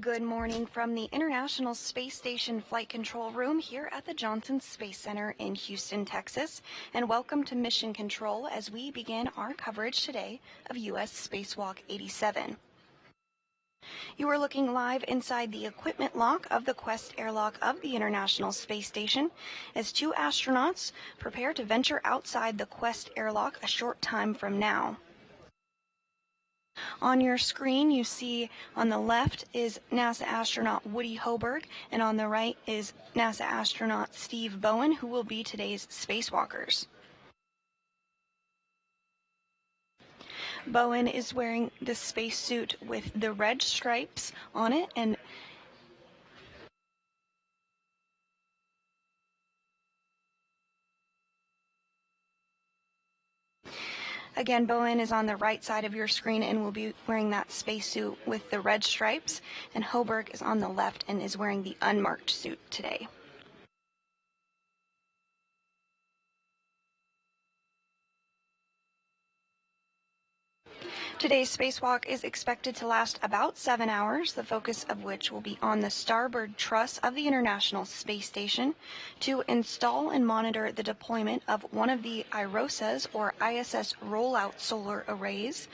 Good morning from the International Space Station Flight Control Room here at the Johnson Space Center in Houston, Texas, and welcome to Mission Control as we begin our coverage today of U.S. Spacewalk 87. You are looking live inside the equipment lock of the Quest airlock of the International Space Station as two astronauts prepare to venture outside the Quest airlock a short time from now. On your screen, you see on the left is NASA astronaut Woody Hoburg, and on the right is NASA astronaut Steve Bowen, who will be today's spacewalkers. Bowen is wearing the spacesuit with the red stripes on it, and again, Bowen is on the right side of your screen and will be wearing that spacesuit with the red stripes, and Hoburg is on the left and is wearing the unmarked suit today. Today's spacewalk is expected to last about 7 hours, the focus of which will be on the starboard truss of the International Space Station to install and monitor the deployment of one of the IROSAs, or ISS rollout solar arrays,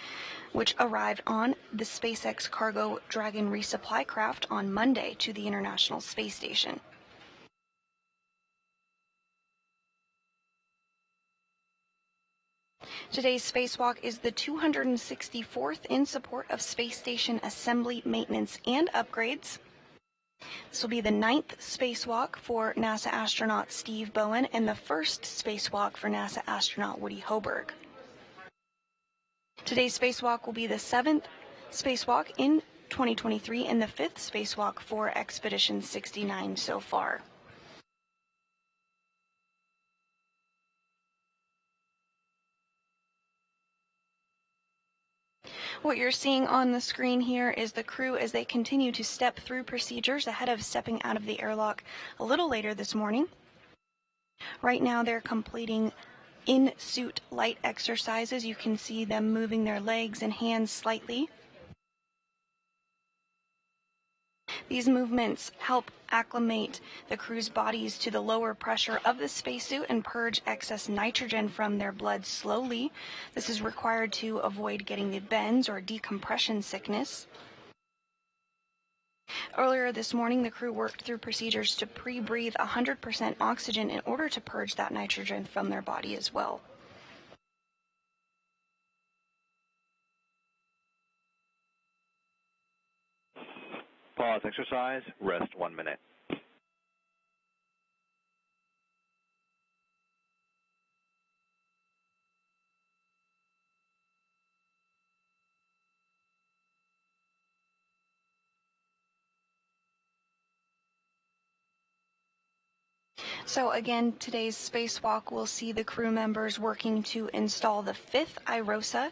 which arrived on the SpaceX Cargo Dragon resupply craft on Monday to the International Space Station. Today's spacewalk is the 264th in support of space station assembly, maintenance, and upgrades. This will be the 9th spacewalk for NASA astronaut Steve Bowen and the first spacewalk for NASA astronaut Woody Hoburg. Today's spacewalk will be the 7th spacewalk in 2023 and the 5th spacewalk for Expedition 69 so far. What you're seeing on the screen here is the crew as they continue to step through procedures ahead of stepping out of the airlock a little later this morning. Right now they're completing in-suit light exercises. You can see them moving their legs and hands slightly. These movements help acclimate the crew's bodies to the lower pressure of the spacesuit and purge excess nitrogen from their blood slowly. This is required to avoid getting the bends or decompression sickness. Earlier this morning, the crew worked through procedures to pre-breathe 100% oxygen in order to purge that nitrogen from their body as well. Pause exercise, rest 1 minute. So again, today's spacewalk will see the crew members working to install the 5th IROSA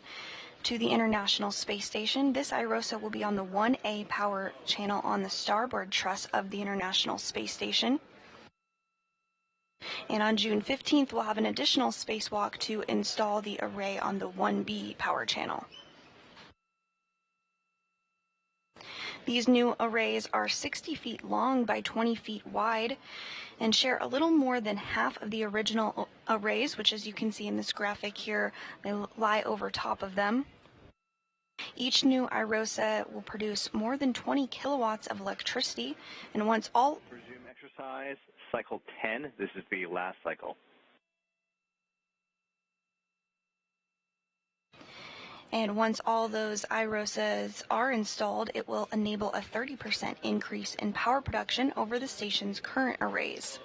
to the International Space Station. This IROSA will be on the 1A power channel on the starboard truss of the International Space Station. And on June 15th, we'll have an additional spacewalk to install the array on the 1B power channel. These new arrays are 60 feet long by 20 feet wide and share a little more than half of the original arrays, which, as you can see in this graphic here, they lie over top of them. Each new IROSA will produce more than 20 kilowatts of electricity, and once all... Resume exercise, cycle 10. This is the last cycle. And once all those IROSAs are installed, it will enable a 30% increase in power production over the station's current arrays.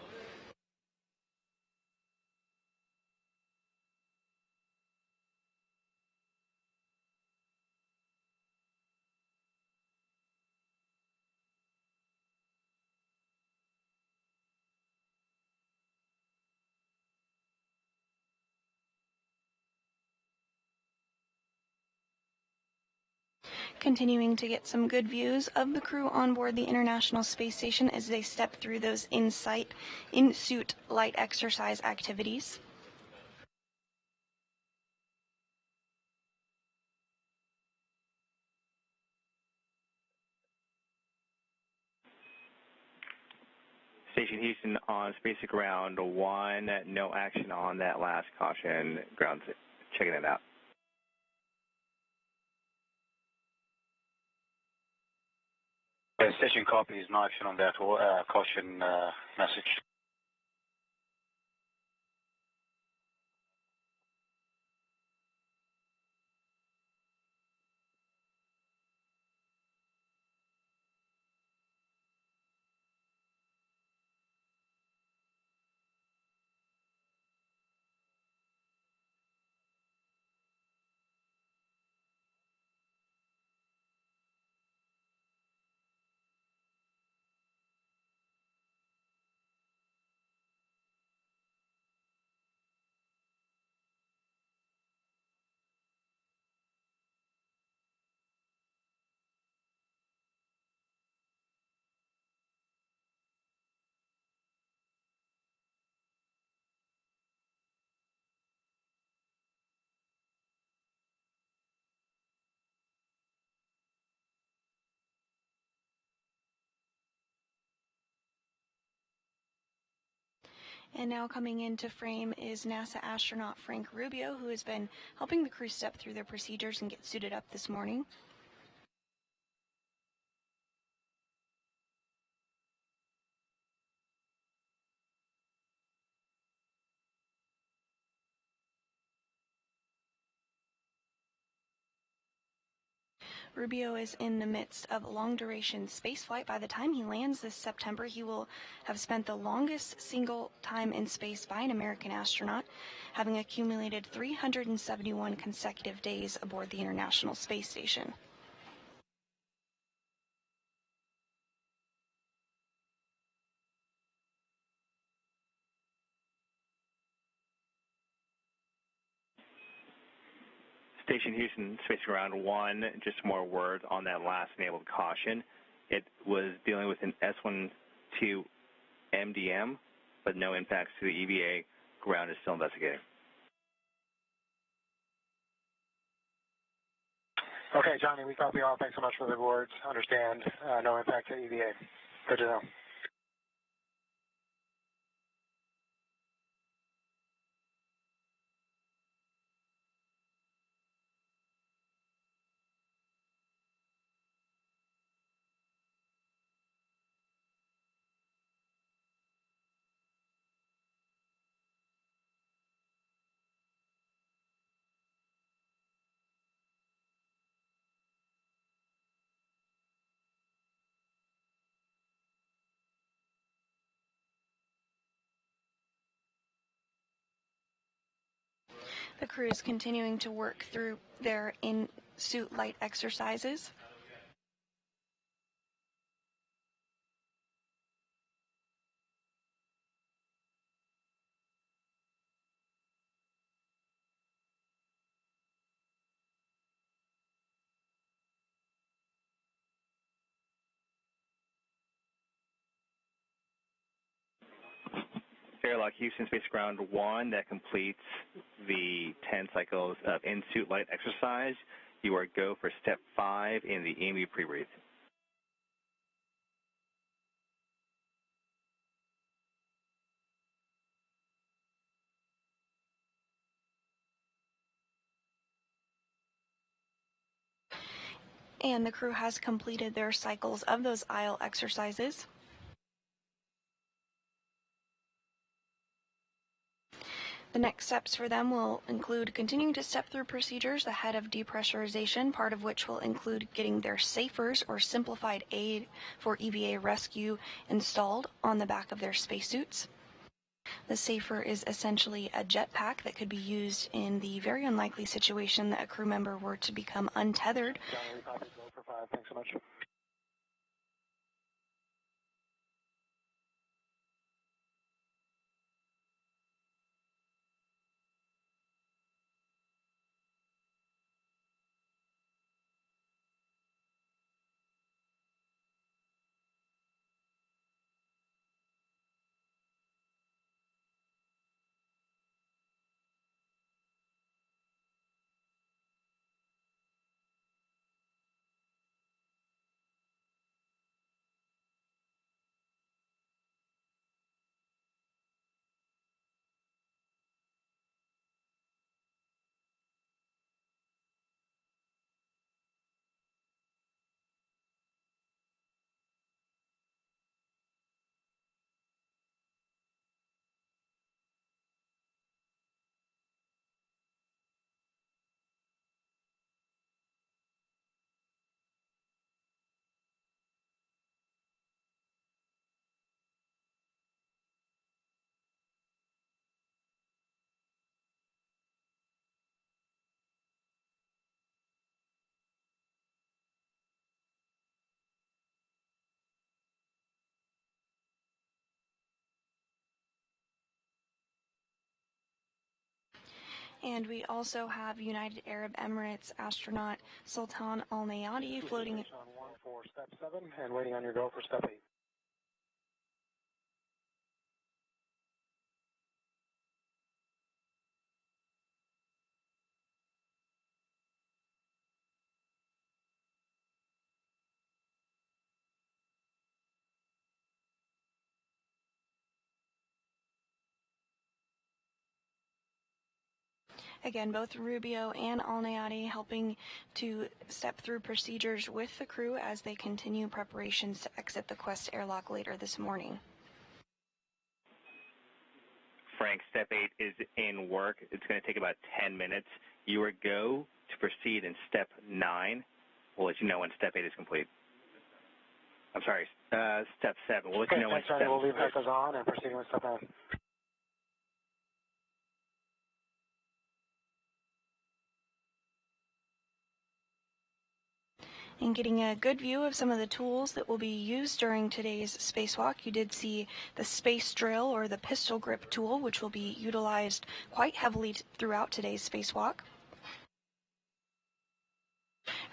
Continuing to get some good views of the crew on board the International Space Station as they step through those in-suit light exercise activities. Station Houston on Spacewalk ground 1, no action on that last caution. Ground checking it out. Station copies, no action on that caution message. And now coming into frame is NASA astronaut Frank Rubio, who has been helping the crew step through their procedures and get suited up this morning. Rubio is in the midst of a long-duration spaceflight. By the time he lands this September, he will have spent the longest single time in space by an American astronaut, having accumulated 371 consecutive days aboard the International Space Station. Station Houston, Spacewalk ground 1, just more words on that last enabled caution. It was dealing with an S12 MDM, but no impacts to the EVA. Ground is still investigating. Okay, Johnny, we copy all. Thanks so much for the words. Understand. No impact to EVA. Good to know. The crew is continuing to work through their in-suit light exercises. Airlock Houston, Space ground 1, that completes the 10 cycles of in-suit light exercise. You are go for step 5 in the EMU pre-breathe. And the crew has completed their cycles of those aisle exercises. The next steps for them will include continuing to step through procedures ahead of depressurization, part of which will include getting their SAFERs, or simplified aid for EVA rescue, installed on the back of their spacesuits. The SAFER is essentially a jetpack that could be used in the very unlikely situation that a crew member were to become untethered. Johnny, we copy. Go for 5. Thanks so much. And we also have United Arab Emirates astronaut Sultan Al Nayati floating. On 1 for step 7 and waiting on your go for step 8. Again, both Rubio and Al Nayati helping to step through procedures with the crew as they continue preparations to exit the Quest airlock later this morning. Frank, step 8 is in work. It's going to take about 10 minutes. You are go to proceed in step 9. We'll let you know when step 8 is complete. I'm sorry, step 7. We'll let you know when step 7 we'll leave echoes on and proceeding with step 9. And getting a good view of some of the tools that will be used during today's spacewalk, you did see the space drill or the pistol grip tool, which will be utilized quite heavily throughout today's spacewalk.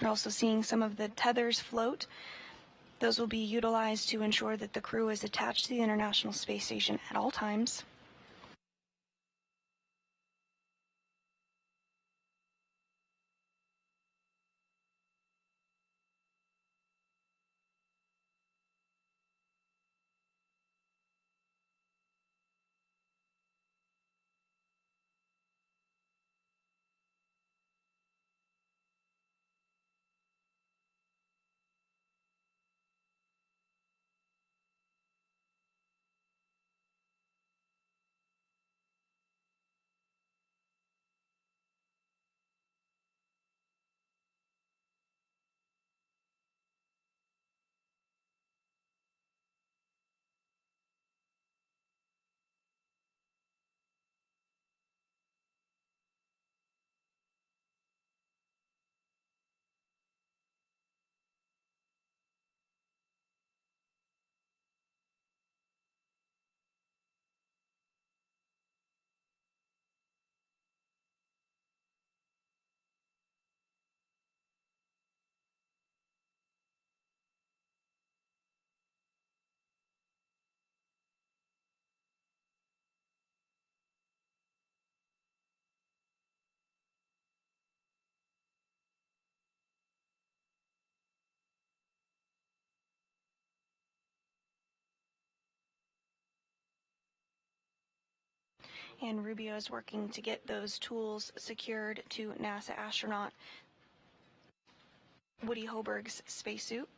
You're also seeing some of the tethers float. Those will be utilized to ensure that the crew is attached to the International Space Station at all times. And Rubio is working to get those tools secured to NASA astronaut Woody Hoburg's spacesuit.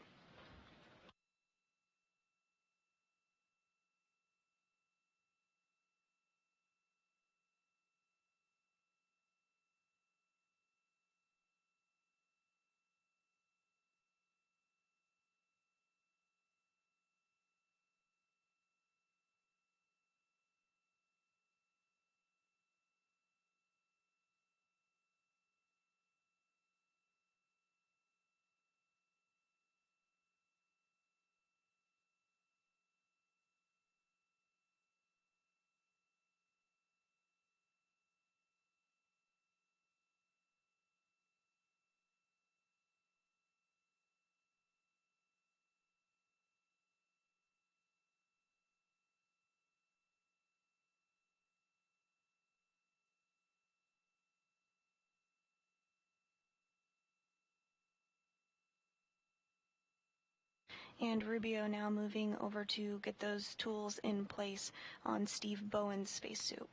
And Rubio now moving over to get those tools in place on Steve Bowen's spacesuit.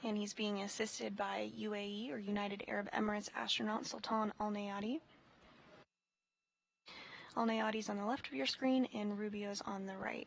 And he's being assisted by UAE or United Arab Emirates astronaut Sultan Al Nayati. Al Nayati's on the left of your screen and Rubio's on the right.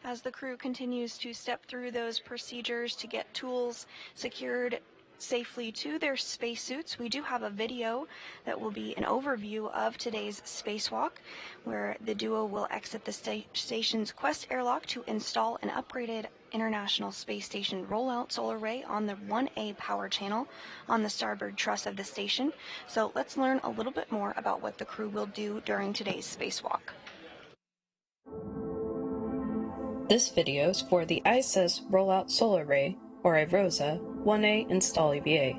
As the crew continues to step through those procedures to get tools secured safely to their spacesuits, we do have a video that will be an overview of today's spacewalk, where the duo will exit the station's Quest airlock to install an upgraded International Space Station rollout solar array on the 1A power channel on the starboard truss of the station. So let's learn a little bit more about what the crew will do during today's spacewalk. This video is for the ISS Rollout Solar Array, or IROSA, 1A install EVA.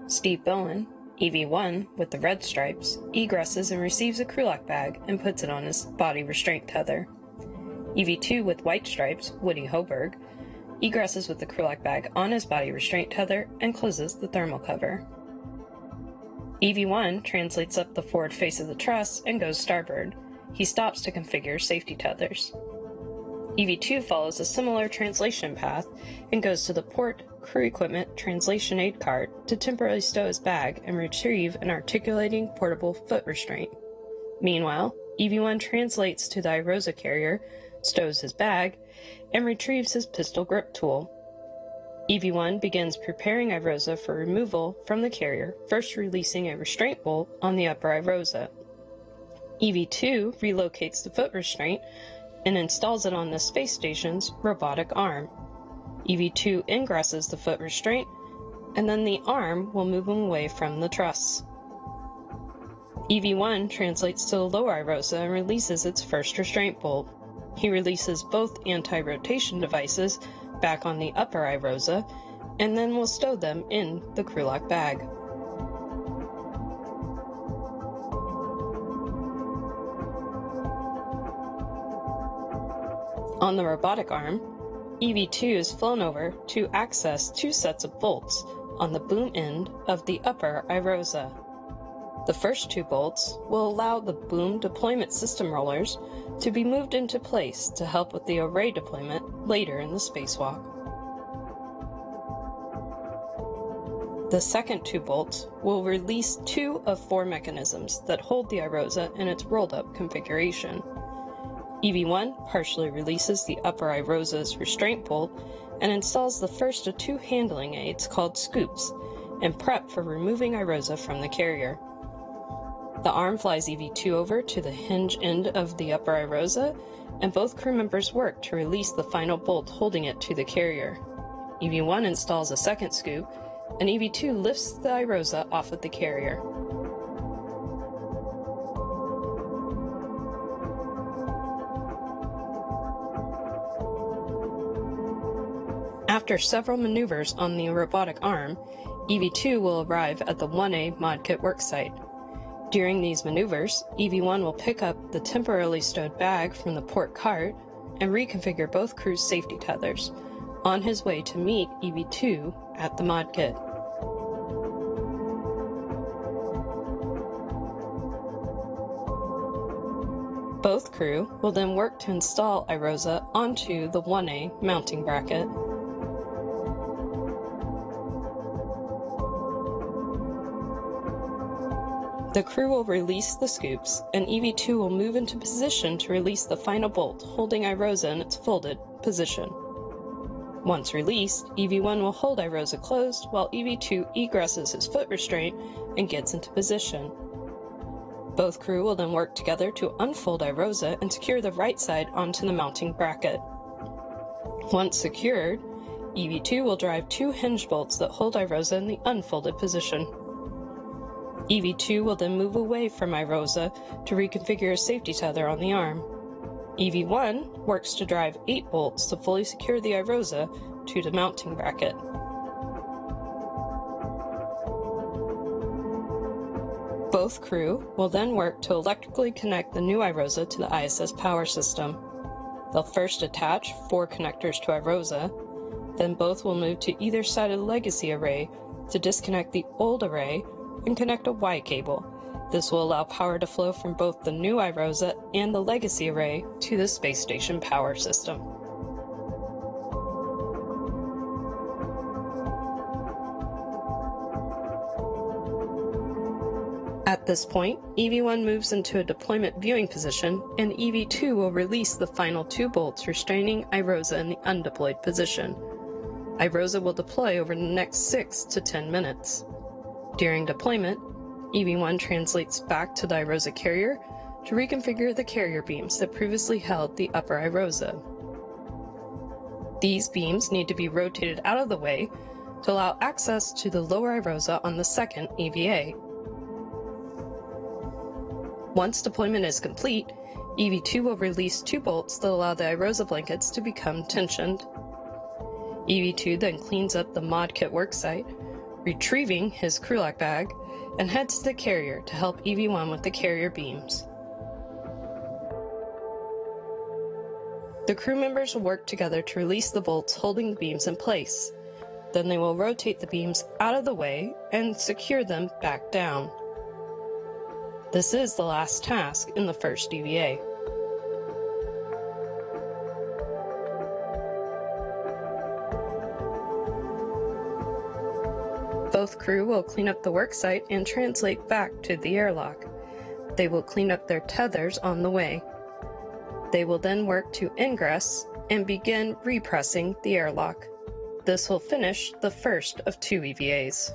Steve Bowen, EV1 with the red stripes, egresses and receives a crew lock bag and puts it on his body restraint tether. EV2 with white stripes, Woody Hoburg, egresses with the crew lock bag on his body restraint tether and closes the thermal cover. EV1 translates up the forward face of the truss and goes starboard. He stops to configure safety tethers. EV2 follows a similar translation path and goes to the port crew equipment translation aid cart to temporarily stow his bag and retrieve an articulating portable foot restraint. Meanwhile, EV1 translates to the IROSA carrier, stows his bag, and retrieves his pistol grip tool. EV1 begins preparing IROSA for removal from the carrier, first releasing a restraint bolt on the upper IROSA. EV2 relocates the foot restraint and installs it on the space station's robotic arm. EV2 ingresses the foot restraint, and then the arm will move him away from the truss. EV1 translates to the lower IROSA and releases its first restraint bolt. He releases both anti-rotation devices back on the upper IROSA, and then will stow them in the crew lock bag. On the robotic arm, EV2 is flown over to access two sets of bolts on the boom end of the upper IROSA. The first two bolts will allow the boom deployment system rollers to be moved into place to help with the array deployment later in the spacewalk. The second two bolts will release two of four mechanisms that hold the IROSA in its rolled-up configuration. EV1 partially releases the upper IROSA's restraint bolt and installs the first of two handling aids called scoops and prep for removing IROSA from the carrier. The arm flies EV2 over to the hinge end of the upper IROSA, and both crew members work to release the final bolt holding it to the carrier. EV1 installs a second scoop, and EV2 lifts the IROSA off of the carrier. After several maneuvers on the robotic arm, EV2 will arrive at the 1A mod kit worksite. During these maneuvers, EV1 will pick up the temporarily stowed bag from the port cart and reconfigure both crews' safety tethers, on his way to meet EV2 at the mod kit. Both crew will then work to install IROSA onto the 1A mounting bracket. The crew will release the scoops, and EV2 will move into position to release the final bolt, holding IROSA in its folded position. Once released, EV1 will hold IROSA closed while EV2 egresses his foot restraint and gets into position. Both crew will then work together to unfold IROSA and secure the right side onto the mounting bracket. Once secured, EV2 will drive two hinge bolts that hold IROSA in the unfolded position. EV2 will then move away from IROSA to reconfigure a safety tether on the arm. EV1 works to drive 8 bolts to fully secure the IROSA to the mounting bracket. Both crew will then work to electrically connect the new IROSA to the ISS power system. They'll first attach 4 connectors to IROSA, then both will move to either side of the legacy array to disconnect the old array and connect a Y cable. This will allow power to flow from both the new IROSA and the legacy array to the space station power system. At At this point, EV1 moves into a deployment viewing position, and EV2 will release the final 2 bolts restraining IROSA in the undeployed position. IROSA will deploy over the next 6 to 10 minutes. During deployment, EV1 translates back to the IROSA carrier to reconfigure the carrier beams that previously held the upper IROSA. These beams need to be rotated out of the way to allow access to the lower IROSA on the second EVA. Once deployment is complete, EV2 will release 2 bolts that allow the IROSA blankets to become tensioned. EV2 then cleans up the mod kit worksite, retrieving his crewlock bag, and heads to the carrier to help EV1 with the carrier beams. The crew members will work together to release the bolts holding the beams in place. Then they will rotate the beams out of the way and secure them back down. This is the last task in the first EVA. Both crew will clean up the worksite and translate back to the airlock. They will clean up their tethers on the way. They will then work to ingress and begin repressing the airlock. This will finish the first of 2 EVAs.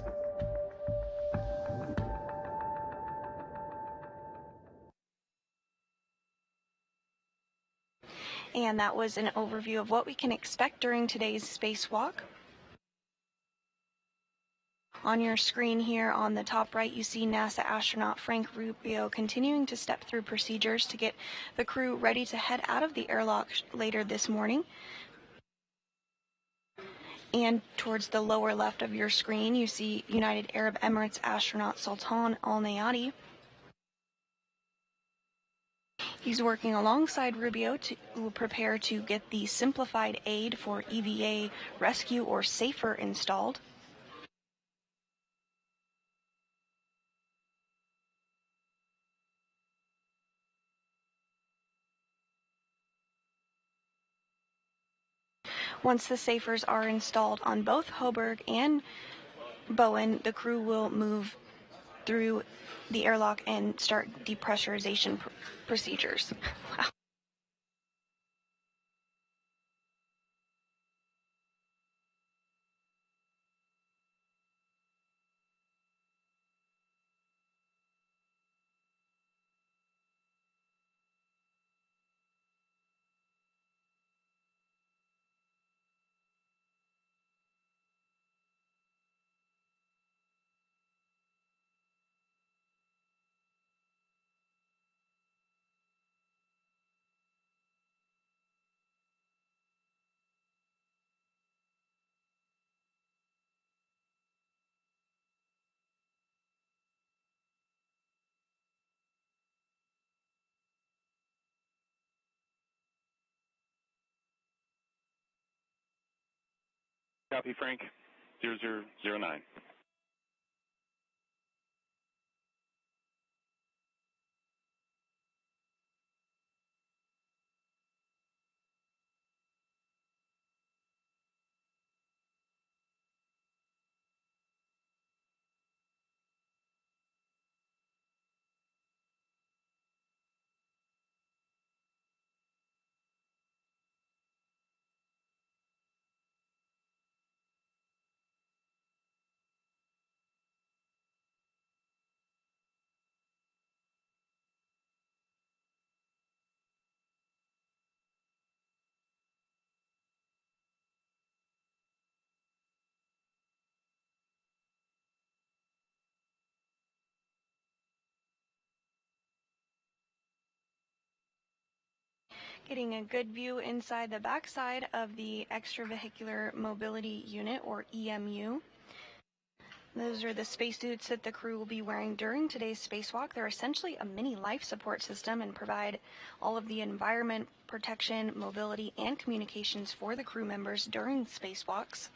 And that was an overview of what we can expect during today's spacewalk. On your screen here on the top right, you see NASA astronaut Frank Rubio continuing to step through procedures to get the crew ready to head out of the airlock later this morning. And towards the lower left of your screen, you see United Arab Emirates astronaut Sultan Al Nayati. He's working alongside Rubio to prepare to get the simplified aid for EVA rescue or SAFER installed. Once the SAFERs are installed on both Hoburg and Bowen, the crew will move through the airlock and start depressurization procedures. Wow. Copy, Frank. 0009. Getting a good view inside the backside of the extravehicular mobility unit, or EMU. Those are the spacesuits that the crew will be wearing during today's spacewalk. They're essentially a mini life support system and provide all of the environment, protection, mobility, and communications for the crew members during spacewalks.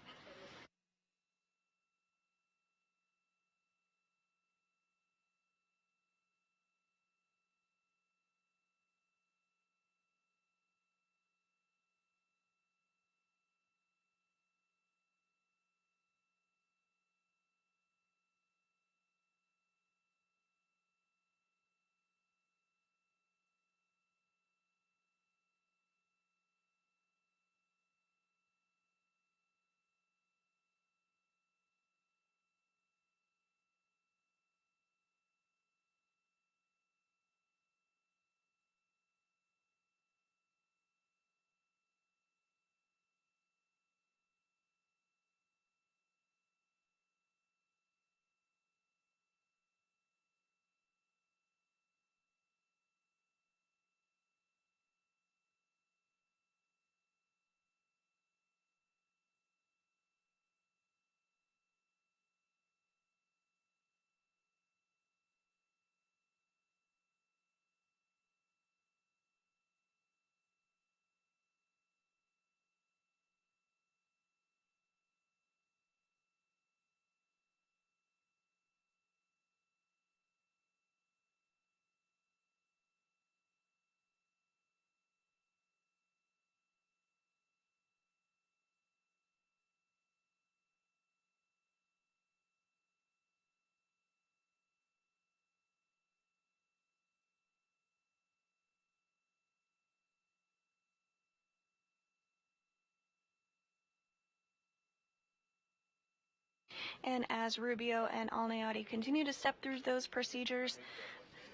And as Rubio and Alnayati continue to step through those procedures,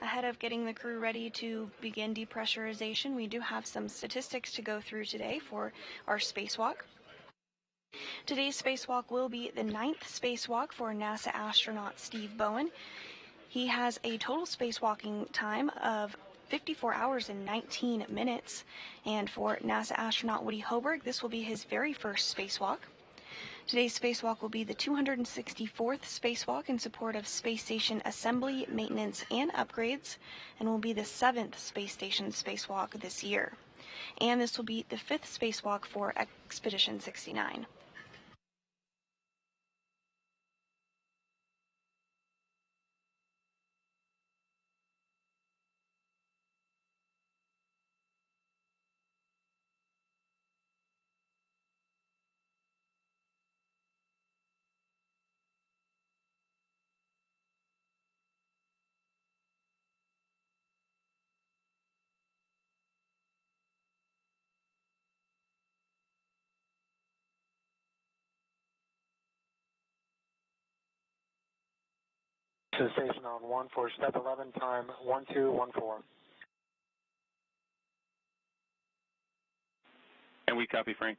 ahead of getting the crew ready to begin depressurization, we do have some statistics to go through today for our spacewalk. Today's spacewalk will be the 9th spacewalk for NASA astronaut Steve Bowen. He has a total spacewalking time of 54 hours and 19 minutes, and for NASA astronaut Woody Hoburg, this will be his very first spacewalk. Today's spacewalk will be the 264th spacewalk in support of space station assembly, maintenance, and upgrades, and will be the 7th space station spacewalk this year. And this will be the 5th spacewalk for Expedition 69. To station on 1 for step 11, time 1214. And we copy, Frank.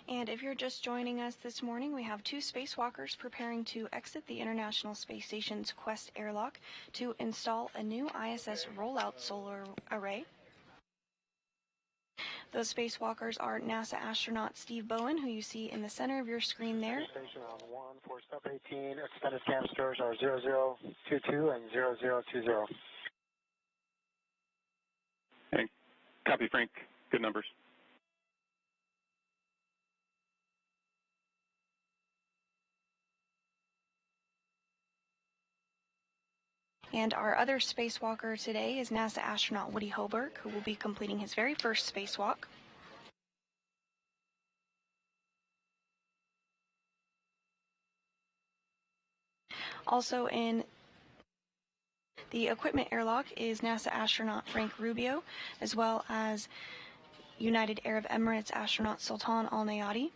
And if you're just joining us this morning, we have 2 spacewalkers preparing to exit the International Space Station's Quest airlock to install a new ISS rollout solar array. Those spacewalkers are NASA astronaut Steve Bowen, who you see in the center of your screen there. Station on 1 for step 18, extended canisters are 0022 and 0020. And copy, Frank. Good numbers. And our other spacewalker today is NASA astronaut Woody Hoburg, who will be completing his very first spacewalk. Also in the equipment airlock is NASA astronaut Frank Rubio, as well as United Arab Emirates astronaut Sultan Al Nayati.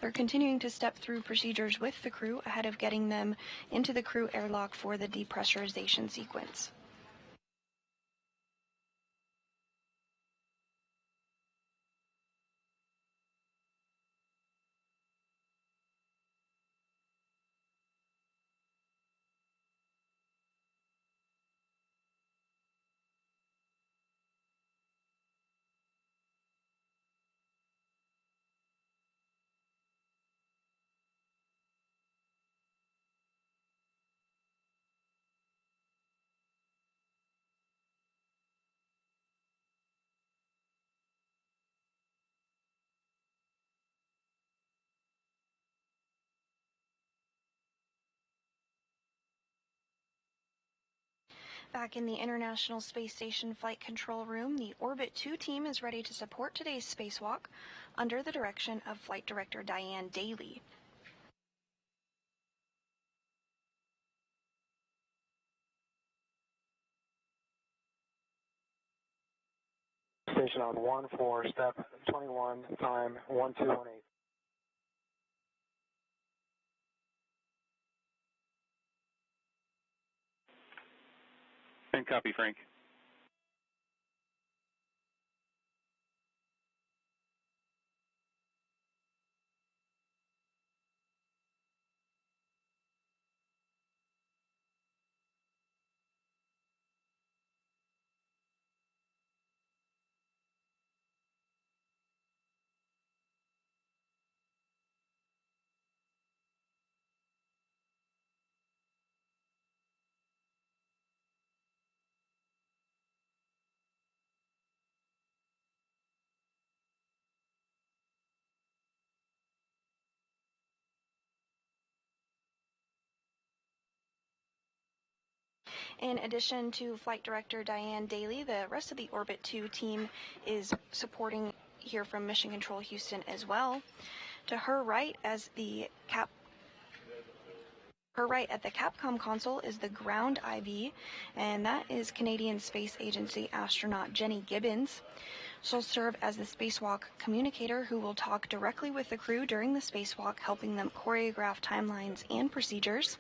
They're continuing to step through procedures with the crew ahead of getting them into the crew airlock for the depressurization sequence. Back in the International Space Station Flight Control Room, the Orbit-2 team is ready to support today's spacewalk under the direction of Flight Director Diane Daly. Station on 1 for step 21, time 1218. And copy, Frank. In addition to Flight Director Diane Daly, the rest of the Orbit-2 team is supporting here from Mission Control Houston as well. To her right at the Capcom console is the ground IV, and that is Canadian Space Agency astronaut Jenny Gibbons. She'll serve as the spacewalk communicator who will talk directly with the crew during the spacewalk, helping them choreograph timelines and procedures.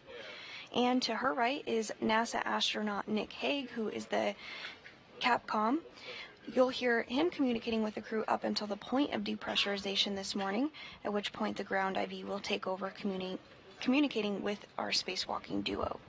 And to her right is NASA astronaut Nick Hague, who is the Capcom. You'll hear him communicating with the crew up until the point of depressurization this morning, at which point the ground IV will take over communicating with our spacewalking duo.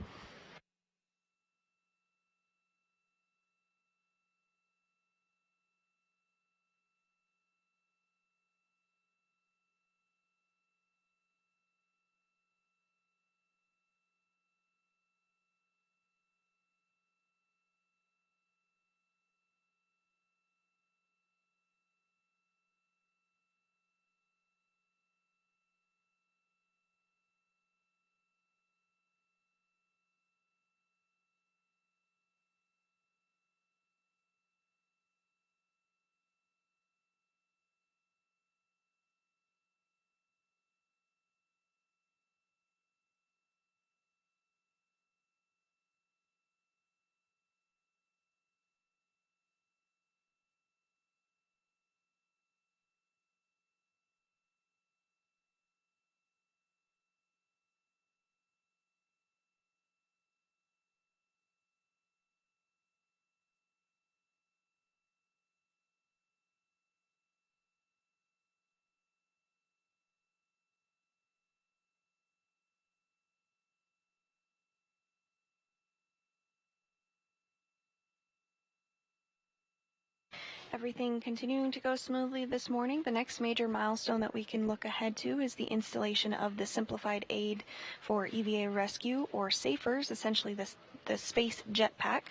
Everything continuing to go smoothly this morning. The next major milestone that we can look ahead to is the installation of the Simplified Aid for EVA Rescue, or SAFERS, essentially the Space Jetpack.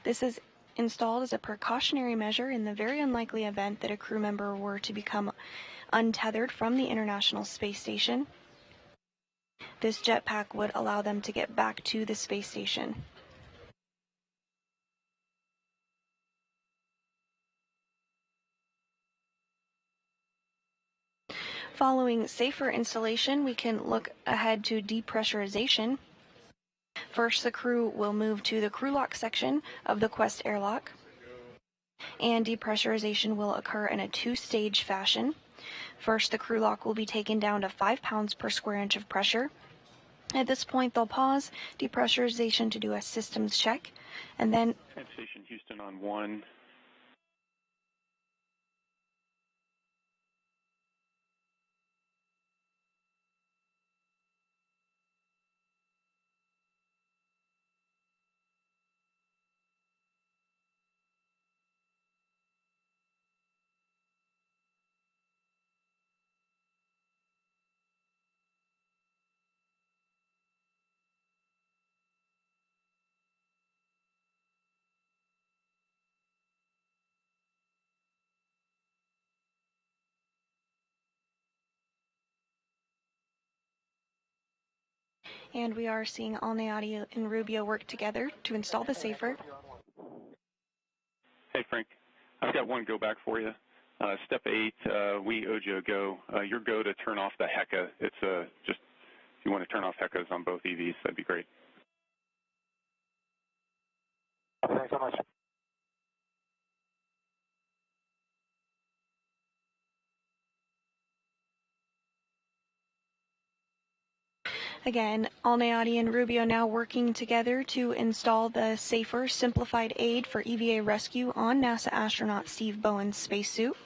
This is installed as a precautionary measure in the very unlikely event that a crew member were to become untethered from the International Space Station. This jetpack would allow them to get back to the space station. Following SAFER installation, we can look ahead to depressurization. First, the crew will move to the crew lock section of the Quest airlock, and depressurization will occur in a two-stage fashion. First, the crew lock will be taken down to 5 pounds per square inch of pressure. At this point, they'll pause depressurization to do a systems check, and then Station Houston on 1. And we are seeing Alneati and Rubio work together to install the safer. Hey, Frank. I've got one go back for you. Step 8, we Ojo go. Your go to turn off the HECA. It's just, if you want to turn off HECAs on both EVs, that'd be great. Thanks so much. Again, Alneati and Rubio now working together to install the safer, simplified aid for EVA rescue on NASA astronaut Steve Bowen's spacesuit.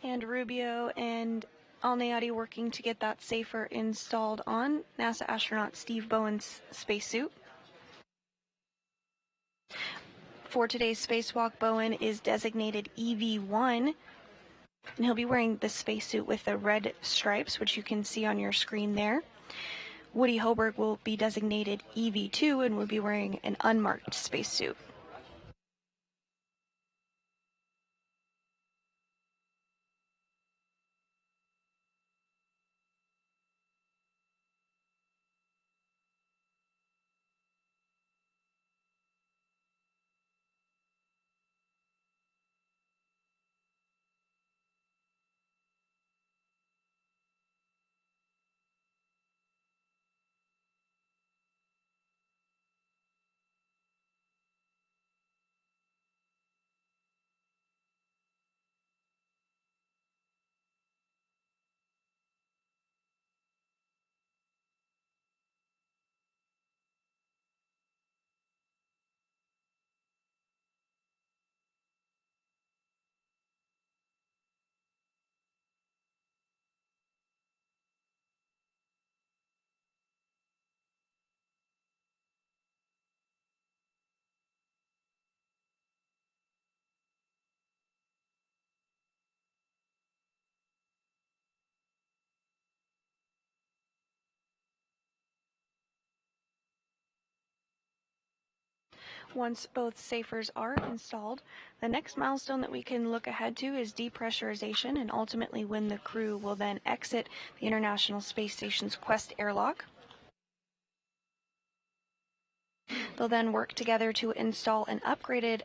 And Rubio and Alneati working to get that safer installed on NASA astronaut Steve Bowen's spacesuit. For today's spacewalk, Bowen is designated EV1, and he'll be wearing the spacesuit with the red stripes, which you can see on your screen there. Woody Hoburg will be designated EV2 and will be wearing an unmarked spacesuit. Once both safers are installed, the next milestone that we can look ahead to is depressurization, and ultimately when the crew will then exit the International Space Station's Quest airlock. They'll then work together to install an upgraded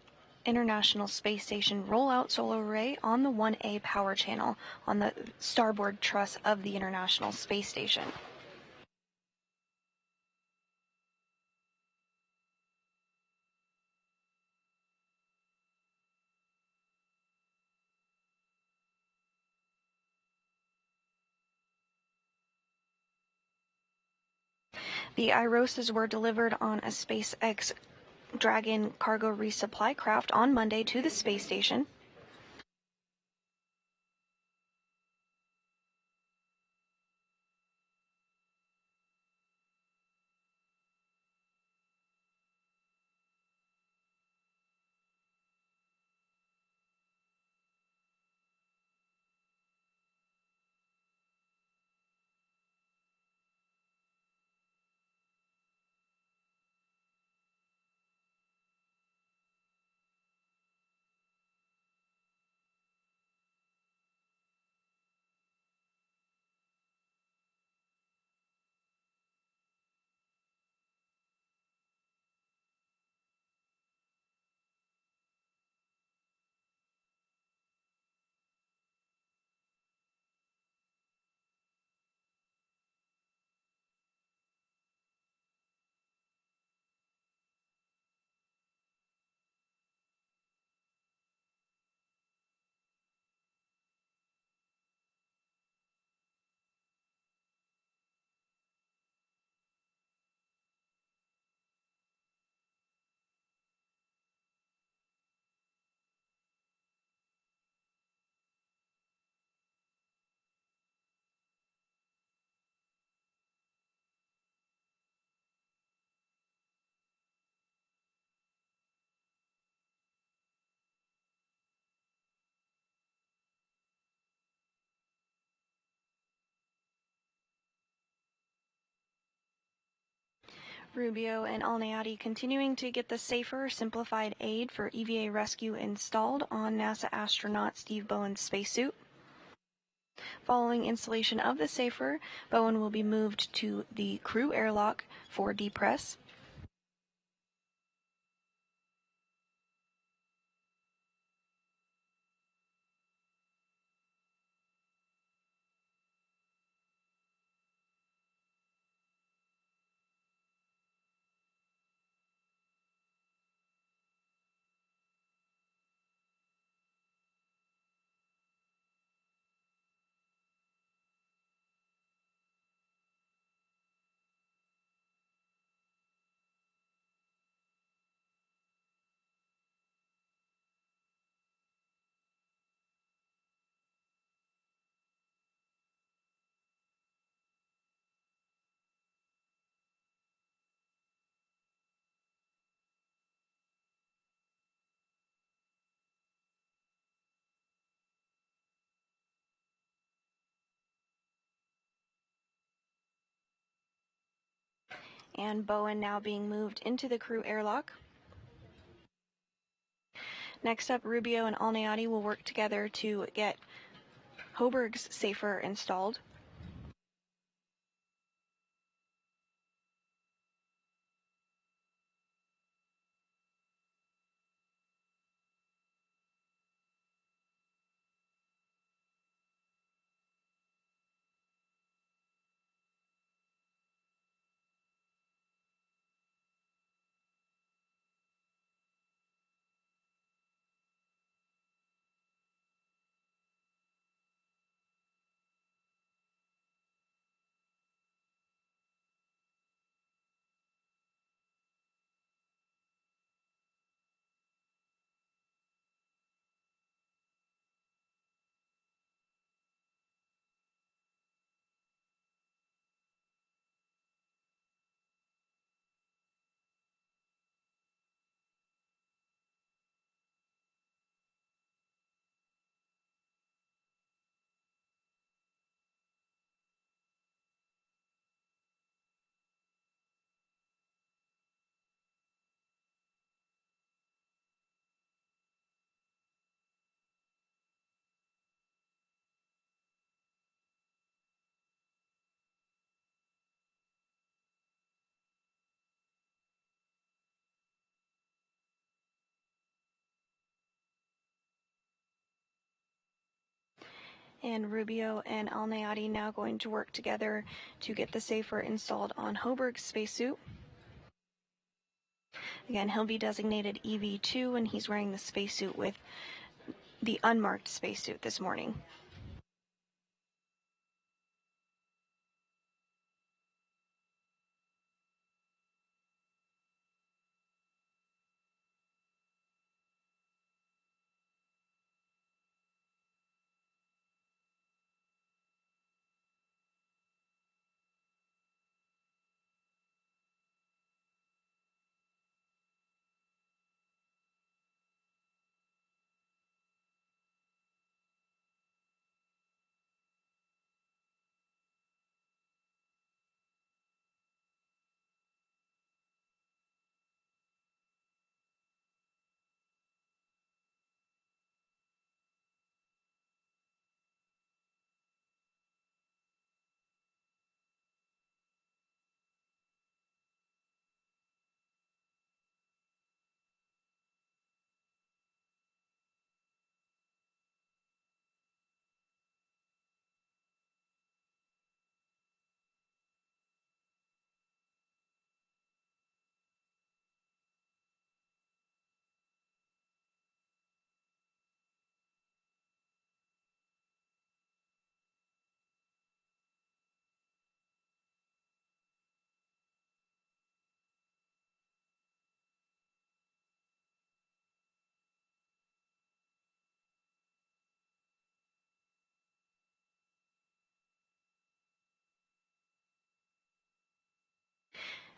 International Space Station rollout solar array on the 1A power channel on the starboard truss of the International Space Station. The Irosas were delivered on a SpaceX Dragon cargo resupply craft on Monday to the space station. Rubio and Alniati continuing to get the safer, simplified aid for EVA rescue installed on NASA astronaut Steve Bowen's spacesuit. Following installation of the safer, Bowen will be moved to the crew airlock for depress. And Bowen now being moved into the crew airlock. Next up, Rubio and Alniati will work together to get Hoburg's safer installed. And Rubio and Alnayati now going to work together to get the safer installed on Hoburg's spacesuit. Again, he'll be designated EV2 and he's wearing the spacesuit with the unmarked spacesuit this morning.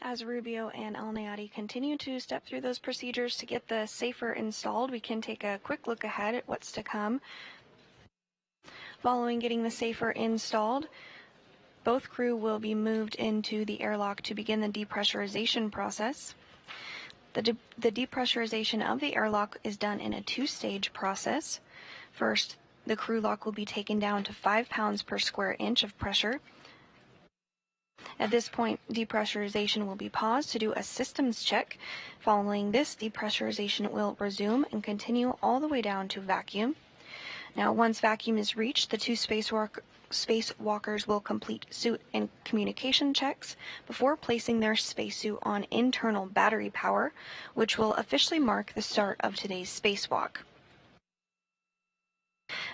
As Rubio and Alnayati continue to step through those procedures to get the safer installed, we can take a quick look ahead at what's to come. Following getting the safer installed, both crew will be moved into the airlock to begin the depressurization process. The depressurization of the airlock is done in a two-stage process. First, the crew lock will be taken down to 5 pounds per square inch of pressure. At this point, depressurization will be paused to do a systems check. Following this, depressurization will resume and continue all the way down to vacuum. Now, once vacuum is reached, the two spacewalkers will complete suit and communication checks before placing their spacesuit on internal battery power, which will officially mark the start of today's spacewalk.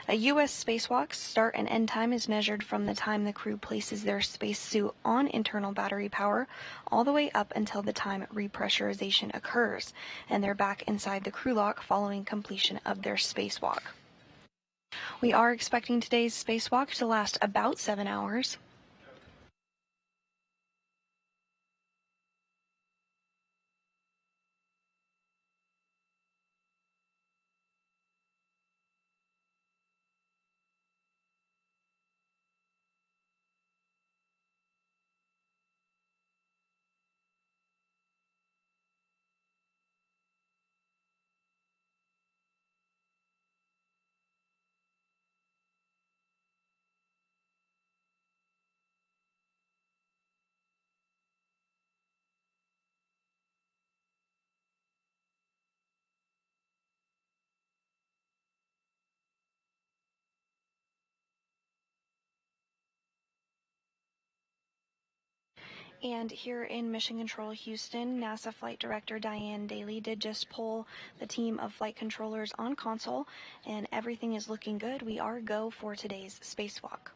A U.S. spacewalk's start and end time is measured from the time the crew places their spacesuit on internal battery power all the way up until the time repressurization occurs, and they're back inside the crew lock following completion of their spacewalk. We are expecting today's spacewalk to last about 7 hours. And here in Mission Control Houston, NASA Flight Director Diane Daly did just pull the team of flight controllers on console, and everything is looking good. We are go for today's spacewalk.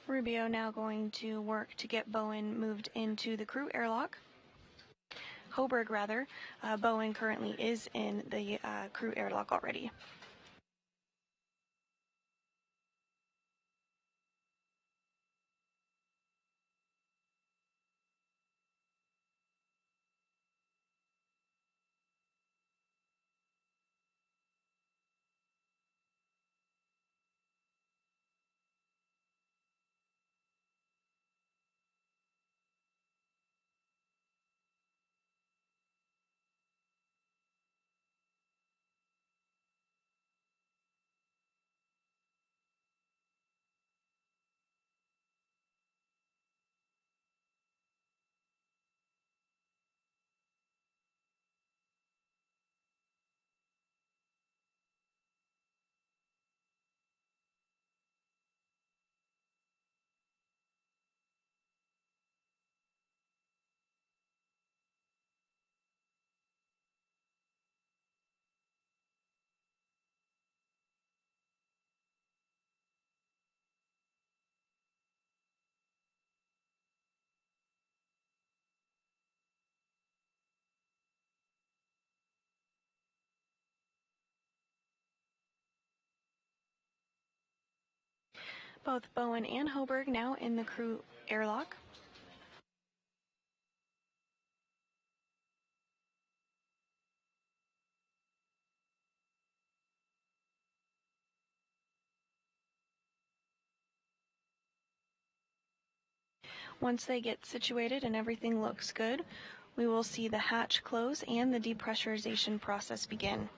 Rubio now going to work to get Bowen moved into the crew airlock. Hoburg, rather. Bowen currently is in the crew airlock already. Both Bowen and Hoburg now in the crew airlock. Once they get situated and everything looks good, we will see the hatch close and the depressurization process begin.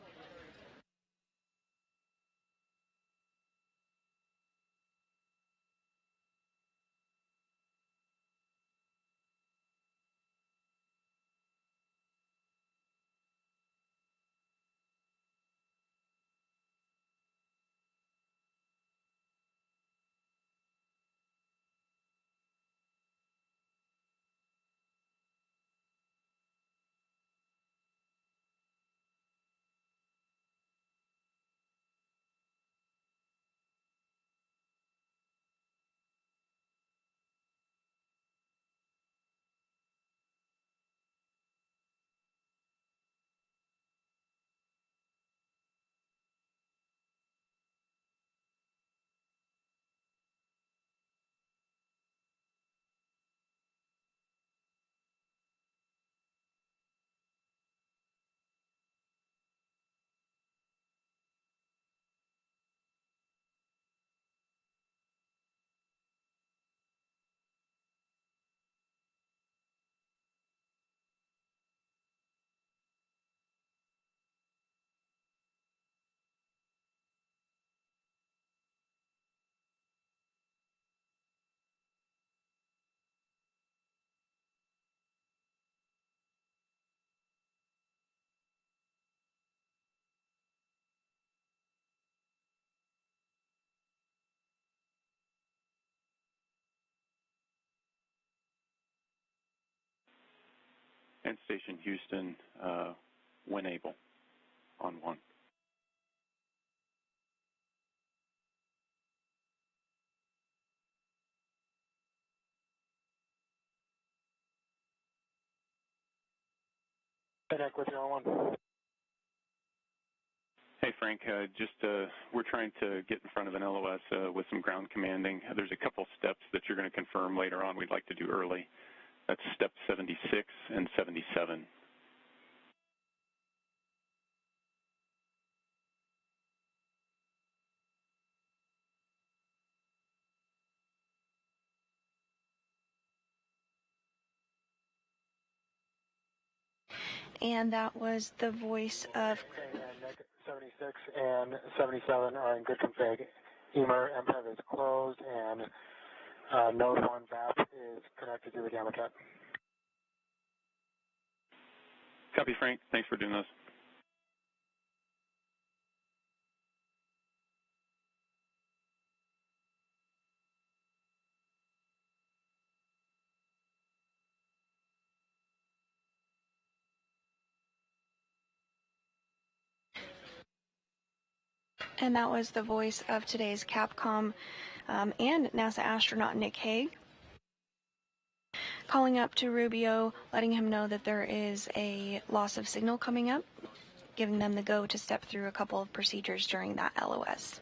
And Station Houston, when able, on 1. Connect with you on 1. Hey, Frank, we're trying to get in front of an LOS with some ground commanding. There's a couple steps that you're going to confirm later on we'd like to do early. That's step 76 and 77. And that was the voice of... Okay, and Nick, 76 and 77 are in good config. EMER MPEV is closed, and node 1 VAP is connected to the gamma cat. Copy, Frank. Thanks for doing this. And that was the voice of today's Capcom and NASA astronaut Nick Hague, calling up to Rubio, letting him know that there is a loss of signal coming up, giving them the go to step through a couple of procedures during that LOS.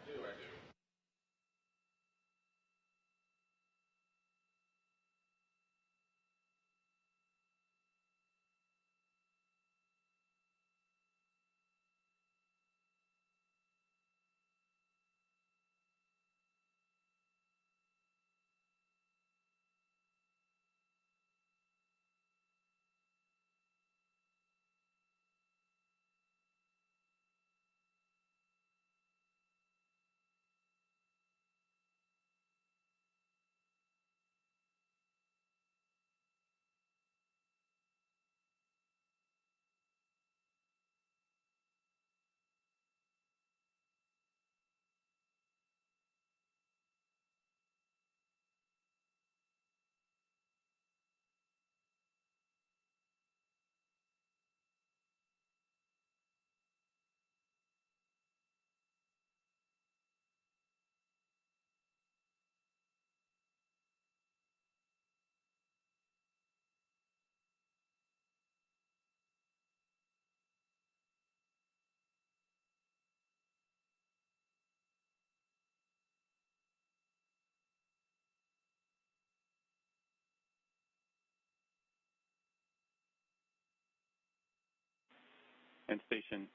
And Station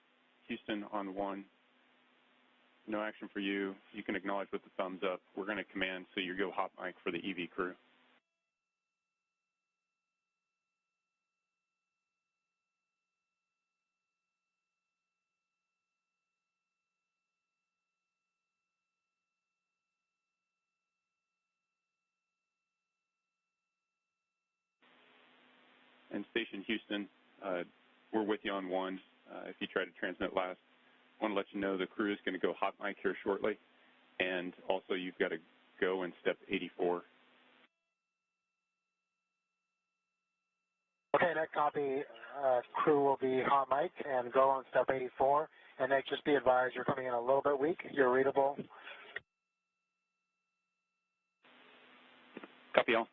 Houston on 1. No action for you. You can acknowledge with the thumbs up. We're going to command, so you go hot mic for the EV crew. And Station Houston, we're with you on 1. If you try to transmit last, I want to let you know the crew is going to go hot mic here shortly. And also, you've got to go in step 84. Okay, next copy. Crew will be hot mic and go on step 84. And Nick, just be advised, you're coming in a little bit weak. You're readable. Copy all.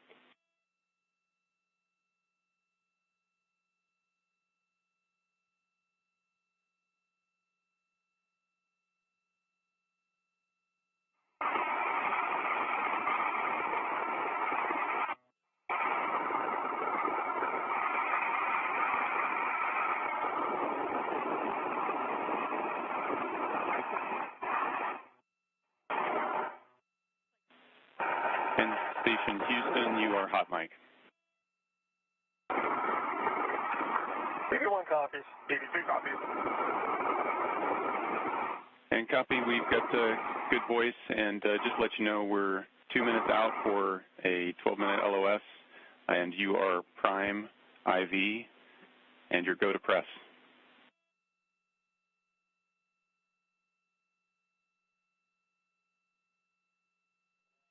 And Station Houston, you are hot mic. BB1 copies. BB2 copies. And copy, we've got good voice, and just let you know we're 2 minutes out for a 12-minute LOS, and you are prime IV, and your go to press.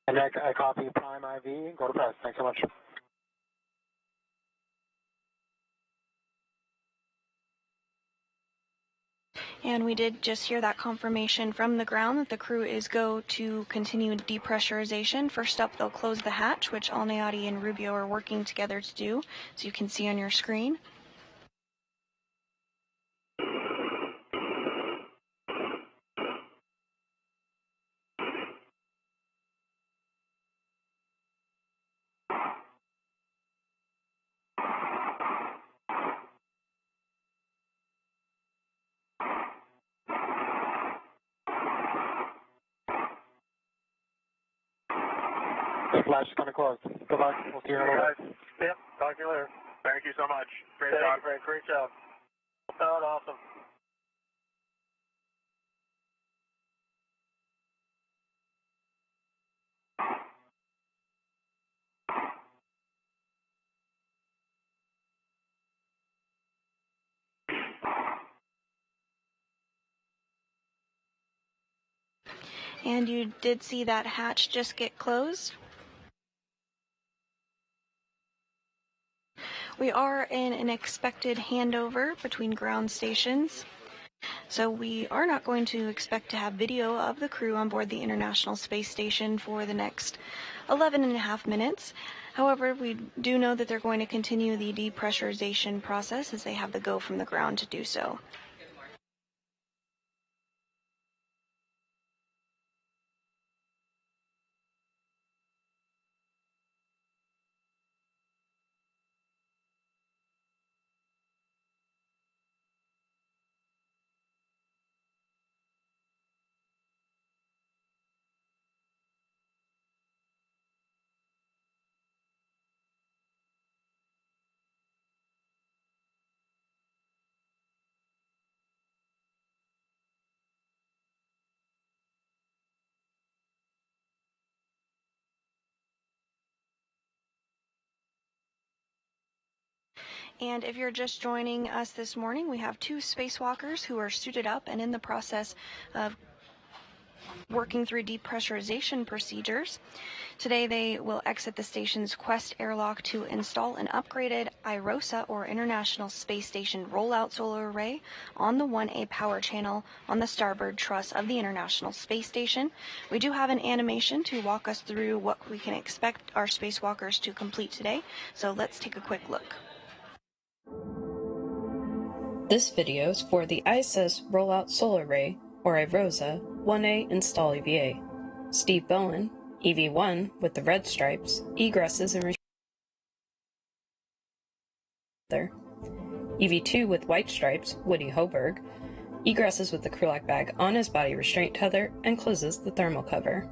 And Nick, I copy prime IV. Go to press. Thanks so much. And we did just hear that confirmation from the ground that the crew is go to continue depressurization. First up, they'll close the hatch, which Alnayati and Rubio are working together to do, so you can see on your screen. The flash is going to close. Good luck. We'll see you in a little bit. Yep. Talk to you later. Thank you so much. Great Thank job. you, Frank. Great job. That was awesome. And you did see that hatch just get closed. We are in an expected handover between ground stations. So we are not going to expect to have video of the crew on board the International Space Station for the next 11 and a half minutes. However, we do know that they're going to continue the depressurization process as they have the go from the ground to do so. And if you're just joining us this morning, we have two spacewalkers who are suited up and in the process of working through depressurization procedures. Today they will exit the station's Quest airlock to install an upgraded IROSA, or International Space Station Rollout Solar Array, on the 1A power channel on the starboard truss of the International Space Station. We do have an animation to walk us through what we can expect our spacewalkers to complete today, so let's take a quick look. This video is for the ISS Rollout Solar Array, or IROSA, 1A install EVA. Steve Bowen, EV1 with the red stripes, egresses and EV2 with white stripes, Woody Hoburg, egresses with the crew lock bag on his body restraint tether and closes the thermal cover.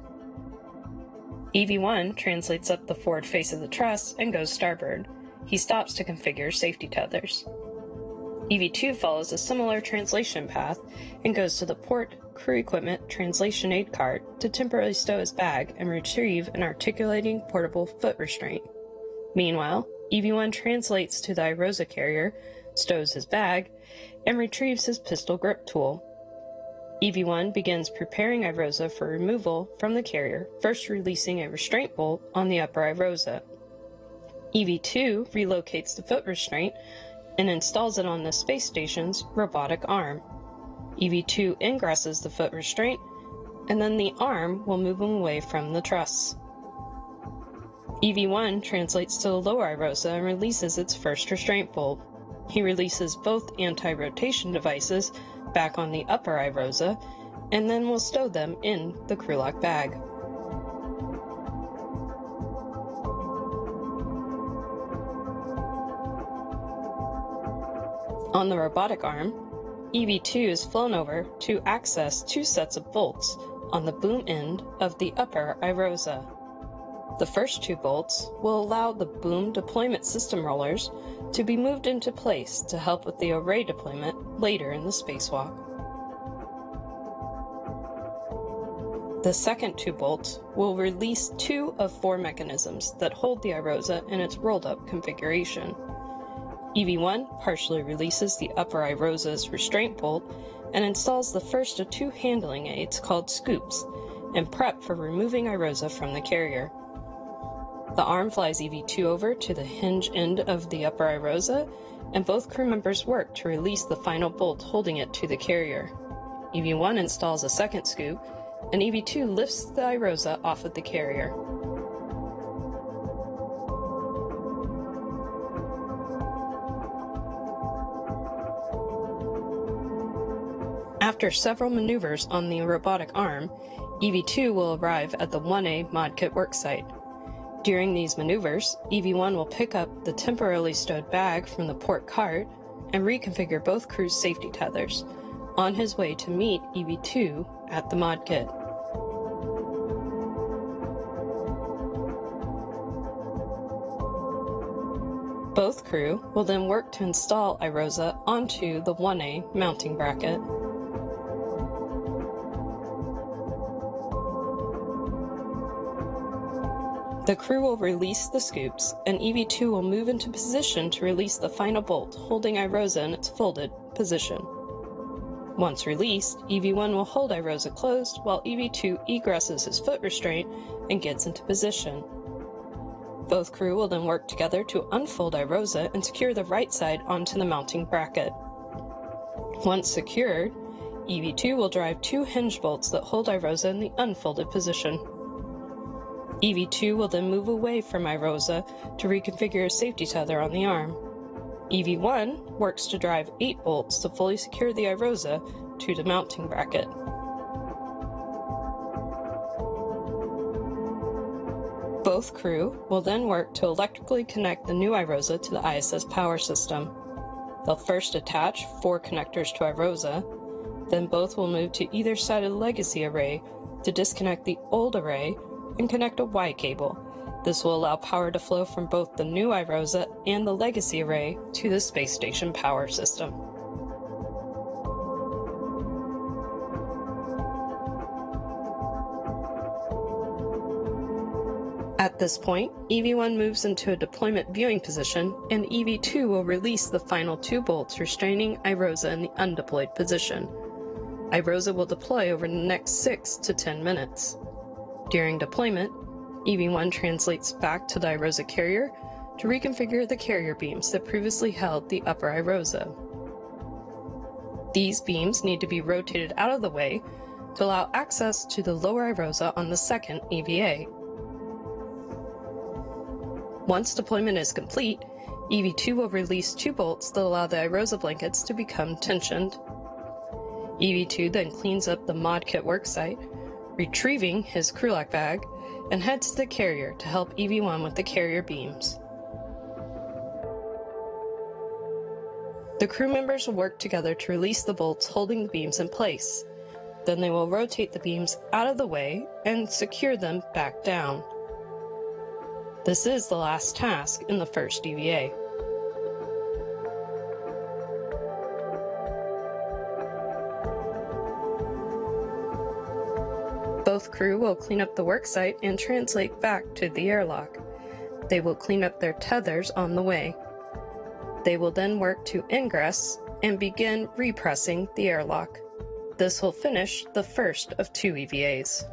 EV1 translates up the forward face of the truss and goes starboard. He stops to configure safety tethers. EV2 follows a similar translation path and goes to the port crew equipment translation aid cart to temporarily stow his bag and retrieve an articulating portable foot restraint. Meanwhile, EV1 translates to the IROSA carrier, stows his bag, and retrieves his pistol grip tool. EV1 begins preparing IROSA for removal from the carrier, first releasing a restraint bolt on the upper IROSA. EV2 relocates the foot restraint and installs it on the space station's robotic arm. EV2 ingresses the foot restraint, and then the arm will move him away from the truss. EV1 translates to the lower IROSA and releases its first restraint bolt. He releases both anti-rotation devices back on the upper IROSA, and then will stow them in the crew lock bag. On the robotic arm, EV2 is flown over to access two sets of bolts on the boom end of the upper IROSA. The first two bolts will allow the boom deployment system rollers to be moved into place to help with the array deployment later in the spacewalk. The second two bolts will release 2 of 4 mechanisms that hold the IROSA in its rolled-up configuration. EV1 partially releases the upper IROSA's restraint bolt and installs the first of 2 handling aids called scoops and prep for removing IROSA from the carrier. The arm flies EV2 over to the hinge end of the upper IROSA, and both crew members work to release the final bolt holding it to the carrier. EV1 installs a second scoop, and EV2 lifts the IROSA off of the carrier. After several maneuvers on the robotic arm, EV2 will arrive at the 1A mod kit worksite. During these maneuvers, EV1 will pick up the temporarily stowed bag from the port cart and reconfigure both crews' safety tethers, on his way to meet EV2 at the mod kit. Both crew will then work to install IROSA onto the 1A mounting bracket. The crew will release the scoops, and EV2 will move into position to release the final bolt, holding IROSA in its folded position. Once released, EV1 will hold IROSA closed while EV2 egresses his foot restraint and gets into position. Both crew will then work together to unfold IROSA and secure the right side onto the mounting bracket. Once secured, EV2 will drive 2 hinge bolts that hold iROSA in the unfolded position. EV2 will then move away from iROSA to reconfigure a safety tether on the arm. EV1 works to drive 8 bolts to fully secure the iROSA to the mounting bracket. Both crew will then work to electrically connect the new iROSA to the ISS power system. They'll first attach 4 connectors to iROSA, then both will move to either side of the legacy array to disconnect the old array and connect a Y cable. This will allow power to flow from both the new iROSA and the legacy array to the space station power system. At this point, EV1 moves into a deployment viewing position, and EV2 will release the final 2 bolts restraining iROSA in the undeployed position. iROSA will deploy over the next 6 to 10 minutes. During deployment, EV1 translates back to the iROSA carrier to reconfigure the carrier beams that previously held the upper iROSA. These beams need to be rotated out of the way to allow access to the lower iROSA on the second EVA. Once deployment is complete, EV2 will release 2 bolts that allow the iROSA blankets to become tensioned. EV2 then cleans up the mod kit worksite, retrieving his crewlock bag, and heads to the carrier to help EV1 with the carrier beams. The crew members will work together to release the bolts holding the beams in place. Then they will rotate the beams out of the way and secure them back down. This is the last task in the first EVA. Both crew will clean up the worksite and translate back to the airlock. They will clean up their tethers on the way. They will then work to ingress and begin repressing the airlock. This will finish the first of 2 EVAs.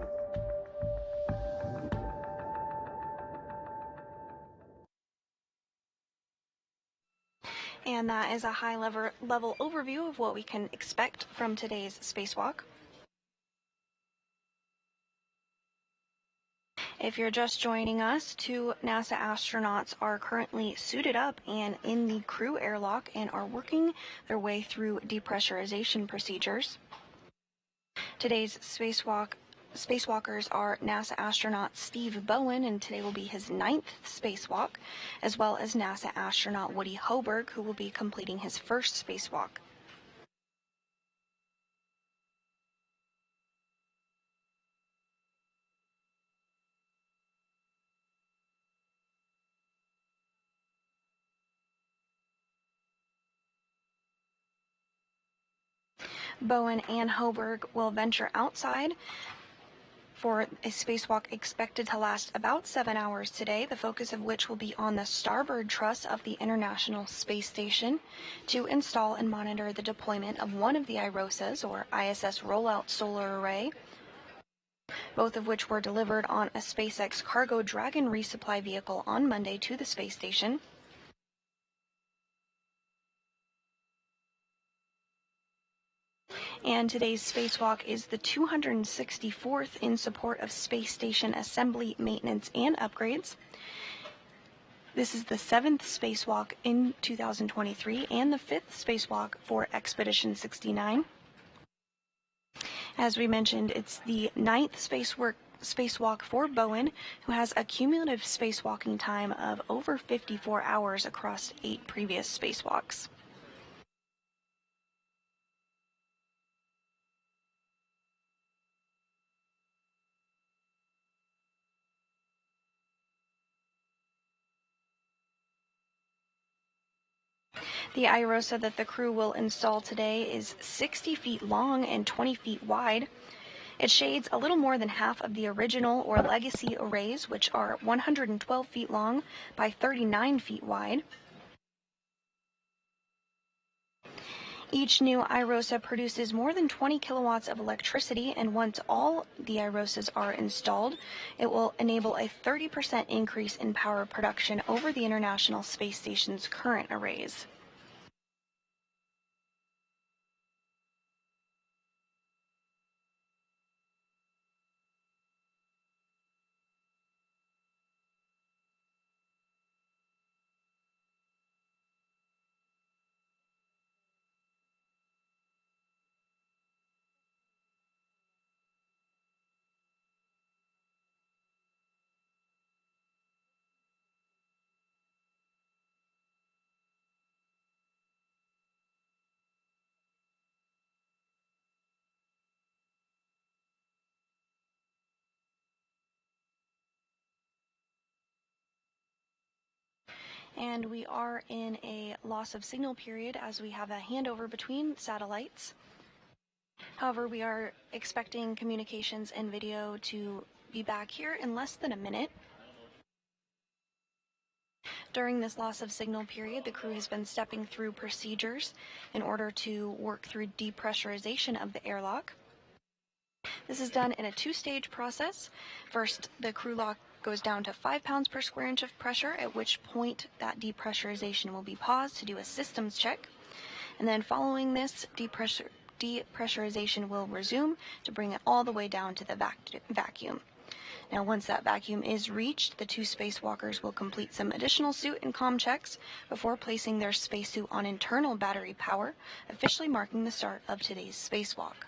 And that is a high-level overview of what we can expect from today's spacewalk. If you're just joining us, 2 NASA astronauts are currently suited up and in the crew airlock and are working their way through depressurization procedures. Today's spacewalkers are NASA astronaut Steve Bowen, and today will be his 9th spacewalk, as well as NASA astronaut Woody Hoburg, who will be completing his first spacewalk. Bowen and Hoburg will venture outside for a spacewalk expected to last about 7 hours today, the focus of which will be on the starboard truss of the International Space Station to install and monitor the deployment of one of the iROSAs, or ISS Rollout Solar Array, both of which were delivered on a SpaceX Cargo Dragon resupply vehicle on Monday to the space station. And today's spacewalk is the 264th in support of space station assembly, maintenance, and upgrades. This is the 7th spacewalk in 2023 and the 5th spacewalk for Expedition 69. As we mentioned, it's the 9th spacewalk for Bowen, who has a cumulative spacewalking time of over 54 hours across 8 previous spacewalks. The iROSA that the crew will install today is 60 feet long and 20 feet wide. It shades a little more than half of the original or legacy arrays, which are 112 feet long by 39 feet wide. Each new iROSA produces more than 20 kilowatts of electricity, and once all the iROSAs are installed, it will enable a 30% increase in power production over the International Space Station's current arrays. And we are in a loss of signal period as we have a handover between satellites. However, we are expecting communications and video to be back here in less than a minute. During this loss of signal period, the crew has been stepping through procedures in order to work through depressurization of the airlock. This is done in a two-stage process. First, the crew lock goes down to 5 pounds per square inch of pressure, at which point that depressurization will be paused to do a systems check. And then following this, depressurization will resume to bring it all the way down to the vacuum. Now, once that vacuum is reached, the two spacewalkers will complete some additional suit and comm checks before placing their spacesuit on internal battery power, officially marking the start of today's spacewalk.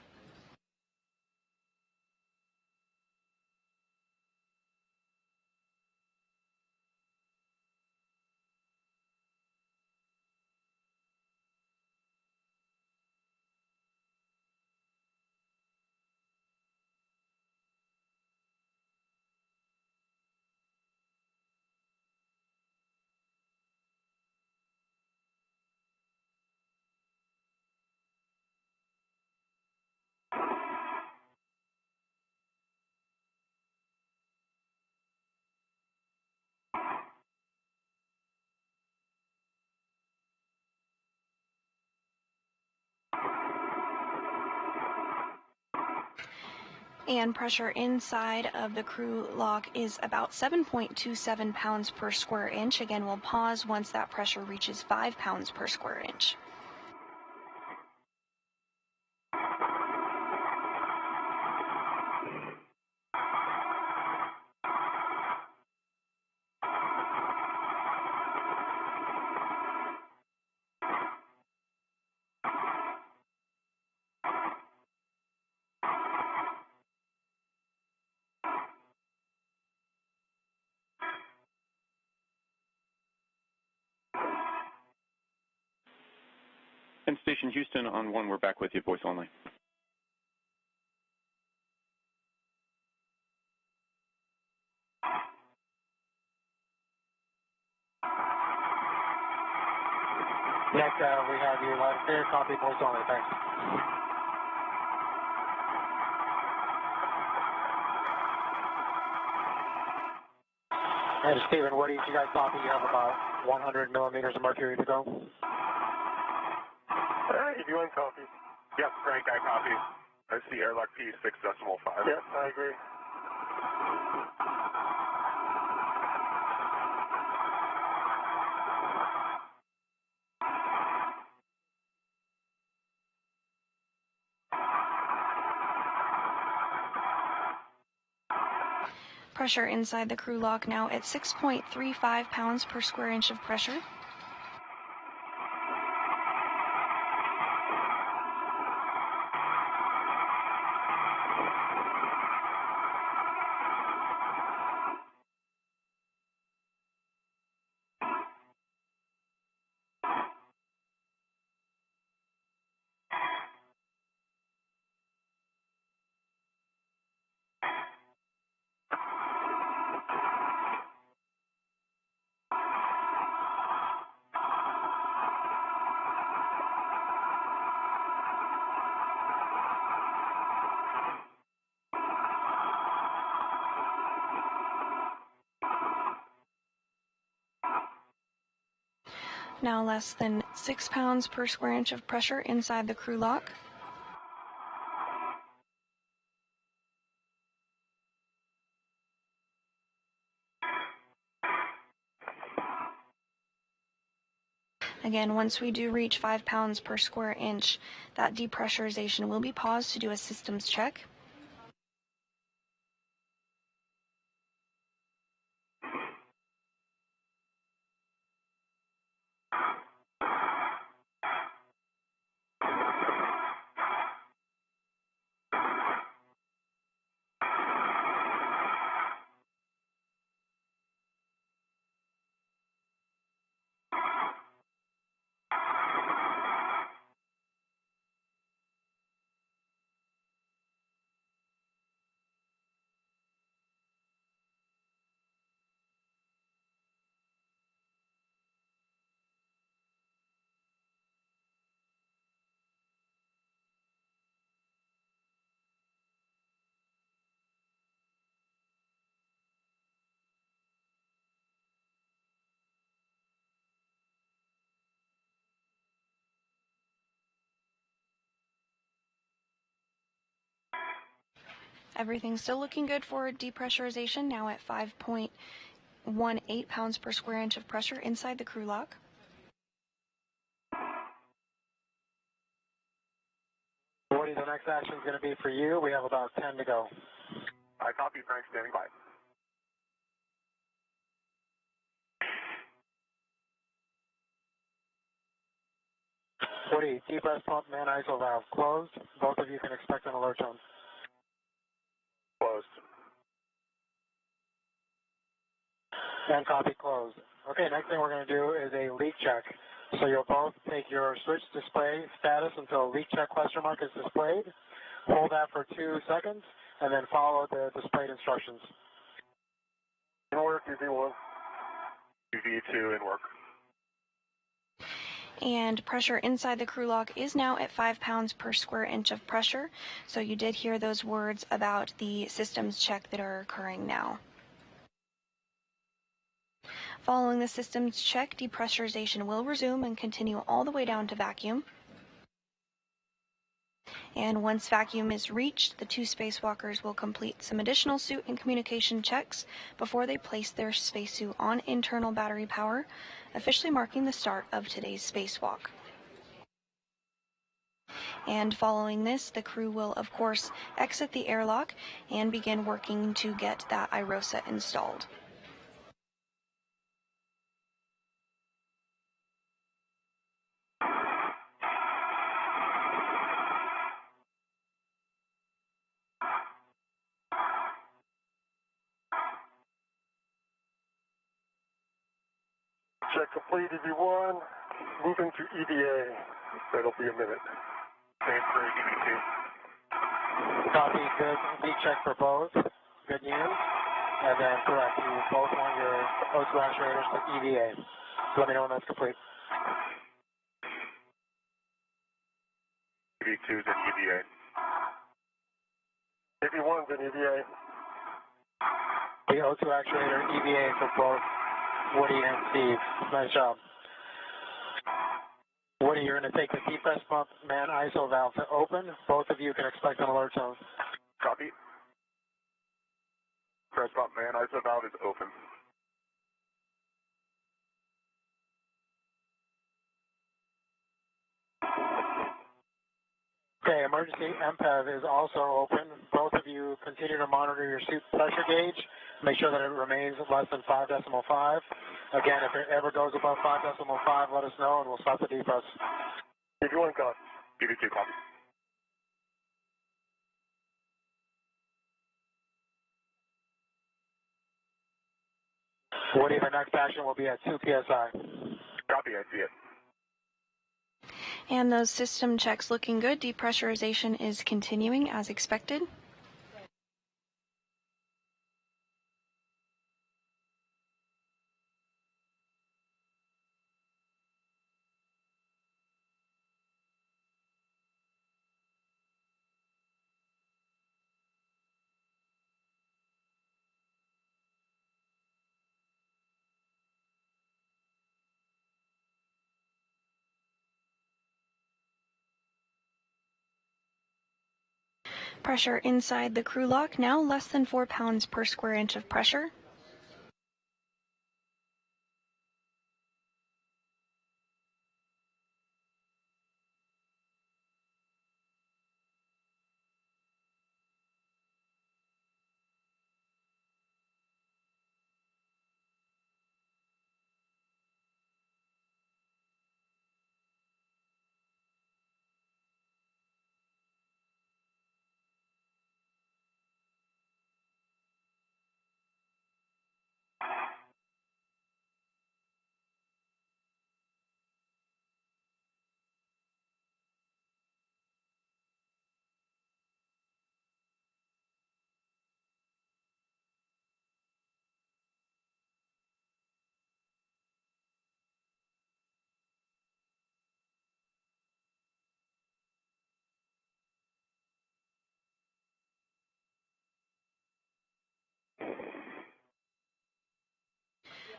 And pressure inside of the crew lock is about 7.27 pounds per square inch. Again, we'll pause once that pressure reaches 5 pounds per square inch. And Station Houston on 1, we're back with you, voice only. Next, we have you clear, copy, voice only, thanks. And Stephen, what do you guys copy? You have about 100 millimeters of mercury to go. You doing copy? Yep, Frank, I copy. I see airlock P 6.5. Yep, I agree. Pressure inside the crew lock now at 6.35 pounds per square inch of pressure. Now less than 6 pounds per square inch of pressure inside the crew lock. Again, once we do reach 5 pounds per square inch, that depressurization will be paused to do a systems check. Everything's still looking good for depressurization, now at 5.18 pounds per square inch of pressure inside the crew lock. Woody, the next action is going to be for you. We have about 10 to go. I copy, Frank, standing by. Woody, depress pump, man ISO valve closed. Both of you can expect an alert tone. Closed. And copy closed. Okay, next thing we're going to do is a leak check. So you'll both take your switch display status until leak check question mark is displayed. Hold that for 2 seconds, and then follow the displayed instructions. In work, UV1. UV2 in work. And pressure inside the crew lock is now at 5 pounds per square inch of pressure. So you did hear those words about the systems check that are occurring now. Following the systems check, depressurization will resume and continue all the way down to vacuum. And once vacuum is reached, the 2 spacewalkers will complete some additional suit and communication checks before they place their spacesuit on internal battery power, officially marking the start of today's spacewalk. And following this, the crew will, of course, exit the airlock and begin working to get that IROSA installed. Check complete, EV1. Moving to EVA. That'll be a minute. Same for EV2. Copy, good. Leak check for both. Good news. And then correct, you both want your O2 actuators to EVA. So let me know when that's complete. EV2's in EVA. EV1's in EVA. The O2 actuator EVA for both Woody and Steve. Nice job. Woody, you're going to take the depress pump man ISO valve to open. Both of you can expect an alert tone. Copy. Press pump, man. ISO valve is open. Okay, emergency MPEV is also open. Both of you continue to monitor your suit pressure gauge. Make sure that it remains less than 5.5. Again, if it ever goes above 5.5, let us know and we'll stop the depress. EV1 copy. EV2 copy. Woody, the next action will be at 2 PSI. Copy, I see it. And those system checks looking good. Depressurization is continuing as expected. Pressure inside the crew lock now less than 4 pounds per square inch of pressure.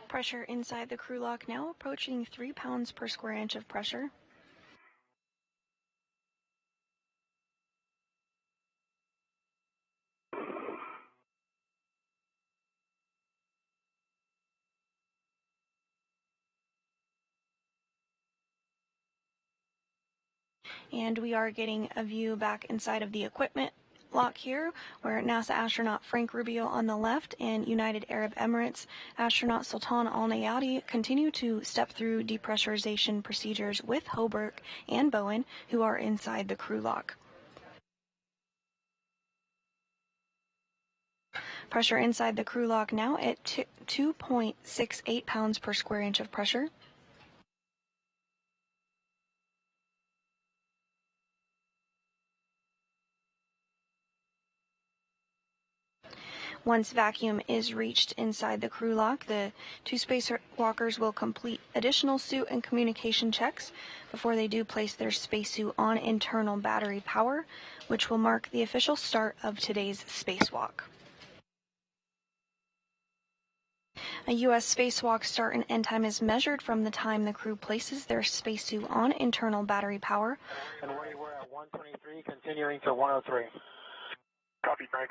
Pressure inside the crew lock now approaching 3 pounds per square inch of pressure. And we are getting a view back inside of the equipment lock here, where NASA astronaut Frank Rubio on the left and United Arab Emirates astronaut Sultan Al Nayati continue to step through depressurization procedures with Hoburg and Bowen, who are inside the crew lock. Pressure inside the crew lock now at 2.68 pounds per square inch of pressure. Once vacuum is reached inside the crew lock, the two spacewalkers will complete additional suit and communication checks before they do place their spacesuit on internal battery power, which will mark the official start of today's spacewalk. A U.S. spacewalk start and end time is measured from the time the crew places their spacesuit on internal battery power. And we're at 123, continuing to 103. Copy, Frank.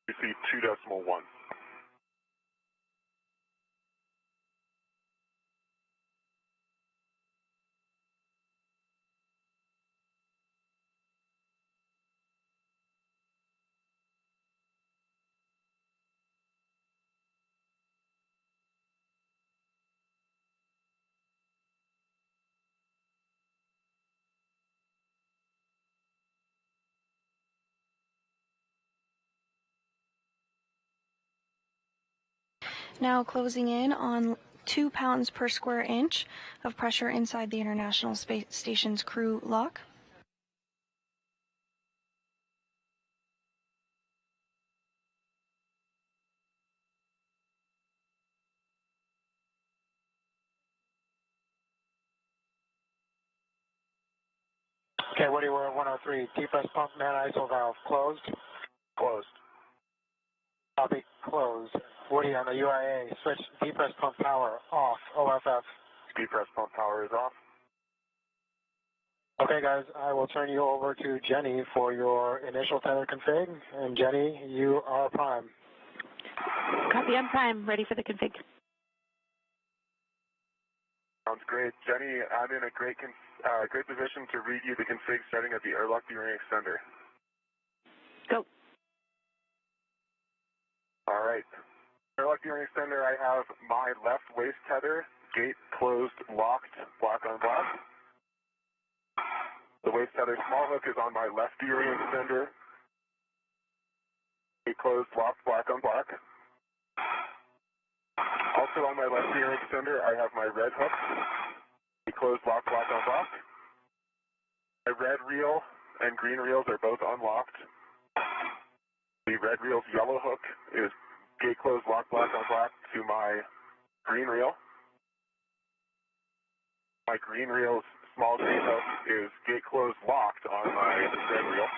Receive 2.1. Now closing in on 2 pounds per square inch of pressure inside the International Space Station's crew lock. Okay, Woody, we're at 103. Depress pump man ISO valve closed. Closed. Copy, closed. Woody on the UIA, switch depress pump power off, OFF. Depress pump power is off. Okay, guys, I will turn you over to Jenny for your initial tether config. And Jenny, you are prime. Copy, I'm prime. Ready for the config. Sounds great. Jenny, I'm in a great position to read you the config setting of the airlock gearing extender. Go. All right. Airlock gearing extender, I have my left waist tether, gate closed, locked, block on block. The waist tether small hook is on my left gearing extender. Gate closed, locked, block on block. Also on my left gearing extender, I have my red hook. Gate closed, locked, block on block. My red reel and green reels are both unlocked. The red reel's yellow hook is gate closed, lock, block on block to my green reel. My green reel's small gate hook is gate closed, locked on my red reel.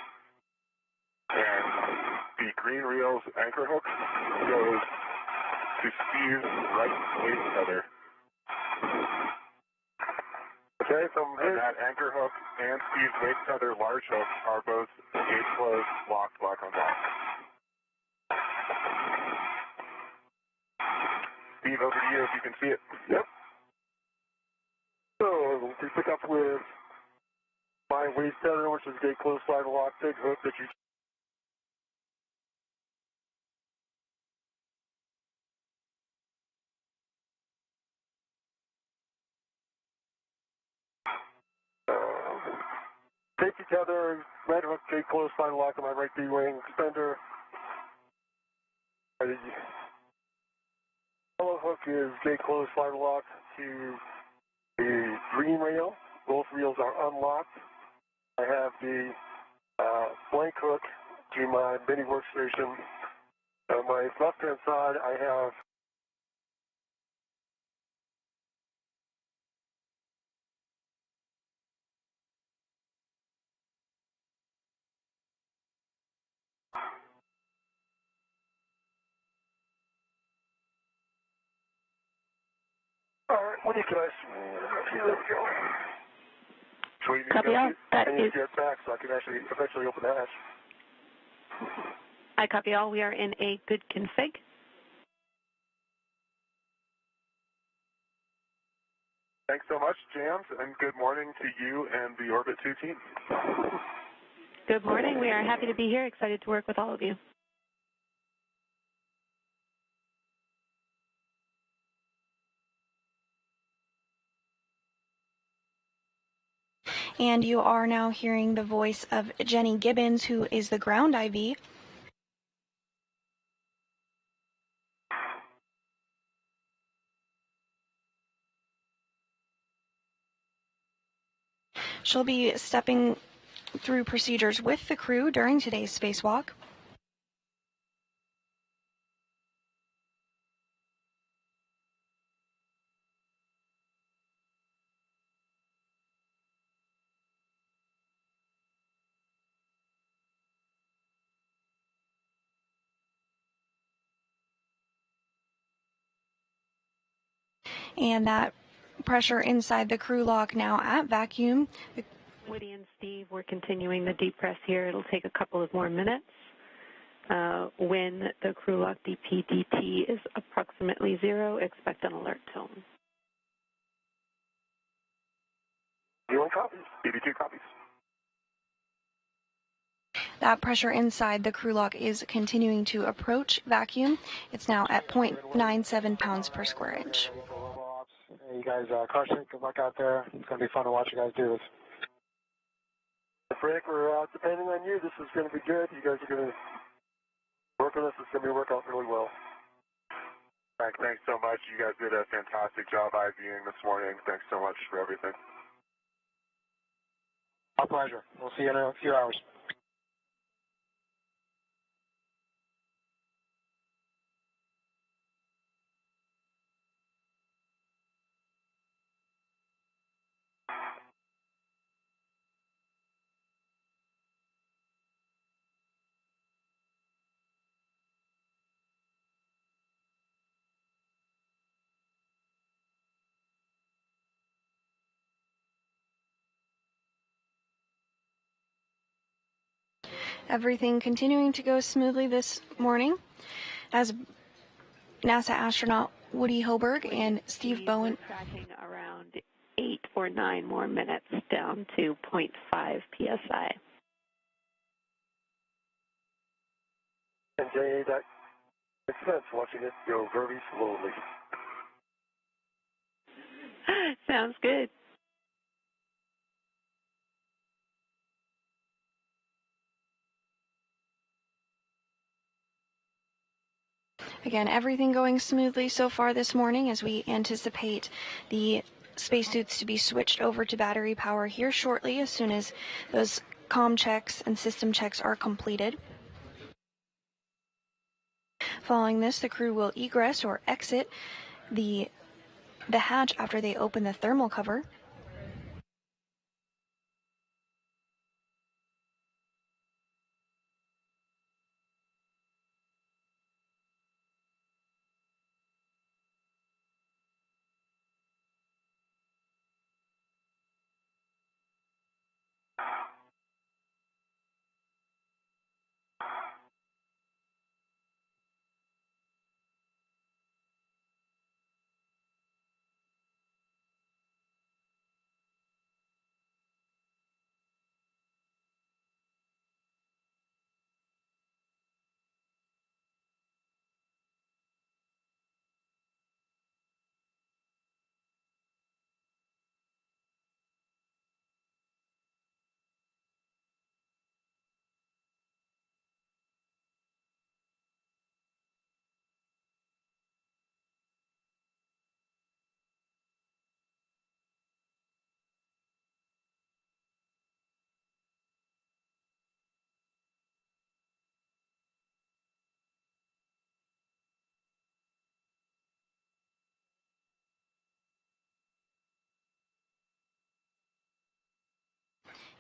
And the green reel's anchor hook goes to Steve's right waist tether. Okay, so And that anchor hook and Steve's waist tether large hook are both gate closed, locked, block on block. Steve, over to you if you can see it. Yep. So we pick up with my waist tether, which is gate closed, slide lock, big hook that you. Safety tether, red hook, gate closed, slide lock on my right B-wing extender. The yellow hook is gate closed, slide lock to the green rail. Both reels are unlocked. I have the blank hook to my mini workstation. On my left-hand side, I have all right, what do you guys? Here we go. So you need Copy to all. That I need is. to get back so I can actually eventually open the hatch. I copy all. We are in a good config. Thanks so much, Jams, and good morning to you and the Orbit 2 team. Good morning. We are happy to be here, excited to work with all of you. And you are now hearing the voice of Jenny Gibbons, who is the ground IV. She'll be stepping through procedures with the crew during today's spacewalk. And that pressure inside the crew lock now at vacuum. Woody and Steve, we're continuing the deep press here. It'll take a couple of more minutes. When the crew lock DP/DT is approximately 0, expect an alert tone. B1 copies. BB2 copies. That pressure inside the crew lock is continuing to approach vacuum. It's now at 0.97 pounds per square inch. Hey, you guys crush it. Good luck out there. It's going to be fun to watch you guys do this. Frank, we're depending on you. This is going to be good. You guys are going to work on this. It's going to work out really well. Frank, thanks so much. You guys did a fantastic job IVing this morning. Thanks so much for everything. Our pleasure. We'll see you in a few hours. Everything continuing to go smoothly this morning as NASA astronaut Woody Hoburg and Steve Bowen. Tracking around 8 or 9 more minutes down to 0.5 psi. And Jay, that makes sense watching it go very slowly. Sounds good. Again, everything going smoothly so far this morning as we anticipate the spacesuits to be switched over to battery power here shortly as soon as those comm checks and system checks are completed. Following this, the crew will egress or exit the hatch after they open the thermal cover.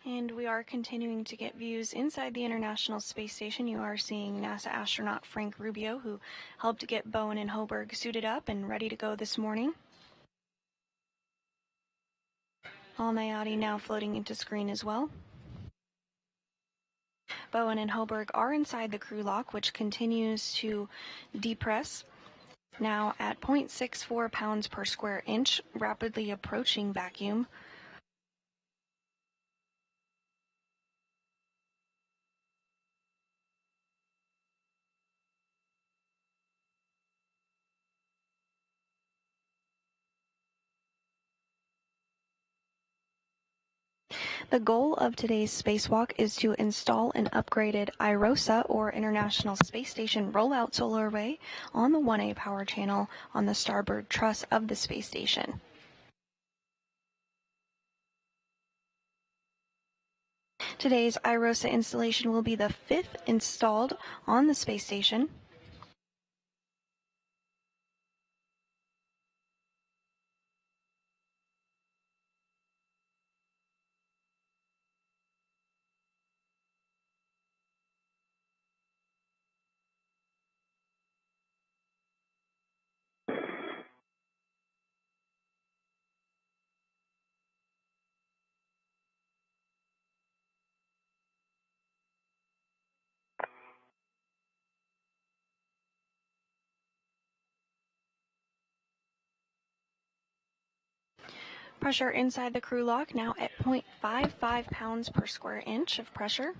And we are continuing to get views inside the International Space Station. You are seeing NASA astronaut Frank Rubio, who helped get Bowen and Hoburg suited up and ready to go this morning. All Nayati now floating into screen as well. Bowen and Hoburg are inside the crew lock, which continues to depress. Now at 0.64 pounds per square inch, rapidly approaching vacuum. The goal of today's spacewalk is to install an upgraded IROSA, or International Space Station Rollout Solar Array, on the 1A power channel on the starboard truss of the space station. Today's IROSA installation will be the 5th installed on the space station. Pressure inside the crew lock now at 0.55 pounds per square inch of pressure.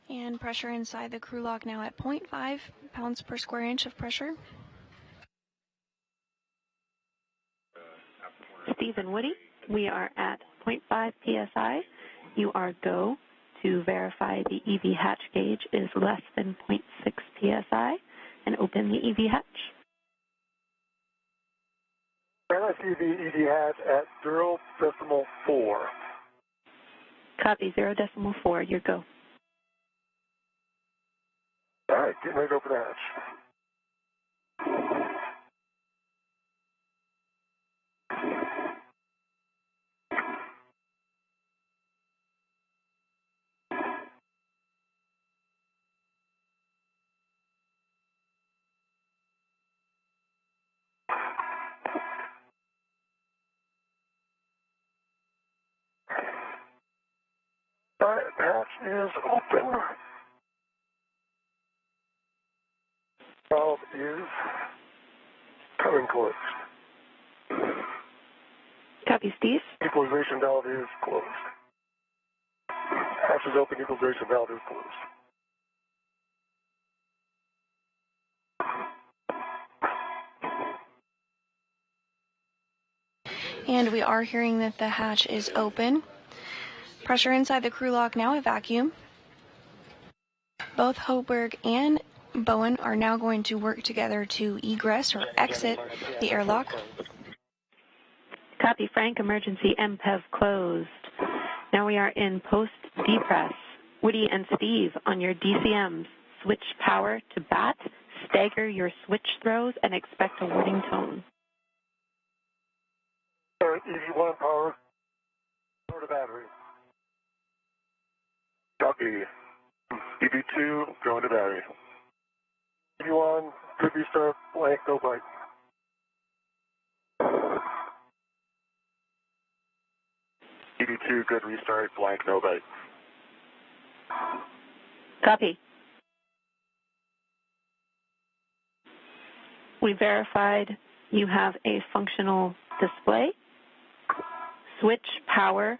And pressure inside the crew lock now at 0.5 pounds per square inch of pressure. Stephen Woody, we are at 0.5 psi. You are go to verify the EV hatch gauge is less than 0.6 psi and open the EV hatch. And I see the EV hatch at 0.4. Copy, 0.4, your go. All right, getting ready to open the hatch. All right, the hatch is open. Valve is coming closed. Copy, Steve. Equalization valve is closed. Hatch is open, equalization valve is closed. And we are hearing that the hatch is open. Pressure inside the crew lock now at vacuum. Both Hoburg and Bowen are now going to work together to egress or exit the airlock. Copy, Frank. Emergency MPEV closed. Now we are in post-depress. Woody and Steve, on your DCMs, switch power to BAT, stagger your switch throws, and expect a warning tone. All right, EV1 power, power to battery. Copy. EV2, going to battery. EV1, good restart, blank, no bite. EV2, good restart, blank, no bite. Copy. We verified you have a functional display. Switch power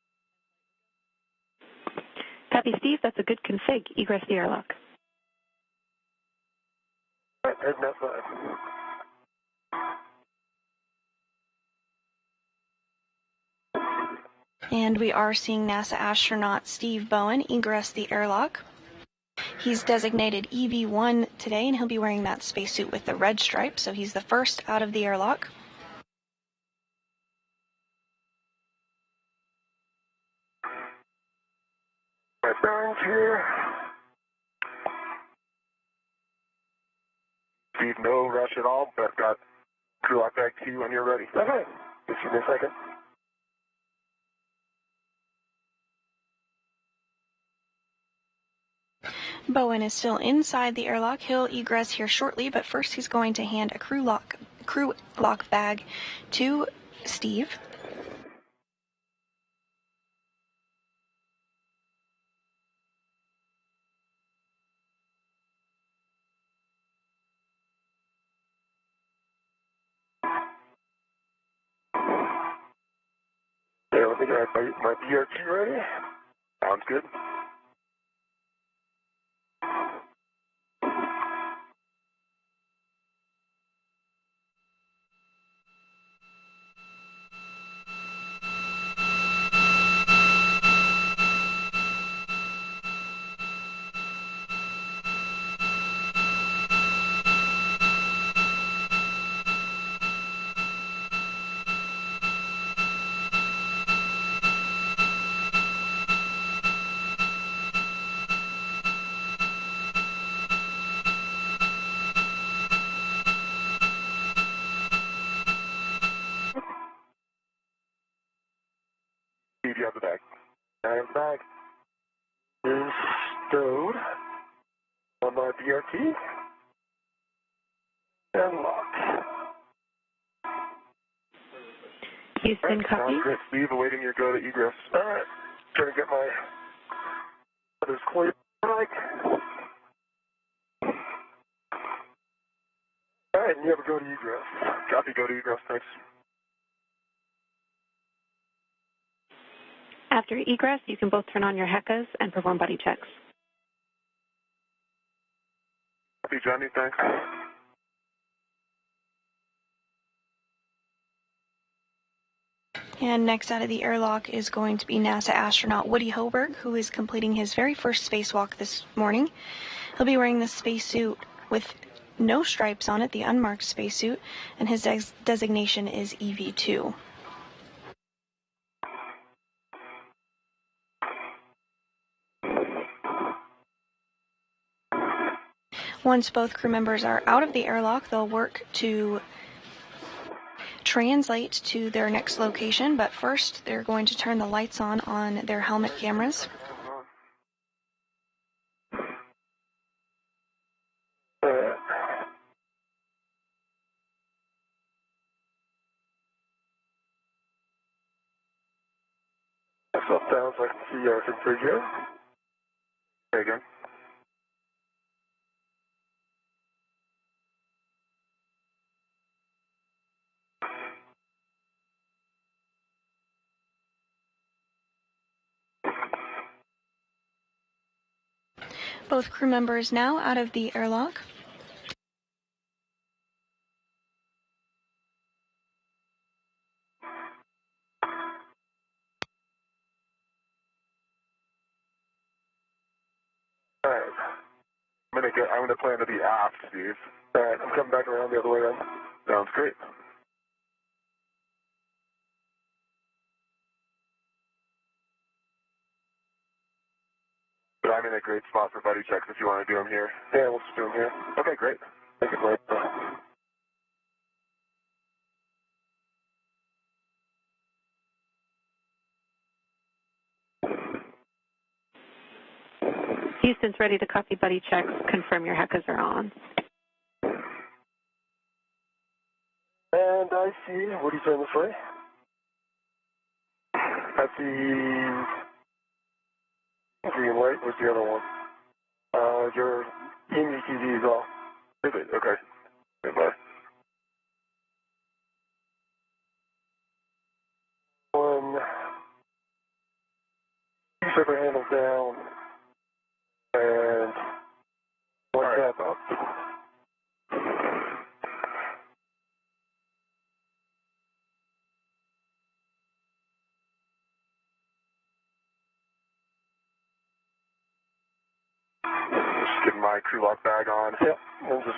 Copy, Steve. That's a good config. Egress the airlock. All right, heading outside. And we are seeing NASA astronaut Steve Bowen egress the airlock. He's designated EV1 today, and he'll be wearing that spacesuit with the red stripe, so he's the first out of the airlock. My bearings here. Steve, no rush at all, but I've got crew lock bag 2 when you're ready. Okay. Just give me a second. Bowen is still inside the airlock. He'll egress here shortly, but first he's going to hand a crew lock bag to Steve. Yeah, let me get my BRT ready. Sounds good. Steve, you have the bag. I have the bag. Is stowed on my BRT and locked. Houston, copy. Sounds good. Steve, awaiting your go to egress. All right. Trying to get my others clear. All right, and you have a go to egress. Copy, go to egress. Thanks. After egress, you can both turn on your HECAs and perform buddy checks. Copy, Johnny. Thanks. And next out of the airlock is going to be NASA astronaut Woody Hoburg, who is completing his very first spacewalk this morning. He'll be wearing the spacesuit with no stripes on it, the unmarked spacesuit, and his designation is EV2. Once both crew members are out of the airlock, they'll work to translate to their next location, but first they're going to turn the lights on their helmet cameras. So it sounds like the configure. Okay, again. Both crew members now out of the airlock. All right. I'm gonna plan to be aft, Steve. All right, I'm coming back around the other way then. Sounds great. But I'm in a great spot for buddy checks if you want to do them here. Yeah, we'll just do them here. Okay, great. Thank you, Blake. Houston's ready to copy buddy checks. Confirm your HECAs are on. And I see. What are you saying this way? I see green light. What's the other one? Your EMUTV is off. Is it? Okay. Goodbye. One. Keep the handle down. my crew lock bag on. Yep, and just...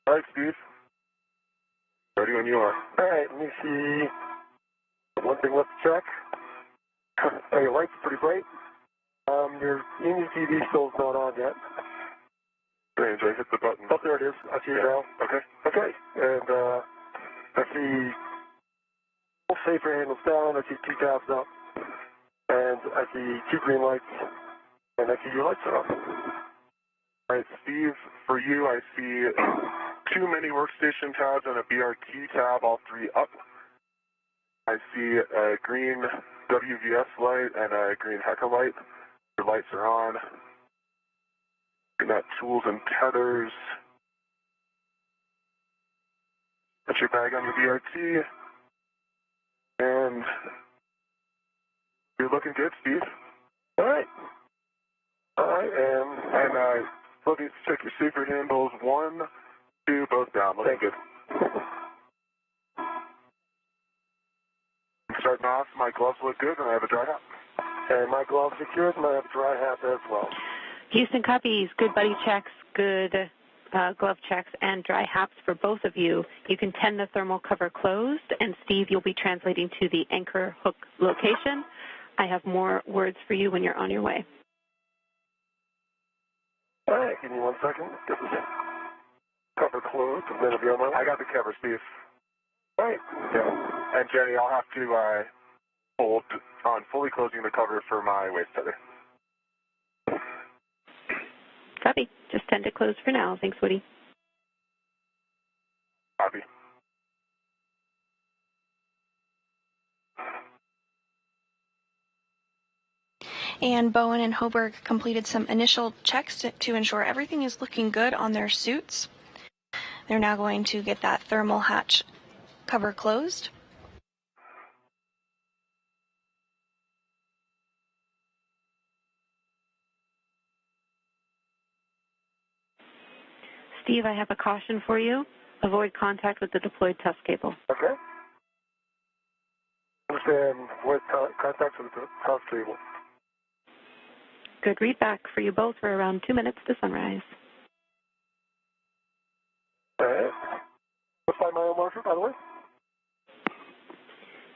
All right, Steve. Ready when you are. All right, let me see. One thing left to check. Oh, your lights are pretty bright. Your Union TV still is not on yet. Strange, I hit the button. Oh, there it is. I see it now. Okay. Okay, and I see both safer handles down. I see 2 tabs up. And I see 2 green lights. And I see your lights are off. All right, Steve, for you, I see 2 mini workstation tabs and a BRT tab, all 3 up. I see a green WVS light and a green Hecker light. Your lights are on. You got tools and tethers. Put your bag on the BRT. And you're looking good, Steve. All right. I am. And looking to check your safer handles. 1, 2, both down. Looking good. Starting off, my gloves look good, and I have a dry hat. And my gloves are good, and I have a dry hat as well. Houston copies, good buddy checks, good glove checks, and dry hats for both of you. You can tend the thermal cover closed, and Steve, you'll be translating to the anchor hook location. I have more words for you when you're on your way. All right, give me 1 second. Get this cover closed, and then it'll be on my way. I got the cover, Steve. All right. Yeah. And Jenny, I'll have to hold on fully closing the cover for my waist tether. Copy. Just tend to close for now. Thanks, Woody. Copy. And Bowen and Hoburg completed some initial checks to ensure everything is looking good on their suits. They're now going to get that thermal hatch cover closed. Steve, I have a caution for you. Avoid contact with the deployed test cable. Okay. Understand what contacts with the house cable. Good readback for you both for around 2 minutes to sunrise. All right. What's my mile marker, by the way?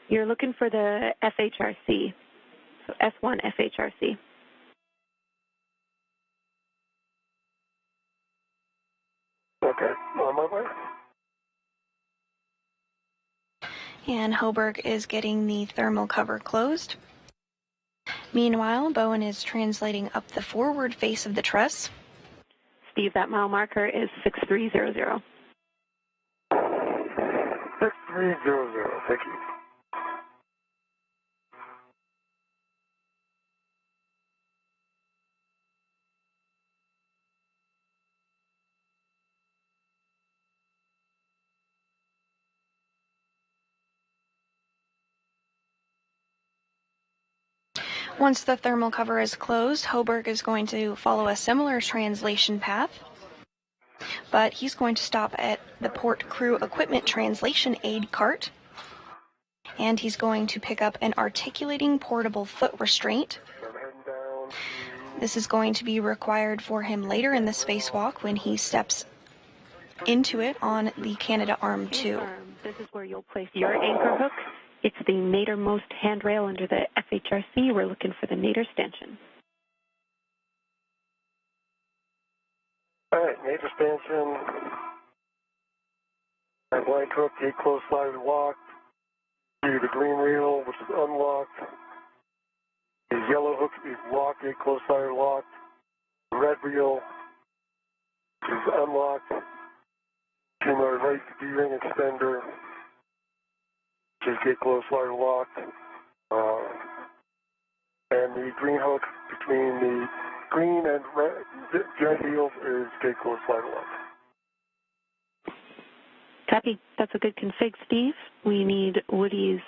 You're looking for the FHRC, so S1 FHRC. Okay, on my way. And Hoburg is getting the thermal cover closed. Meanwhile, Bowen is translating up the forward face of the truss. Steve, that mile marker is 6300. 6300, thank you. Once the thermal cover is closed, Hoburg is going to follow a similar translation path, but he's going to stop at the port crew equipment translation aid cart, and he's going to pick up an articulating portable foot restraint. This is going to be required for him later in the spacewalk when he steps into it on the Canadarm2. This is where you'll place your anchor hook. It's the nadirmost handrail under the FHRC. We're looking for the nadir stanchion. All right, nadir stanchion. My blank hook, gate closed, slider locked. To the green reel, which is unlocked. The yellow hook is locked, gate closed, slider locked. The red reel is unlocked. To my right D-ring extender. Just gate closed, slider locked. And the green hook between the green and red jet heels is gate closed, slider locked. Copy. That's a good config, Steve. We need Woody's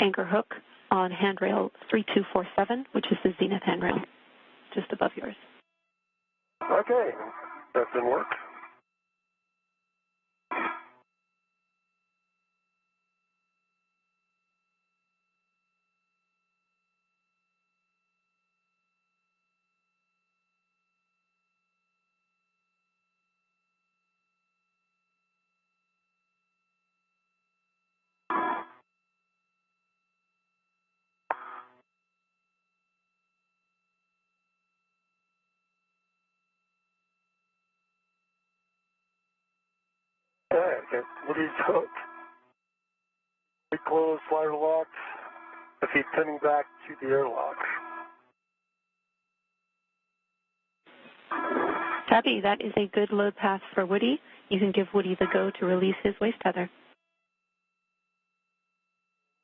anchor hook on handrail 3247, which is the zenith handrail. just above yours. Okay, that's in work. Okay, what are you doing? We close slider lock. If he's turning back to the airlock. Copy, that is a good load path for Woody. You can give Woody the go to release his waist tether.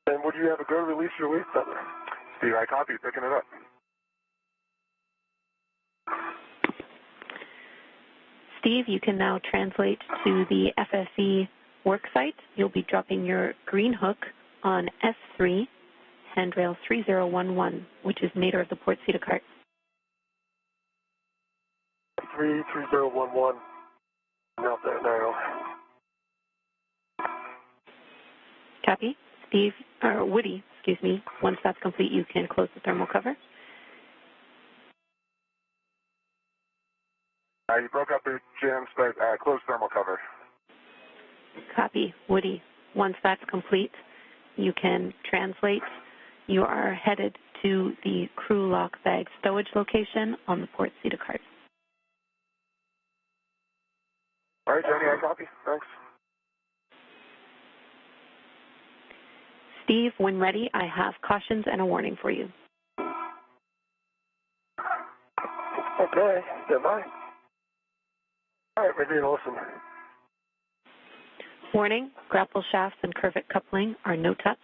Then would you have a go to release your waist tether? Steve, I copy, picking it up. Steve, you can now translate to the FSE work site. You'll be dropping your green hook on S3, handrail 3011, which is nadir of the port Cedar cart. 3011. Out there now. Copy. Steve, or Woody, excuse me. Once that's complete, you can close the thermal cover. You broke up your jams, but close thermal cover. Copy. Woody, once that's complete, you can translate. You are headed to the crew lock bag stowage location on the port Cedar cart. All right, Jenny, I copy. Thanks. Steve, when ready, I have cautions and a warning for you. Okay, stand by. All right, ready to listen. Warning, grapple shafts and curvet coupling are no touch.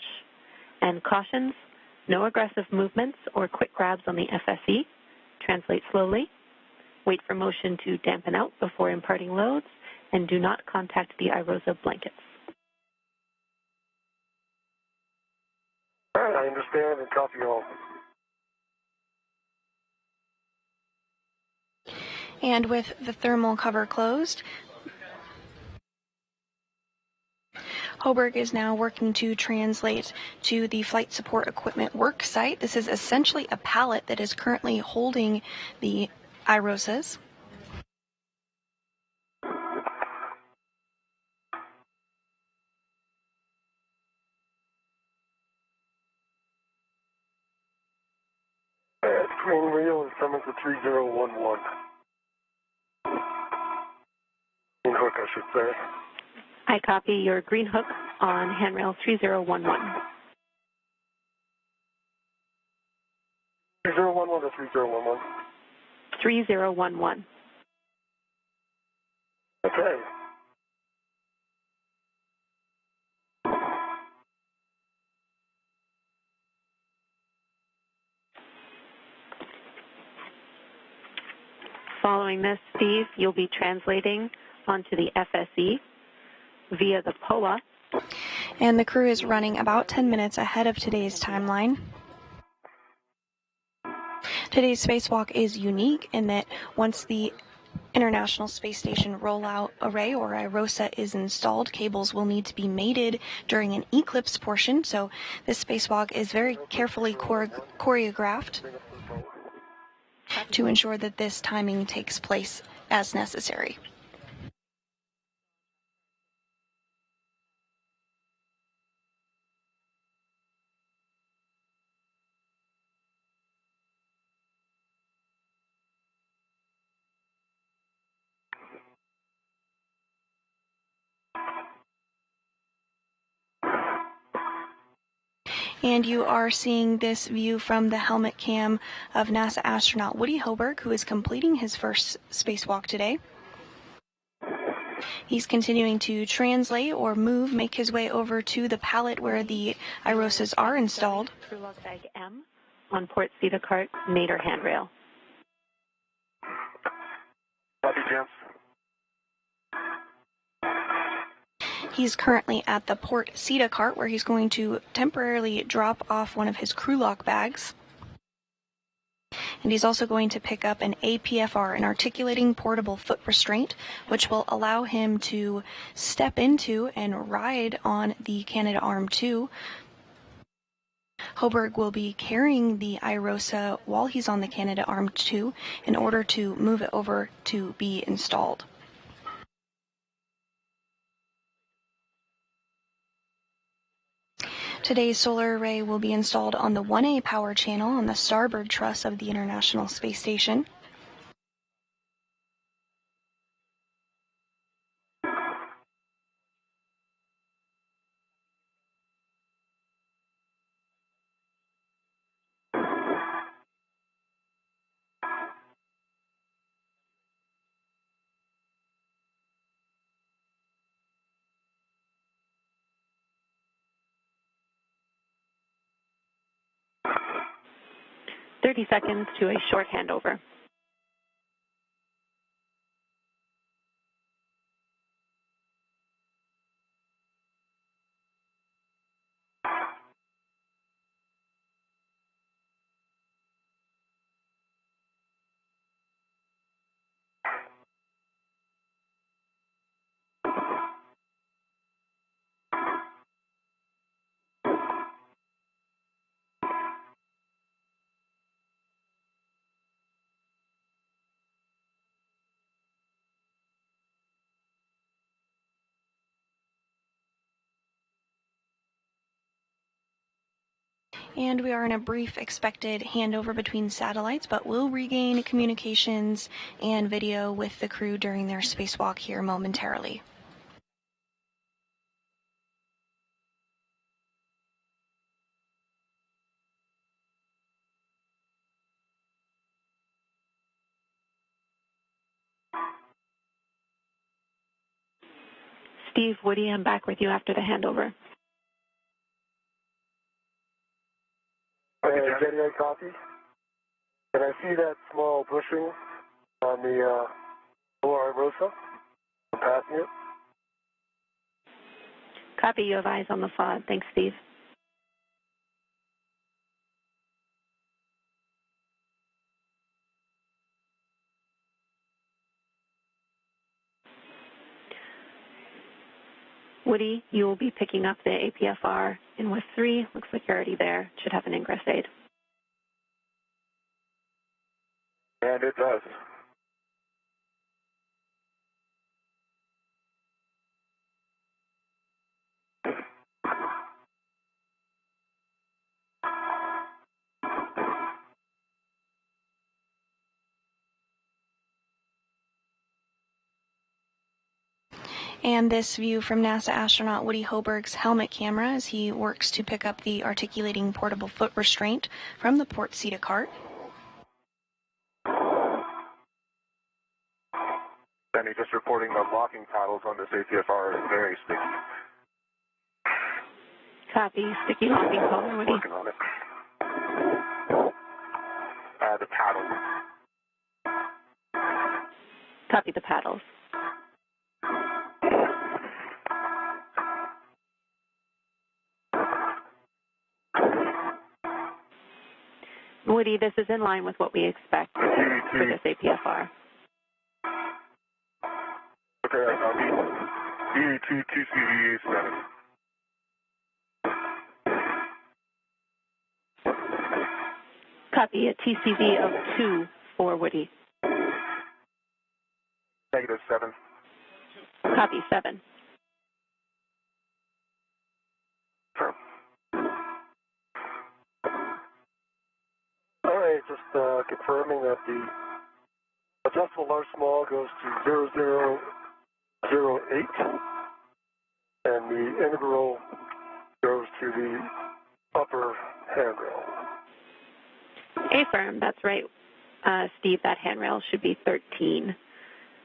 And cautions, no aggressive movements or quick grabs on the FSE. Translate slowly. Wait for motion to dampen out before imparting loads. And do not contact the iRosa blankets. All right, I understand and copy all. And with the thermal cover closed, Hoburg is now working to translate to the flight support equipment work site. This is essentially a pallet that is currently holding the iRosas. Green reel is coming to 3011. Green hook, I should say. I copy your green hook on handrail 3011. 3011 or 3011? 3011. Okay. Following this, Steve, you'll be translating onto the FSE via the POA. And the crew is running about 10 minutes ahead of today's timeline. Today's spacewalk is unique in that once the International Space Station Rollout Array, or iRosa, is installed, cables will need to be mated during an eclipse portion, so this spacewalk is very carefully choreographed to ensure that this timing takes place as necessary. And you are seeing this view from the helmet cam of NASA astronaut Woody Hoburg, who is completing his first spacewalk today. He's continuing to translate or make his way over to the pallet where the iRosas are installed. Crew lock bag M on port Cedar cart, nadir handrail. Copy, Jams. He's currently at the port Cedar cart where he's going to temporarily drop off one of his crew lock bags. And he's also going to pick up an APFR, an articulating portable foot restraint, which will allow him to step into and ride on the Canadarm2. Hoburg will be carrying the IROSA while he's on the Canadarm2 in order to move it over to be installed. Today's solar array will be installed on the 1A power channel on the starboard truss of the International Space Station. "30 seconds to a short handover." And we are in a brief expected handover between satellites, but we'll regain communications and video with the crew during their spacewalk here momentarily. Steve, Woody, I'm back with you after the handover. Jetty, I copy. Can I see that small bushing on the lower Rosa? Passing it. Copy, you have eyes on the FOD. Thanks, Steve. Woody, you will be picking up the APFR in with 3. Looks like you're already there. Should have an ingress aid. And it does. And this view from NASA astronaut Woody Hoburg's helmet camera as he works to pick up the articulating portable foot restraint from the port Ceta cart. Danny, just reporting the locking paddles on this APFR is very sticky. Copy. Sticky locking color, Woody. Working on it. The paddles. Copy the paddles. Woody, this is in line with what we expect for this APFR. Okay, I copy. DE2 2CV7. Copy, a TCV of 2 for Woody. -7. Copy, 7. Sure. All right, just confirming that the adjustable large small goes to 0008, and the integral goes to the upper handrail. Affirm, that's right. Steve, that handrail should be 13.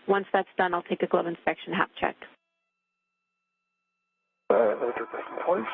Once that's done, I'll take a glove inspection hap check. Let me get this in place.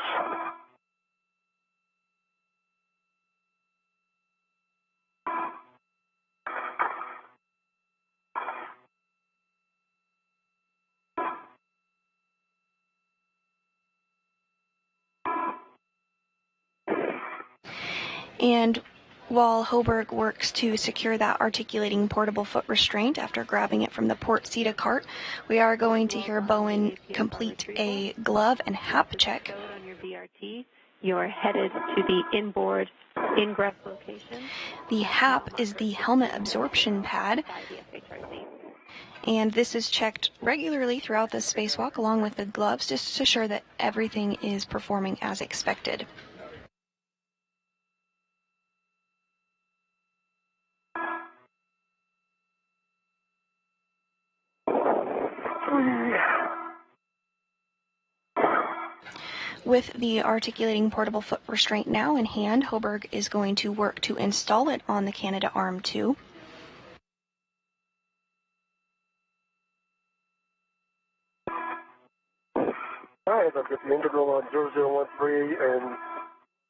And While Hoburg works to secure that articulating portable foot restraint after grabbing it from the port seat of cart, we are going to hear Bowen complete a glove and hap check. On your VRT, you're headed to the inboard ingress location. The hap is the helmet absorption pad, and this is checked regularly throughout the spacewalk along with the gloves just to ensure that everything is performing as expected. With the articulating portable foot restraint now in hand, Hoburg is going to work to install it on the Canadarm2. Alright, I've got the integral on 0013 and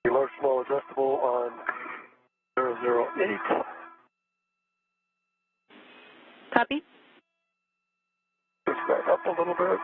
the large small adjustable on 008. Copy. Just back up a little bit.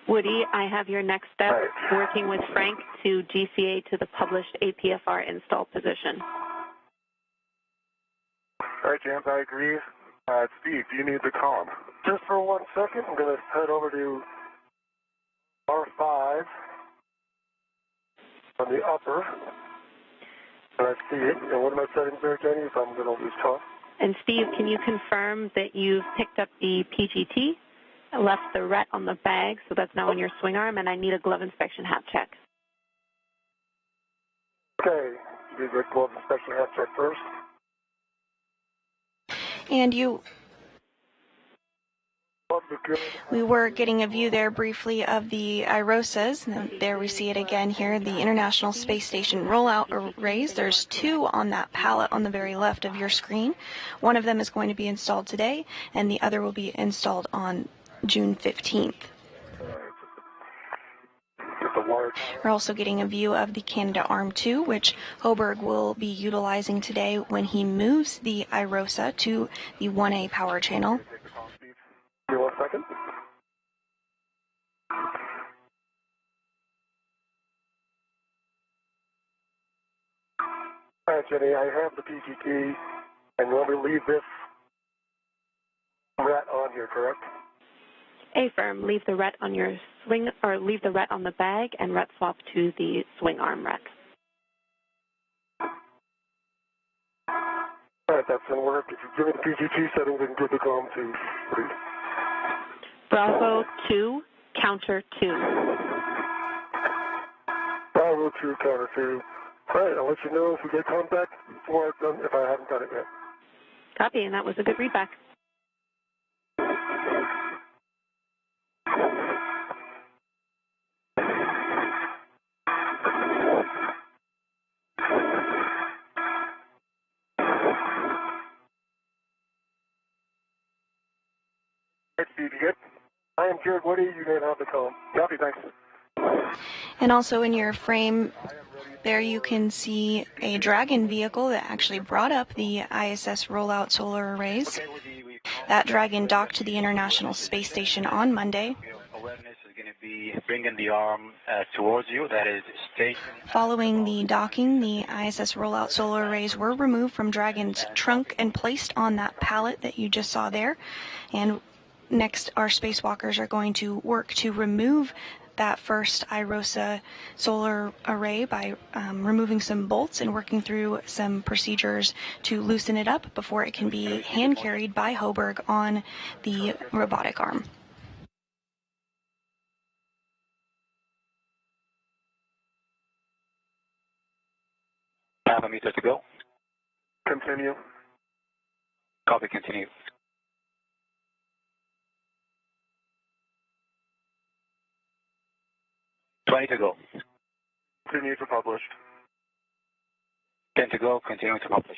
Woody, I have your next step, working with Frank to GCA to the published APFR install position. All right, James, I agree. Steve, do you need the comm? Just for 1 second, I'm going to head over to R5 on the upper. And I see it. And what are my settings there, Jenny, if I'm going to lose talk? And Steve, can you confirm that you've picked up the PGT, left the RET on the bag, so that's now on your swing arm, and I need a glove inspection hat check. Okay, do the glove inspection hat check first. And we were getting a view there briefly of the IROSAs. And there we see it again here, the International Space Station rollout arrays. There's two on that palette on the very left of your screen. One of them is going to be installed today, and the other will be installed on June 15th. We're also getting a view of the Canadarm2, which Hoburg will be utilizing today when he moves the IROSA to the 1A power channel. Give me 1 second. All right, Jenny, I have the PGT, and you want me to leave this RET on here, correct? Affirm, leave the RET on your swing, or leave the RET on the bag and RET swap to the swing arm RET. All right, that's going to work. If you give me the PGT settings, we can give the comm to, please. Bravo 2, counter 2. Bravo 2, counter 2. All right, I'll let you know if we get contact before I've done, if I haven't done it yet. Copy, and that was a good readback. Hey, Steve, you good? I am Jared Woody. You may have the comm. Copy, thanks. And also in your frame there you can see a Dragon vehicle that actually brought up the ISS rollout solar arrays. That Dragon docked to the International Space Station on Monday. Awareness is going to be bringing the arm towards you. That is station. Following the docking, the ISS rollout solar arrays were removed from Dragon's trunk and placed on that pallet that you just saw there. And next, our spacewalkers are going to work to remove that first IROSA solar array by removing some bolts and working through some procedures to loosen it up before it can be hand carried by Hoburg on the robotic arm. Have a meter to go. Continue. Copy, continue. $20 to go. Continue to publish. 10 to go, continue to publish.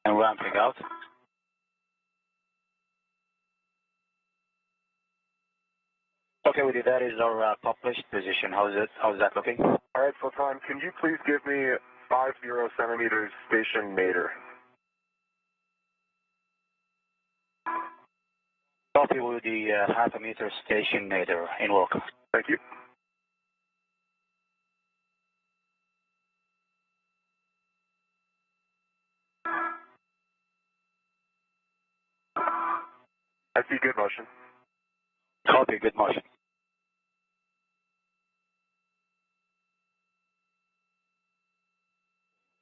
And ramping out. Okay, Woody, that is our published position. How's that looking? All right, Sultan, can you please give me 50 centimeters station nadir? Copy, Woody, half a meter station nadir in work. Thank you. I see good motion. Copy, good motion.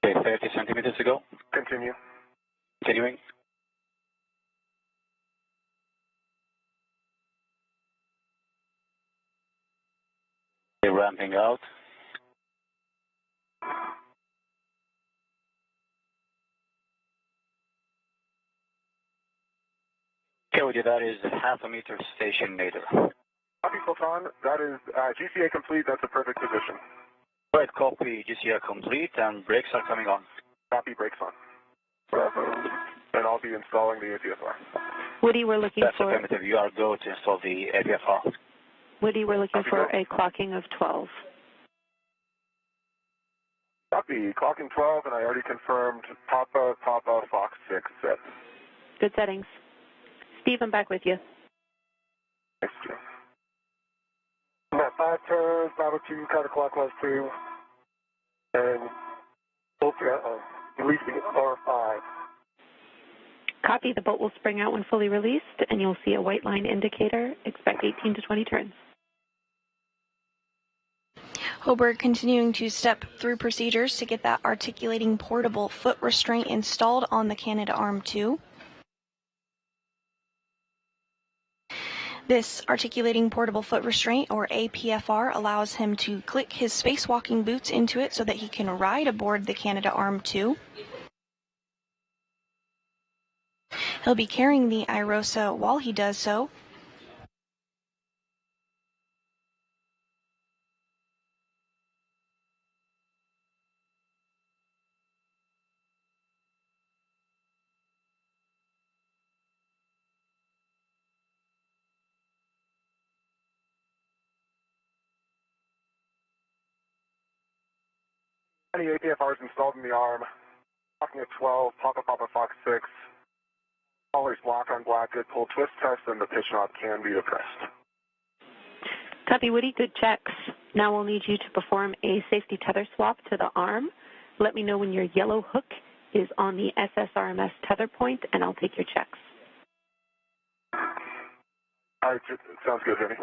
Okay, 30 centimeters to go. Continue. Continuing. Okay, ramping out. Okay, Woody, that is half a meter station nadir. Copy, Sultan. That is GCA complete. That's a perfect position. Right, copy, GCA complete, and brakes are coming on. Copy, brakes on. Bravo. And I'll be installing the APFR. Woody, we're looking That's for... affirmative. You are go to install the APFR. Woody, we're looking for a clocking of 12. Copy, clocking 12, and I already confirmed Papa, Fox 6 set. Good settings. Steve, I'm back with you. Thanks, Jim. About 5 turns, 502, counterclockwise 2, and releasing R5. Copy, the boat will spring out when fully released, and you'll see a white line indicator. Expect 18 to 20 turns. Hoburg continuing to step through procedures to get that articulating portable foot restraint installed on the Canadarm2. This articulating portable foot restraint, or APFR, allows him to click his spacewalking boots into it so that he can ride aboard the Canadarm2. He'll be carrying the IROSA while he does so. Any APFRs installed in the arm. Clocking at 12, Papa, Fox 6. Always block on black, good pull twist test, and the pitch knob can be depressed. Copy, Woody, good checks. Now we'll need you to perform a safety tether swap to the arm. Let me know when your yellow hook is on the SSRMS tether point, and I'll take your checks. All right, sounds good, Jenny.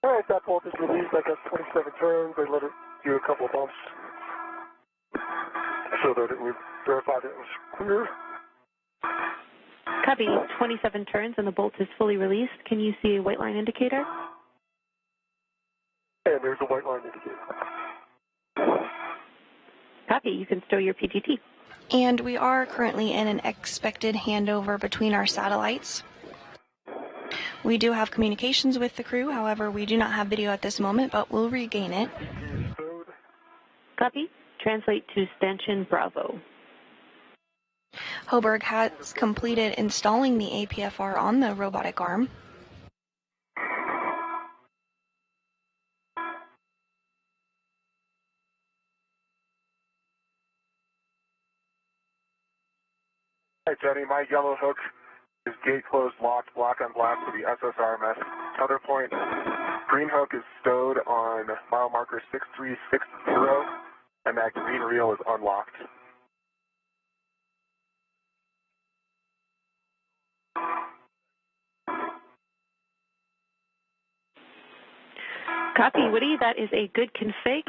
All right, that bolt is released. I got 27 turns. I let it do a couple of bumps so that it would verify that it was clear. Copy, 27 turns, and the bolt is fully released. Can you see a white line indicator? And there's a white line indicator. Copy, you can stow your PGT. And we are currently in an expected handover between our satellites. We do have communications with the crew, however, we do not have video at this moment, but we'll regain it. Copy, translate to stanchion Bravo. Hoburg has completed installing the APFR on the robotic arm. Hi, Jenny. My yellow hook is gate closed, locked, black on black for the SSRMS tether point. Green hook is stowed on mile marker 6360, and that green reel is unlocked. Copy, Woody. That is a good config.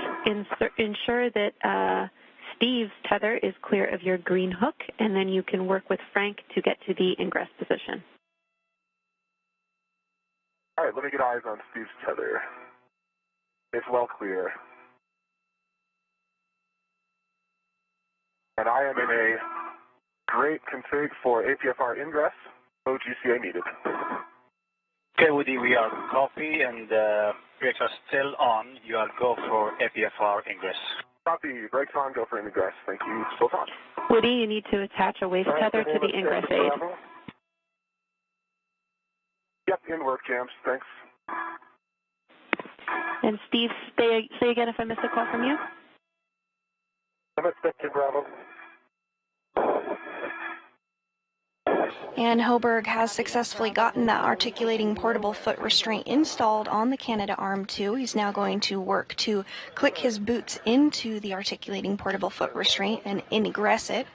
Ensure that Steve's tether is clear of your green hook, and then you can work with Frank to get to the ingress position. All right, let me get eyes on Steve's tether. It's well clear. And I am in a great config for APFR ingress. No GCA needed. Okay, Woody, we are copy, and brakes are still on. You are go for APFR ingress. Copy. Brakes on. Go for ingress. Thank you. Sultan. Woody, you need to attach a wave tether to the ingress aid. Yep, in work, Jams. Thanks. And Steve, say again if I missed a call from you. I'm expecting Bravo. And Hoburg has successfully gotten that articulating portable foot restraint installed on the Canadarm2. He's now going to work to click his boots into the articulating portable foot restraint and ingress it.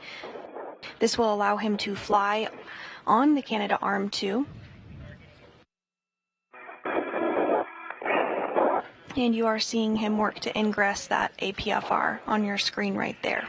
This will allow him to fly on the Canadarm2. And you are seeing him work to ingress that APFR on your screen right there.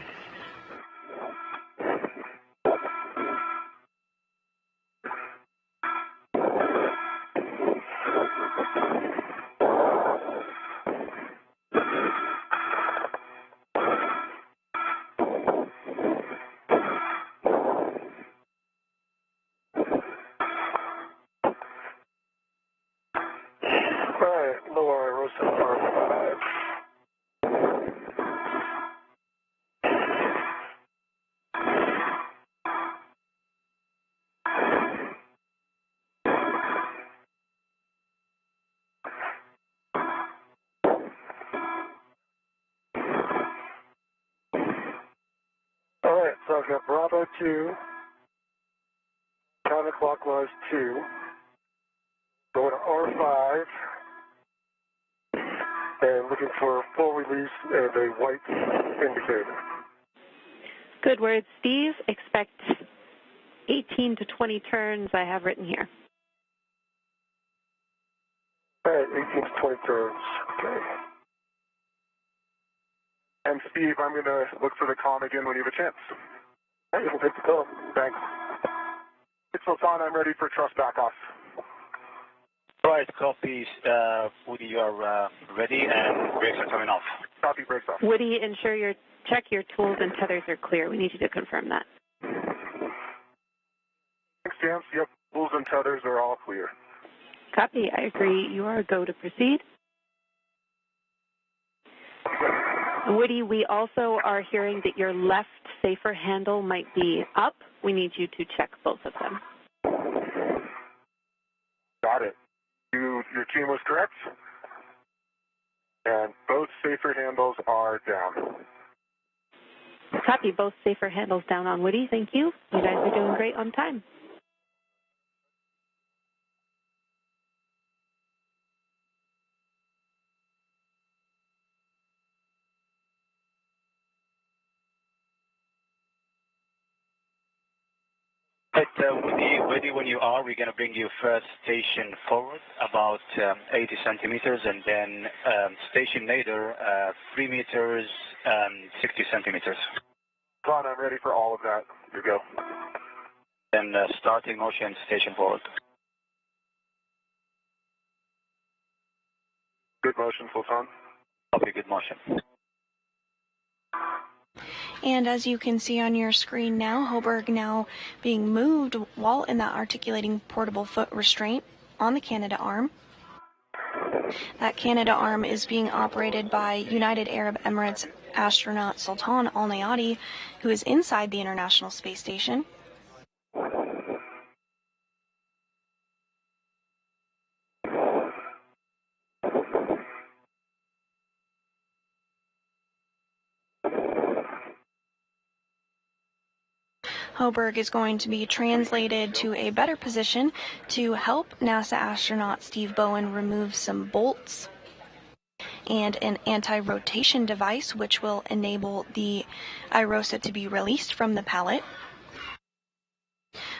So I've got Bravo 2, counterclockwise 2, going to R5, and looking for full release and a white indicator. Good words, Steve. Expect 18 to 20 turns I have written here. All right, 18 to 20 turns. Okay. And Steve, I'm going to look for the comm again when you have a chance. Hey, we'll take the call. Thanks. It's Sultan. I'm ready for thrust back off. Right, copy. Woody, you are ready and brakes are coming off. Copy, brakes off. Woody, check your tools and tethers are clear. We need you to confirm that. Thanks, James. Yep, tools and tethers are all clear. Copy. I agree. You are a go to proceed. Woody, we also are hearing that your left safer handle might be up. We need you to check both of them. Got it. Your team was correct. And both safer handles are down. Copy. Both safer handles down on Woody. Thank you. You guys are doing great on time. Right, Woody, ready when you are. We're going to bring you first station forward about 80 centimeters and then station later 3 meters and 60 centimeters. Ron, I'm ready for all of that. You go. Then starting motion, station forward. Good motion, Sultan. Copy, good motion. And as you can see on your screen now, Hoburg now being moved while in that articulating portable foot restraint on the Canadarm. That Canadarm is being operated by United Arab Emirates astronaut Sultan Al Nayati, who is inside the International Space Station. Hoburg is going to be translated to a better position to help NASA astronaut Steve Bowen remove some bolts and an anti-rotation device which will enable the IROSA to be released from the pallet.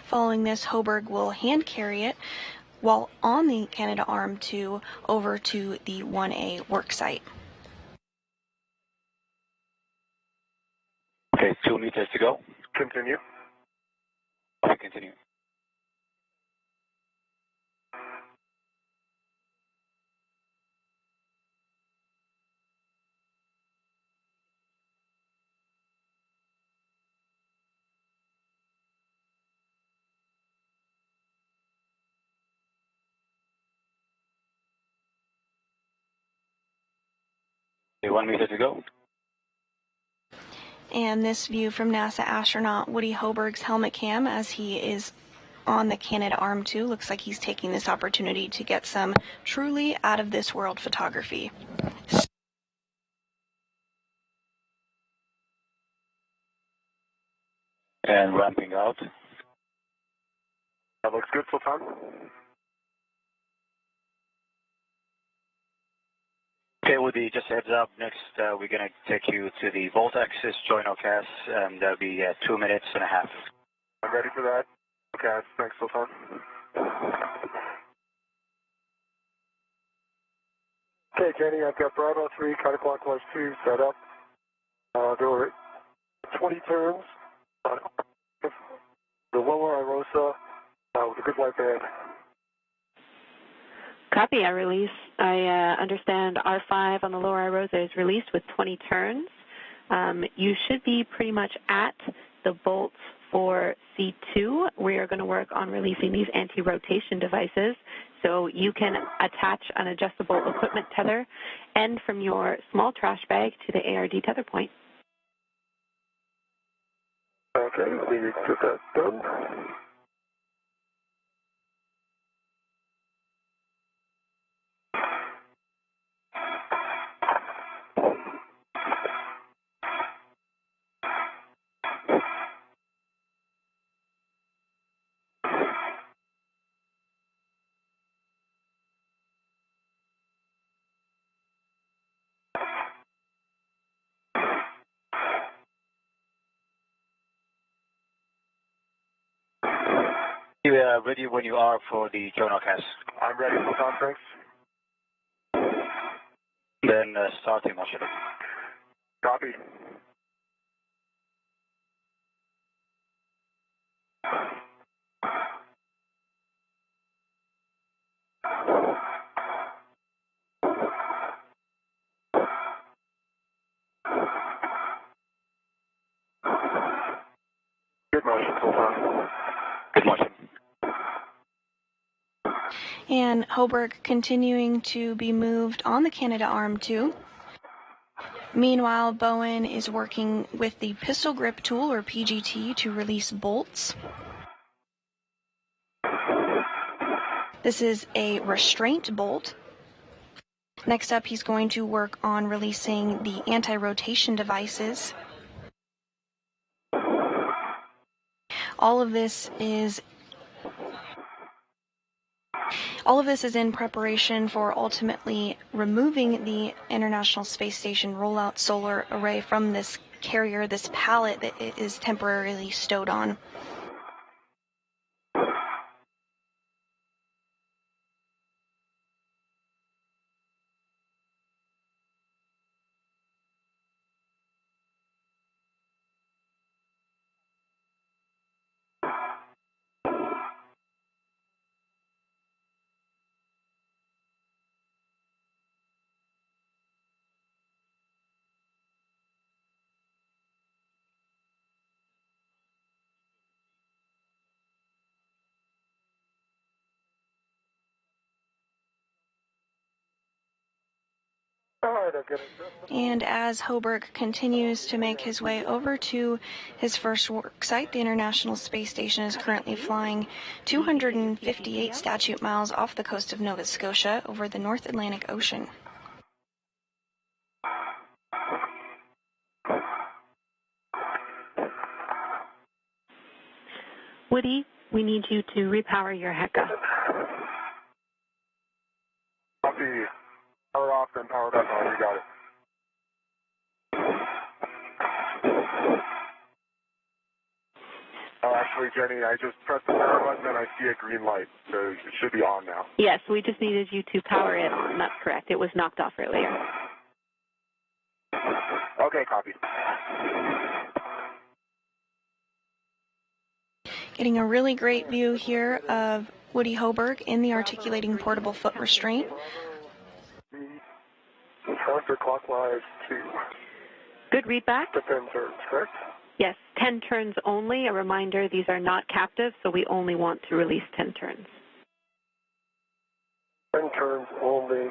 Following this, Hoburg will hand carry it while on the Canadarm2 over to the 1A worksite. Okay, 2 meters to go. Continue. Okay, continue. Okay, 1 meter to go. And this view from NASA astronaut Woody Hoburg's helmet cam as he is on the Canadarm2. Looks like he's taking this opportunity to get some truly out-of-this-world photography. And ramping out. That looks good, Sultan. Okay, Woody, just a heads up. Next, we're going to take you to the Volt axis join OCAS, and that'll be 2 minutes and a half. I'm ready for that. Okay, thanks, Sultan. Okay, Jenny, I've got Bravo 3, counterclockwise 2 set up. There were 20 turns on the lower Irosa with a good white band. Copy, I release. I understand R5 on the lower Irosa is released with 20 turns. You should be pretty much at the bolts for C2. We are going to work on releasing these anti-rotation devices, so you can attach an adjustable equipment tether and from your small trash bag to the ARD tether point. Okay, let me get that done. You are ready when you are for the join OCAS. I'm ready, Sultan, thanks. Then starting motion. Copy. Good motion, Sultan. Good motion. And Hoburg continuing to be moved on the Canadarm2. Meanwhile, Bowen is working with the pistol grip tool, or PGT, to release bolts. This is a restraint bolt. Next up, he's going to work on releasing the anti-rotation devices. All of this is in preparation for ultimately removing the International Space Station rollout solar array from this carrier, this pallet that it is temporarily stowed on. And as Hoburg continues to make his way over to his first work site, the International Space Station is currently flying 258 statute miles off the coast of Nova Scotia over the North Atlantic Ocean. Woody, we need you to repower your HECA. Copy. Power off, then power back on. You got it. Oh, actually, Jenny, I just pressed the power button and I see a green light, so it should be on now. Yes, we just needed you to power it on. That's correct. It was knocked off earlier. Okay, copy. Getting a really great view here of Woody Hoburg in the articulating portable foot restraint. Counterclockwise 2. Good readback. The 10 turns, correct? Yes, 10 turns only. A reminder, these are not captive, so we only want to release 10 turns. 10 turns only.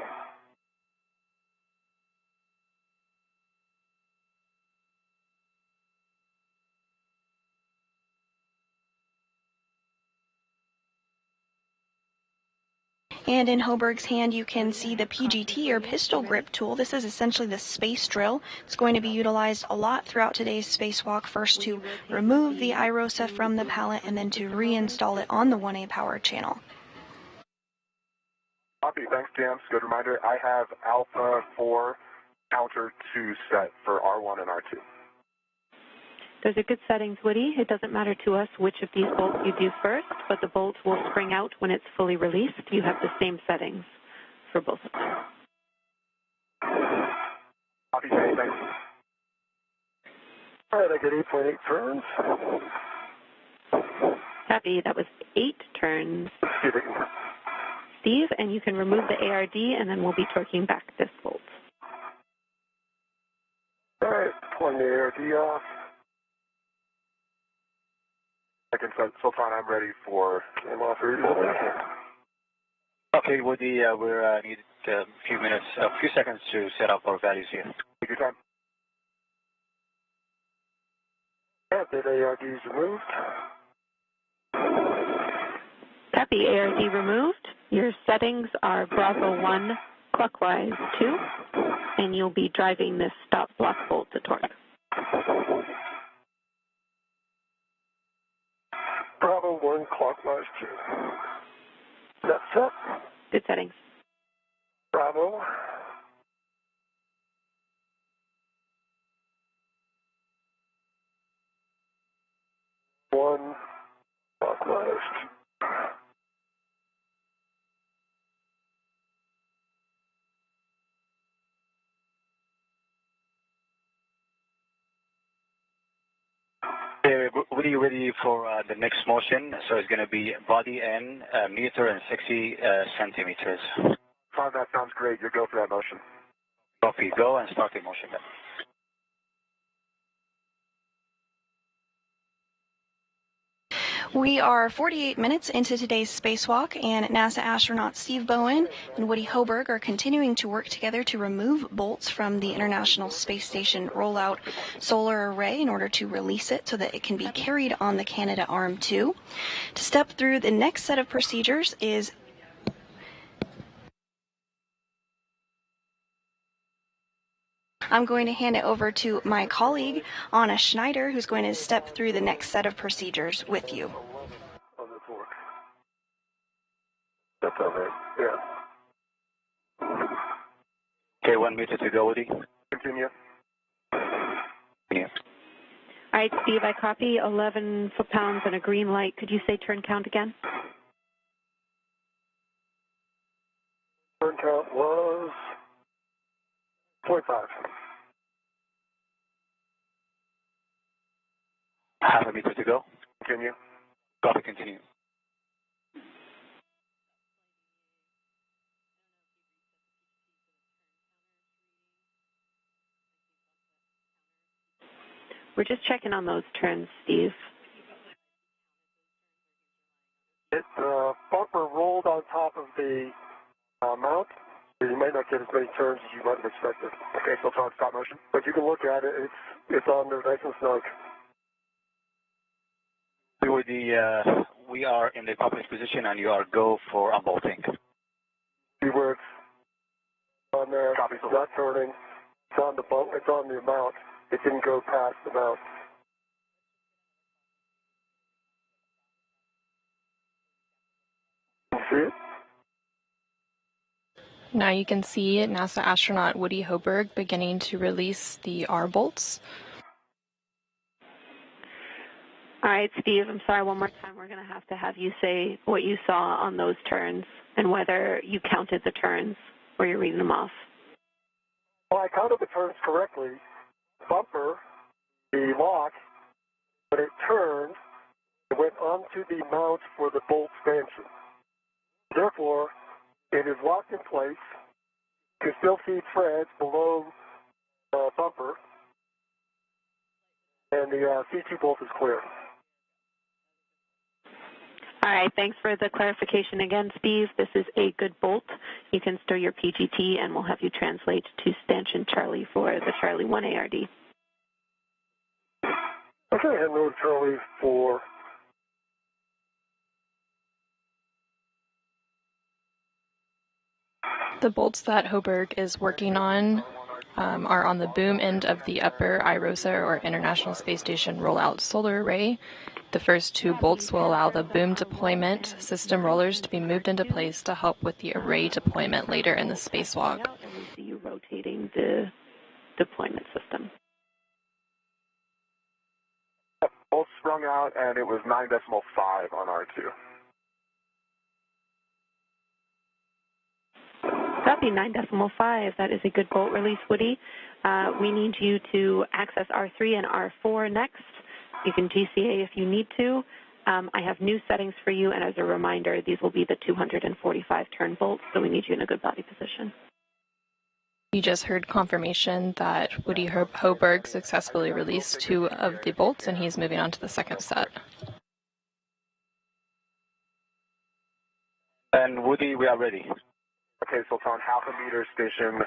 And in Hoburg's hand, you can see the PGT, or pistol grip tool. This is essentially the space drill. It's going to be utilized a lot throughout today's spacewalk, first to remove the iROSA from the pallet and then to reinstall it on the 1A power channel. Copy. Thanks, James. Good reminder. I have Alpha 4 counter 2 set for R1 and R2. Those are good settings, Woody. It doesn't matter to us which of these bolts you do first, but the bolt will spring out when it's fully released. You have the same settings for both of them. Copy, Jay. Thanks. All right, I get 8.8 turns. Copy. That was 8 turns. Steve, and you can remove the ARD, and then we'll be torquing back this bolt. All right, pulling the ARD off. So far, I'm ready for aim-off. Okay, Woody, we need a few seconds to set up our values here. Take your time. Yeah, the ARD is removed. Copy, ARD removed. Your settings are Bravo 1 clockwise 2, and you'll be driving this stop block bolt to torque. Bravo 1 clockwise 2. That's set. Good settings. Bravo. One clockwise 2. Woody, ready for the next motion? So it's going to be body N, meter and 60 centimeters. Tom, that sounds great. You go for that motion. Copy. Go and start the motion then. We are 48 minutes into today's spacewalk, and NASA astronauts Steve Bowen and Woody Hoburg are continuing to work together to remove bolts from the International Space Station rollout solar array in order to release it so that it can be carried on the Canadarm2. To step through the next set of procedures is I'm going to hand it over to my colleague, Anna Schneider, who's going to step through the next set of procedures with you. On the torque. That's all right. Yeah. Okay, 1 meter to go, Woody. Continue. Yeah. All right, Steve, I copy 11 foot-pounds and a green light. Could you say turn count again? Turn count was 0.5. Half a meter to go. Continue. Copy, continue. We're just checking on those turns, Steve. It bumper rolled on top of the mount. You might not get as many turns as you might have expected. Okay, so it's on stop motion. But you can look at it. It's on there nice and snug. Woody, we are in the cockpit position and you are go for unbolting. See where it's on there. Copy. It's not turning. It's on the bump. It's on the mount. It didn't go past the mount. You see it? Now you can see NASA astronaut Woody Hoburg beginning to release the R bolts. All right, Steve, I'm sorry, one more time. We're going to have you say what you saw on those turns and whether you counted the turns or you're reading them off. Well, I counted the turns correctly. Bumper, the lock, when it turned, it went onto the mount for the bolt stanchion. Therefore, it is locked in place. You can still see threads below the bumper, and the C2 bolt is clear. All right, thanks for the clarification again, Steve. This is a good bolt. You can store your PGT, and we'll have you translate to stanchion Charlie for the Charlie 1 ARD. Okay, and move Charlie for The bolts that Hoburg is working on are on the boom end of the upper IROSA, or International Space Station Rollout Solar Array. The first two bolts will allow the boom deployment system rollers to be moved into place to help with the array deployment later in the spacewalk. And we see you rotating the deployment system. Both sprung out, and it was 9.5 on R2. Copy 9.5. That is a good bolt release, Woody. We need you to access R3 and R4 next. You can GCA if you need to. I have new settings for you, and as a reminder, these will be the 245 turn bolts, so we need you in a good body position. You just heard confirmation that Woody Hoburg successfully released 2 of the bolts, and he's moving on to the second set. And Woody, we are ready. Okay, so it's on 0.5 meter station,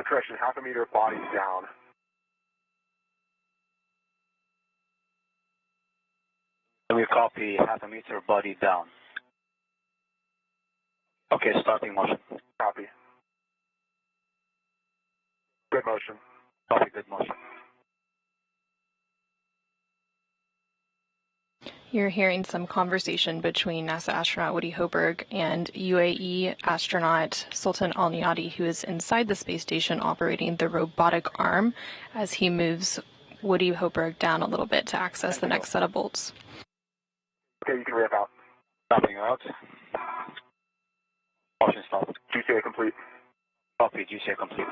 correction, 0.5 meter body down. We copy 0.5 meter body down. Okay, starting motion. Copy. Good motion. Copy, good motion. You're hearing some conversation between NASA astronaut Woody Hoburg and UAE astronaut Sultan Al-Niyadi, who is inside the space station operating the robotic arm, as he moves Woody Hoburg down a little bit to access the next set of bolts. Okay, you can ramp out. Stopping out. Motion stop. GCA complete. Copy, GCA complete.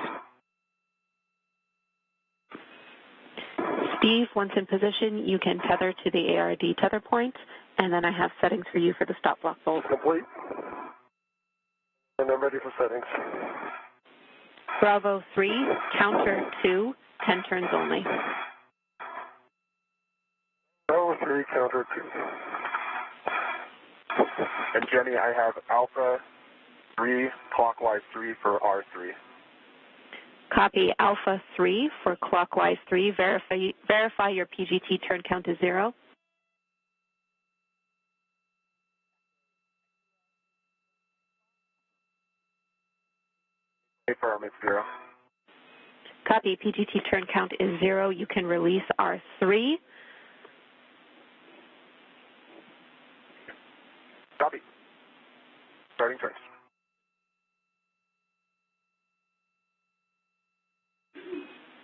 Steve, once in position, you can tether to the ARD tether point, and then I have settings for you for the stop block bolt. Complete. And I'm ready for settings. Bravo 3, counter 2, 10 turns only. Bravo 3, counter 2. And Jenny, I have Alpha 3, clockwise 3 for R3. Copy Alpha 3 for clockwise 3. Verify your PGT turn count is 0. Confirm it's 0. Copy PGT turn count is 0. You can release R3. Copy. Starting turns.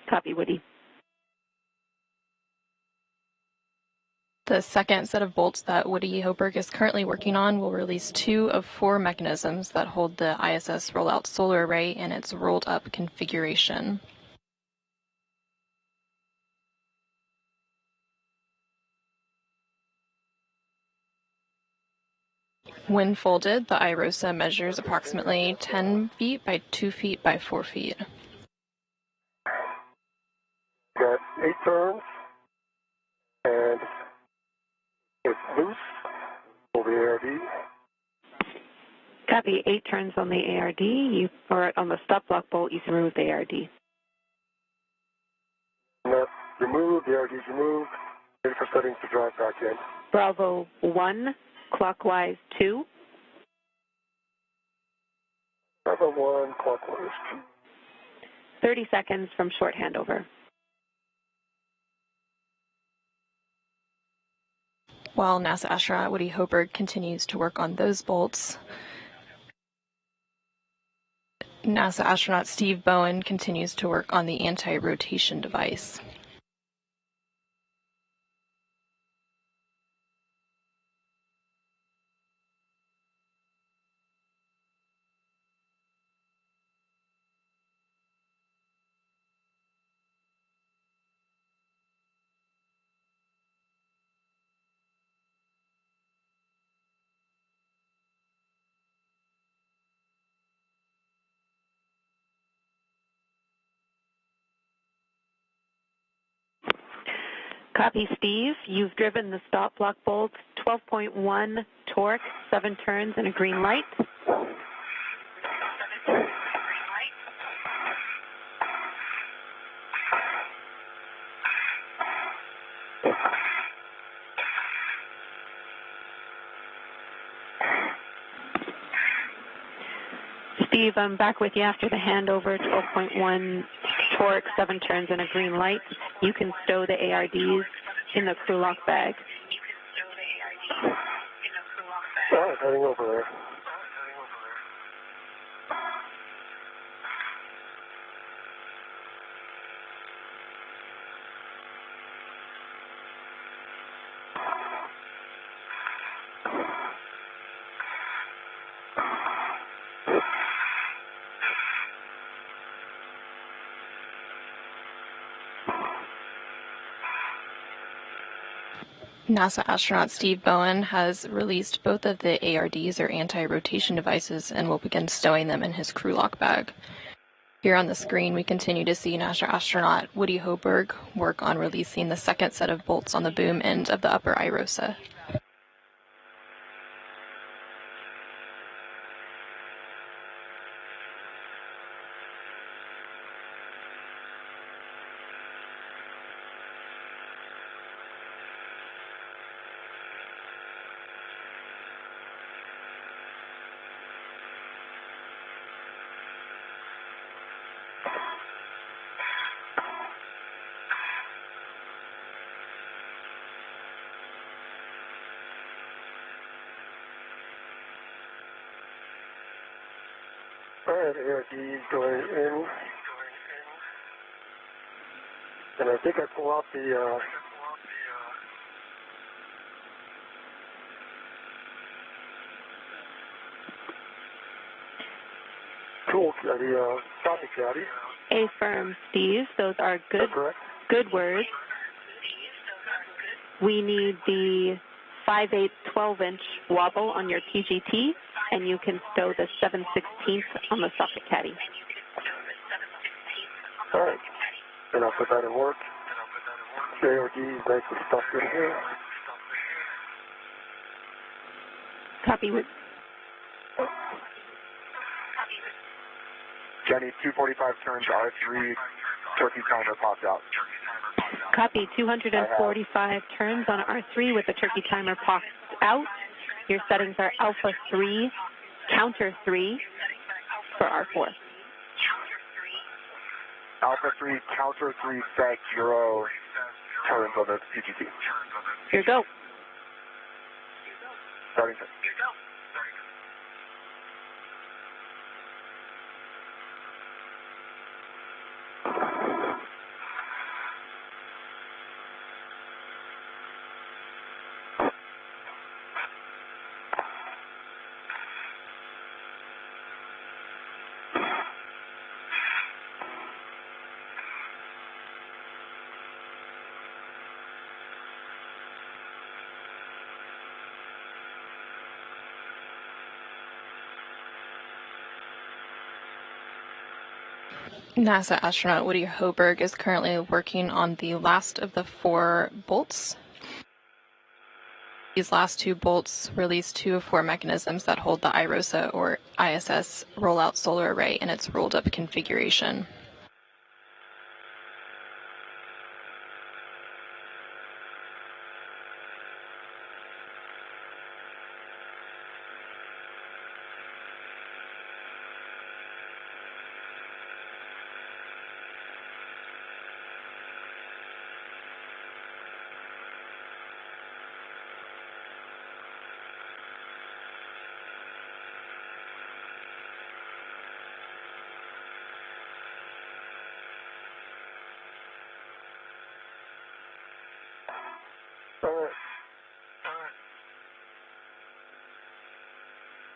Copy, Woody. The second set of bolts that Woody Hoburg is currently working on will release 2 of 4 mechanisms that hold the ISS Rollout Solar Array in its rolled-up configuration. When folded, the IROSA measures approximately 10 feet by 2 feet by 4 feet. Got 8 turns, and it's loose over the ARD. Copy 8 turns on the ARD, or on the stop block bolt, you can remove the ARD. And that's removed, the ARD is removed, ready for settings to drive back in. Bravo 1, clockwise 2. Bravo 1, clockwise 2. 30 seconds from short handover. While NASA astronaut Woody Hoburg continues to work on those bolts, NASA astronaut Steve Bowen continues to work on the anti-rotation device. Copy, Steve. You've driven the stop block bolt, 12.1 torque, 7 turns, and a green light. Steve, I'm back with you after the handover, 12.1 torque, 7 turns and a green light. You can stow the ARDs in the crew lock bag. All right, heading over there. NASA astronaut Steve Bowen has released both of the ARDs, or anti-rotation devices, and will begin stowing them in his crew lock bag. Here on the screen, we continue to see NASA astronaut Woody Hoburg work on releasing the second set of bolts on the boom end of the upper IROSA. All right, ARDs going in. And I think I pull out the socket caddy. Affirm, Steve. Those are good words. We need the 5/8 12-inch wobble on your TGT, and you can stow the 7/16 on the socket caddy. All right, and I'll put that in work. ARD is nice and stuffed in here. Copy. Jenny, 245 turns, R3, turkey timer popped out. Copy, 245 turns on R3 with the turkey timer popped out. Your settings are Alpha 3, Counter 3 for R4. Alpha 3, Counter 3, set 0 turns on the TGT. Here go. Starting turn. NASA astronaut Woody Hoburg is currently working on the last of the 4 bolts. These last 2 bolts release 2 of 4 mechanisms that hold the IROSA, or ISS, rollout solar array in its rolled-up configuration.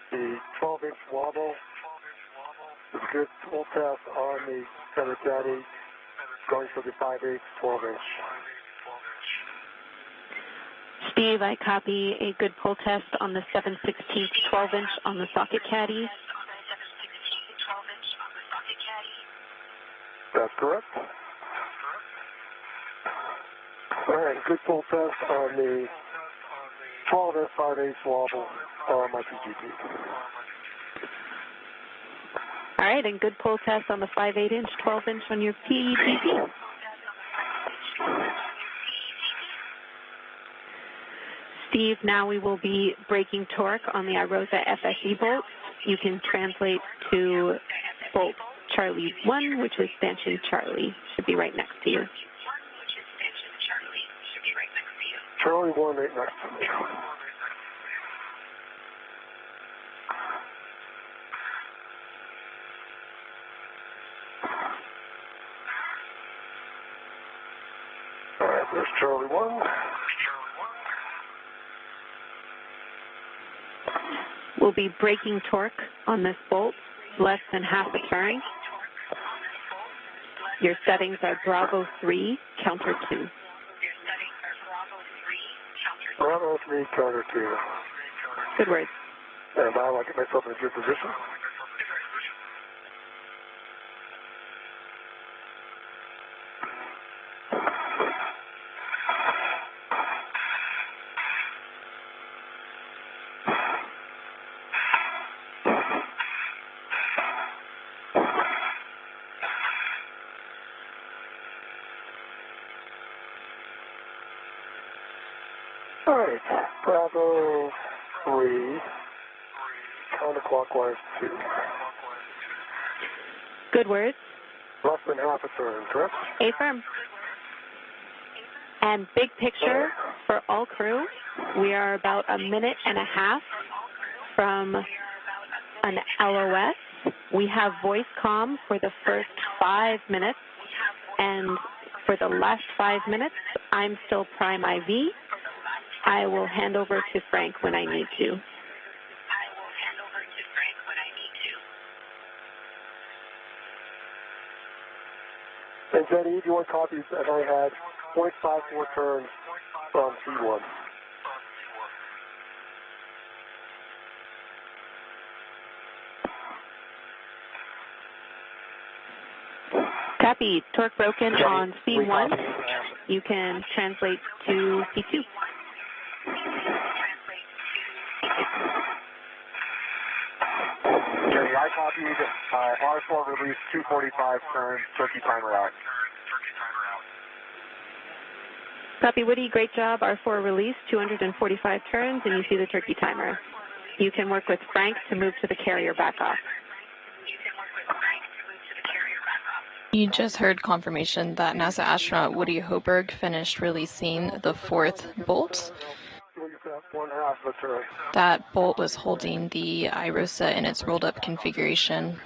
The 12-inch wobble is a good pull test on the center caddy, going for the 5/8 12-inch. Steve, I copy a good pull test on the 7/16 12-inch on the socket caddy. That's correct. All right, good pull test on the 12-inch 5/8 wobble on my TGT. All right, and good pull test on the 5/8-inch, 12-inch on your PGT. Steve, now we will be breaking torque on the IROSA FSE bolts. you can translate to Bolt Charlie 1, which is stanchion Charlie. Should be right next to you. Charlie 1 right next to me. All right, there's Charlie 1. We'll be braking torque on this bolt, less than half a turn. Your settings are Bravo 3, counter 2. Bravo 3, counter 2. Good words. And now I'll get myself in a good position. All right, Bravo 3, counterclockwise 2. Good words. Less than half a turn, correct? Affirm. And big picture for all crew, we are about a minute and a half from an LOS. We have voice comm for the first 5 minutes, and for the last 5 minutes, I'm still prime IV. I will hand over to Frank when I need to. And Jenny, if you want copies, that I had 0.54 turns from C1. Copy. Torque broken on C1. You can translate to C2. Jenny, I copied R4 release 245 turns, turkey timer out. Copy, Woody. Great job. R4 release, 245 turns, and you see the turkey timer. You can work with Frank to move to the carrier back off. You just heard confirmation that NASA astronaut Woody Hoburg finished releasing the 4th bolt. That bolt was holding the IROSA in its rolled up configuration.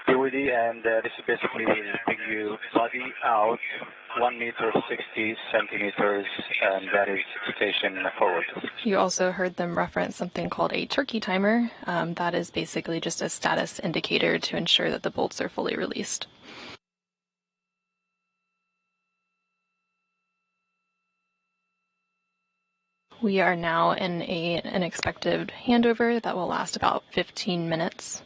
Hey Woody, and this is basically bring you body out 1 meter 60 centimeters, and that is station forward. You also heard them reference something called a turkey timer. That is basically just a status indicator to ensure that the bolts are fully released. We are now in an expected handover that will last about 15 minutes.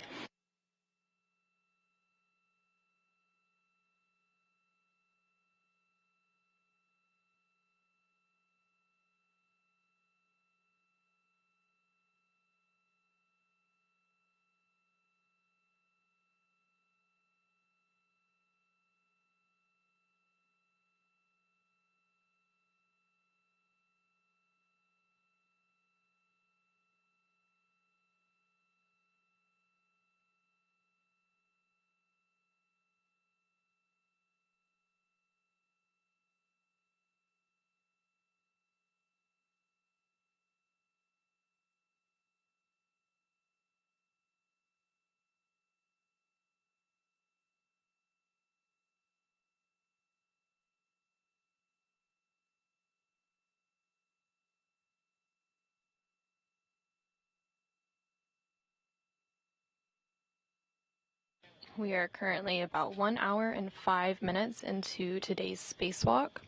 We are currently about 1 hour and 5 minutes into today's spacewalk.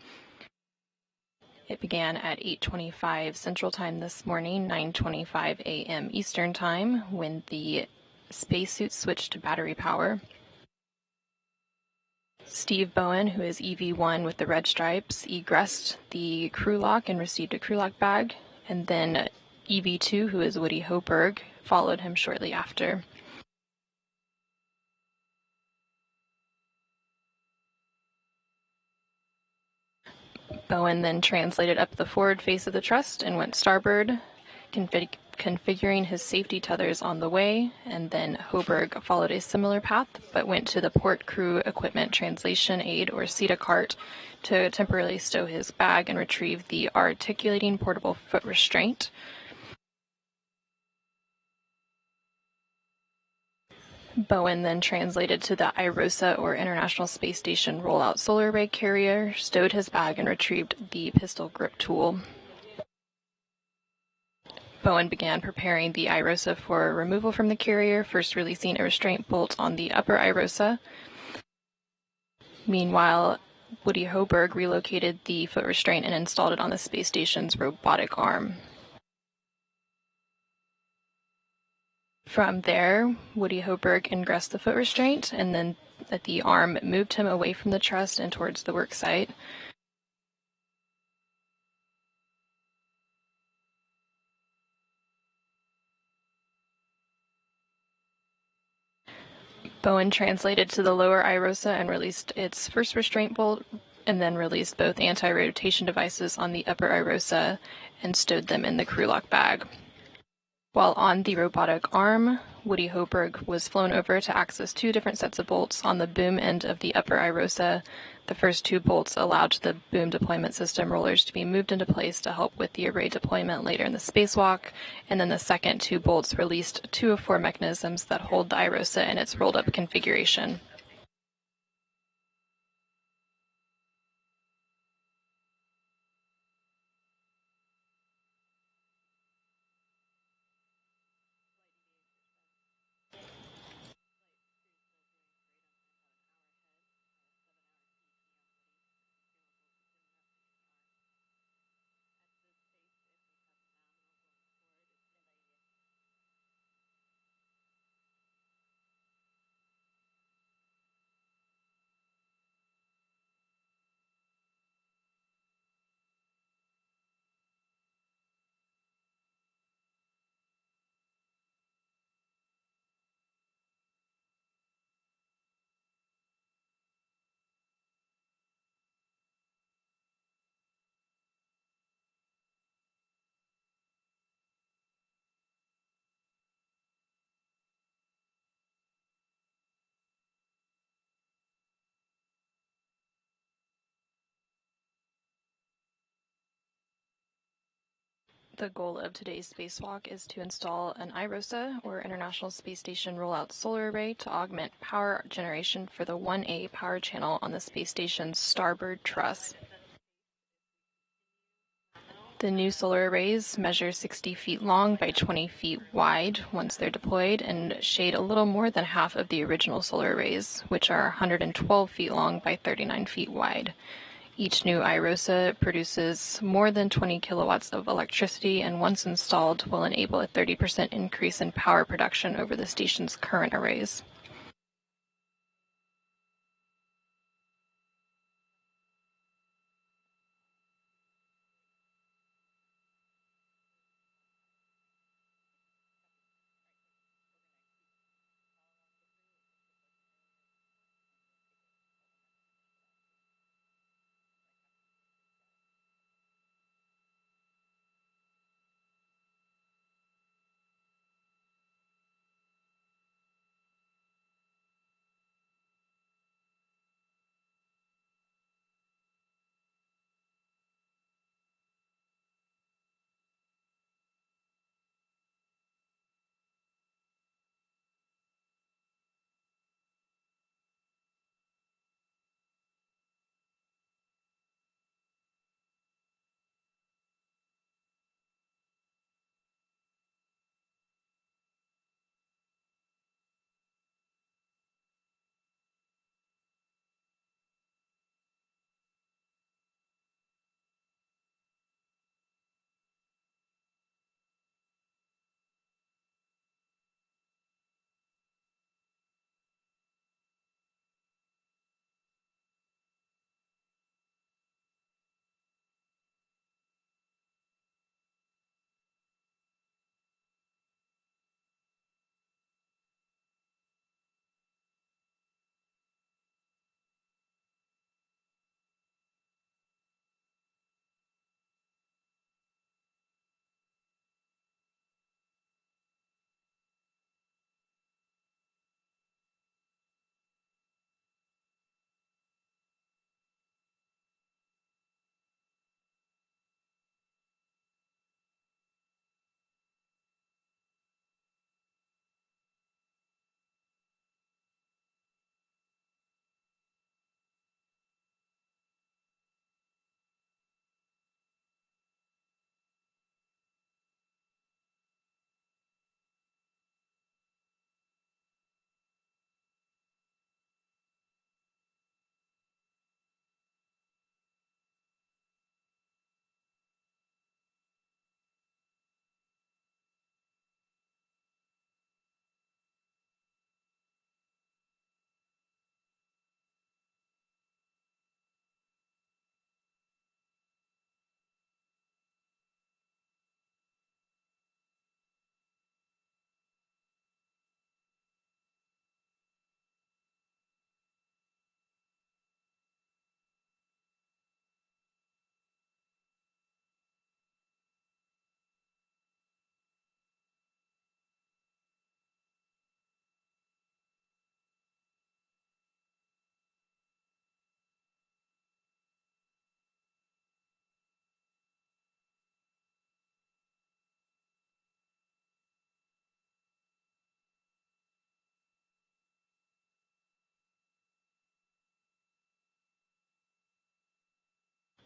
It began at 8:25 Central Time this morning, 9:25 a.m. Eastern Time, when the spacesuit switched to battery power. Steve Bowen, who is EV1 with the red stripes, egressed the crew lock and received a crew lock bag, and then EV2, who is Woody Hoburg, followed him shortly after. Bowen then translated up the forward face of the truss and went starboard, configuring his safety tethers on the way, and then Hoburg followed a similar path, but went to the Port Crew Equipment Translation Aid, or CETA cart, to temporarily stow his bag and retrieve the articulating portable foot restraint. Bowen then translated to the IROSA, or International Space Station Rollout Solar Array carrier, stowed his bag, and retrieved the pistol grip tool. Bowen began preparing the IROSA for removal from the carrier, first releasing a restraint bolt on the upper IROSA. Meanwhile, Woody Hoburg relocated the foot restraint and installed it on the space station's robotic arm. From there, Woody Hoburg ingressed the foot restraint, and then the arm moved him away from the truss and towards the work site. Bowen translated to the lower IROSA and released its first restraint bolt, and then released both anti-rotation devices on the upper IROSA and stowed them in the crew lock bag. While on the robotic arm, Woody Hoburg was flown over to access two different sets of bolts on the boom end of the upper IROSA. The first two bolts allowed the boom deployment system rollers to be moved into place to help with the array deployment later in the spacewalk, and then the second two bolts released two of four mechanisms that hold the IROSA in its rolled-up configuration. The goal of today's spacewalk is to install an IROSA, or International Space Station Rollout Solar Array, to augment power generation for the 1A power channel on the space station's starboard truss. The new solar arrays measure 60 feet long by 20 feet wide once they're deployed, and shade a little more than half of the original solar arrays, which are 112 feet long by 39 feet wide. Each new IROSA produces more than 20 kilowatts of electricity, and once installed will enable a 30% increase in power production over the station's current arrays.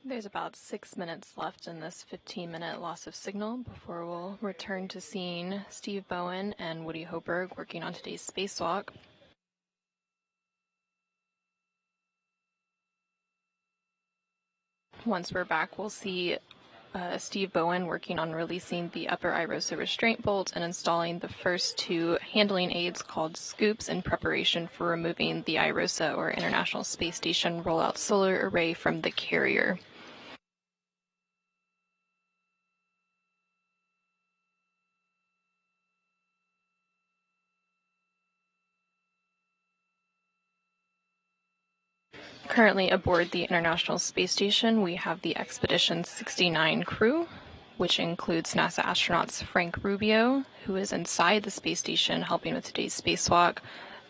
There's about 6 minutes left in this 15-minute loss of signal before we'll return to seeing Steve Bowen and Woody Hoburg working on today's spacewalk. Once we're back, we'll see Steve Bowen working on releasing the upper IROSA restraint bolt and installing the first two handling aids called scoops in preparation for removing the IROSA or International Space Station rollout solar array from the carrier. Currently aboard the International Space Station, we have the Expedition 69 crew, which includes NASA astronauts Frank Rubio, who is inside the space station helping with today's spacewalk.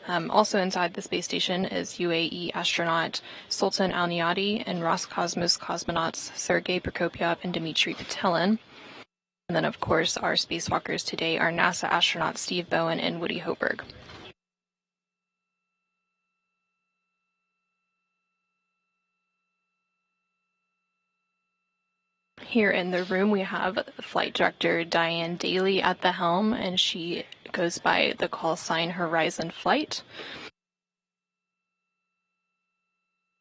Also inside the space station is UAE astronaut Sultan Al-Niyadi and Roscosmos cosmonauts Sergei Prokopyev and Dmitry Petelin. And then, of course, our spacewalkers today are NASA astronauts Steve Bowen and Woody Hoburg. Here in the room, we have Flight Director Diane Daly at the helm, and she goes by the call sign Horizon Flight.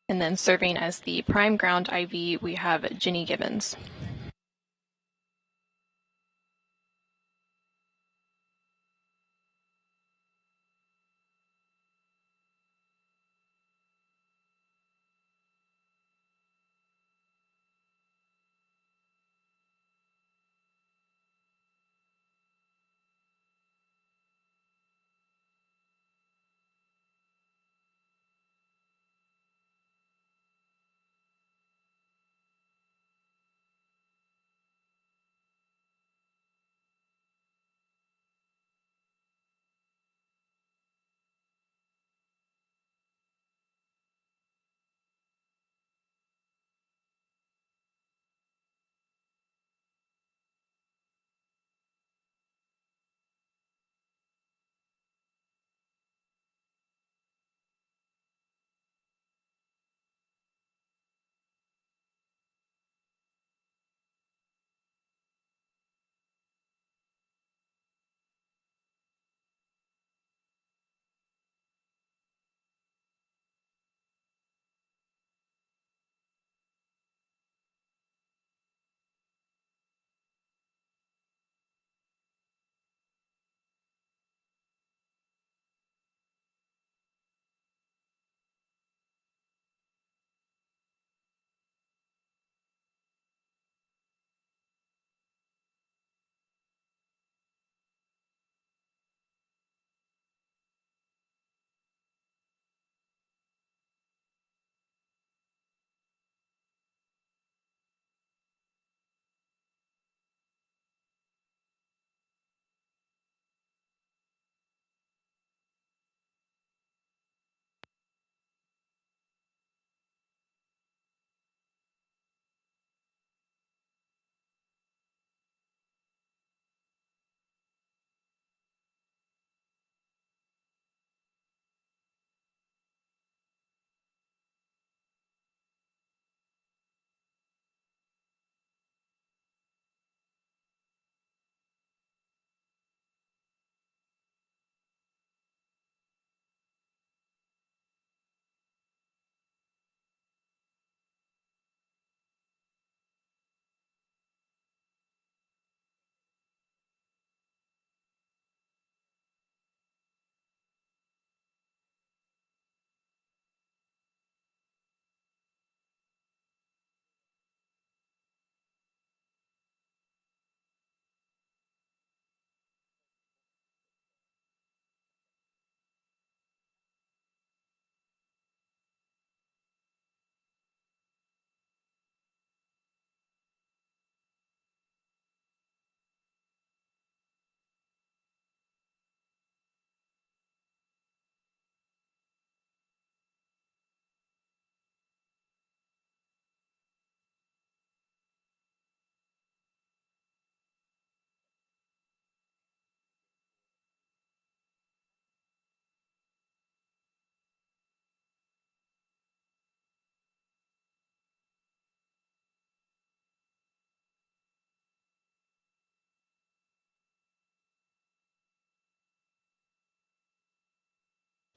And then serving as the prime ground IV, we have Ginny Gibbons.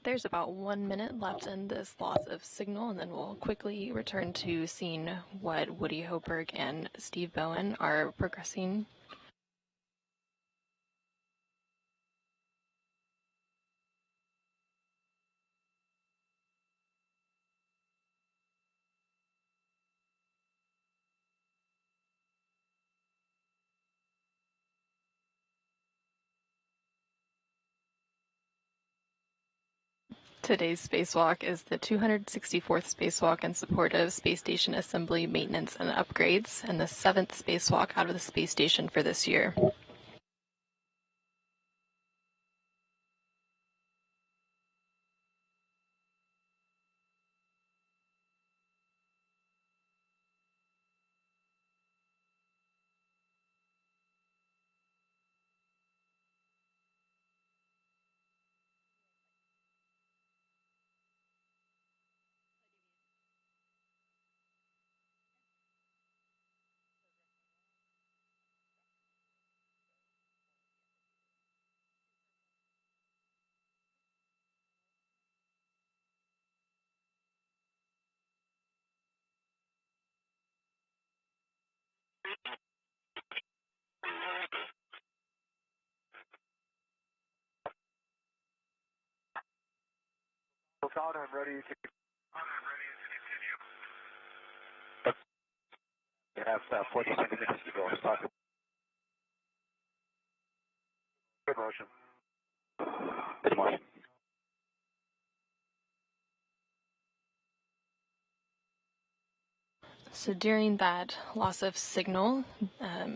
There's about 1 minute left in this loss of signal, and then we'll quickly return to seeing what Woody Hoburg and Steve Bowen are progressing. Today's spacewalk is the 264th spacewalk in support of space station assembly, maintenance, and upgrades, and the 7th spacewalk out of the space station for this year. I'm ready to continue. You have 40 centimeters to go. Start. Good motion. Good motion. So during that loss of signal,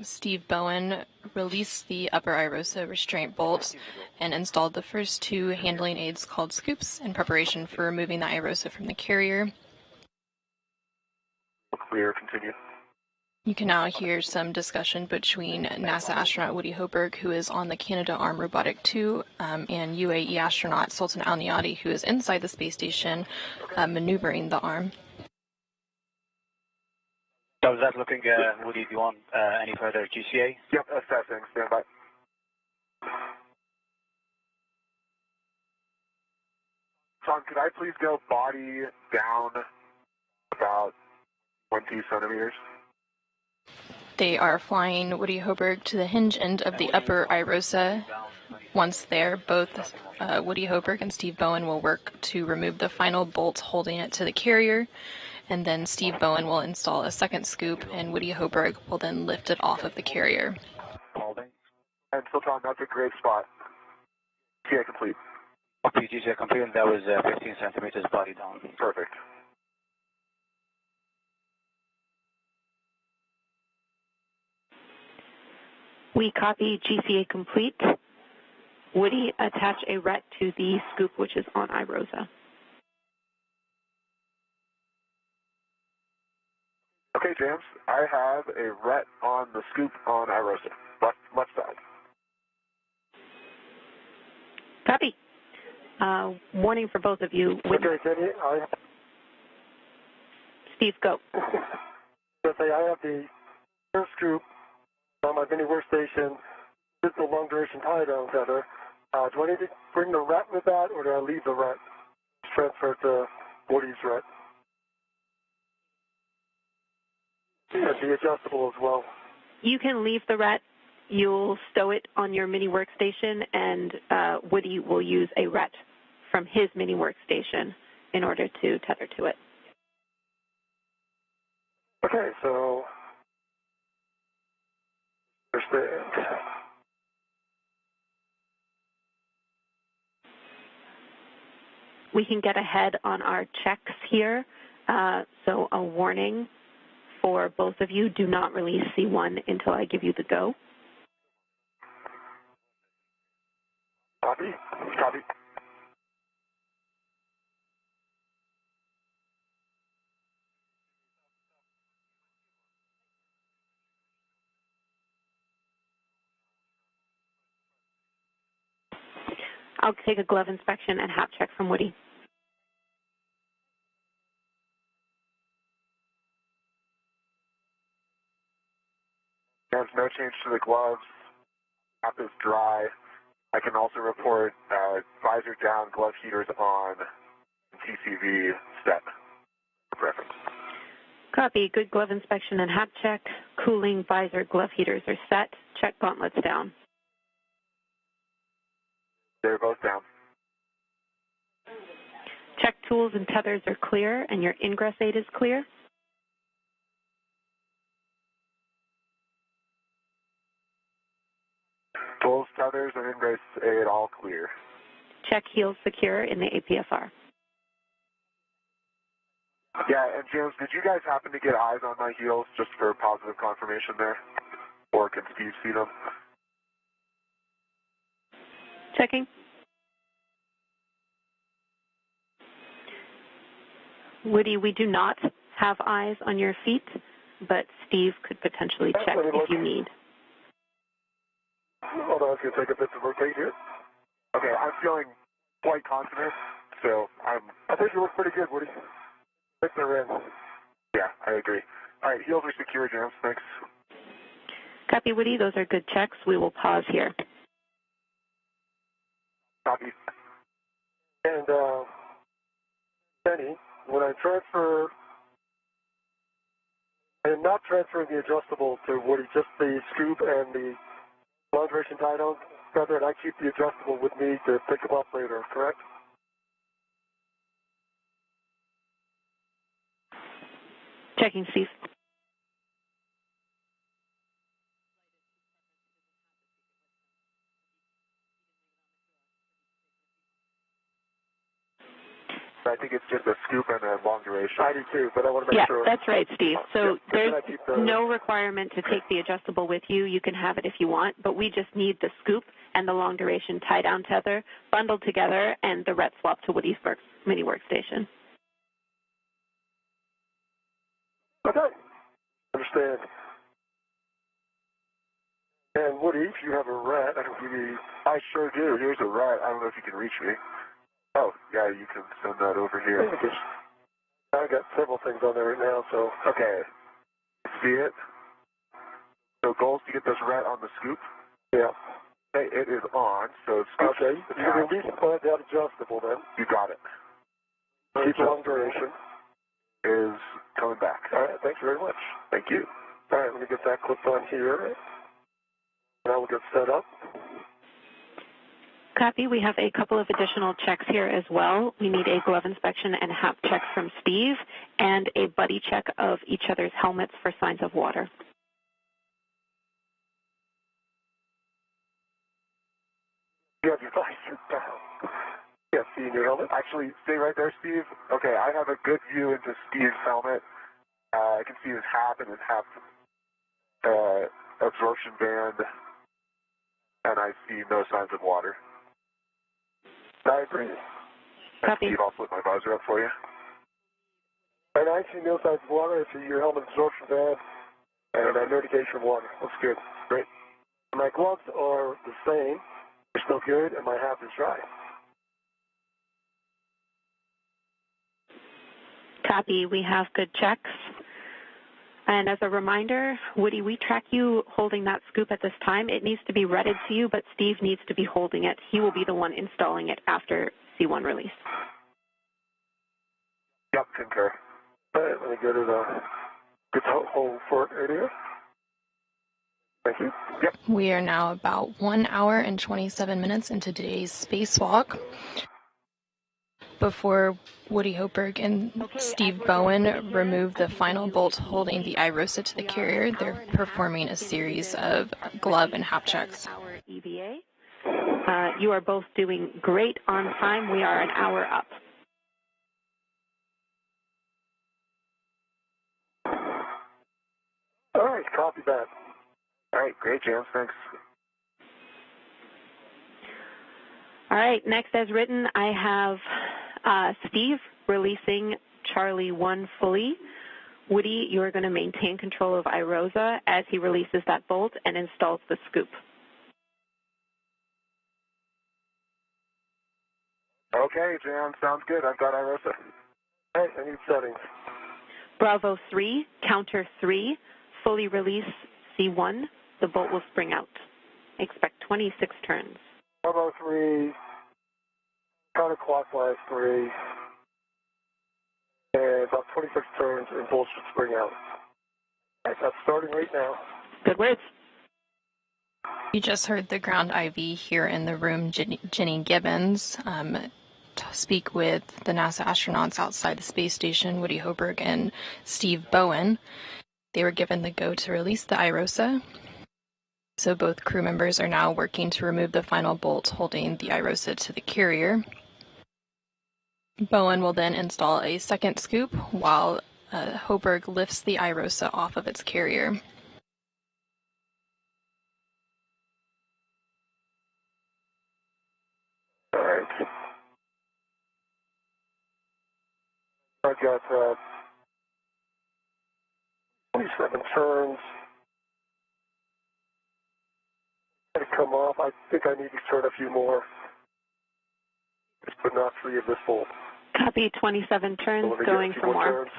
Steve Bowen released the upper IROSA restraint bolt and installed the first 2 handling aids called scoops in preparation for removing the IROSA from the carrier. Clear, continue. You can now hear some discussion between NASA astronaut Woody Hoburg, who is on the Canadarm Robotic 2, and UAE astronaut Sultan Al-Niyadi, who is inside the space station maneuvering the arm. So is that looking, Woody, do you want any further GCA? Yep, assessing. Stand by. Tom, could I please go body down about 20 centimeters? They are flying Woody Hoburg to the hinge end of the upper IROSA. Once there, both Woody Hoburg and Steve Bowen will work to remove the final bolt holding it to the carrier, and then Steve Bowen will install a second scoop, and Woody Hoburg will then lift it off of the carrier. Holding. And Sultan, that's a great spot. GA complete. Okay, GCA complete, and that was 15 centimeters body down. Perfect. We copy GCA complete. Woody, attach a RET to the scoop, which is on IROSA. Okay, James, I have a RET on the scoop on IROSA, left side. Copy. Warning for both of you. Okay, Jenny, Steve, go. I have the air scoop on my mini workstation. It's a long duration tie down tether. Do I need to bring the RET with that, or do I leave the RET? Transfer to Woody's RET. It'd be adjustable as well. You can leave the RET. You'll stow it on your mini workstation, and Woody will use a RET from his mini workstation in order to tether to it. Okay, so understand. We can get ahead on our checks here. So a warning for both of you, do not release C1 until I give you the go. Copy. Copy. I'll take a glove inspection and hap check from Woody. There's no change to the gloves. App is dry. I can also report visor down, glove heaters on, TCV set reference. Copy. Good glove inspection and HAP check. Cooling, visor, glove heaters are set. Check gauntlets down. They're both down. Check tools and tethers are clear, and your ingress aid is clear. Tools, tethers, and ingress aid all clear. Check heels secure in the APFR. Yeah, and James, did you guys happen to get eyes on my heels just for positive confirmation there? Or can Steve see them? Checking. Woody, we do not have eyes on your feet, but Steve could potentially check if you need. Hold on, I was going to take a bit to rotate here. Okay, I'm feeling quite confident, so I think you look pretty good, Woody. I think they're in. Yeah, I agree. All right, heels are secure, James. Thanks. Copy, Woody. Those are good checks. We will pause here. Copy. And Benny, when I transfer, I am not transferring the adjustable to Woody, just the scoop and the long duration tie down feather, and I keep the adjustable with me to pick them up later, correct? Checking, Steve. I think it's just a scoop and a long duration. I do too, but I want to make sure. Yeah, that's right, Steve. So yeah, there's no requirement to take the adjustable with you. You can have it if you want, but we just need the scoop and the long duration tie down tether bundled together and the ret swap to Woody's mini workstation. Okay. Understand. And Woody, if you have a rat, I can give you. I sure do. Here's a rat. I don't know if you can reach me. Oh, yeah, you can send that over here. I got several things on there right now, so. Okay. See it? So goals to get this rat on the scoop? Yeah. Okay, it is on, so scoop. Okay, you can resupply that adjustable then. You got it. Keep long duration. Is coming back. All right, thanks very much. Thank you. All right, let me get that clipped on here. Now we'll get set up. Copy. We have a couple of additional checks here as well. We need a glove inspection and HAP check from Steve and a buddy check of each other's helmets for signs of water. You have your visor down. Yeah, see in your helmet? Actually, stay right there, Steve. Okay, I have a good view into Steve's helmet. I can see his HAP and his HAP absorption band, and I see no signs of water. I agree. Copy. Steve, I'll flip my visor up for you. And I see no signs of water. I see your helmet absorption band and notification of water. Looks good. Great. My gloves are the same. They're still good, and my HAP is dry. Copy. We have good checks. And as a reminder, Woody, we track you holding that scoop at this time. It needs to be redded to you, but Steve needs to be holding it. He will be the one installing it after C1 release. Yep, concur. All right, let me go to the hold fort area. Thank you. Yep. We are now about 1 hour and 27 minutes into today's spacewalk. Before Woody Hoburg and Steve Bowen remove the final bolt holding the IROSA to the carrier, they're performing a series of glove and HAP checks. EVA. You are both doing great on time. We are an hour up. All right, copy that. All right, great, James. Thanks. All right, next as written, I have Steve releasing Charlie 1 fully. Woody, you are going to maintain control of IROSA as he releases that bolt and installs the scoop. Okay, Jan, sounds good. I've got IROSA. All right, I need settings. Bravo 3, counter 3, fully release C1. The bolt will spring out. Expect 26 turns. Bravo 3, counterclockwise 3, and about 26 turns, and Bolt should spring out. All right, that's starting right now. Good words. You just heard the ground IV here in the room, Jenny Gibbons, speak with the NASA astronauts outside the space station, Woody Hoburg and Steve Bowen. They were given the go to release the IROSA. So both crew members are now working to remove the final bolt holding the IROSA to the carrier. Bowen will then install a second scoop while Hoburg lifts the IROSA off of its carrier. All right. I got 27 turns. To come off, I think I need to turn a few more, but not 3 of this bolt. Copy, 27 turns, So going for more. Turns.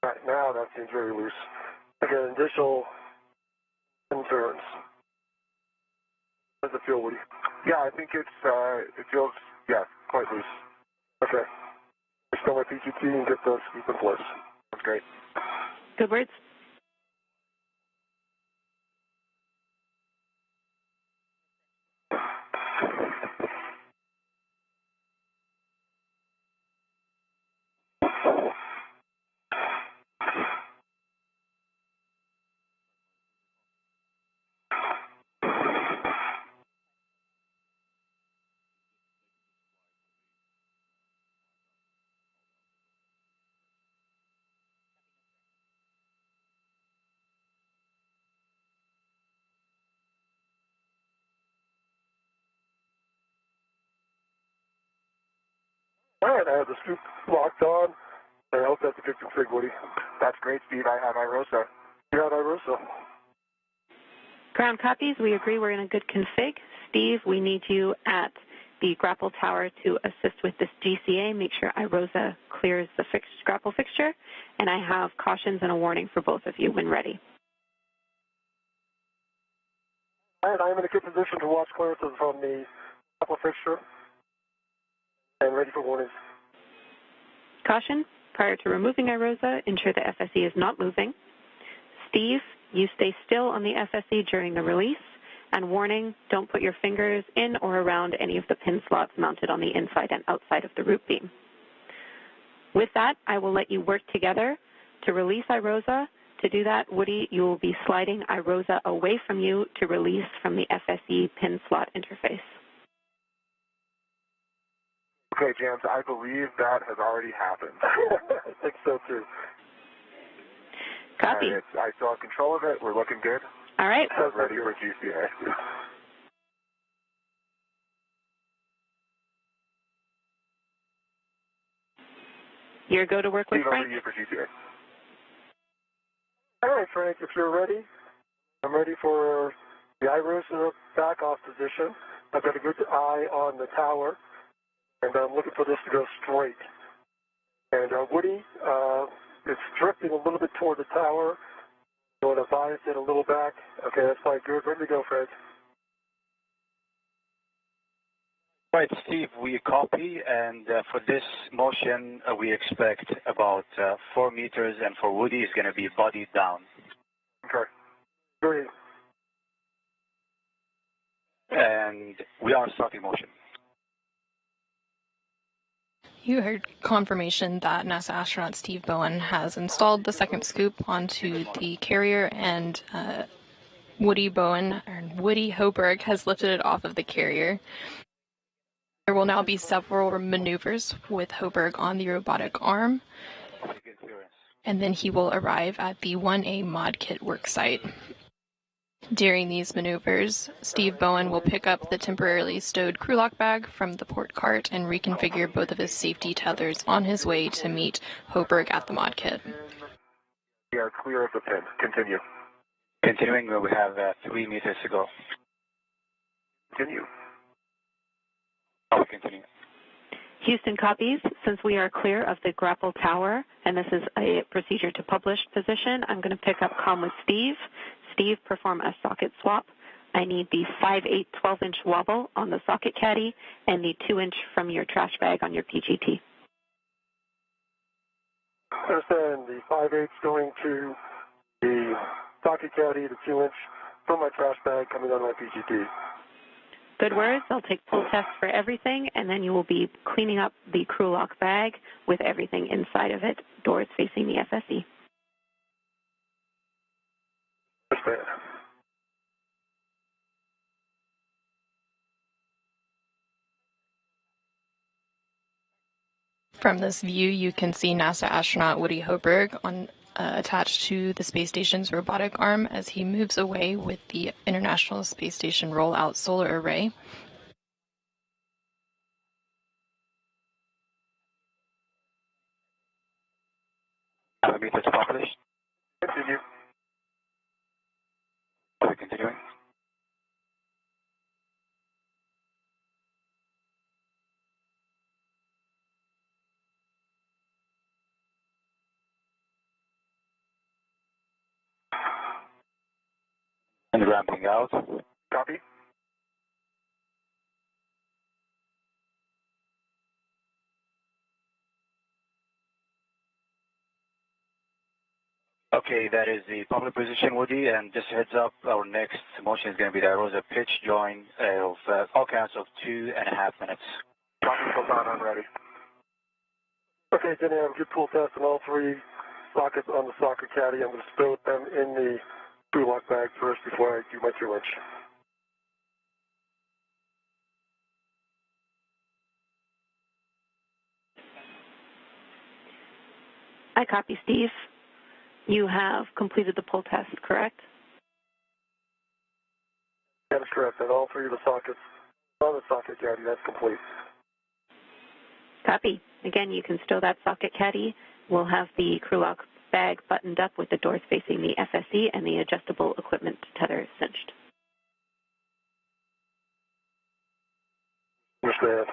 Right now, that seems very loose. Again, additional 10 turns. How does it feel, Woody? Yeah, I think it feels, quite loose. Okay. Still my PGT and get the scoop in place. That's great. Good words. All right, I have the scoop locked on. I hope that's a good config, Woody. That's great, Steve. I have IROSA. You have IROSA. Ground copies. We agree we're in a good config. Steve, we need you at the grapple tower to assist with this GCA. Make sure IROSA clears the grapple fixture. And I have cautions and a warning for both of you when ready. All right, I'm in a good position to watch clearances from the grapple fixture. And ready for warnings. Caution, prior to removing IROSA, ensure the FSE is not moving. Steve, you stay still on the FSE during the release. And warning, don't put your fingers in or around any of the pin slots mounted on the inside and outside of the root beam. With that, I will let you work together to release IROSA. To do that, Woody, you will be sliding IROSA away from you to release from the FSE pin slot interface. Okay, James, I believe that has already happened. I think so, too. Copy. I still have control of it. We're looking good. All right. So ready for GCA. Your go to work with Steve, Frank. over to you for GCA. All right, Frank, if you're ready, I'm ready for the IROSA back off position. I've got a good eye on the tower, and I'm looking for this to go straight. And Woody, it's drifting a little bit toward the tower. You want to bias it a little back. Okay, that's quite good. Ready to go, Fred. Right, Steve, we copy, and for this motion, we expect about 4 meters, and for Woody, it's going to be body down. Okay. Great. And we are starting motion. You heard confirmation that NASA astronaut Steve Bowen has installed the second scoop onto the carrier, and Woody Hoburg has lifted it off of the carrier. There will now be several maneuvers with Hoburg on the robotic arm, and then he will arrive at the 1A mod kit worksite. During these maneuvers, Steve Bowen will pick up the temporarily stowed crew lock bag from the port cart and reconfigure both of his safety tethers on his way to meet Hoburg at the mod kit. We are clear of the pin. Continue. Continuing, we have 3 meters to go. Continue. Oh, continue. Houston copies. Since we are clear of the grapple tower, and this is a procedure to published position, I'm going to pick up comm with Steve. Steve, perform a socket swap. I need the 5/8 12-inch wobble on the socket caddy and the 2-inch from your trash bag on your PGT. Understand, the 5/8 going to the socket caddy, the 2-inch from my trash bag coming on my PGT. Good words. I'll take pull tests for everything, and then you will be cleaning up the crew lock bag with everything inside of it, doors facing the FSE. Understand. From this view, you can see NASA astronaut Woody Hoburg attached to the space station's robotic arm as he moves away with the International Space Station Rollout Solar Array. Meters published. Continue. Are we continuing? And ramping out. Copy. Okay, that is the public position, Woody, and just heads up, our next motion is going to be the Rosa pitch join of all counts of 2.5 minutes. Copy, hold on, I'm ready. Okay, then I have a good pull test on all 3 sockets on the socket caddy. I'm going to stow them in the crew lock bag first before I do my 2-inch. I copy, Steve. You have completed the pull test, correct? That is correct, and all 3 of the sockets on the socket caddy, that's complete. Copy. Again, you can stow that socket caddy. We'll have the crew lock bag buttoned up with the doors facing the FSE and the adjustable equipment tether cinched. Understand.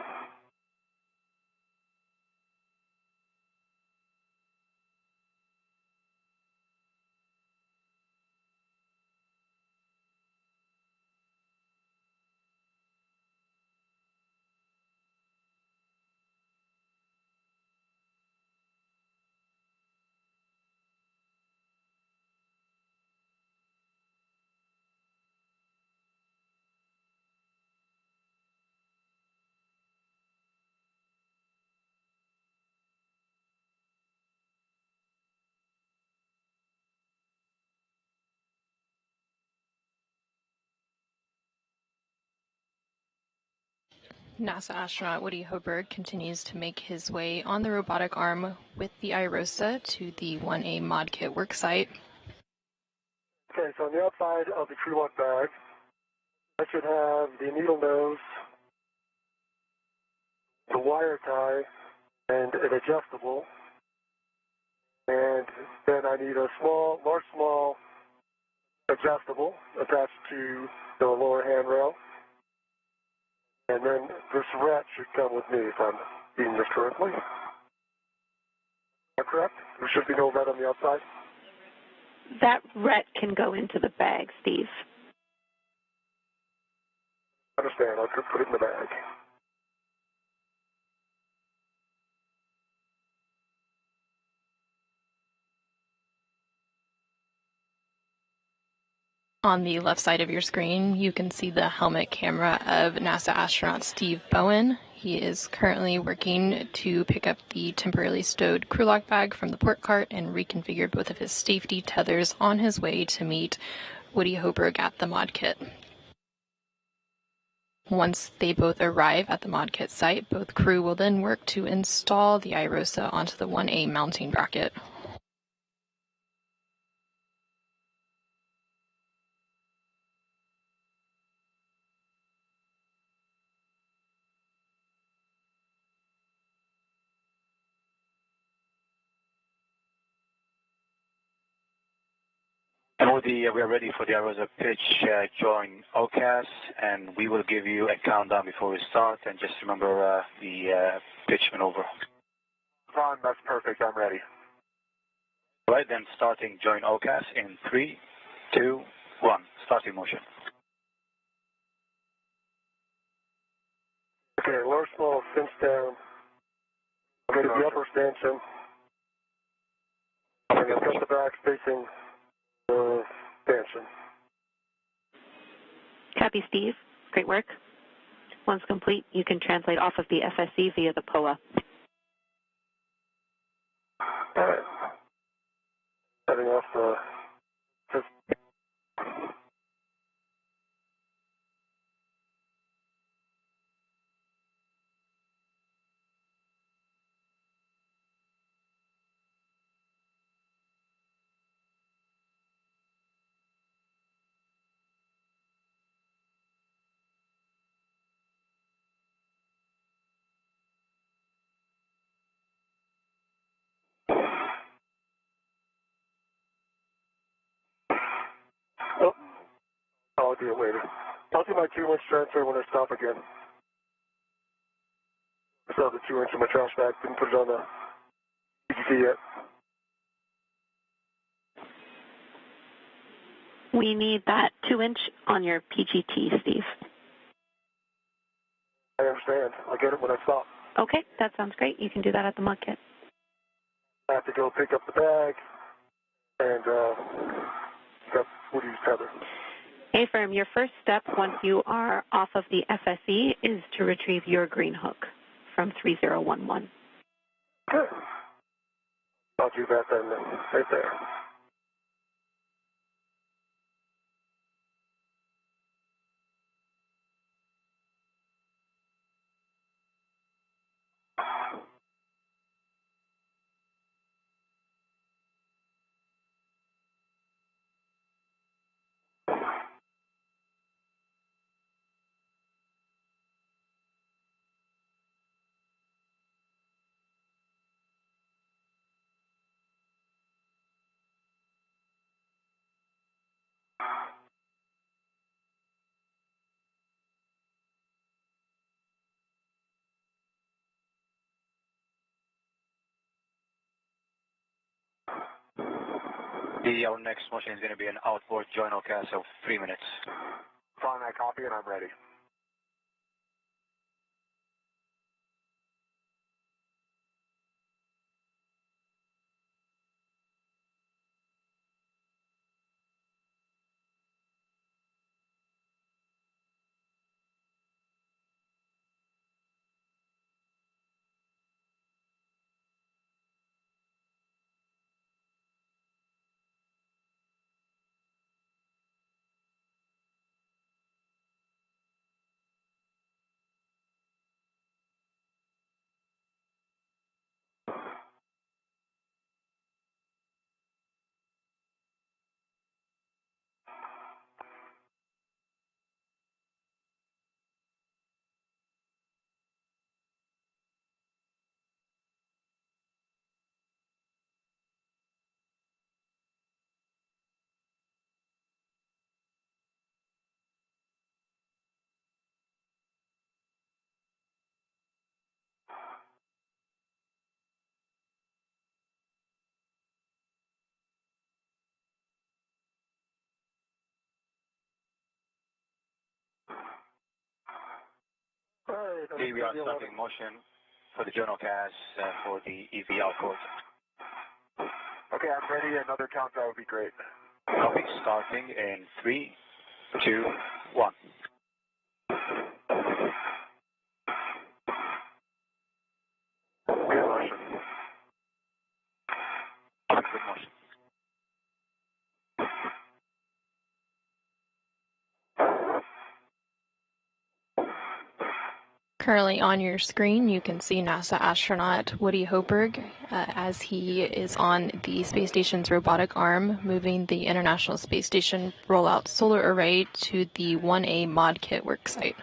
NASA astronaut Woody Hoburg continues to make his way on the robotic arm with the IROSA to the 1A mod kit worksite. Okay, so on the outside of the crew lock bag, I should have the needle nose, the wire tie, and an adjustable. And then I need a small adjustable attached to the lower handrail. And then this rat should come with me if I'm reading this correctly. Am I correct? There should be no rat on the outside? That ret can go into the bag, Steve. I understand. I'll put it in the bag. On the left side of your screen, you can see the helmet camera of NASA astronaut Steve Bowen. He is currently working to pick up the temporarily stowed crew lock bag from the port cart and reconfigure both of his safety tethers on his way to meet Woody Hoburg at the mod kit. Once they both arrive at the mod kit site, both crew will then work to install the IROSA onto the 1A mounting bracket. And we are ready for the Arosa pitch. Join OCAS, and we will give you a countdown before we start. And just remember the pitch maneuver. Ron, that's perfect. I'm ready. All right, then starting join OCAS in 3, 2, 1. Starting motion. Okay, lower small, cinch down. I'm going to the upper stanchion. I'm going to cut the back facing the stanchion. Copy, Steve. Great work. Once complete, you can translate off of the FSE via the POA. All right. Setting off the... Oh, I'll do it later. I'll do my 2-inch transfer when I stop again. I still have the 2-inch in my trash bag. Didn't put it on the PGT yet. We need that 2-inch on your PGT, Steve. I understand. I'll get it when I stop. Okay, that sounds great. You can do that at the mud kit. I have to go pick up the bag and Woody's tether. Hey, firm, your first step once you are off of the FSE is to retrieve your green hook from 3011. Good. I'll do that then, right there. Our next motion is going to be an outboard join OCAS of 3 minutes. Find that copy and I'm ready. Right, We are starting motion for the join OCAS for the EV outboard. Okay, I'm ready. Another countdown would be great. Copy, starting in 3, 2, 1. Good motion. Good motion. Currently on your screen, you can see NASA astronaut Woody Hoburg as he is on the space station's robotic arm, moving the International Space Station rollout solar array to the 1A mod kit worksite.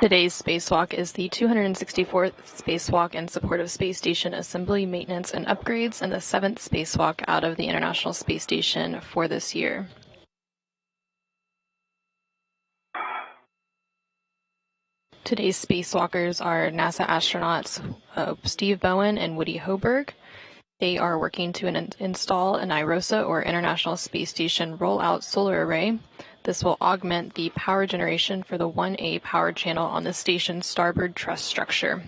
Today's spacewalk is the 264th spacewalk in support of space station assembly, maintenance, and upgrades, and the 7th spacewalk out of the International Space Station for this year. Today's spacewalkers are NASA astronauts Steve Bowen and Woody Hoburg. They are working to install an IROSA, or International Space Station Rollout Solar Array. This will augment the power generation for the 1A power channel on the station's starboard truss structure.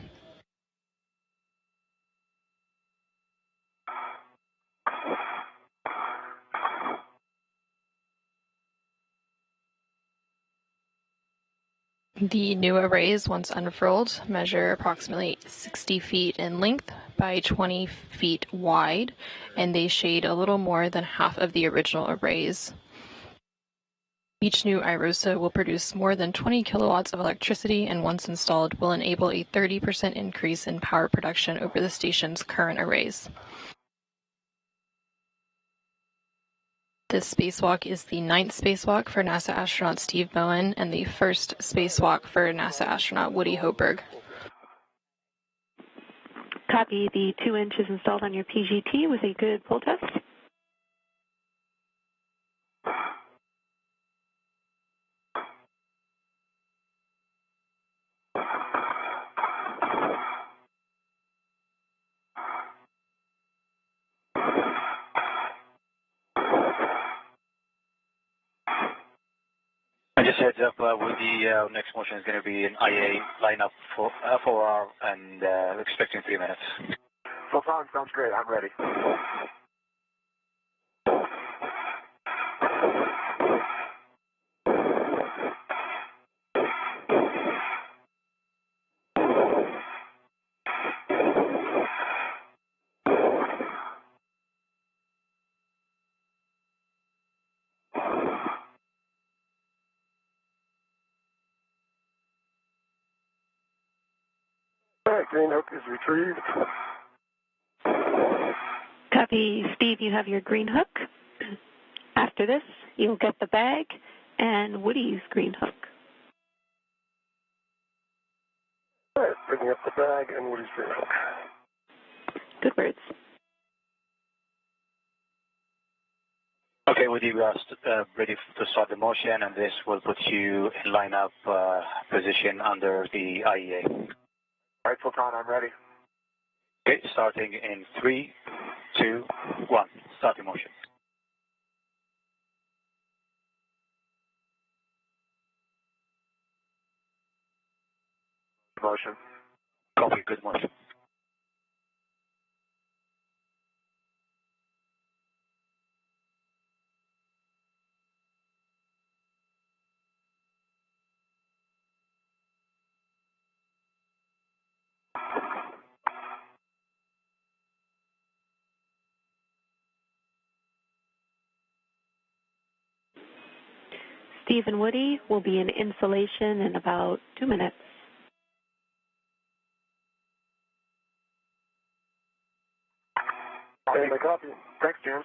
The new arrays, once unfurled, measure approximately 60 feet in length by 20 feet wide, and they shade a little more than half of the original arrays. Each new IROSA will produce more than 20 kilowatts of electricity, and once installed will enable a 30% increase in power production over the station's current arrays. This spacewalk is the 9th spacewalk for NASA astronaut Steve Bowen and the 1st spacewalk for NASA astronaut Woody Hoburg. Copy. The 2 inches installed on your PGT with a good pull test. And just heads up, with the next motion is going to be an IA lineup for 4 hours and expecting 3 minutes. Sultan, sounds great. I'm ready. All right, green hook is retrieved. Copy. Steve, you have your green hook. After this, you'll get the bag and Woody's green hook. All right, bringing up the bag and Woody's green hook. Good words. Okay, Woody, we are ready to start the motion, and this will put you in lineup position under the IEA. All right, Sultan, I'm ready. Okay, starting in 3, 2, 1. Starting motion. Motion. Copy, good motion. Steve and Woody will be in installation in about 2 minutes. Hey, copy. Thanks, James.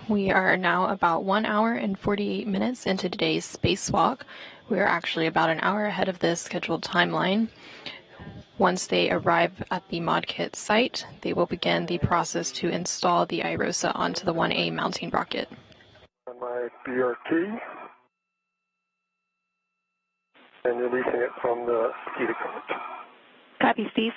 We are now about 1 hour and 48 minutes into today's spacewalk. We are actually about an hour ahead of the scheduled timeline. Once they arrive at the ModKit site, they will begin the process to install the IROSA onto the 1A mounting rocket. On my BRT and releasing it from the SCADA card. Copy, Steve.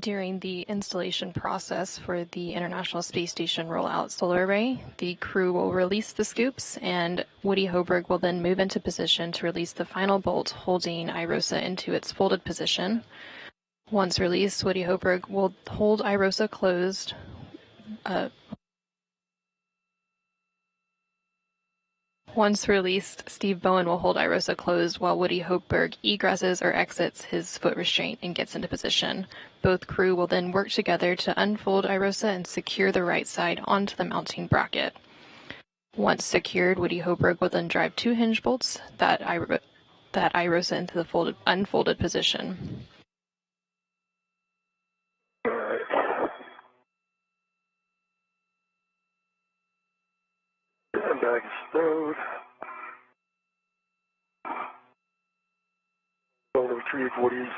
During the installation process for the International Space Station Rollout Solar Array, the crew will release the scoops, and Woody Hoburg will then move into position to release the final bolt holding IROSA into its folded position. Once released, Woody Hoburg will hold IROSA closed. Once released, Steve Bowen will hold IROSA closed while Woody Hoburg egresses or exits his foot restraint and gets into position. Both crew will then work together to unfold IROSA and secure the right side onto the mounting bracket. Once secured, Woody Hoburg will then drive 2 hinge bolts that IROSA into the unfolded position. Bag stowed. Going to retrieve Woody's.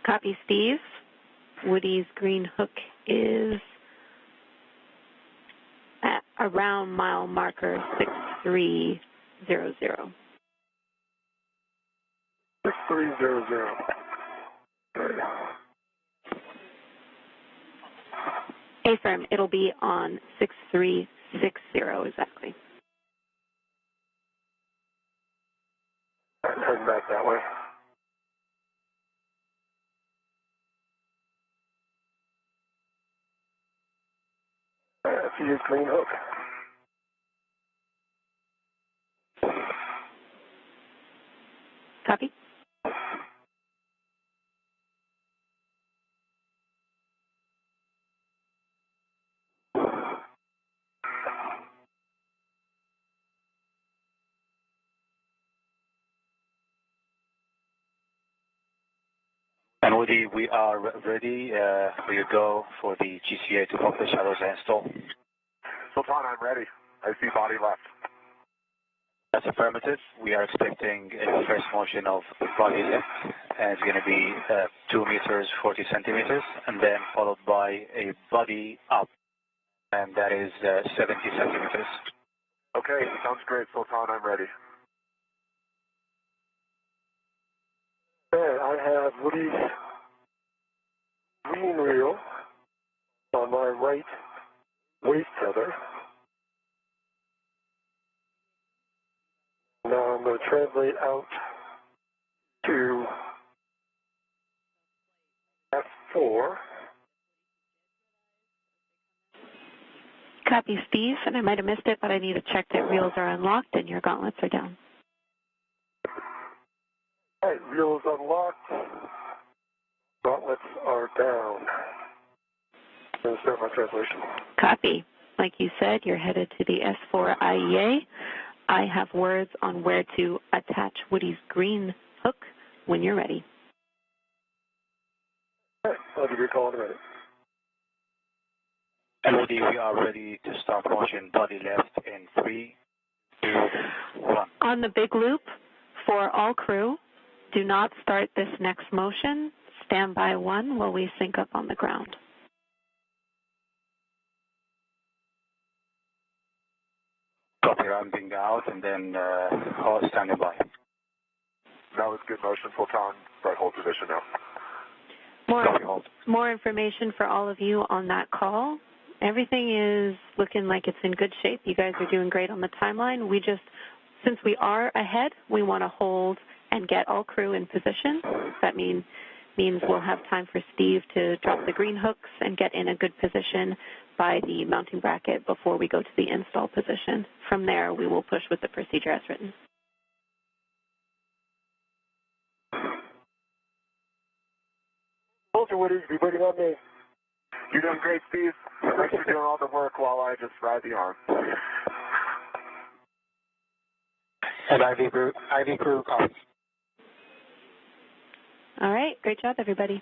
Copy, Steve. Woody's green hook is at around mile marker 6300. 6300. Affirm, it'll be on 6360 exactly. Heading back that way. See his green hook. Copy. And Woody, we are ready for your go for the GCA to accomplish IROSA install. Sultan, I'm ready. I see body left. That's affirmative. We are expecting a first motion of body left, and it's going to be 2 meters, 40 centimeters, and then followed by a body up, and that is 70 centimeters. Okay, sounds great, Sultan. I'm ready. Okay, I have Woody's green reel on my right waist tether. Now I'm going to translate out to F4. Copy, Steve, and I might have missed it, but I need to check that reels are unlocked and your gauntlets are down. All right, reels unlocked. Gauntlets are down. I'm going to start my translation. Copy. Like you said, you're headed to the S4 IEA. I have words on where to attach Woody's green hook when you're ready. All right, I'll give you a call in a minute. And Woody, we are ready to start motion body left in 3, 2, 1. On the big loop, for all crew, do not start this next motion. Stand by 1 while we sync up on the ground. Copy, ramping out, and then hold standing by. That was good motion, Sultan. Right, hold position now. More information for all of you on that call. Everything is looking like it's in good shape. You guys are doing great on the timeline. Since we are ahead, we want to hold and get all crew in position. That means we'll have time for Steve to drop the green hooks and get in a good position by the mounting bracket before we go to the install position. From there, we will push with the procedure as written. Hold your Woody, be waiting on me. You're doing great, Steve. Thanks for doing all the work while I just ride the arm. And IV crew, copy. All right, great job, everybody.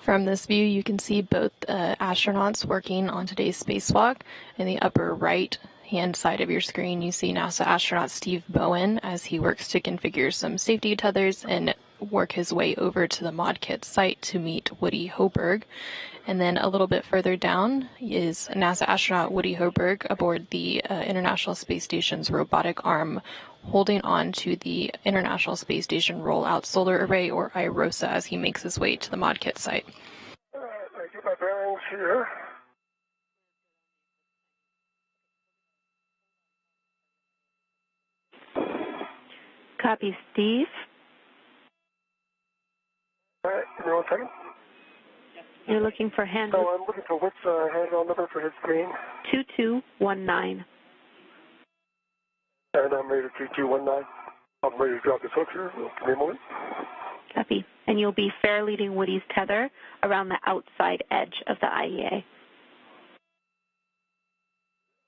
From this view, you can see both astronauts working on today's spacewalk. In the upper right-hand side of your screen, you see NASA astronaut Steve Bowen as he works to configure some safety tethers, and work his way over to the mod kit site to meet Woody Hoburg. And then a little bit further down is NASA astronaut Woody Hoburg aboard the International Space Station's robotic arm, holding on to the International Space Station Rollout Solar Array, or IROSA, as he makes his way to the mod kit site. All right, I get my bearings here. Copy, Steve. All right, give me 1 second. You're looking for hand. So I'm looking for which handrail number for his screen. 2219. And I'm ready to 2219. I'm ready to drop this hook here. Give me a moment. Copy. And you'll be fair leading Woody's tether around the outside edge of the IEA.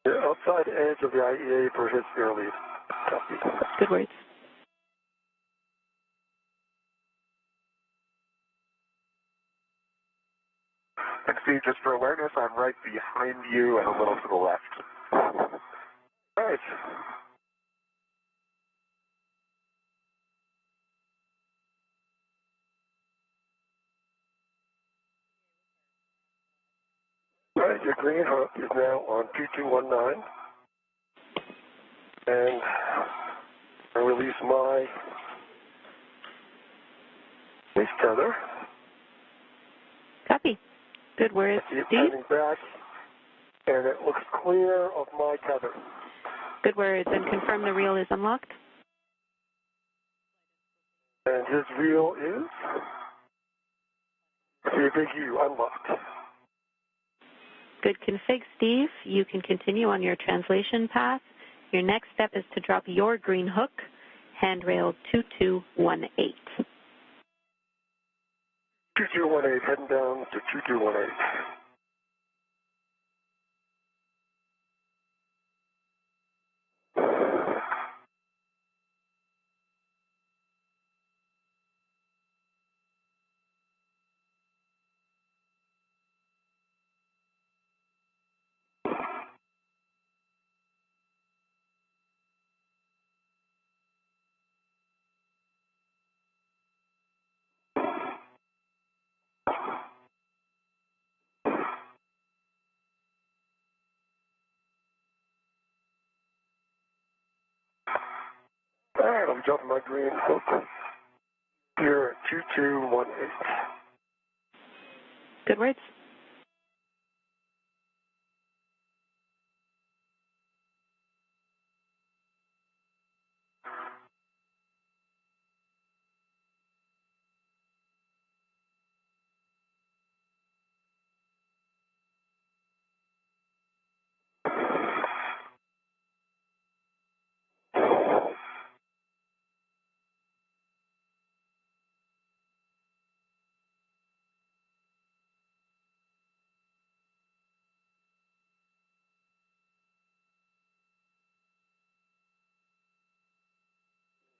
The outside edge of the IEA for his fair lead. Copy. Good words. And Steve, just for awareness, I'm right behind you and a little to the left. All right. All right, your green hook is now on 2219. And I release my base tether. Copy. Good words, I see it Steve. pointing back, and it looks clear of my tether. Good words. And confirm the reel is unlocked. And his reel is, see a big U, unlocked. Good config, Steve. You can continue on your translation path. Your next step is to drop your green hook, handrail 2218. 2218, heading down to 2218. All right, I'm dropping my green hook here at 2218. Good words.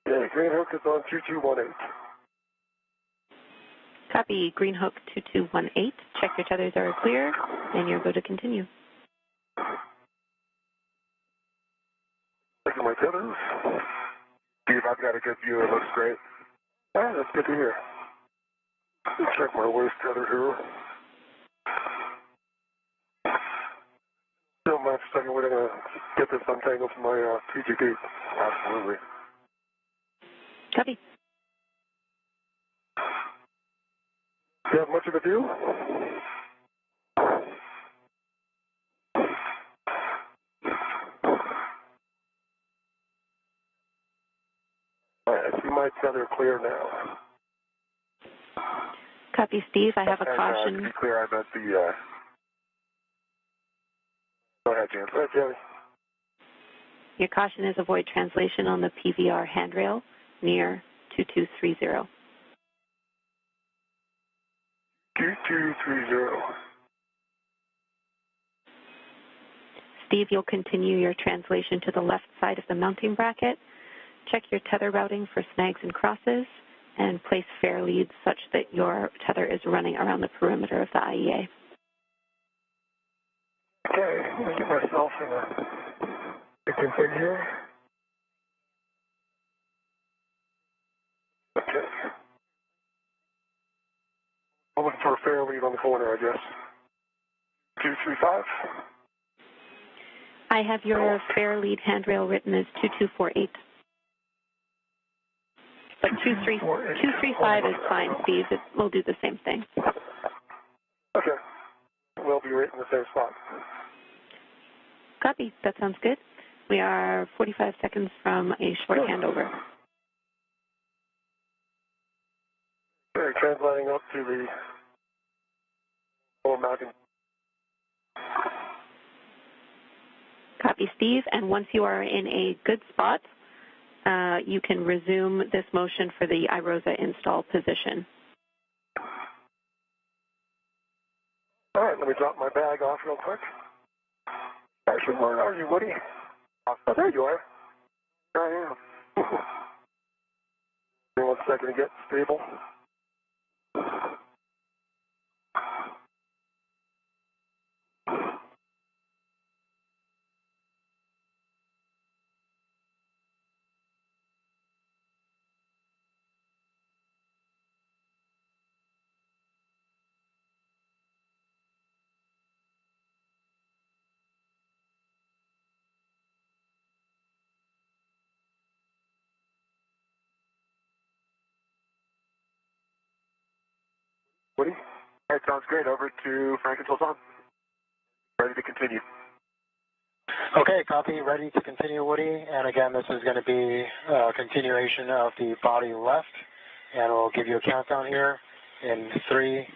Yeah, green hook is on 2218. Copy. Green hook 2218. Check your tethers are clear, and you're good to continue. Look at my tethers. Steve, I've got a good view. It looks great. All right, that's good to hear. Check my waist tether here. Don't mind for a second. We're going to get this untangled from my PGP. Absolutely. Copy. Do you have much of a view? All right, I see my tether clear now. Copy, Steve. I have a And, caution. to be clear, I meant the... Go ahead, James. Go ahead, Jamie. Your caution is avoid translation on the PVR handrail near 2230. 2230. Steve, you'll continue your translation to the left side of the mounting bracket. Check your tether routing for snags and crosses, and place fair leads such that your tether is running around the perimeter of the IEA. Okay, I'm going to get myself in a config here. Okay. fair lead on the corner, I guess. 235. I have your fair lead handrail written as 2248. But 235 is fine, Steve. We'll do the same thing. Okay. We'll be right in the same spot. Copy. That sounds good. We are 45 seconds from a short handover. Okay, translating up to the lower mountain. Copy, Steve. And once you are in a good spot, you can resume this motion for the iROSA install position. All right, let me drop my bag off real quick. Actually, where are you, Woody? Oh, there you are. There I am. Give me 1 second to get stable. Woody? All right, sounds great. Over to Frank and Sultan. Ready to continue. Okay, copy. Ready to continue, Woody. And again, this is going to be a continuation of the body left. And we'll give you a countdown here in 3,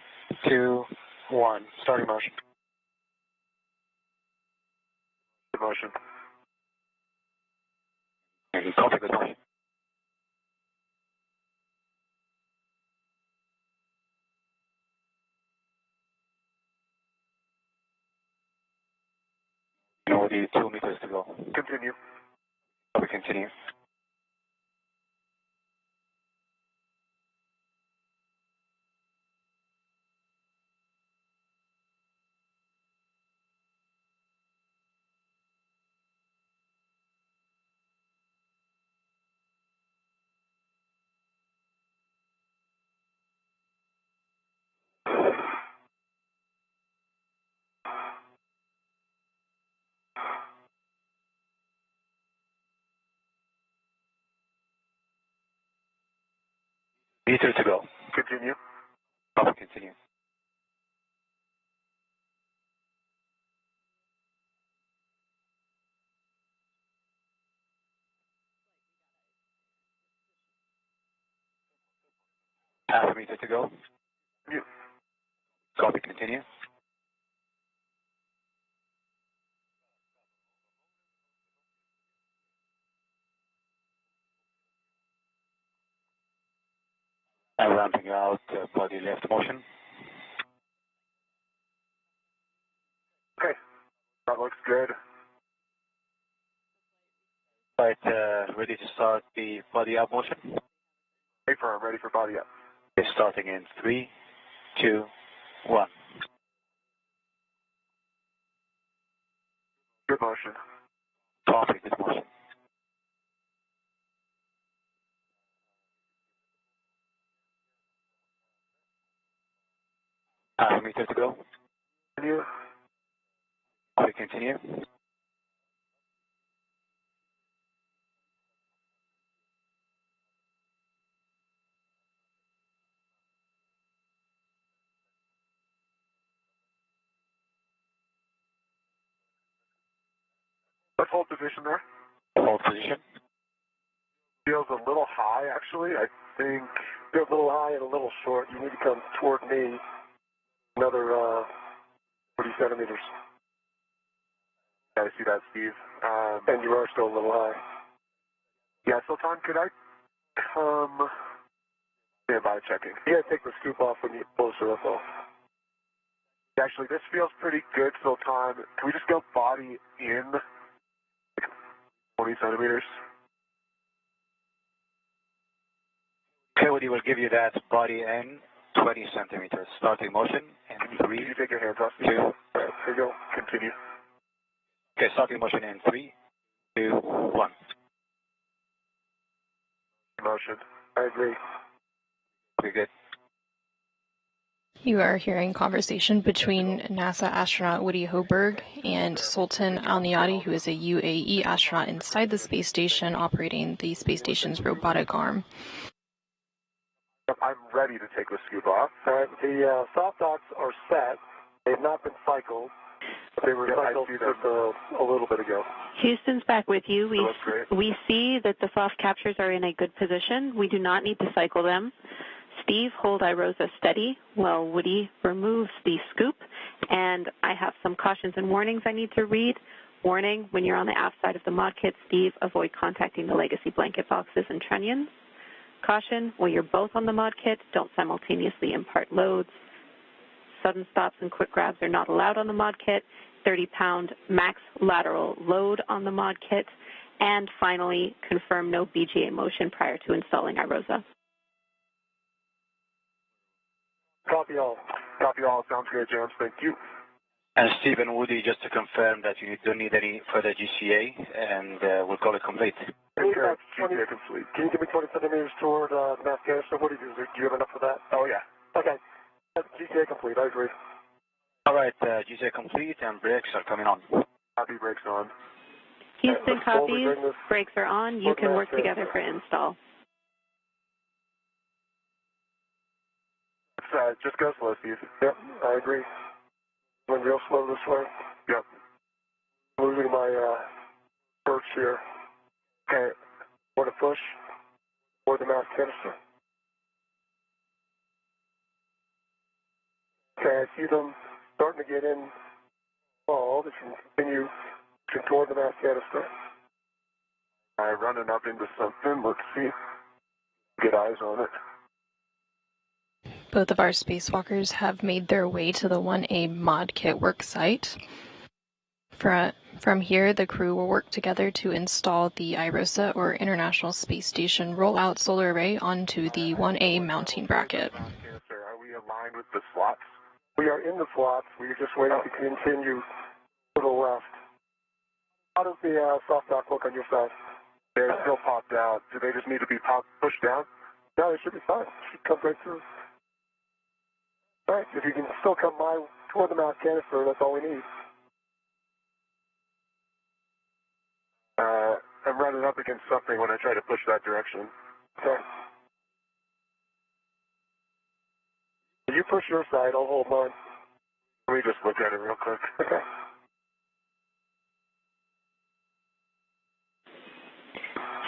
2, 1. Starting motion. Good motion. Copy, good motion. Woody, 2 meters to go. Continue. Copy, continue. Meter to go. Continue. Copy, continue. Half a meter to go. Continue. Copy, continue. And ramping out body left motion. Okay. That looks good. Right, ready to start the body up motion. Hey, firm. Ready for body up. Okay, starting in 3, 2, 1. Good motion. Copy, good motion. Half a meter to go. Continue. Copy, continue. Let's hold position there. Hold position. Feels a little high, actually. I think feels a little high and a little short. You need to come toward me another 40 centimeters. I see that, Steve. And you are still a little high. Yeah, Sultan, could I come... Standby checking. You gotta take the scoop off when you closer, that's all. Actually, this feels pretty good, Sultan. Can we just go body in 20 centimeters? Okay, Woody will give you that body in 20 centimeters. Starting motion in 3, Can you take your hands off? 2. All right, here you go. Continue. Okay, starting motion in 3, 2, 1. Motion. I agree. Pretty good. You are hearing conversation between NASA astronaut Woody Hoburg and Sultan Al-Niyadi, who is a UAE astronaut inside the space station operating the space station's robotic arm. I'm ready to take the scoop off. All right, the soft docks are set. They've not been cycled. They were cycled just a little bit ago. Houston's back with you. Great. We see that the soft captures are in a good position. We do not need to cycle them. Steve, hold iRosa steady while Woody removes the scoop. And I have some cautions and warnings I need to read. Warning, when you're on the aft side of the mod kit, Steve, avoid contacting the legacy blanket boxes and trunnions. Caution, when you're both on the mod kit, don't simultaneously impart loads. Sudden stops and quick grabs are not allowed on the mod kit. 30-pound max lateral load on the mod kit. And finally, confirm no BGA motion prior to installing iRosa. Copy all. Copy all. Sounds great, James. Thank you. And Steve and Woody, just to confirm that you don't need any further GCA, and we'll call it complete. GCA complete. Can you give me 20 centimeters toward mass canister? What do you have enough for that? Oh, yeah. Okay. GCA complete. I agree. All right, GCA complete, and brakes are coming on. Copy, brakes on. Houston copies. Brakes are on. You can work together for install. Just go slow, Steve. Yep, I agree. Went real slow this way. Yep. Losing my perch here. Okay. More to push. More the mass canister. Okay, I see them starting to get in. Oh, they can continue toward the mass canister. I'm running up into something. Let's see. Get eyes on it. Both of our spacewalkers have made their way to the 1A mod kit work site. From here, the crew will work together to install the iRosa, or International Space Station Rollout Solar Array, onto the 1A mounting bracket. Are we aligned with the slots? We are in the slots. We're just waiting to continue to the left. How does the soft dock look on your side? They're still popped out. Do they just need to be pushed down? No, they should be fine. Should come right through. All right, if you can still come toward the mass canister, that's all we need. I'm running up against something when I try to push that direction. Okay. You push your side, I'll hold mine. Let me just look at it real quick. Okay.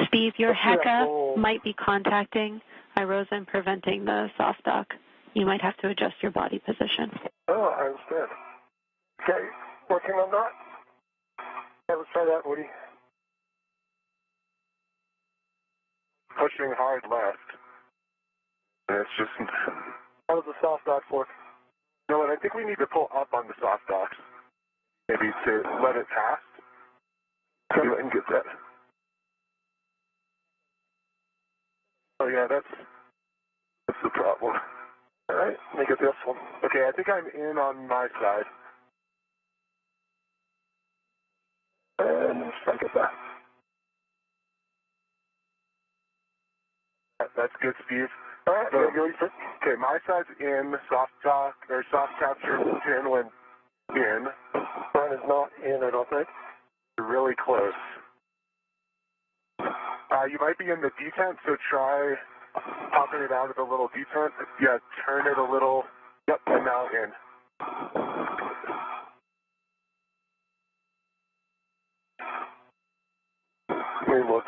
Steve, your HECA might be contacting iRosa and preventing the soft dock. You might have to adjust your body position. Oh, I understand. Okay, working on that. Yeah, let's try that, Woody. Pushing hard left. And it's just... How does the soft dock work? You know what, I think we need to pull up on the soft docks. Maybe to let it pass. See if I can get that. Oh yeah, that's the problem. All right, let me get this one. Okay, I think I'm in on my side. And let's try to get that. That's good, Steve. All right, okay, my side's in, soft capture pin went in. Mine is not in, I don't think. Really close. You might be in the detent, so try popping it out of the little detent. Yeah, turn it a little. Yep, and now in. Let me look.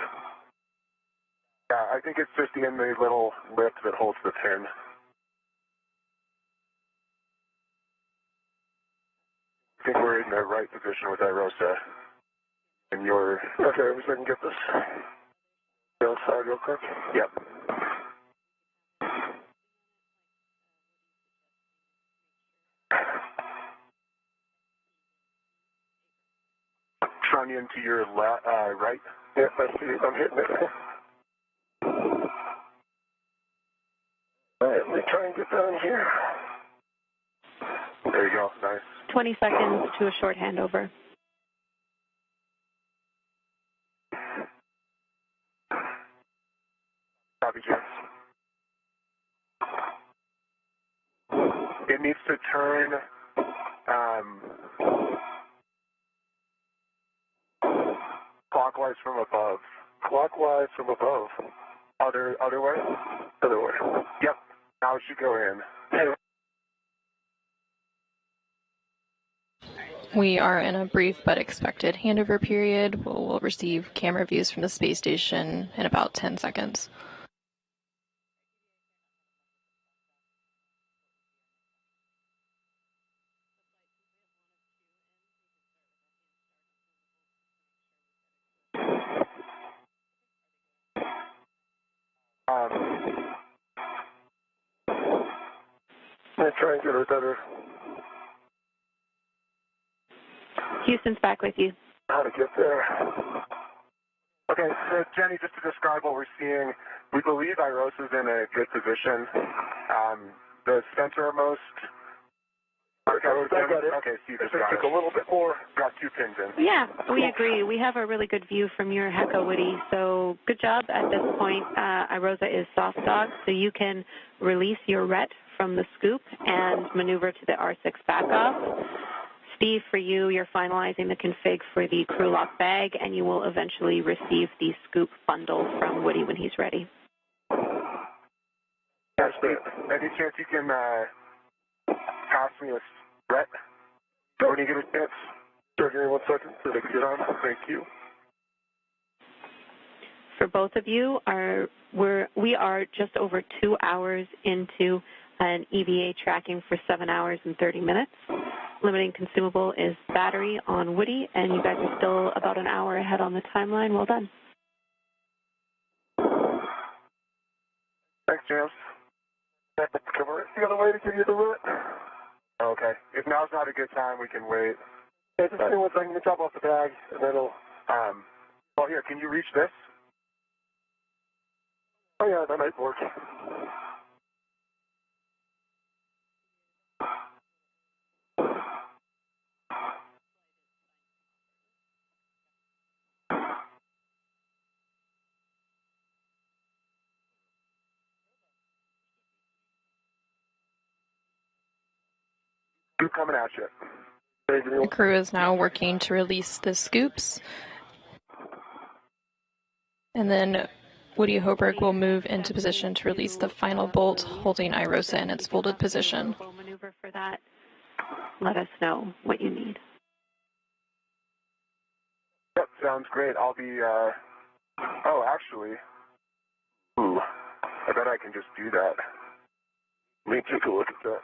Yeah, I think it's just in the little lip that holds the pin. I think we're in the right position with iRosa. And you're... Okay, let me see if I can get this. The outside real quick. Yep. Trunnion to your right. Yes, I see it. I'm hitting it. All right, let me try and get down here. There you go. Nice. 20 seconds to a short handover. Copy, James. It needs to turn clockwise from above. Clockwise from above. Other way? Other way. Yep. Now it should go in. We are in a brief but expected handover period. We'll receive camera views from the space station in about 10 seconds. I'm trying to get her better. Houston's back with you. How to get there. Okay, so Jenny, just to describe what we're seeing, we believe Irosa's in a good position. The centermost. Okay, I got it. Okay, Steve just got it. A little bit more. Got 2 pins in. Yeah, we agree. We have a really good view from your Hecka, Woody. So good job at this point. Irosa is soft dog, so you can release your RET from the scoop and maneuver to the R6 back off. Steve, for you, you're finalizing the config for the crew lock bag, and you will eventually receive the scoop bundle from Woody when he's ready. Yeah, Steve, any chance you can pass me a RET when you get a chance? Sure, give me 1 second so they can get on. Thank you. For both of you, we are just over 2 hours into an EVA tracking for 7 hours and 30 minutes. Limiting consumable is battery on Woody, and you guys are still about an hour ahead on the timeline. Well done. Thanks, James. You got a way to give you the route? Okay. If now's not a good time, we can wait. Hey, just give me 1 second. Let me drop off the bag, and then it'll, oh, here, can you reach this? Oh, yeah, that might work. Scoop coming at you. The crew is now working to release the scoops. And then Woody Hoburg will move into position to release the final bolt, holding Irosa in its folded position. Maneuver for that. Let us know what you need. Yep, sounds great. I'll be, oh, actually, I bet I can just do that. Let me take a look at that.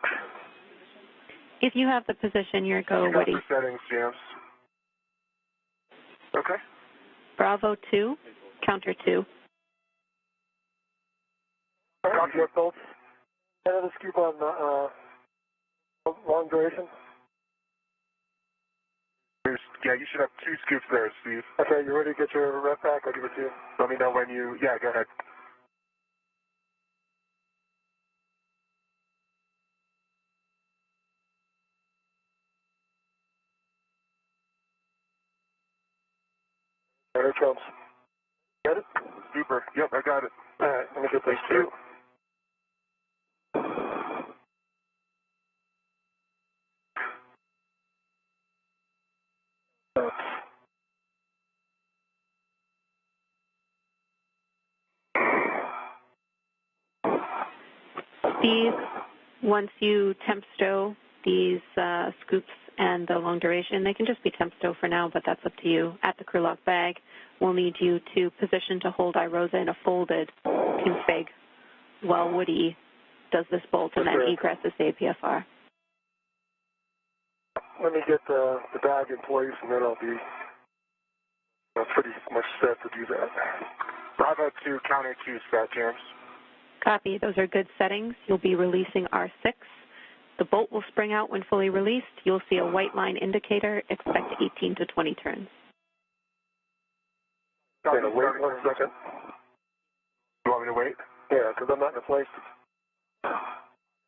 If you have the position, your go, Woody. Settings, James. Okay. Bravo 2, counter 2. Copy what bolts? Head of the scoop on long duration. Yeah, you should have 2 scoops there, Steve. Okay, you ready to get your rep back? I'll give it to you. Let me know when you, yeah, go ahead. There it comes. Got it? Super. Yep, I got it. All right, let me get these 2. Steve, once you temp stow these scoops and the long duration, they can just be temp stow for now, but that's up to you. At the crew lock bag, we'll need you to position to hold Irosa in a folded config while Woody does this bolt and then egresses the APFR. Let me get the bag in place, and then I'll be pretty much set to do that. Bravo 2, counter 2, Scott James. Copy. Those are good settings. You'll be releasing R6. The bolt will spring out when fully released. You'll see a white line indicator. Expect 18 to 20 turns. Wait 1 second. You want me to wait? Yeah, because I'm not in a place. Oh,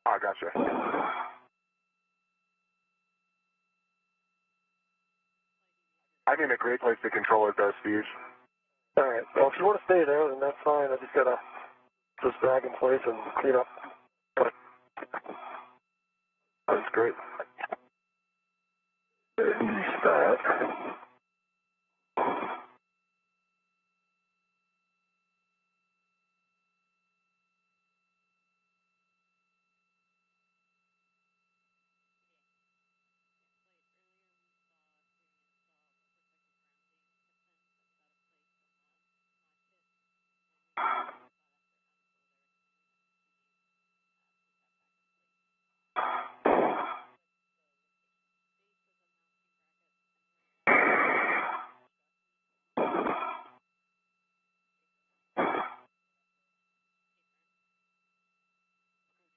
I gotcha. I'm in a great place to control it, though, Steve. All right. Well, if you want to stay there, then that's fine. I just got to put this bag in place and clean up. great. Restart.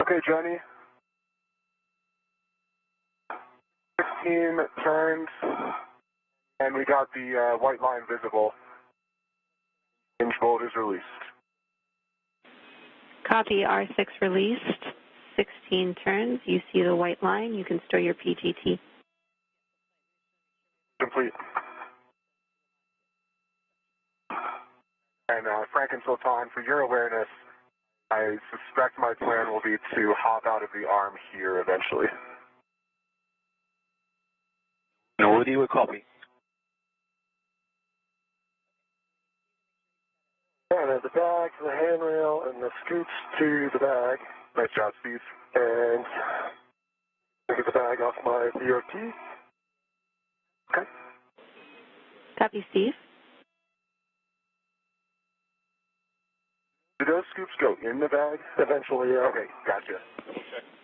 Okay, Johnny. 16 turns, and we got the white line visible. Hinge bolt is released. Copy, R6 released. 16 turns. You see the white line. You can store your PGT. Complete. And Frank and Sultan, for your awareness, I suspect my plan will be to hop out of the arm here eventually. No, Woody will copy. And the bag, the handrail, and the scoops to the bag. Nice job, Steve. And get the bag off my BOT. Okay. Copy, Steve. Do those scoops go in the bag? Eventually, yeah. Okay, gotcha.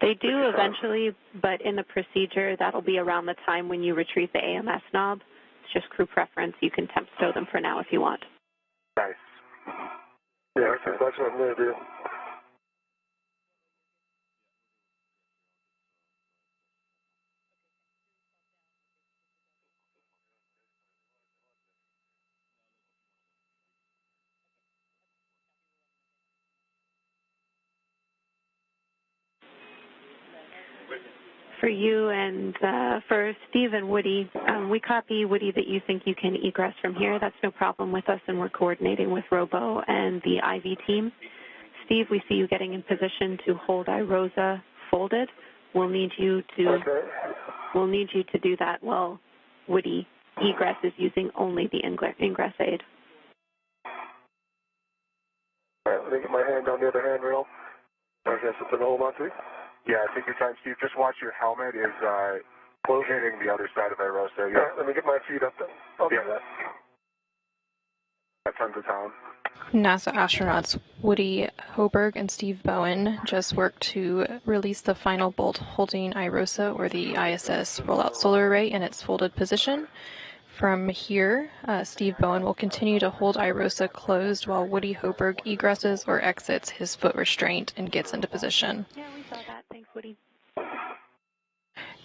They do eventually, but in the procedure, that'll be around the time when you retrieve the AMS knob. It's just crew preference. You can temp stow them for now if you want. Nice. Yeah, okay. That's what I'm going to do. For you and for Steve and Woody, we copy, Woody, that you think you can egress from here. That's no problem with us, and we're coordinating with Robo and the IV team. Steve, we see you getting in position to hold iRosa folded. We'll need you to do that while Woody egress is using only the ingress aid. All right, let me get my hand on the other handrail. I guess it's an hold on to. Yeah, take your time, Steve. Just watch your helmet is hitting the other side of iRosa. Yeah. All right, let me get my feet up then. I'll do that. At tons of time. NASA astronauts Woody Hoburg and Steve Bowen just worked to release the final bolt holding iRosa or the ISS rollout solar array in its folded position. From here, Steve Bowen will continue to hold iRosa closed while Woody Hoburg egresses or exits his foot restraint and gets into position. Yeah, we saw that. Thanks, Woody.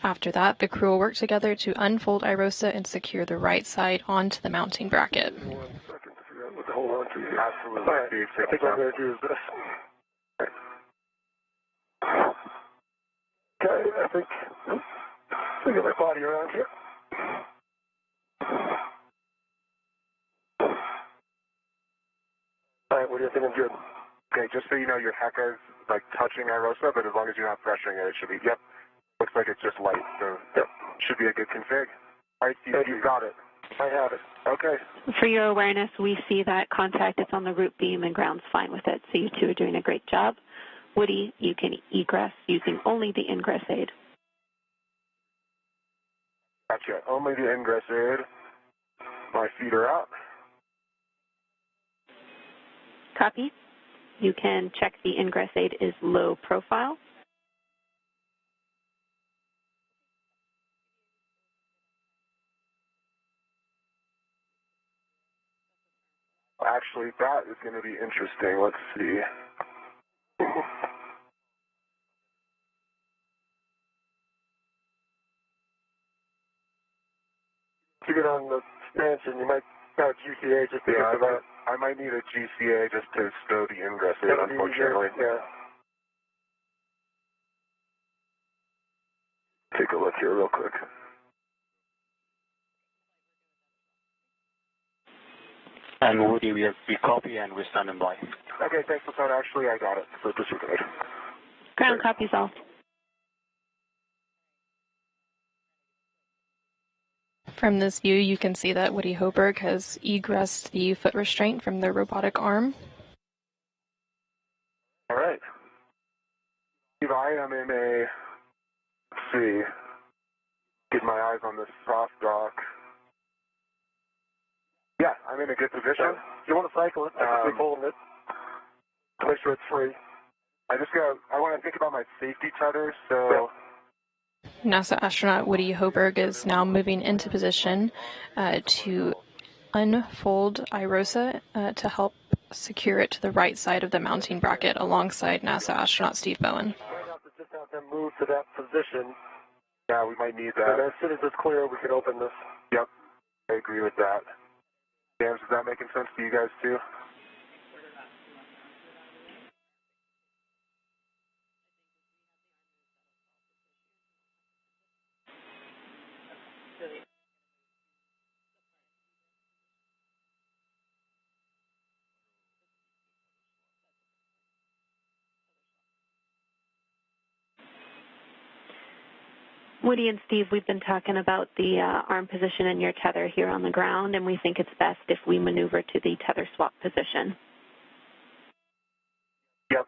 After that, the crew will work together to unfold iRosa and secure the right side onto the mounting bracket. 1 second to figure out what to hold on to. Absolutely, right. Steve. I think what I'm going to do is this. Okay, I think I'll get my body around here. All right, what do you think I'm good? Okay, just so you know, your Hecka's like touching iRosa, but as long as you're not pressuring it, it should be, yep. Looks like it's just light, so yep. Should be a good config. All right, Steve, you've got it. I have it. Okay. For your awareness, we see that contact is on the root beam and ground's fine with it, so you two are doing a great job. Woody, you can egress using only the ingress aid. Gotcha. Only the ingress aid. My feet are out. Copy. You can check the ingress aid is low profile. Actually, that is going to be interesting. Let's see. To get on the expansion, you might have GCA just to get to that. I might need a GCA just to stow the ingress aid, unfortunately. Yeah. Take a look here real quick. And Woody, we copy and we're standing by. Okay, thanks for that. Actually, I got it. So disregard. Ground copies all. From this view, you can see that Woody Hoburg has egressed the foot restraint from the robotic arm. All right. Steve, I am in a, let's see, get my eyes on this soft dock. Yeah, I'm in a good position. You want to cycle it? I keep holding it. Make sure it's free. I want to think about my safety tethers, so... NASA astronaut Woody Hoburg is now moving into position to unfold IROSA to help secure it to the right side of the mounting bracket alongside NASA astronaut Steve Bowen. Just have them move to that position. Yeah, we might need that. And as soon as it's clear, we can open this. Yep, I agree with that. James, is that making sense to you guys too? Woody and Steve, we've been talking about the arm position and your tether here on the ground, and we think it's best if we maneuver to the tether swap position. Yep,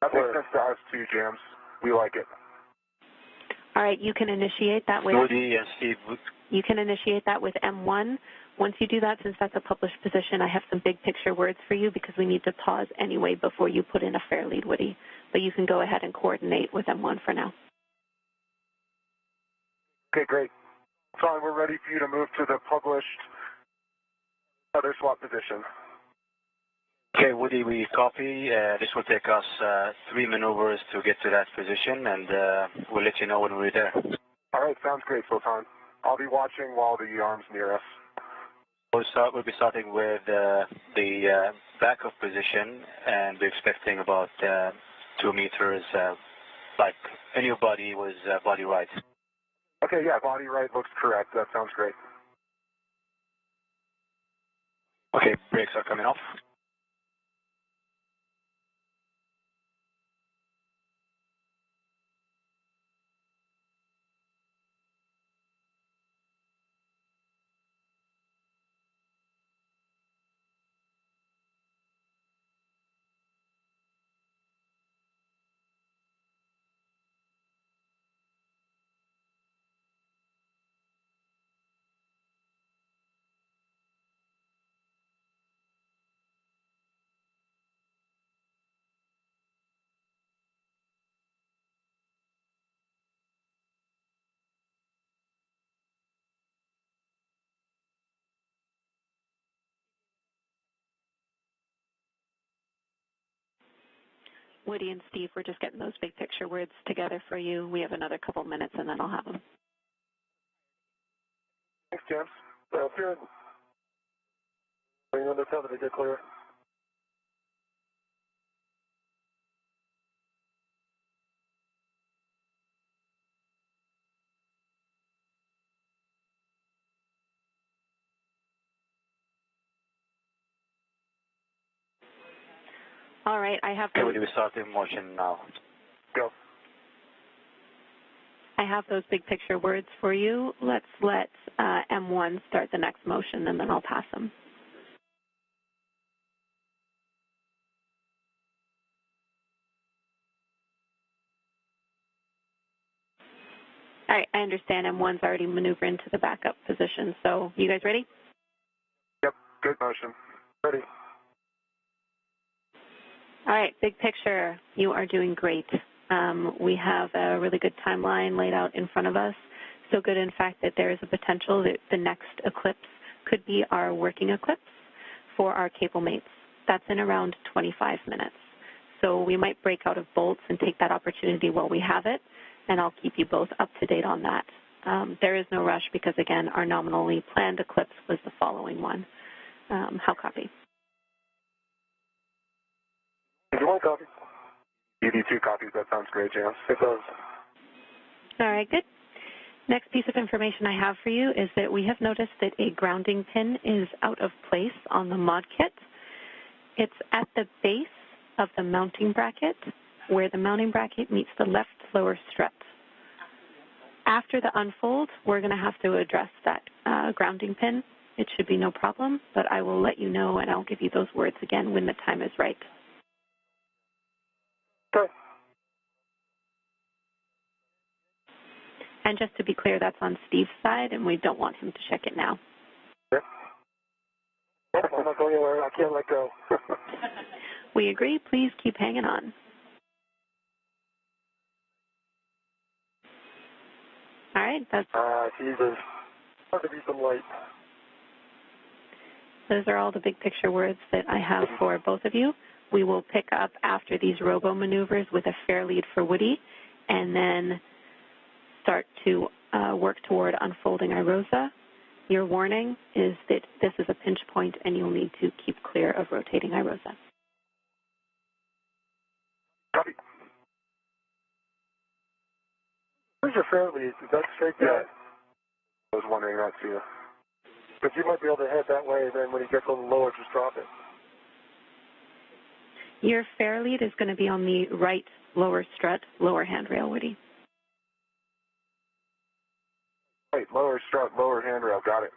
that makes sense to us too, James. We like it. All right, you can initiate that with Woody and Steve. You can initiate that with M1. Once you do that, since that's a published position, I have some big picture words for you because we need to pause anyway before you put in a fair lead, Woody. But you can go ahead and coordinate with M1 for now. Okay, great. Sean, we're ready for you to move to the published tether swap position. Okay, Woody, we copy. This will take us 3 maneuvers to get to that position, and we'll let you know when we're there. All right, sounds great, Sultan. I'll be watching while the arm's near us. We'll be starting with the backup position, and we're expecting about 2 meters, like in your body was body right. Okay, yeah, body right looks correct. That sounds great. Okay, brakes are coming off. Woody and Steve, we're just getting those big picture words together for you. We have another couple minutes, and then I'll have them. Thanks, James. Good. Bring on the tether to get clear. All right, I have Okay, Woody, we start in motion now. Go. I have those big picture words for you. Let's let M1 start the next motion, and then I'll pass them. All right, I understand M1's already maneuvering to the backup position. So you guys ready? Yep, good motion. Ready. All right, big picture. You are doing great. We have a really good timeline laid out in front of us. So good, in fact, that there is a potential that the next eclipse could be our working eclipse for our cable mates. That's in around 25 minutes. So we might break out of bolts and take that opportunity while we have it, and I'll keep you both up to date on that. There is no rush because, again, our nominally planned eclipse was the following one. How copy? If you want copy. You need 2 copies. That sounds great, James. It does. All right, good. Next piece of information I have for you is that we have noticed that a grounding pin is out of place on the mod kit. It's at the base of the mounting bracket where the mounting bracket meets the left lower strut. After the unfold, we're going to have to address that grounding pin. It should be no problem, but I will let you know, and I'll give you those words again when the time is right. Okay. And just to be clear, that's on Steve's side, and we don't want him to check it now. Okay. I'm not going anywhere. I can't let go. We agree. Please keep hanging on. All right. That's. Jesus. Have to be some light. Those are all the big picture words that I have for both of you. We will pick up after these robo maneuvers with a fair lead for Woody, and then start to work toward unfolding IROSA. Your warning is that this is a pinch point, and you'll need to keep clear of rotating IROSA. Copy. Where's your fair lead? Is that straight there? Yeah. I was wondering that too. But you might be able to head that way, and then when you get a little lower, just drop it. Your fair lead is going to be on the right lower strut, lower handrail, Woody. Right, lower strut, lower handrail. Got it.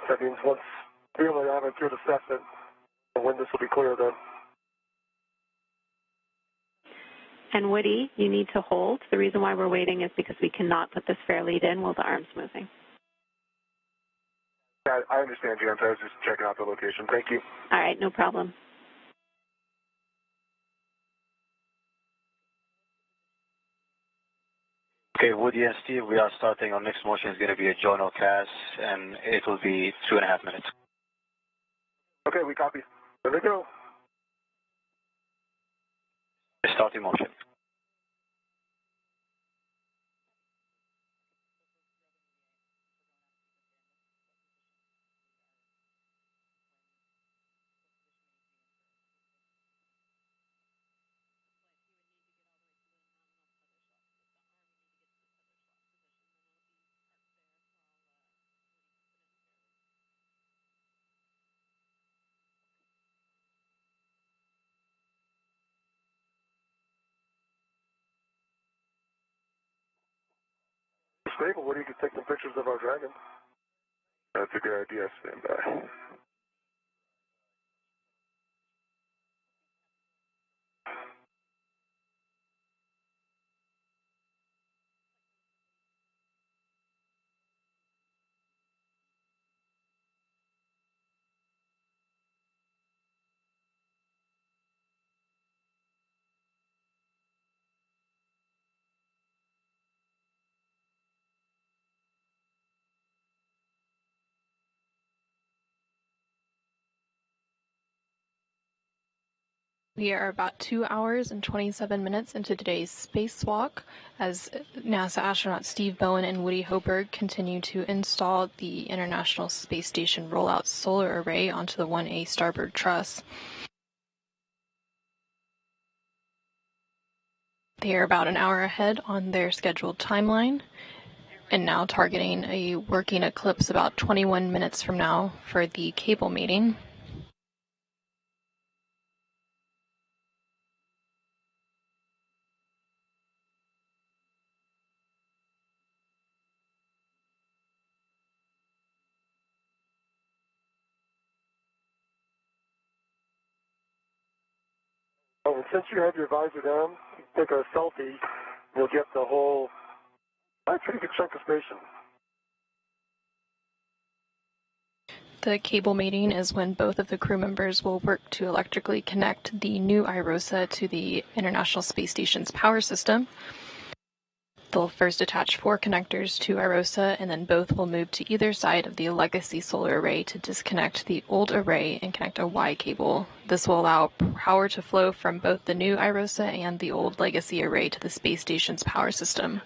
That means once we really have it through the assessment, the wind, this will be clear then. And Woody, you need to hold. The reason why we're waiting is because we cannot put this fair lead in while the arm's moving. Yeah, I understand, James. I was just checking out the location. Thank you. All right, no problem. Okay, Woody and Steve, we are starting. Our next motion is going to be a journal cast, and it will be 2.5 minutes. Okay, we copy. There we go. Starting motion. Stable, Woody, you could take some pictures of our dragon. That's a good idea. Stand by. We are about 2 hours and 27 minutes into today's spacewalk as NASA astronauts Steve Bowen and Woody Hoburg continue to install the International Space Station rollout solar array onto the 1A starboard truss. They are about an hour ahead on their scheduled timeline and now targeting a working eclipse about 21 minutes from now for the cable meeting. Oh, and since you have your visor down, take a selfie, you'll get the whole, a pretty good chunk of station. The cable mating is when both of the crew members will work to electrically connect the new IROSA to the International Space Station's power system. They'll first attach 4 connectors to IROSA, and then both will move to either side of the legacy solar array to disconnect the old array and connect a Y cable. This will allow power to flow from both the new IROSA and the old legacy array to the space station's power system.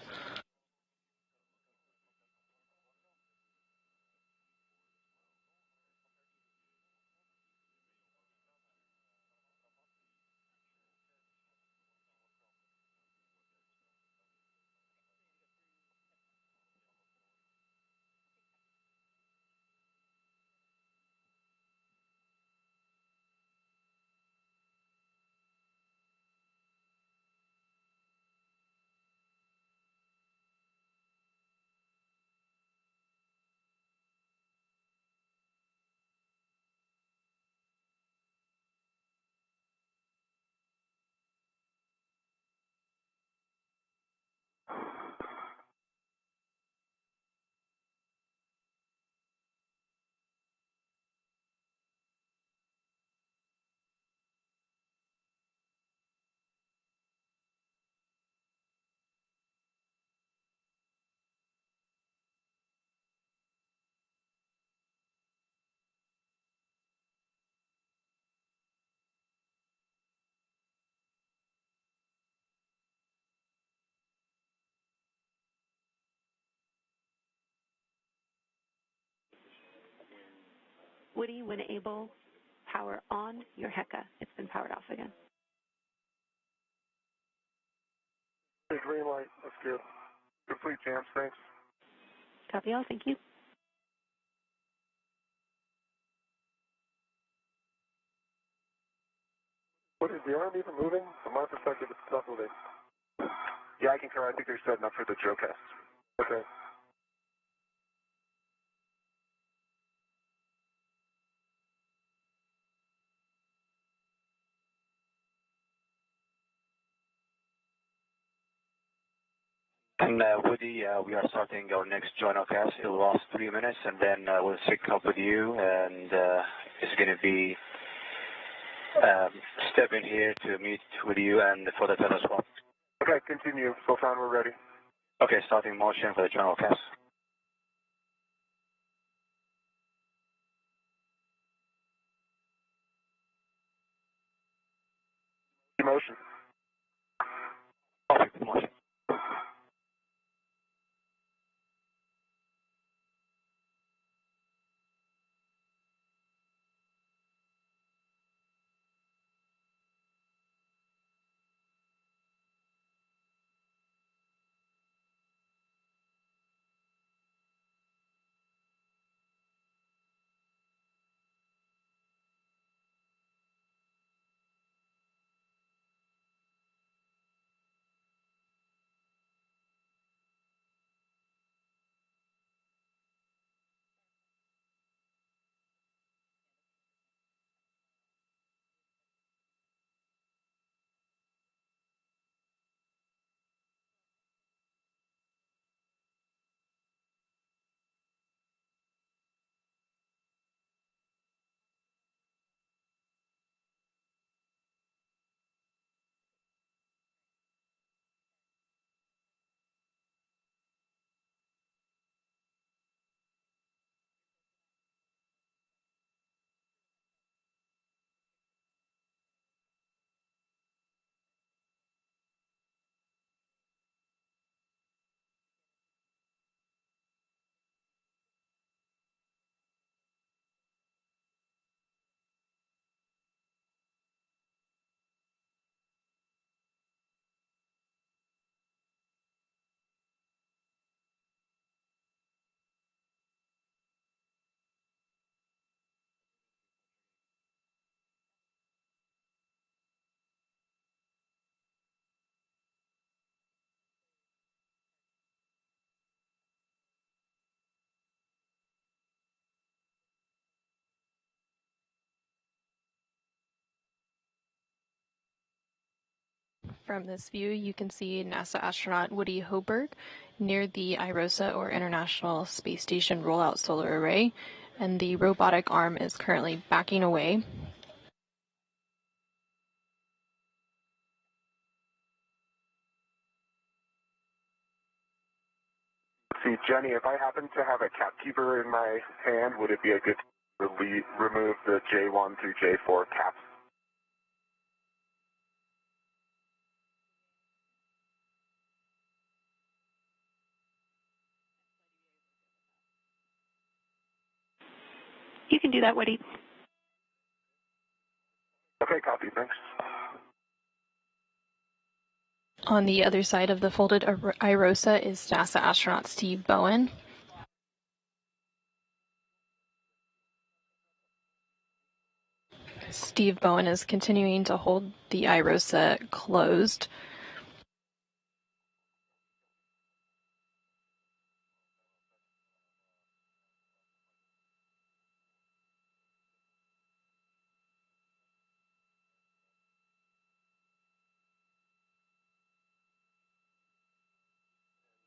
Woody, when able, power on your HECA. It's been powered off again. Green light. That's good. Complete jams. Thanks. Copy all. Thank you. What is the arm even moving? From my perspective, it's not moving. Yeah, I concur. I think they're setting up for the Joe cast. Okay. And Woody, we are starting our next journal cast. It will last 3 minutes, and then we'll sync up with you, and it's going to be stepping here to meet with you and for the telescope. Okay, continue. So far, we're ready. Okay, starting motion for the journal cast. Motion. Okay, motion. From this view, you can see NASA astronaut Woody Hoburg near the IROSA, or International Space Station Rollout Solar Array, and the robotic arm is currently backing away. See, Jenny, if I happen to have a capkeeper in my hand, would it be a good to remove the J1 through J4 caps? You can do that, Woody. Okay, copy. Thanks. On the other side of the folded IROSA is NASA astronaut Steve Bowen. Steve Bowen is continuing to hold the IROSA closed.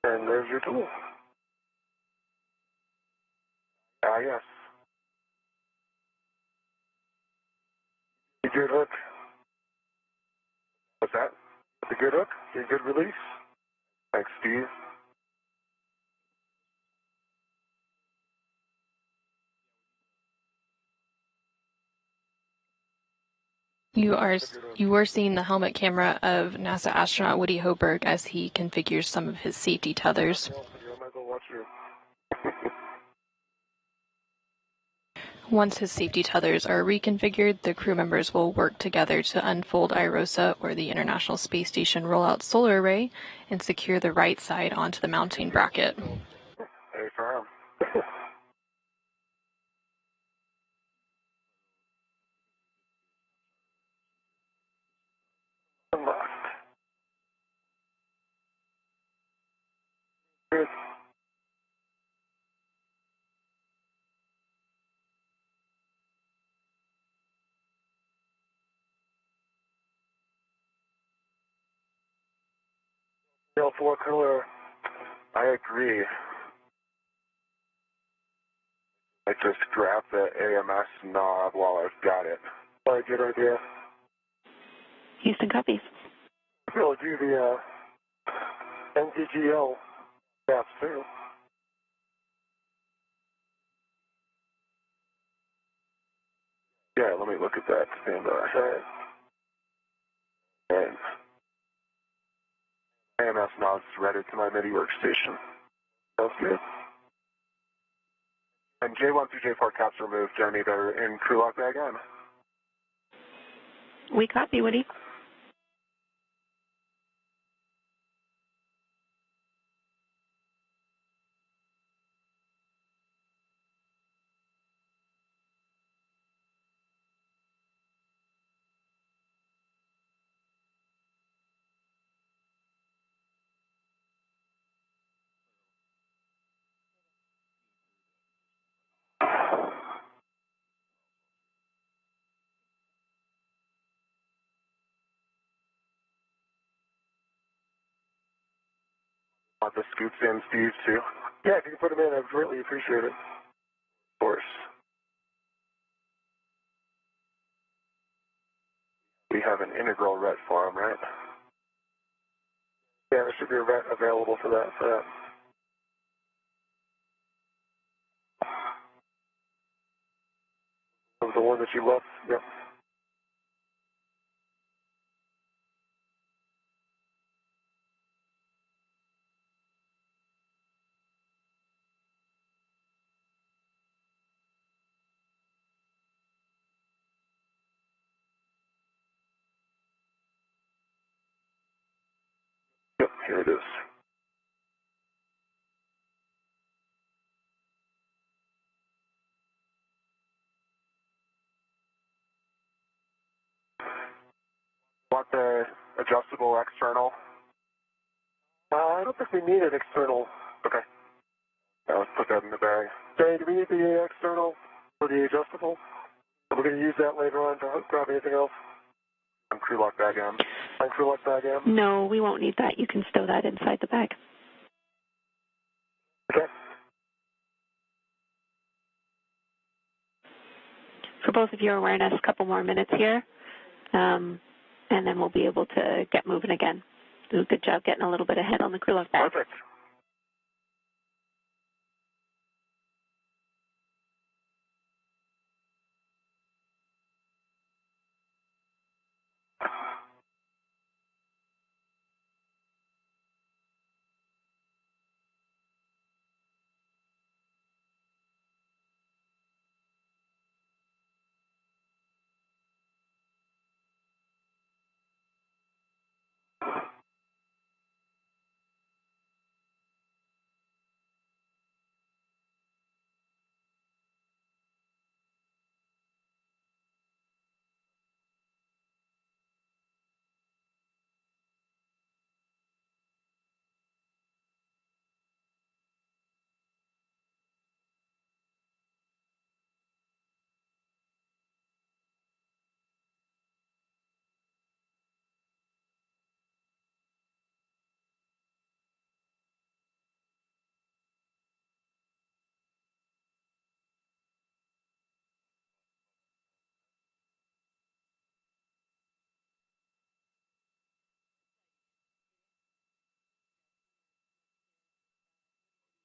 And there's your tool. Yes. A good hook. What's that? A good hook? A good release? Thanks, Steve. You are seeing the helmet camera of NASA astronaut Woody Hoburg as he configures some of his safety tethers. Once his safety tethers are reconfigured, the crew members will work together to unfold IROSA, or the International Space Station Rollout Solar Array, and secure the right side onto the mounting bracket. Hey, firm. Good. L4 cooler. I agree. I just grab the AMS knob while I've got it. Probably a good idea. Houston copies. We'll do the NGGL maps too. Yeah, let me look at that. Stand by. And AMS knobs ready to my MIDI workstation. Sounds good. And J1 through J4 caps removed. Jeremy, they're in crew lock bag on. We copy, Woody. Want the scoops in, Steve, too? Yeah, if you can put them in, I'd greatly appreciate it. Of course. We have an integral ret for them, right? Yeah, there should be a ret available for that. The one that you love? Yep. Yep, here it is. Want the adjustable external? I don't think we need an external. Okay. Let's put that in the bag. Jay, do we need the external for the adjustable? Are we going to use that later on to grab anything else? I'm crew lock bag M. I'm crew lock bag M. No, we won't need that. You can stow that inside the bag. Okay. For both of your awareness, a couple more minutes here, and then we'll be able to get moving again. Do a good job getting a little bit ahead on the crew lock bag. Perfect.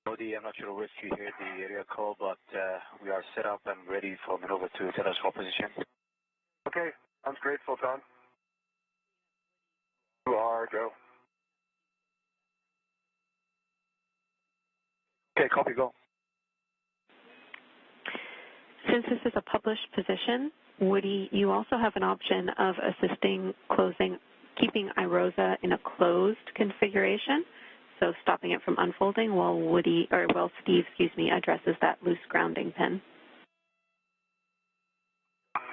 Woody, I'm not sure which you hear the area call, but we are set up and ready for maneuver to telescope position. Okay. Sounds great, Sultan. You are, go. Okay, copy, go. Since this is a published position, Woody, you also have an option of assisting keeping iROSA in a closed configuration, so stopping it from unfolding while Steve, addresses that loose grounding pin.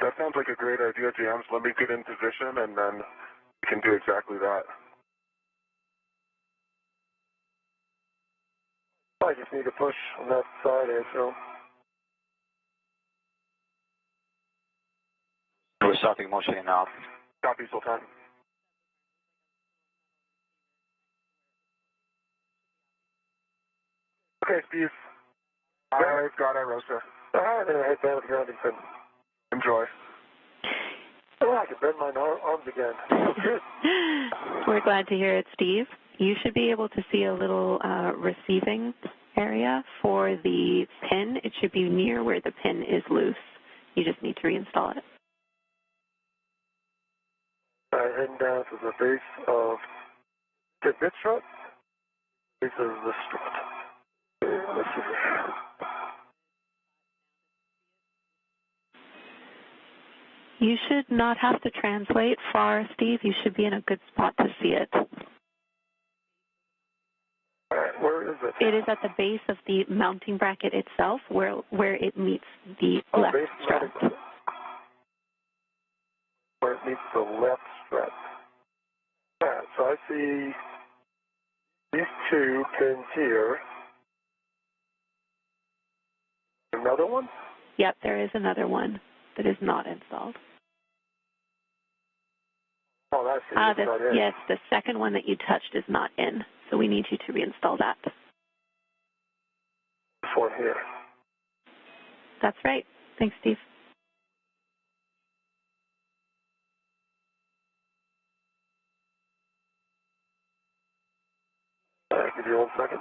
That sounds like a great idea, James. Let me get in position, and then we can do exactly that. I just need to push on that side here, so. We're starting motion now. Copy, Sultan. Okay, Steve. I've got iROSA. I'm going to head down with grounding pin. Enjoy. Oh, I can bend my arms again. We're glad to hear it, Steve. You should be able to see a little receiving area for the pin. It should be near where the pin is loose. You just need to reinstall it. Heading down to the base of the bit strut. Base of the strut. Let's see. You should not have to translate far, Steve. You should be in a good spot to see it. Where is it? It is at the base of the mounting bracket itself, where it meets the left strut. Where it meets the left strut. Alright, so I see these two pins here. Another one? Yep, there is another one that is not installed. Oh, that's not in. Yes, the second one that you touched is not in, so we need you to reinstall that. This one here. That's right. Thanks, Steve. Give you 1 second.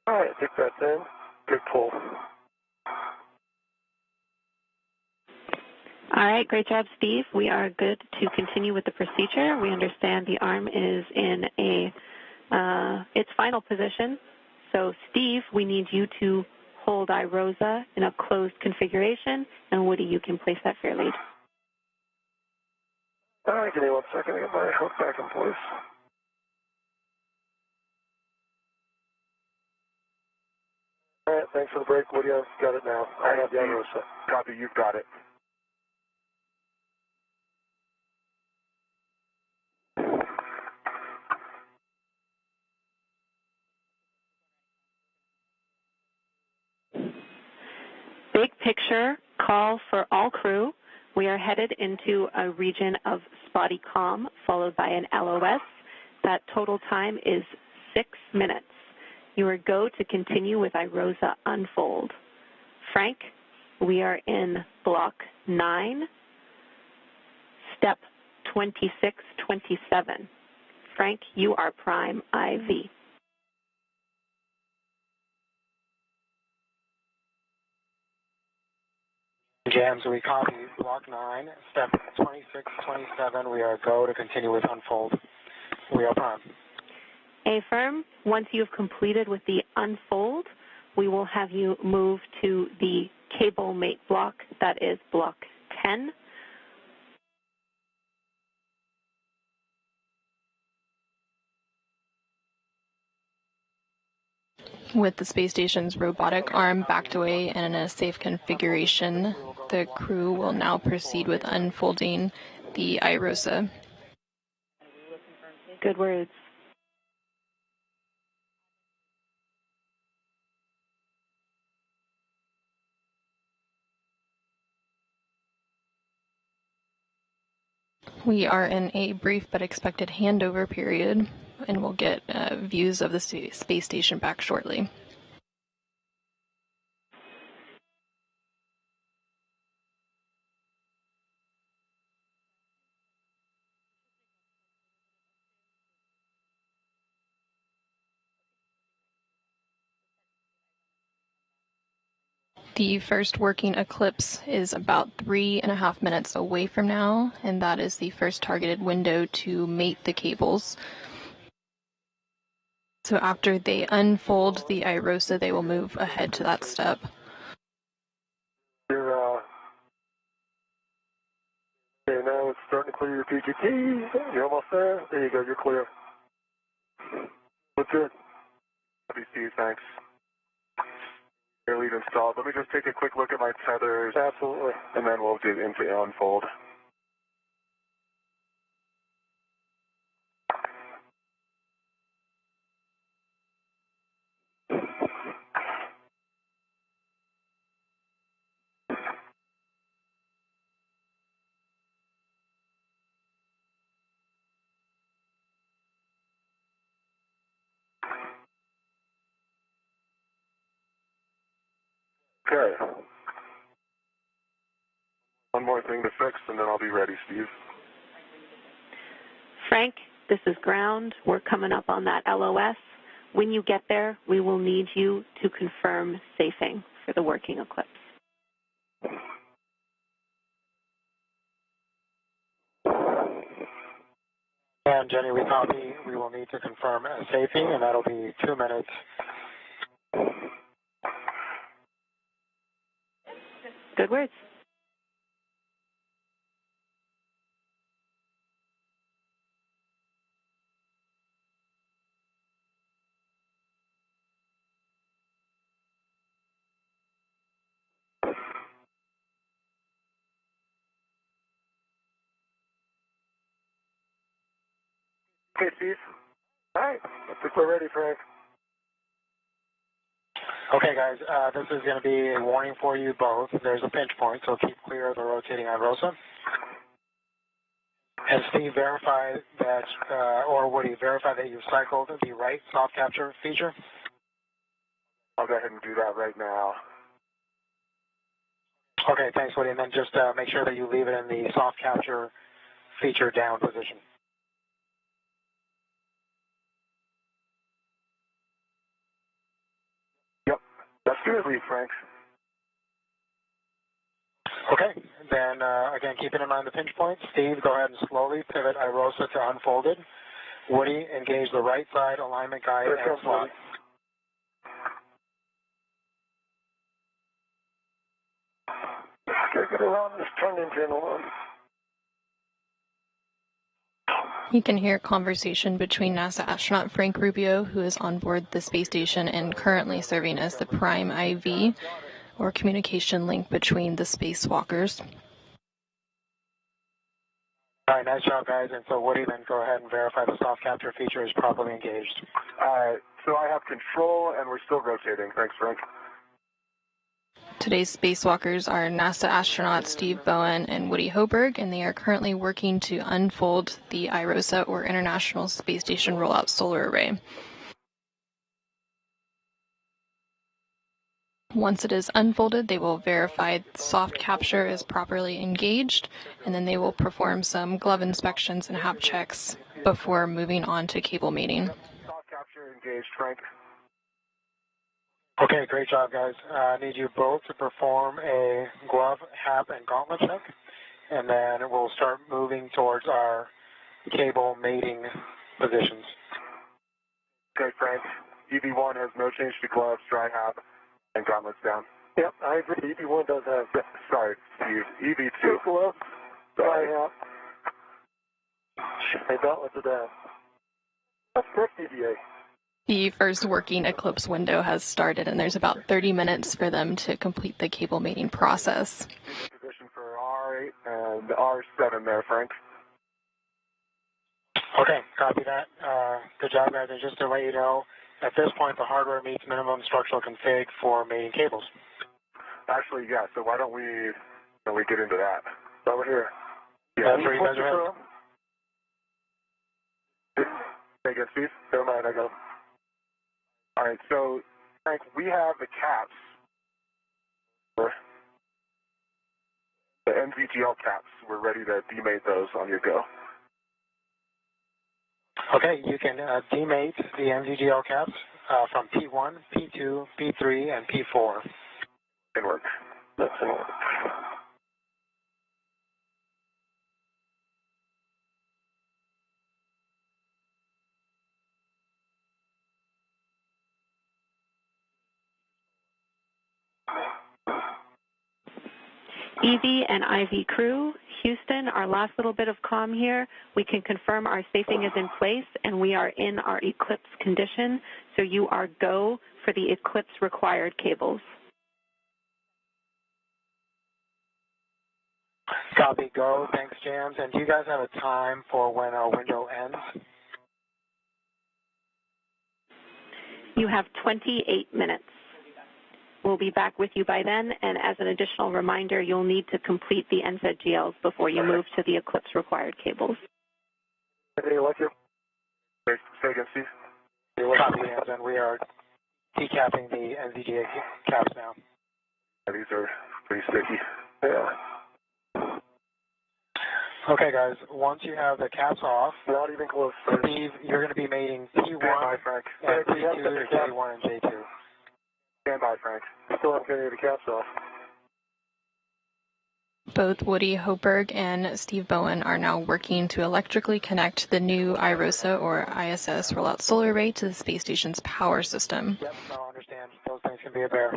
All right, I think that's in. Good pull. All right, great job, Steve. We are good to continue with the procedure. We understand the arm is in its final position. So, Steve, we need you to hold iROSA in a closed configuration, and Woody, you can place that fair lead. All right, give me 1 second to get my hook back in place. All right, thanks for the break, Woody. I've got it now. I have the iROSA. Copy, you've got it. Big picture call for all crew. We are headed into a region of spotty calm, followed by an LOS. That total time is 6 minutes. You are go to continue with iROSA unfold. Frank, we are in block 9, step 2627. Frank, you are prime IV. Jams, we copy block 9, step 2627. We are go to continue with unfold. We are prime. Affirm, once you have completed with the unfold, we will have you move to the cable mate block. That is block 10. With the space station's robotic arm backed away and in a safe configuration, the crew will now proceed with unfolding the iROSA. Good words. We are in a brief but expected handover period, and we'll get views of the space station back shortly. The first working eclipse is about 3.5 minutes away from now, and that is the first targeted window to mate the cables. So after they unfold the IROSA, they will move ahead to that step. Okay, now it's starting to clear your PGT. You're almost there. There you go, you're clear. What's good? Happy to see you, thanks. Air lead installed. Let me just take a quick look at my tethers. Absolutely. And then we'll get into unfold. Okay. One more thing to fix, and then I'll be ready, Steve. Frank, this is ground. We're coming up on that LOS. When you get there, we will need you to confirm safing for the working eclipse. And Jenny, we copy. We will need to confirm safing, and that'll be 2 minutes. Good words. Okay, Steve. All right. I think we're ready, Frank. Okay, guys, this is going to be a warning for you both. There's a pinch point, so keep clear of the rotating IROSA. And Steve, verify that, or Woody, verify that you've cycled the right soft capture feature. I'll go ahead and do that right now. Okay, thanks, Woody. And then just make sure that you leave it in the soft capture feature down position. Yep. That's good, Frank. Okay, then again, keeping in mind the pinch point, Steve, go ahead and slowly pivot IROSA to unfolded. Woody, engage the right side alignment guide and slot. Get it around this turn engine on. You can hear conversation between NASA astronaut Frank Rubio, who is on board the space station and currently serving as the prime IV, or communication link between the spacewalkers. All right, nice job, guys. And so, Woody, then go ahead and verify the soft capture feature is properly engaged. So I have control, and we're still rotating. Thanks, Frank. Today's spacewalkers are NASA astronauts Steve Bowen and Woody Hoburg, and they are currently working to unfold the IROSA, or International Space Station Rollout Solar Array. Once it is unfolded, they will verify soft capture is properly engaged, and then they will perform some glove inspections and hap checks before moving on to cable mating. Soft capture engaged, Frank. Okay, great job, guys. I need you both to perform a glove, hap, and gauntlet check, and then we'll start moving towards our cable mating positions. Okay, Frank. EV1 has no change to gloves, dry hap, and gauntlets down. Yep, I agree. EV1 does have. Sorry, Steve. EV2. Gloves, dry hap, and gauntlets are down. That's correct, EVA. The first working eclipse window has started, and there's about 30 minutes for them to complete the cable mating process. Position for R8 and R7 there, Frank. Okay, copy that. Good job, guys. And just to let you know, at this point, the hardware meets minimum structural config for mating cables. Actually, yeah, so why don't we get into that? Over here. Yeah, that's where you guys are headed. Say again, Steve? Never mind, I go. All right, so, Frank, we have the caps, the MVGL caps. We're ready to demate those on your go. Okay, you can demate the MVGL caps from P1, P2, P3, and P4. In work. That's in work. EV and IV crew, Houston, our last little bit of comm here. We can confirm our safing is in place and we are in our eclipse condition, so you are go for the eclipse required cables. Copy, go. Thanks, Jams. And do you guys have a time for when our window ends? You have 28 minutes. We'll be back with you by then, and as an additional reminder, you'll need to complete the NZGLs before you move to the eclipse required cables. Hey, what you? Say again, Steve. Copy, Jams, and we are decapping the NZGA caps now. These are pretty sticky. Yeah. Okay, guys, once you have the caps off, Not even close. Steve, you're going to be mating P1 by, Frank. and P2 to J1 and J2. Stand by, Frank. Still haven't got any of the caps off. Both Woody Hoburg and Steve Bowen are now working to electrically connect the new IROSA or ISS rollout solar array to the space station's power system. Yep, no, I understand. Those things can be a bear.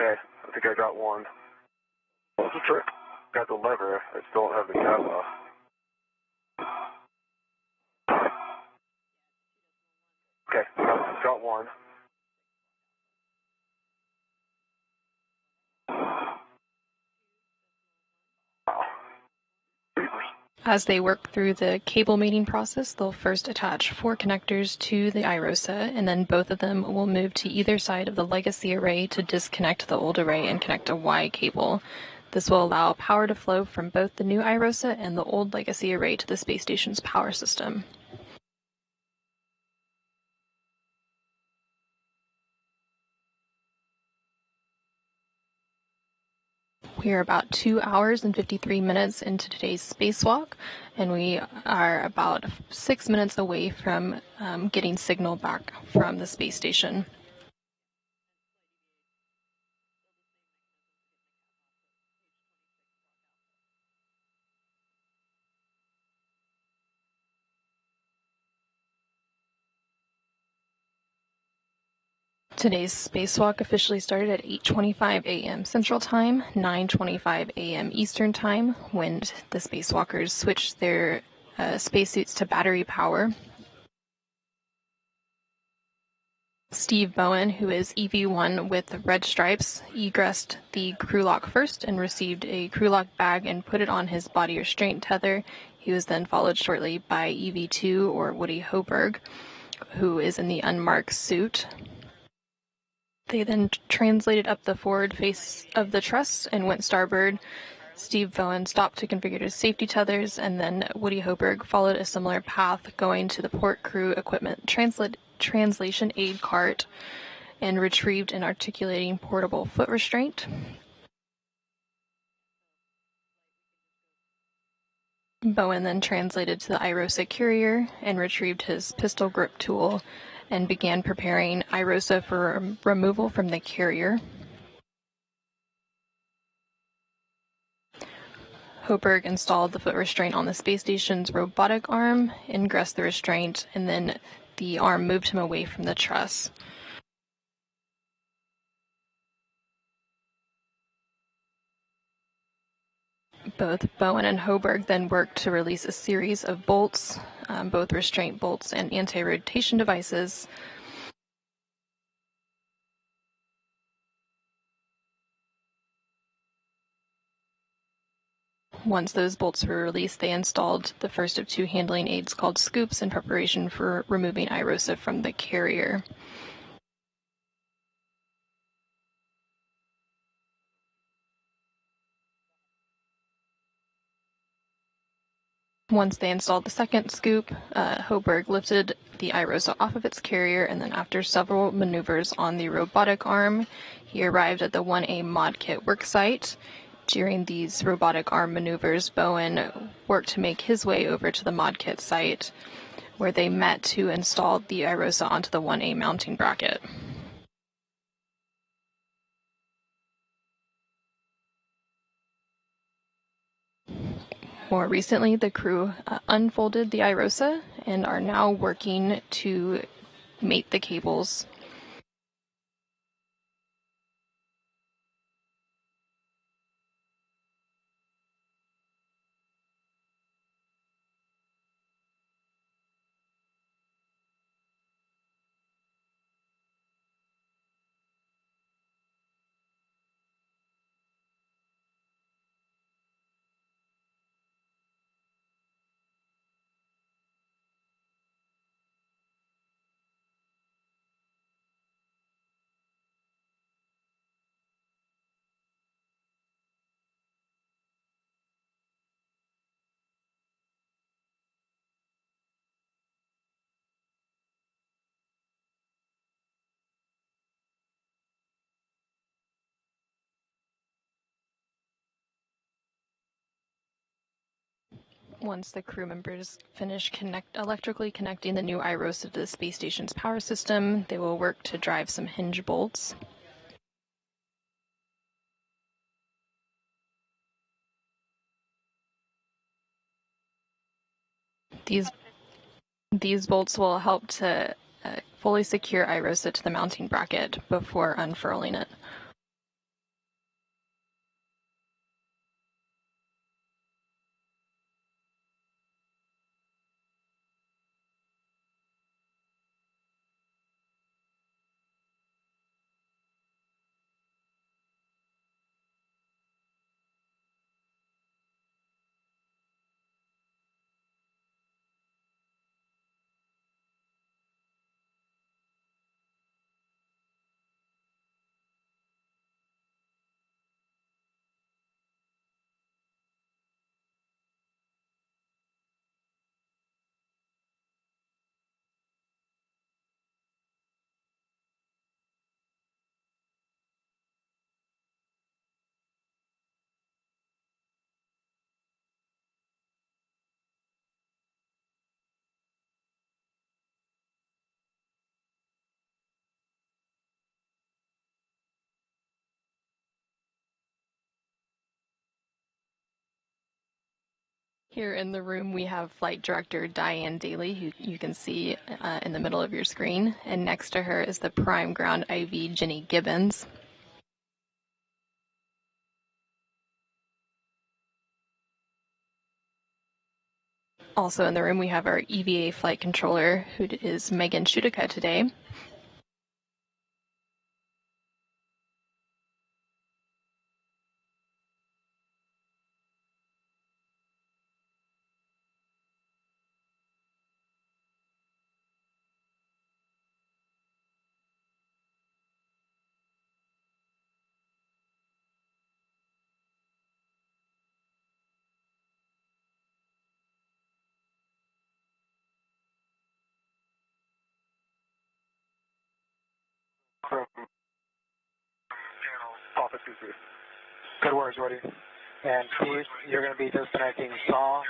Okay, I think I got one. What's the trick? Got the lever. I still don't have the cap off. Okay, got one. Wow. As they work through the cable mating process, they'll first attach 4 connectors to the IROSA, and then both of them will move to either side of the legacy array to disconnect the old array and connect a Y cable. This will allow power to flow from both the new IROSA and the old legacy array to the space station's power system. We are about 2 hours and 53 minutes into today's spacewalk, and we are about 6 minutes away from getting signal back from the space station. Today's spacewalk officially started at 8:25 a.m. Central Time, 9:25 a.m. Eastern Time, when the spacewalkers switched their spacesuits to battery power. Steve Bowen, who is EV1 with red stripes, egressed the crew lock first and received a crew lock bag and put it on his body restraint tether. He was then followed shortly by EV2, or Woody Hoburg, who is in the unmarked suit. They then translated up the forward face of the truss and went starboard. Steve Bowen stopped to configure his safety tethers, and then Woody Hoburg followed a similar path, going to the port crew equipment translation aid cart and retrieved an articulating portable foot restraint. Bowen then translated to the IROSA courier and retrieved his pistol grip tool and began preparing IROSA for removal from the carrier. Hoburg installed the foot restraint on the space station's robotic arm, ingressed the restraint, and then the arm moved him away from the truss. Both Bowen and Hoburg then worked to release a series of bolts, both restraint bolts and anti-rotation devices. Once those bolts were released, they installed the first of 2 handling aids called scoops in preparation for removing IROSA from the carrier. Once they installed the second scoop, Hoburg lifted the IROSA off of its carrier, and then after several maneuvers on the robotic arm, he arrived at the 1A mod kit worksite. During these robotic arm maneuvers, Bowen worked to make his way over to the ModKit site, where they met to install the IROSA onto the 1A mounting bracket. More recently, the crew unfolded the IROSA and are now working to mate the cables. Once the crew members finish electrically connecting the new IROSA to the space station's power system, they will work to drive some hinge bolts. These bolts will help to fully secure IROSA to the mounting bracket before unfurling it. Here in the room, we have Flight Director Diane Daly, who you can see in the middle of your screen, and next to her is the Prime Ground IV, Jenny Gibbons. Also in the room, we have our EVA flight controller, who is Megan Shudica today. From Papa 2-3. Good words, Woody. And Steve, you're going to be disconnecting SAW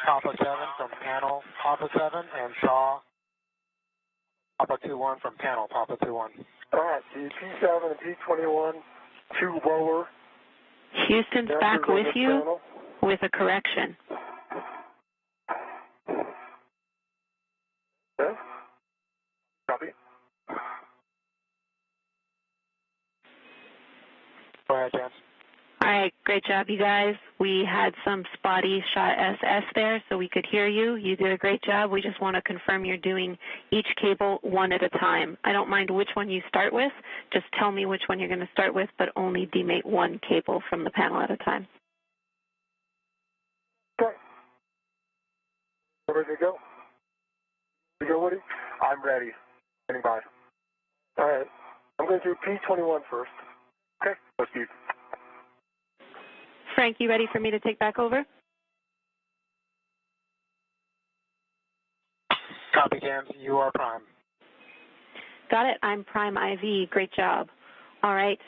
Papa 7 from panel Papa 7 and SAW Papa 2-1 from panel Papa 2-1. All right, the P7 and P21, 2 lower. Houston's back with you panel. With a correction. Okay. Copy. Go ahead, James. All right, great job, you guys. We had some spotty shot SS there, so we could hear you. You did a great job. We just want to confirm you're doing each cable one at a time. I don't mind which one you start with. Just tell me which one you're going to start with, but only demate one cable from the panel at a time. Okay. Ready to go? Ready to go, Woody? I'm ready. Standing by. All right. I'm going to do P21 first. Okay. Let's do. Frank, you ready for me to take back over? Copy, James. You are prime. Got it. I'm Prime IV. Great job. All right.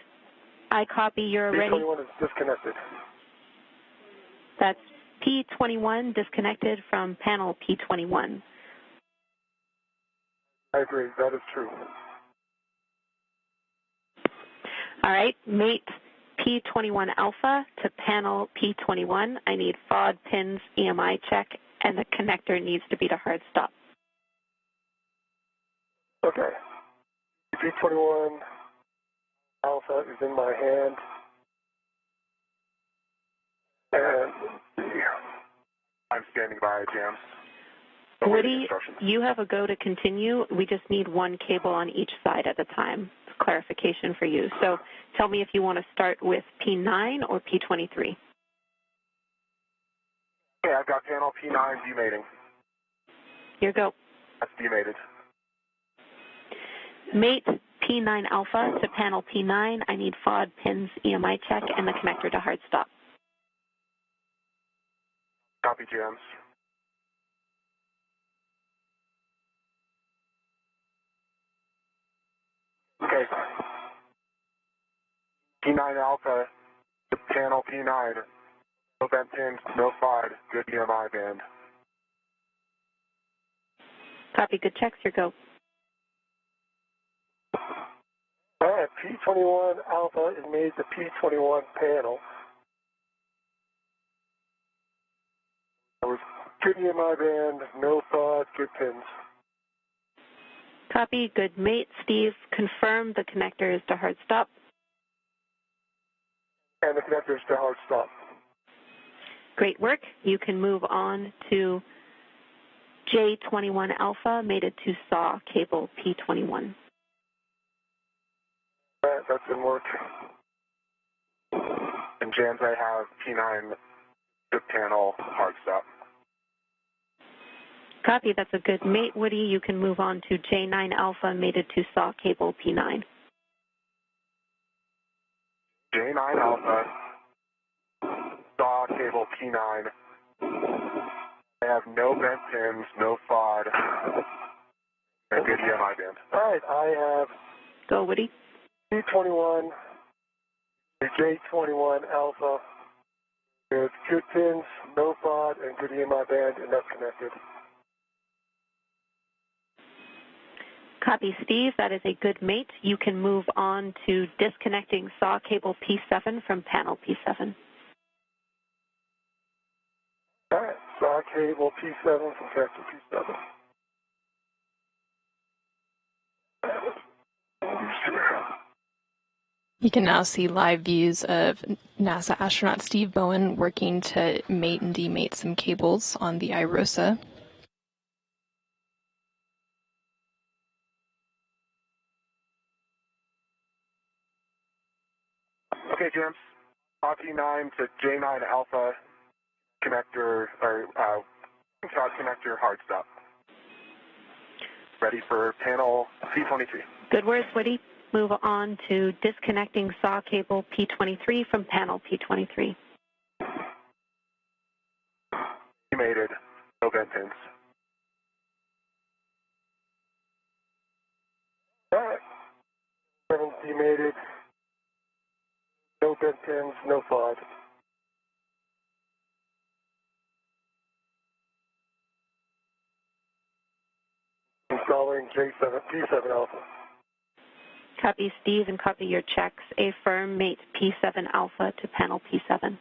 I copy. You're ready. P21 is disconnected. That's P21 disconnected from panel P21. I agree. That is true. All right, mate P21 alpha to panel P21. I need FOD, pins, EMI check, and the connector needs to be to hard stop. Okay. P21 alpha is in my hand. And I'm standing by, Jams. Woody, you have a go to continue. We just need one cable on each side at a time. It's clarification for you. So tell me if you want to start with P9 or P23. Okay, I've got panel P9 demating. Here go. That's demated. Mate P9 alpha to panel P9. I need FOD, pins, EMI check, and the connector to hard stop. Copy, Jams. Okay. P9 alpha to panel P9. No bent pins, no FOD, good EMI band. Copy, good checks. Here go. All right, P21 alpha is made to P21 panel. That was good EMI band, no FOD, good pins. Copy, good mate. Steve, confirm the connector is to hard stop. And the connector is to hard stop. Great work. You can move on to J21 alpha, mated to SAW cable P21. All right, that's in work. And Jams, I have P9 good panel, hard stop. Copy, that's a good mate. Woody, you can move on to J9 alpha, mated to SAW cable P9. J9 alpha, SAW cable P9. I have no bent pins, no FOD, and good EMI band. All right, I have Go, Woody. P21, J21 alpha, with good pins, no FOD, and good EMI band, and that's connected. Copy, Steve. That is a good mate. You can move on to disconnecting SAW cable P7 from panel P7. All right, SAW cable P7 from connector P7. You can now see live views of NASA astronaut Steve Bowen working to mate and demate some cables on the IROSA. Okay, James. P9 to J9 alpha connector, or shot connector hard stop. Ready for panel P23. Good words, Woody. Move on to disconnecting SAW cable P23 from panel P23. Demated, no bent pins. All right. 7 demated, no bent pins, no FOD. Installing J7, P7 alpha. Copy, Steve, and copy your checks. Affirm mate P7 alpha to panel P7.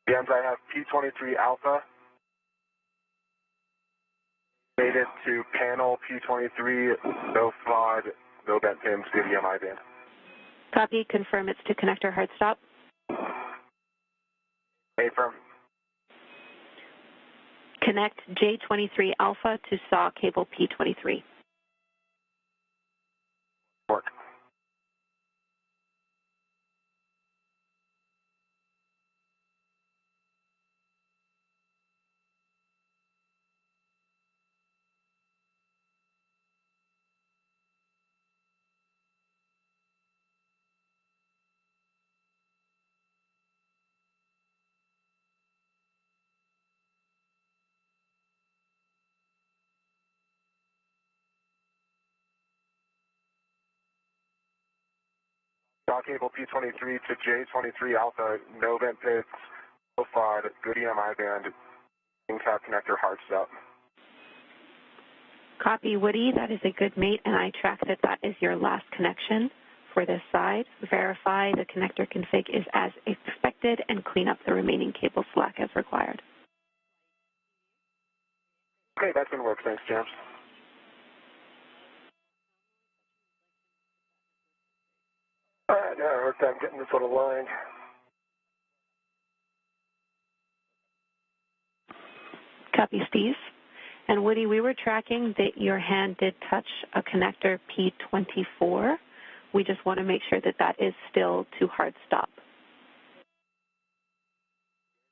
James, I have P23 alpha. Made it to panel P23, no FOD, no bent pins, good EMI band. Copy, confirm it's to connector hard stop. Affirm. Connect J23 alpha to SAW cable P23. Work. Saw cable P23 to J23 Alpha, no vent pits, no FOD, good EMI band, in-cap connector, hard stop. Copy, Woody. That is a good mate, and I track that that is your last connection for this side. Verify the connector config is as expected and clean up the remaining cable slack as required. Okay, that's going to work. Thanks, James. All right, now hard time getting this one aligned. Copy, Steve. And Woody, we were tracking that your hand did touch a connector P24. We just want to make sure that that is still to hard stop.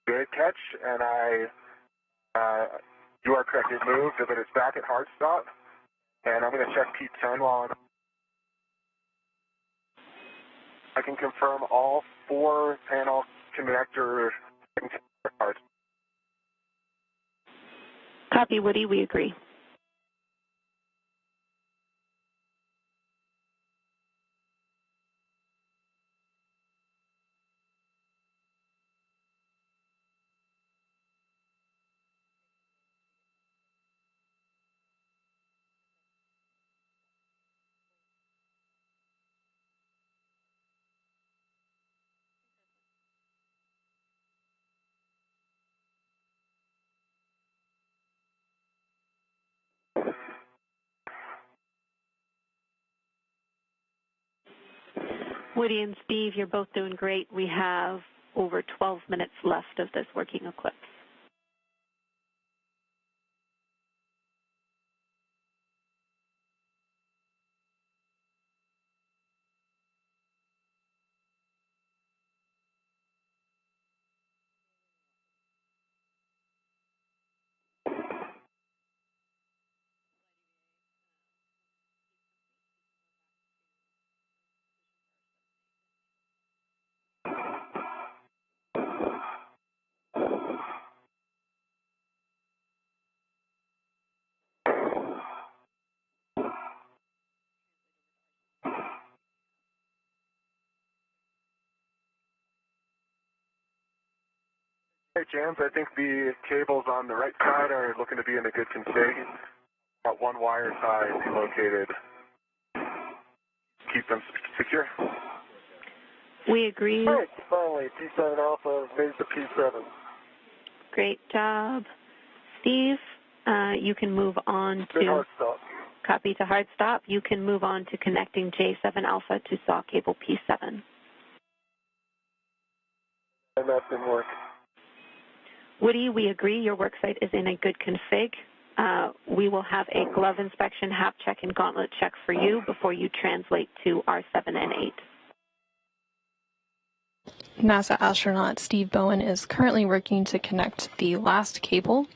Good catch, and you are correct. It moved, but it's back at hard stop. And I'm going to check P10 while I can confirm all 4 panel connector hard. Copy, Woody. We agree. Woody and Steve, you're both doing great. We have over 12 minutes left of this working eclipse. Hey, James, I think the cables on the right side are looking to be in a good config. Got one wire side located. Keep them secure. We agree. All right, finally, P7 Alpha made the P7. Great job. Steve, you can move on Good to hard stop. copy to hard stop. You can move on to connecting J7 Alpha to saw cable P7. And that didn't work. Woody, we agree your worksite is in a good config. We will have a glove inspection, hap check, and gauntlet check for you before you translate to R7 and 8. NASA astronaut Steve Bowen is currently working to connect the last cable.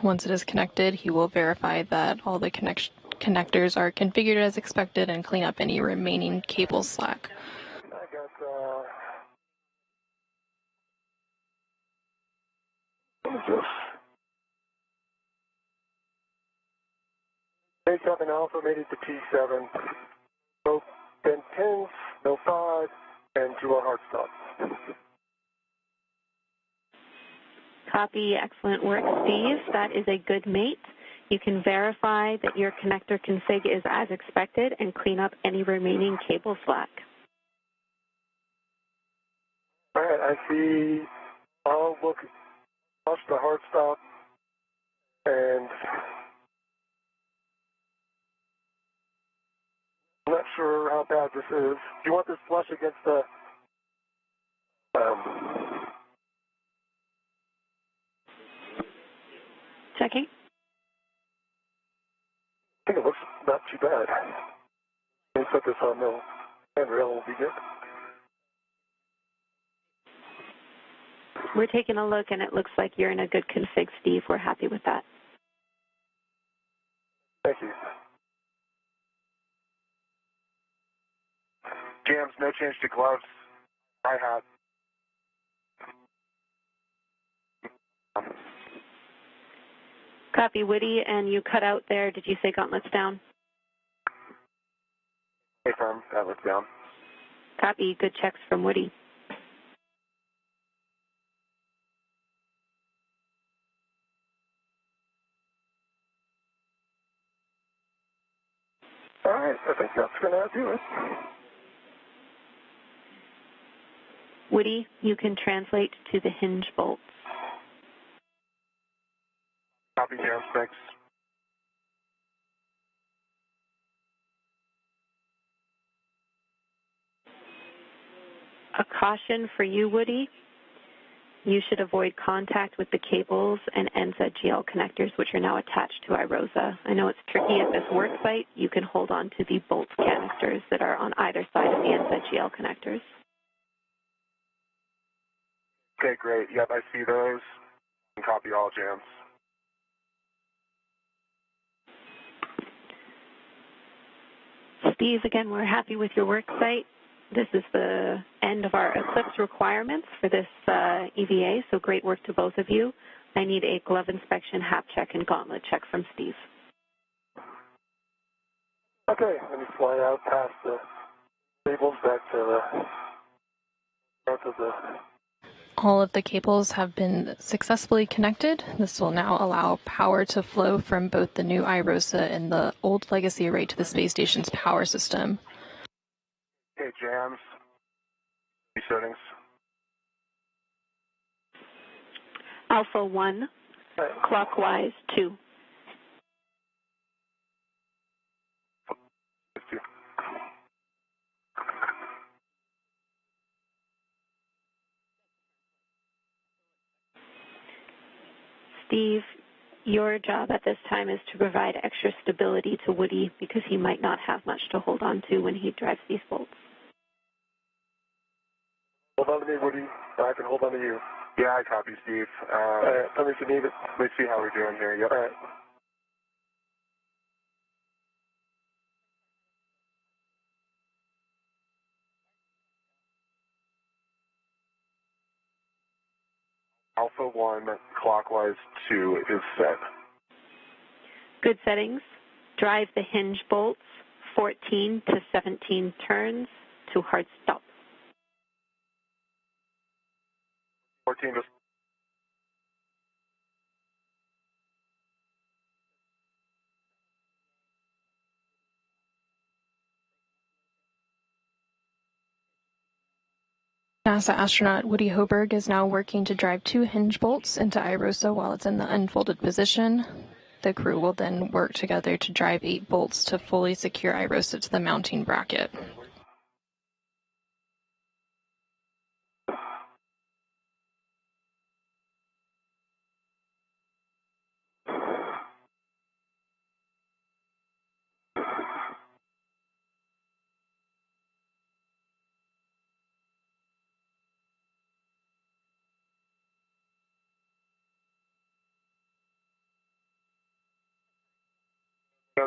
Once it is connected, he will verify that all the connectors are configured as expected and clean up any remaining cable slack. I got, J7 Alpha made it to P7. No bent pins, no FOD, and 2 are hard stops. Copy. Excellent work, Steve. That is a good mate. You can verify that your connector config is as expected and clean up any remaining cable slack. All right, I see. I'll watch the hard stop, and I'm not sure how bad this is. Do you want this flush against the Checking. I think it looks not too bad. Let me put this on the handrail, will be good. We're taking a look, and it looks like you're in a good config, Steve. We're happy with that. Thank you. Jams, no change to gloves. Hi-hat. Copy, Woody, and you cut out there. Did you say gauntlets down? Firm, Atlas down. Copy. Good checks from Woody. All right, I think that's going to do it. Woody, you can translate to the hinge bolts. Copy, Jam, thanks. A caution for you, Woody. You should avoid contact with the cables and NZGL connectors, which are now attached to iROSA. I know it's tricky at this work site. You can hold on to the bolt canisters that are on either side of the NZGL connectors. Okay, great. Yep, I see those. And copy all jams. Steve, again, we're happy with your work site. This is the end of our eclipse requirements for this EVA, so great work to both of you. I need a glove inspection, hap check, and gauntlet check from Steve. Okay, let me fly out past the cables back to the north of the... All of the cables have been successfully connected. This will now allow power to flow from both the new iROSA and the old legacy array to the space station's power system. Okay, jams. Settings. Alpha 1, clockwise 2. Steve, your job at this time is to provide extra stability to Woody because he might not have much to hold on to when he drives these bolts. Hold on to me, Woody. I can hold on to you. Yeah, I copy, Steve. All right, tell me if you need it. Let's see how we're doing here. Yep. All right. Alpha 1, clockwise 2 is set. Good settings. Drive the hinge bolts 14 to 17 turns to hard stop. 14 to... NASA astronaut Woody Hoburg is now working to drive 2 hinge bolts into iROSA while it's in the unfolded position. The crew will then work together to drive 8 bolts to fully secure iROSA to the mounting bracket.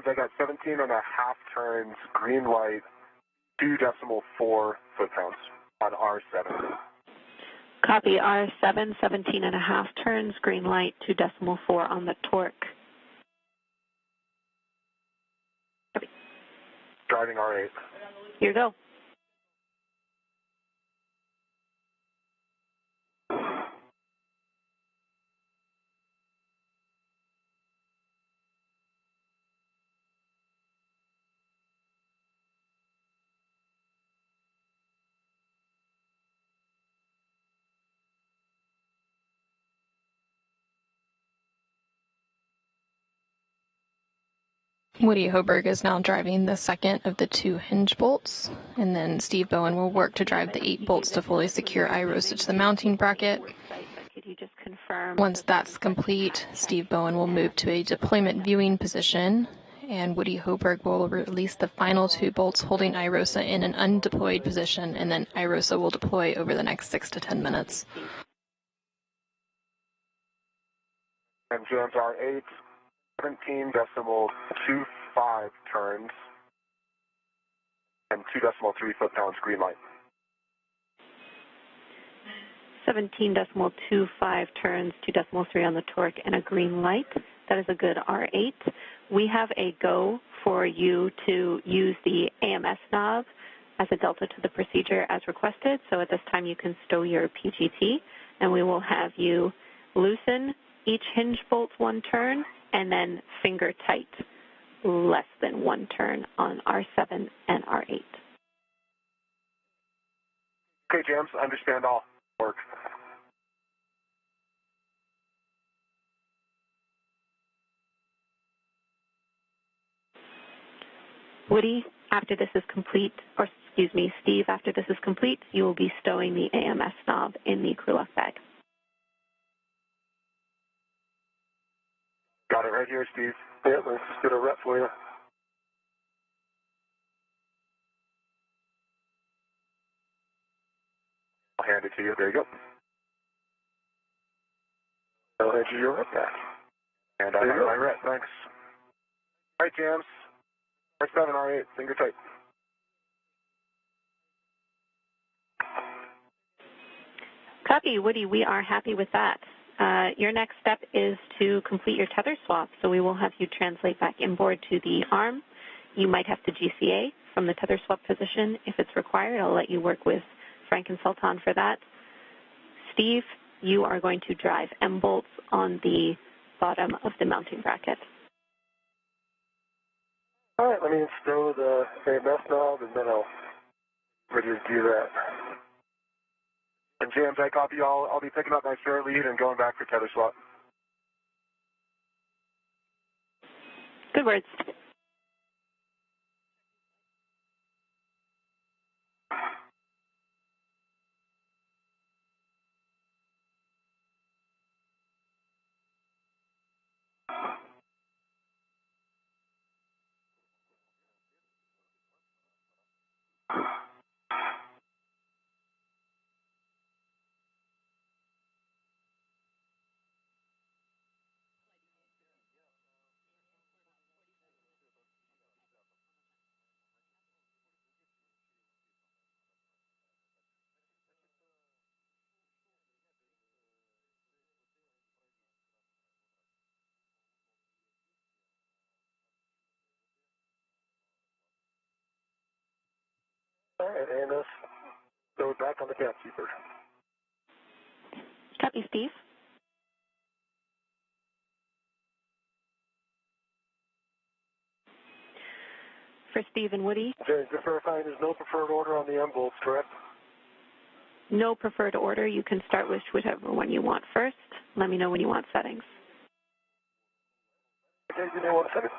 I got 17 and a half turns, green light, 2.4 foot-pounds on R7. Copy R7, 17 and a half turns, green light, 2.4 on the torque. Copy. Driving R8. Here you go. Woody Hoburg is now driving the second of the 2 hinge bolts, and then Steve Bowen will work to drive the 8 bolts to fully secure iROSA to the mounting bracket. Could you just confirm? Once that's complete, Steve Bowen will move to a deployment viewing position, and Woody Hoburg will release the final 2 bolts holding iROSA in an undeployed position, and then iROSA will deploy over the next 6 to 10 minutes. And jams R8, 17.25 turns, and 2.3 foot-pounds, green light. 17.25 turns, 2.3 on the torque, and a green light. That is a good R8. we have a go for you to use the AMS knob as a delta to the procedure as requested. So at this time you can stow your PGT, and we will have you loosen each hinge bolt one turn and then finger tight less than one turn on R7 and R8. Okay, James, understand all. Work. Woody, after this is complete, or excuse me, Steve, after this is complete, you will be stowing the AMS knob in the crew lock bag. Got it right here, Steve. Yeah, let's just get a rep for you. I'll hand it to you. There you go. I'll hand you your rep back. And I have my rep. Thanks. All right, James. R7, R8, finger tight. Copy, Woody. We are happy with that. Your next step is to complete your tether swap. So we will have you translate back inboard to the arm. You might have to GCA from the tether swap position if it's required. I'll let you work with Frank and Sultan for that. Steve, you are going to drive M bolts on the bottom of the mounting bracket. All right, let me stow the AMS knob, and then I'll ready to do that. And James, I copy y'all. I'll be picking up my spare lead and going back for tether swap. Good words. All right, AMS, stow back on the cap keeper. Copy, Steve. For Steve and Woody. James, just verifying there's no preferred order on the M bolts, correct? No preferred order. You can start with whichever one you want first. Let me know when you want settings. Okay, give me 1 second.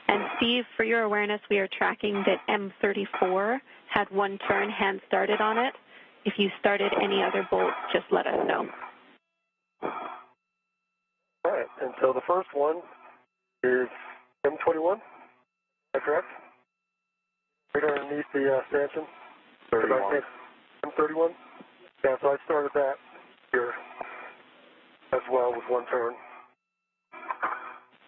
And Steve, for your awareness, we are tracking that M34 had one turn hand started on it. If you started any other bolts, just let us know. All right, and so the first one is M21, is that correct? Right underneath the stanchion? 31. M31? Yeah, so I started that here as well with one turn.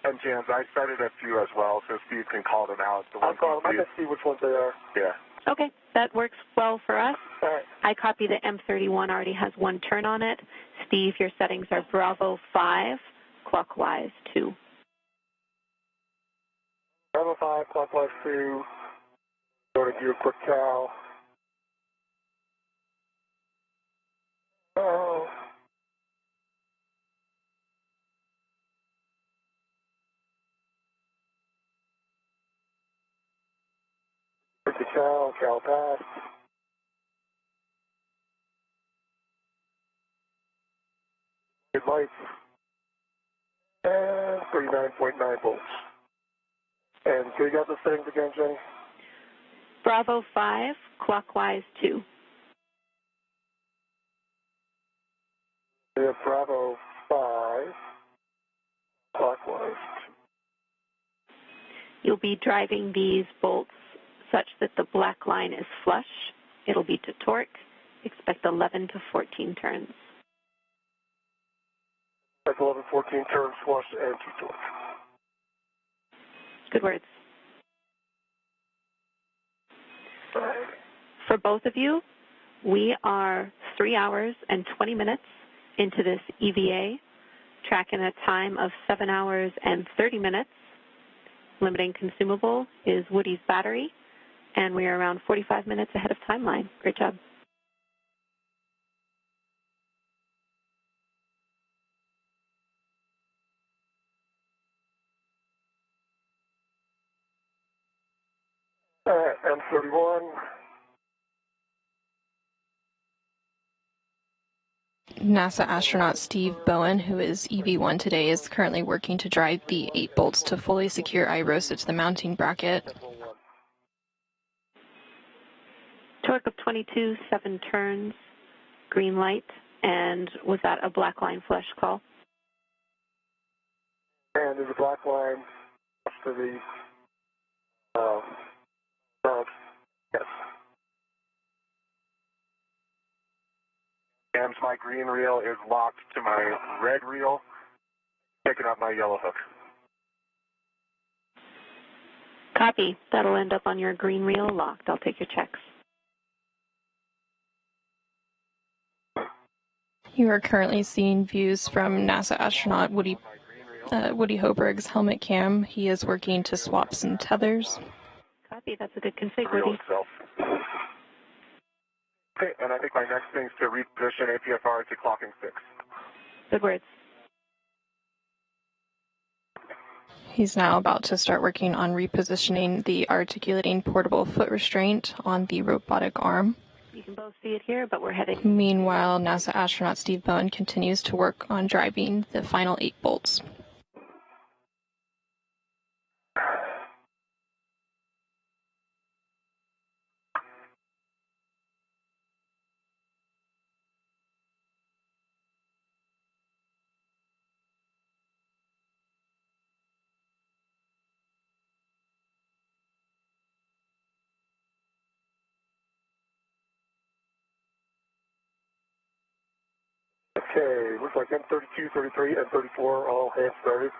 And James, I started a few as well, so Steve can call them out. I'll call them. I can see which ones they are. Yeah. Okay, that works well for us. All right. I copy that M31 already has one turn on it. Steve, your settings are Bravo 5, clockwise 2. Bravo 5, clockwise 2. Go to gear quick cow. Oh. Quick cow, cow pass. Good lights. And 39.9 volts. And so you got the settings again, Jenny? Bravo 5, clockwise 2. We have Bravo 5, clockwise. You'll be driving these bolts such that the black line is flush. It'll be to torque. Expect 11 to 14 turns. That's 1114, turn, flush, and T-torque. Good words. For both of you, we are 3 hours and 20 minutes into this EVA, tracking a time of 7 hours and 30 minutes. Limiting consumable is Woody's battery, and we are around 45 minutes ahead of timeline. Great job. M31. NASA astronaut Steve Bowen, who is EV1 today, is currently working to drive the 8 bolts to fully secure IROSA to the mounting bracket. Torque of 22, 7 turns, green light, and was that a black line flush call? And there's a black line to the yes. And my green reel is locked to my red reel, picking up my yellow hook. Copy. That'll end up on your green reel locked. I'll take your checks. You are currently seeing views from NASA astronaut Woody Hoburg's helmet cam. He is working to swap some tethers. Copy. That's a good config, Woody. Okay, and I think my next thing is to reposition APFR to clocking 6. Good words. He's now about to start working on repositioning the articulating portable foot restraint on the robotic arm. You can both see it here, but we're heading. Meanwhile, NASA astronaut Steve Bowen continues to work on driving the final 8 bolts. Okay, looks like M32, 33, and 34 all hands started.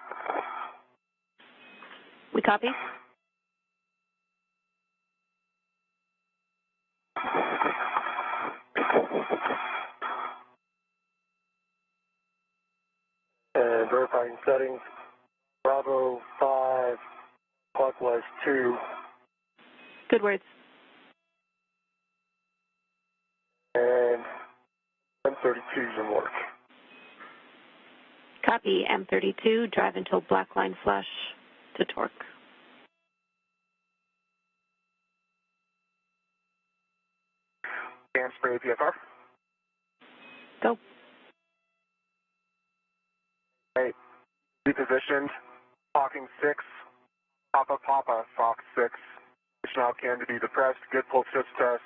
We copy? And verifying settings, Bravo 5, clockwise 2. Good words. And M32's in work. Copy. M32, drive until black line flush to torque. And spray APFR. Go. Hey, repositioned, clocking 6, Papa, Fox 6. Position out cam to be depressed, good pull shift test,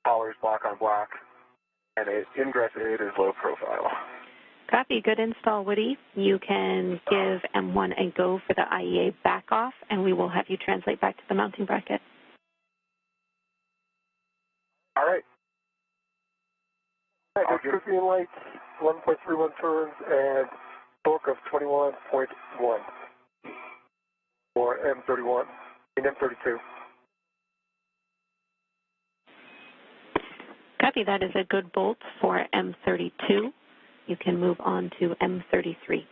collars black on black, and ingress aid is low profile. Copy. Good install, Woody. You can give M1 a go for the IEA back off, and we will have you translate back to the mounting bracket. All right. Good green lights, 1.31 turns, and torque of 21.1 for M31 and M32. Copy. That is a good bolt for M32. You can move on to M33.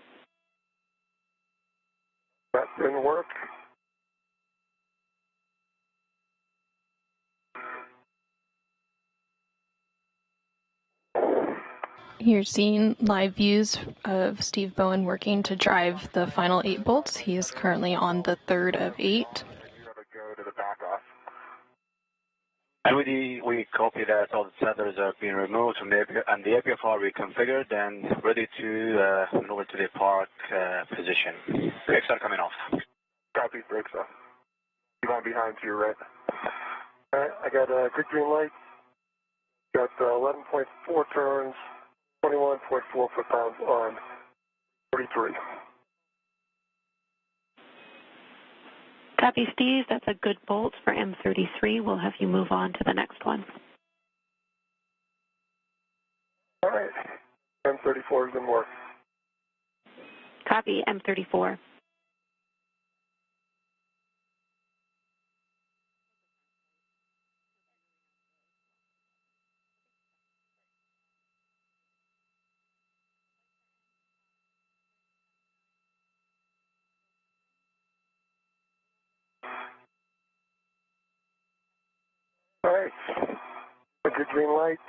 That didn't work. You're seeing live views of Steve Bowen working to drive the final 8 bolts. He is currently on the 3rd of 8. Go to the back off. And we copy that all the tethers are being removed from the and the APFR reconfigured and ready to maneuver to the park position. Brakes are coming off. Copy, brakes off. Keep on behind to your right. All right, I got a good green light. Got 11.4 turns, 21.4 foot-pounds on 33. Copy, Steve. That's a good bolt for M33. We'll have you move on to the next one. All right, M34 is in work. Copy, M34. All right. With your green lights.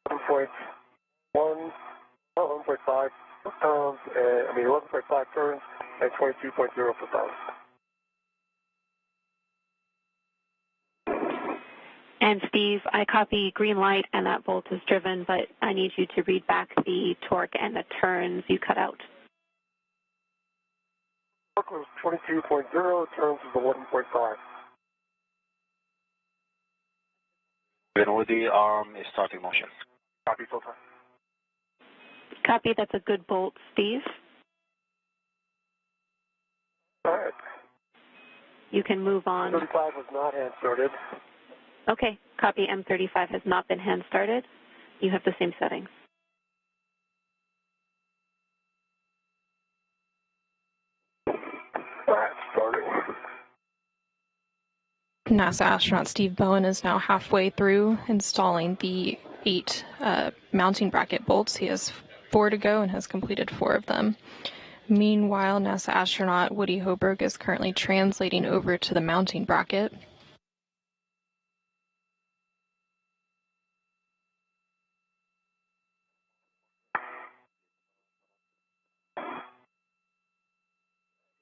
1.1, 11.5 pounds, 11.5 turns, and 22.0 per pound. And Steve, I copy green light and that bolt is driven, but I need you to read back the torque and the turns you cut out. Torque was 22.0, turns was 11.5. Benwoody, arm is starting motion. Copy, filter. Copy, that's a good bolt, Steve. All right. You can move on. 35 was not hand started. Okay, copy, M35 has not been hand started. You have the same settings. All right, starting. NASA astronaut Steve Bowen is now halfway through installing the 8 mounting bracket bolts. He has 4 to go and has completed 4 of them. Meanwhile, NASA astronaut Woody Hoburg is currently translating over to the mounting bracket.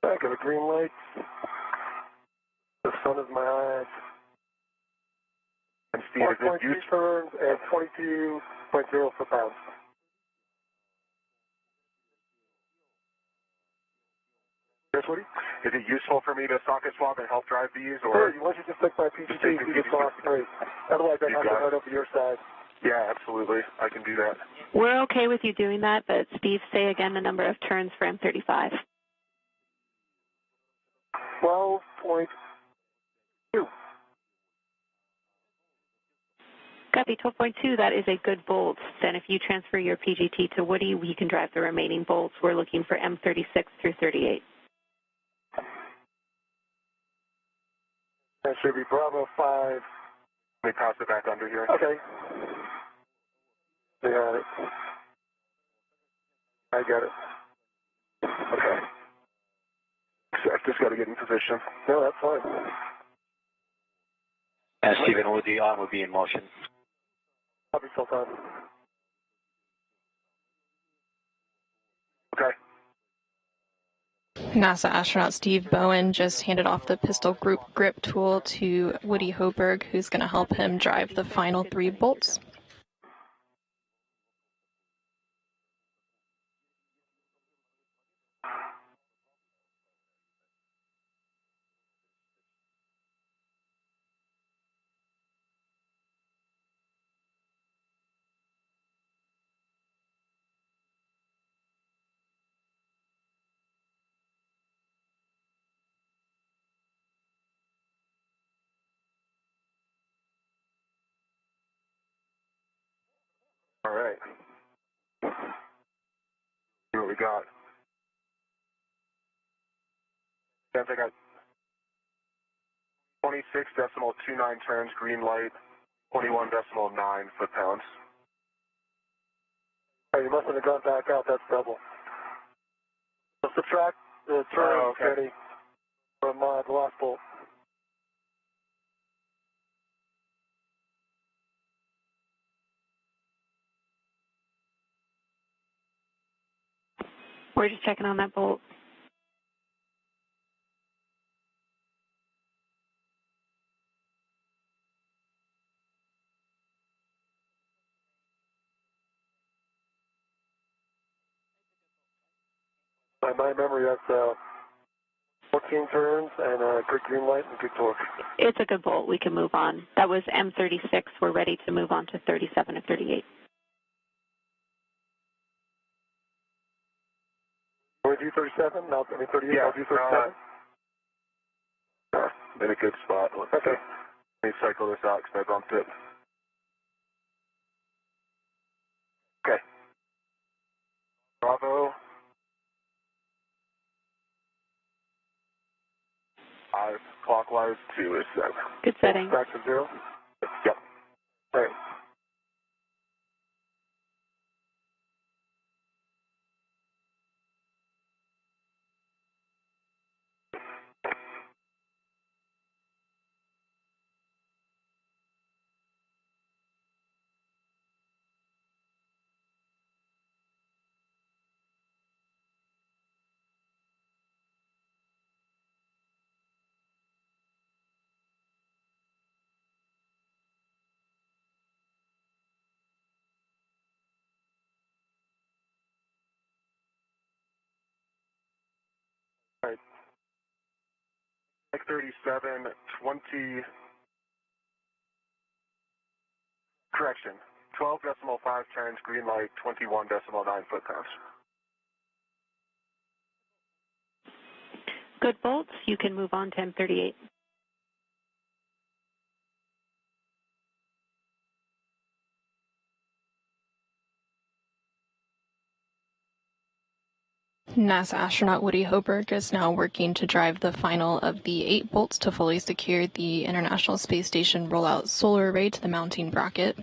I got a green light. The sun is my eyes. And Steve, is it 1.2 turns and 22.0 per pound. Yes, Woody? Is it useful for me to socket swap and help drive these? Or? Sure, why don't you just take my PGT and get off straight. Otherwise, I have to head over your side. Yeah, absolutely. I can do that. We're okay with you doing that, but Steve, say again the number of turns for M35. 12.2. Copy, 12.2, that is a good bolt. Then if you transfer your PGT to Woody, we can drive the remaining bolts. We're looking for M36 through 38. That should be Bravo 5. Let me pass it back under here. Okay. They got it. I got it. Okay. So I just got to get in position. No, that's fine. And Stephen Woody, arm will be in motion. Copy, full time. Okay. NASA astronaut Steve Bowen just handed off the pistol group grip tool to Woody Hoburg, who's going to help him drive the final 3 bolts. All right. See what we got. I got 26.29 turns, green light, 21.9 foot-pounds. Oh, you must have gone back out. That's double. So subtract the turn, Kenny, from the last bolt. We're just checking on that bolt. By my memory, that's 14 turns and a good green light and good torque. It's a good bolt. We can move on. That was M36. We're ready to move on to 37 and 38. Can we do 37? No, 38. Yeah, I'll do 37. In a good spot. Let's see. Let me cycle this out because I bumped it. Okay. 5 clockwise, 2 is set. Good setting. Back to 0? Yep. Right. Right. 37, 20, correction, 12.5 turns, green light, 21.9 foot-pounds. Good bolts. You can move on to M38. NASA astronaut Woody Hoburg is now working to drive the final of the 8 bolts to fully secure the International Space Station rollout solar array to the mounting bracket.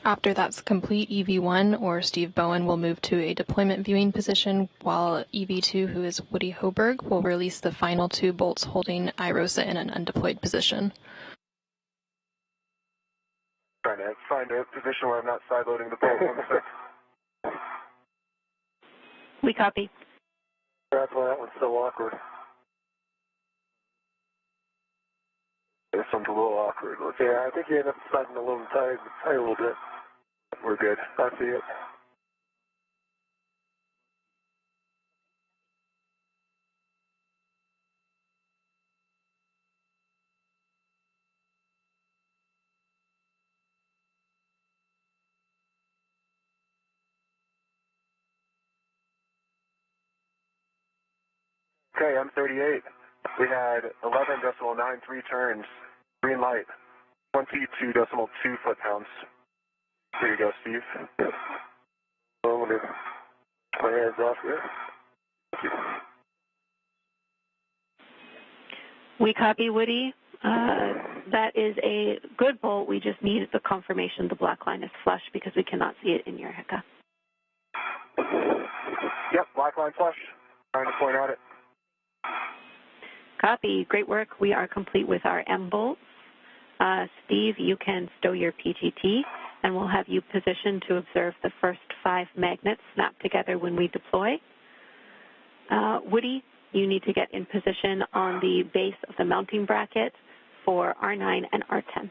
After that's complete, EV1, or Steve Bowen, will move to a deployment viewing position, while EV2, who is Woody Hoburg, will release the final 2 bolts holding IROSA in an undeployed position. Trying to find a position where I'm not sideloading the bolt. 1 sec. We copy. That's why that one's so awkward. This one's a little awkward. Yeah, I think you end up sliding a little tight a little bit. We're good. I see it. Okay, M38. We had 11.93 turns, green light, 22.2 foot-pounds. Here you go, Steve. I'm going to my hands off here. We copy, Woody. That is a good bolt. We just need the confirmation the black line is flush because we cannot see it in your HECA. Yep, black line flush. Trying to point at it. Copy. Great work. We are complete with our M bolts. Steve, you can stow your PGT, and we'll have you positioned to observe the first 5 magnets snap together when we deploy. Woody, you need to get in position on the base of the mounting bracket for R9 and R10.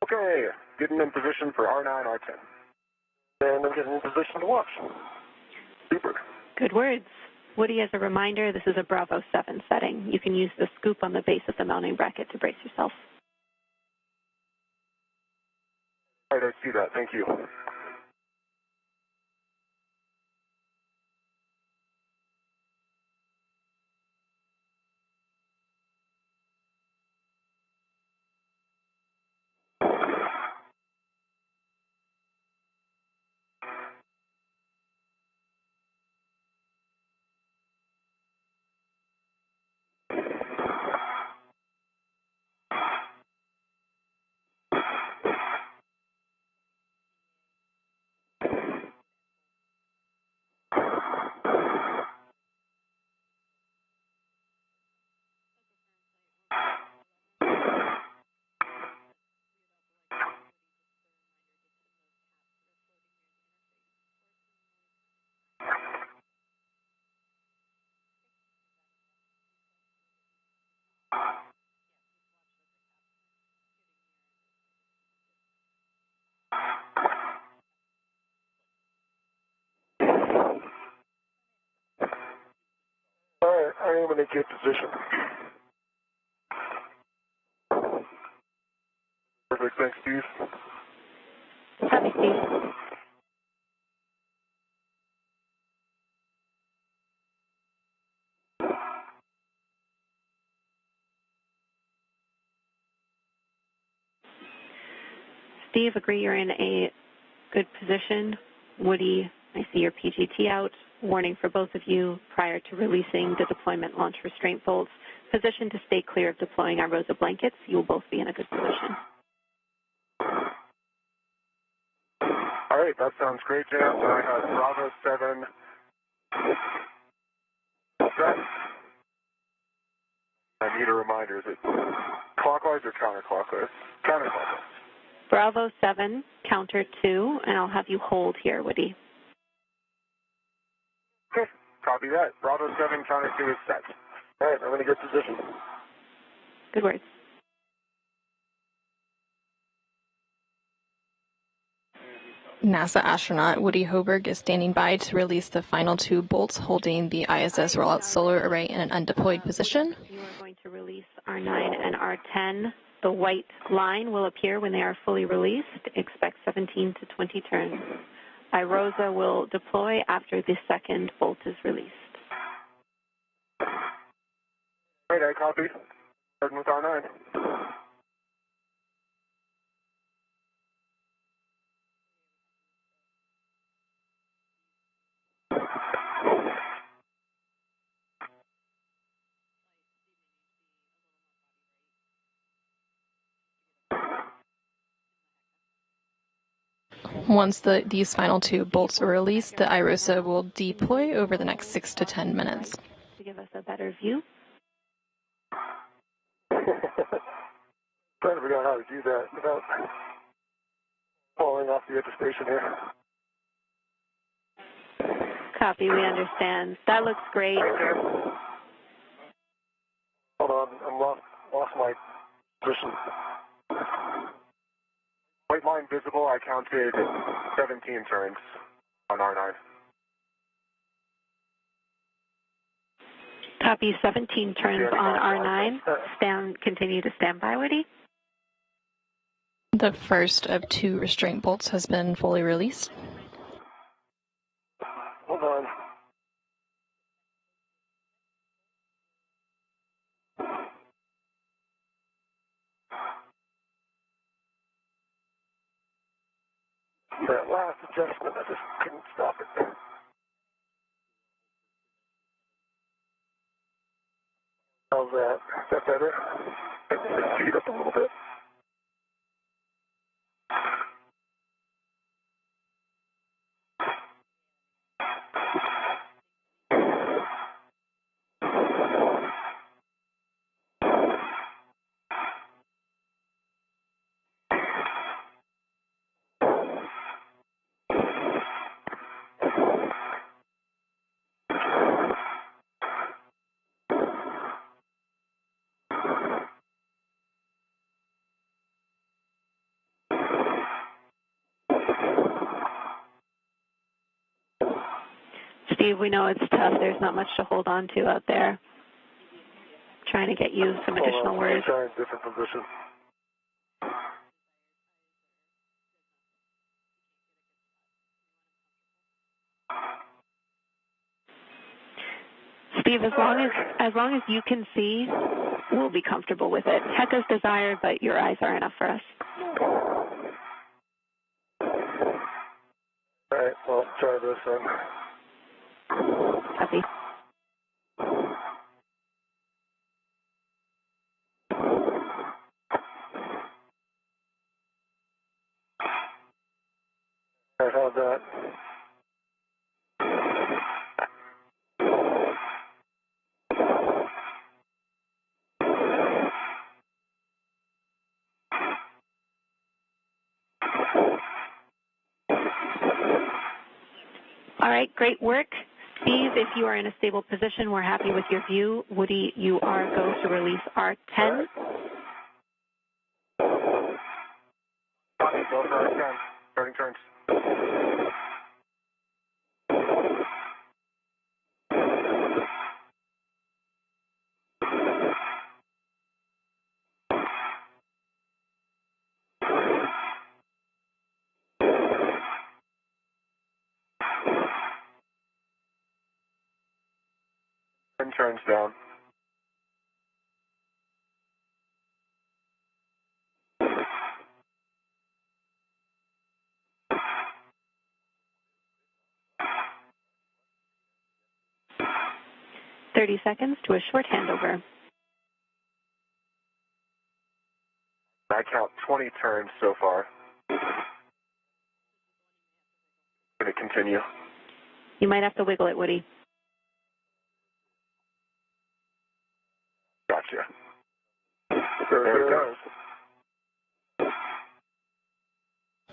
Okay, getting in position for R9, R10. And I'm getting in position to watch. Super. Good words. Woody, as a reminder, this is a Bravo 7 setting. You can use the scoop on the base of the mounting bracket to brace yourself. All right, I see that. Thank you. All right, I am in a good position. Perfect. Thanks, Steve. Copy, Steve. Steve, agree you're in a good position. Woody, I see your PGT out. warning for both of you prior to releasing the deployment launch restraint bolts. Position to stay clear of deploying our ROSA blankets. You will both be in a good position. All right, that sounds great, Jan. So I have Bravo 7 set. I need a reminder. Is it clockwise or counterclockwise? Counterclockwise. Bravo 7, counter 2, and I'll have you hold here, Woody. Okay, copy that. Bravo 7, counter 2 is set. All right, I'm going to get position. Good words. NASA astronaut Woody Hoburg is standing by to release the final 2 bolts holding the ISS rollout solar array in an undeployed position. You are going to release R9 and R10. The white line will appear when they are fully released. Expect 17 to 20 turns. IROSA will deploy after the second bolt is released. All right, I copy. Starting with R9. Once these final 2 bolts are released, the IROSA will deploy over the next 6 to 10 minutes. To give us a better view. Trying to figure out how to do that without falling off the edge of station here. Copy, we understand. That looks great. Hold on, I'm lost my position. White line visible, I counted 17 turns on R9. Copy, 17 turns on R9. Continue to stand by, Woody. The first of 2 restraint bolts has been fully released. Hold on. That last adjustment, I just couldn't stop it. How's that? Is that better? Speed up a little bit. Steve, we know it's tough. There's not much to hold on to out there. Trying to get you some additional words. Try a different position. Steve, as long as you can see, we'll be comfortable with it. Heck is desired, but your eyes are enough for us. All right, well, try this then. Copy. All right, how's that? All right, great work. Steve, if you are in a stable position, we're happy with your view. Woody, you are go to release R10. Go for R10. Starting turns. And turns down. 30 seconds to a short handover. I count 20 turns so far. Going to continue. You might have to wiggle it, Woody. Gotcha. There it goes.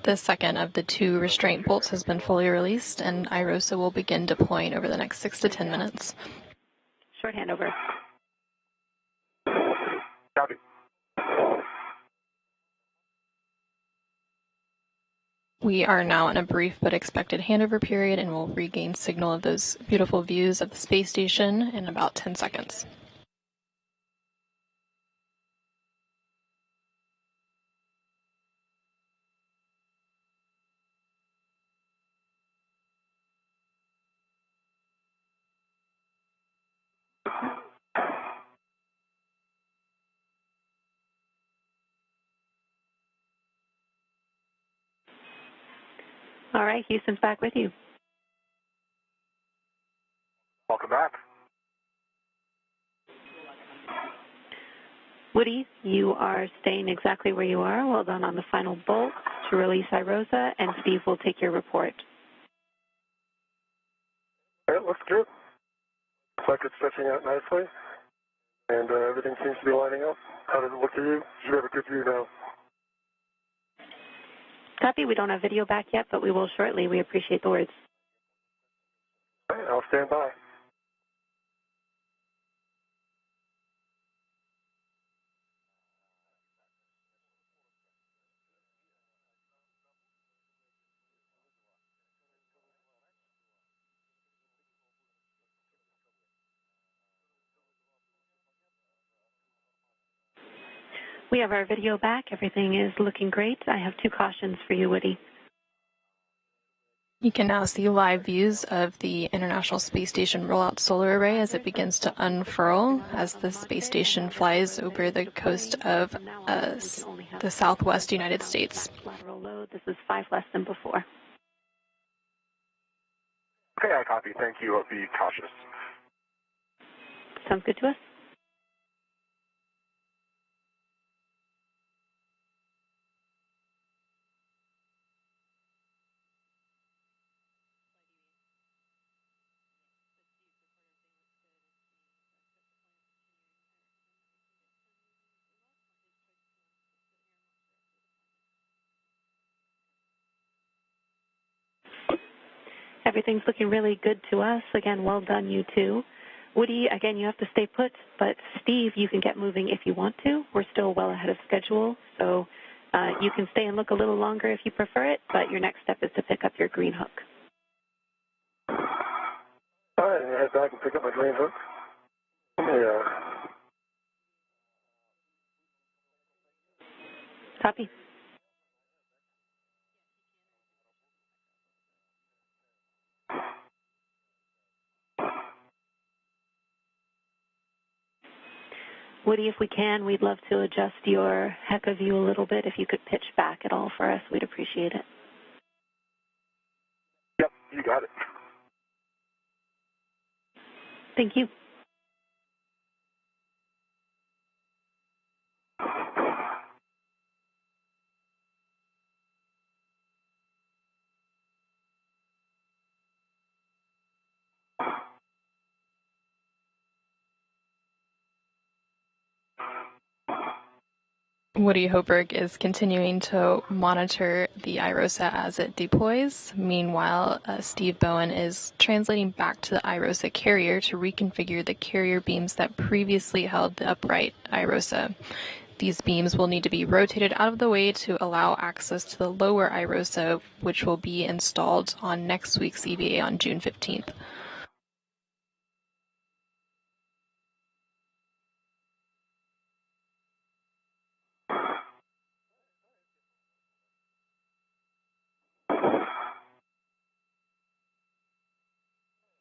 The second of the 2 restraint bolts has been fully released, and IROSA will begin deploying over the next 6 to 10 minutes. Short handover. Copy. We are now in a brief but expected handover period, and will regain signal of those beautiful views of the space station in about 10 seconds. All right, Houston's back with you. Welcome back. Woody, you are staying exactly where you are. Well done on the final bolt to release IROSA, and Steve will take your report. It looks good. Looks like it's stretching out nicely, and everything seems to be lining up. How does it look to you? You have a good view now. Copy. We don't have video back yet, but we will shortly. We appreciate the words. All right, I'll stand by. We have our video back. Everything is looking great. I have 2 cautions for you, Woody. You can now see live views of the International Space Station rollout solar array as it begins to unfurl as the space station flies over the coast of the southwest United States. Lateral load. This is 5 less than before. Okay, I copy. Thank you. I'll be cautious. Sounds good to us. Everything's looking really good to us. Again, well done, you two. Woody, again, you have to stay put, but Steve, you can get moving if you want to. We're still well ahead of schedule, so you can stay and look a little longer if you prefer it, but your next step is to pick up your green hook. All right, I'm going to head back and pick up my green hook. Yeah. Copy. Woody, if we can, we'd love to adjust your HECA view a little bit. If you could pitch back at all for us, we'd appreciate it. Yep, you got it. Thank you. Woody Hoburg is continuing to monitor the IROSA as it deploys. Meanwhile, Steve Bowen is translating back to the IROSA carrier to reconfigure the carrier beams that previously held the upright IROSA. These beams will need to be rotated out of the way to allow access to the lower IROSA, which will be installed on next week's EVA on June 15th.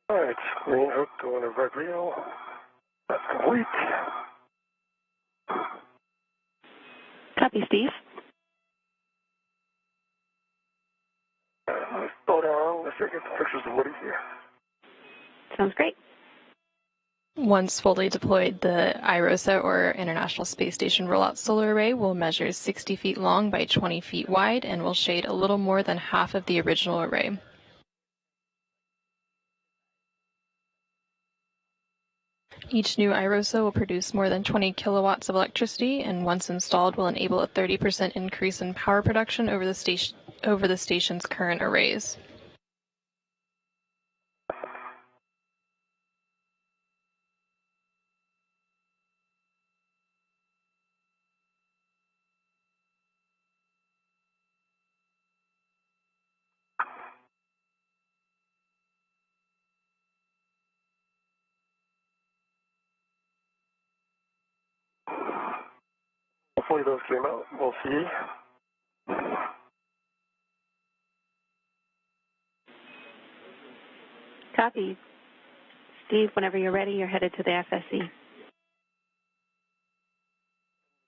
All right, green hook going to red reel. That's complete. Copy, Steve. Let's slow down. Let's get some pictures of Woody here. Sounds great. Once fully deployed, the IROSA, or International Space Station Rollout Solar Array, will measure 60 feet long by 20 feet wide and will shade a little more than half of the original array. Each new IROSA will produce more than 20 kilowatts of electricity, and once installed will enable a 30% increase in power production over the station's current arrays. Hopefully those came out. We'll see. Copy. Steve, whenever you're ready, you're headed to the FSE.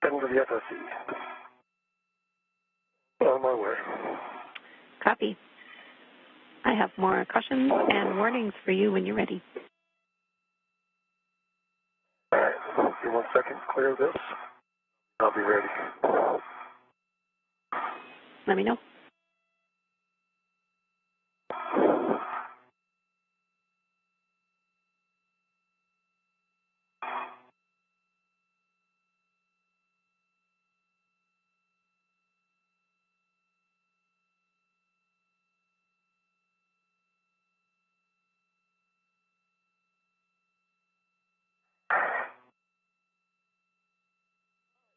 Heading to the FSE. On my way. Copy. I have more cautions and warnings for you when you're ready. All right. Give me 1 second. Clear this. I'll be ready. Let me know.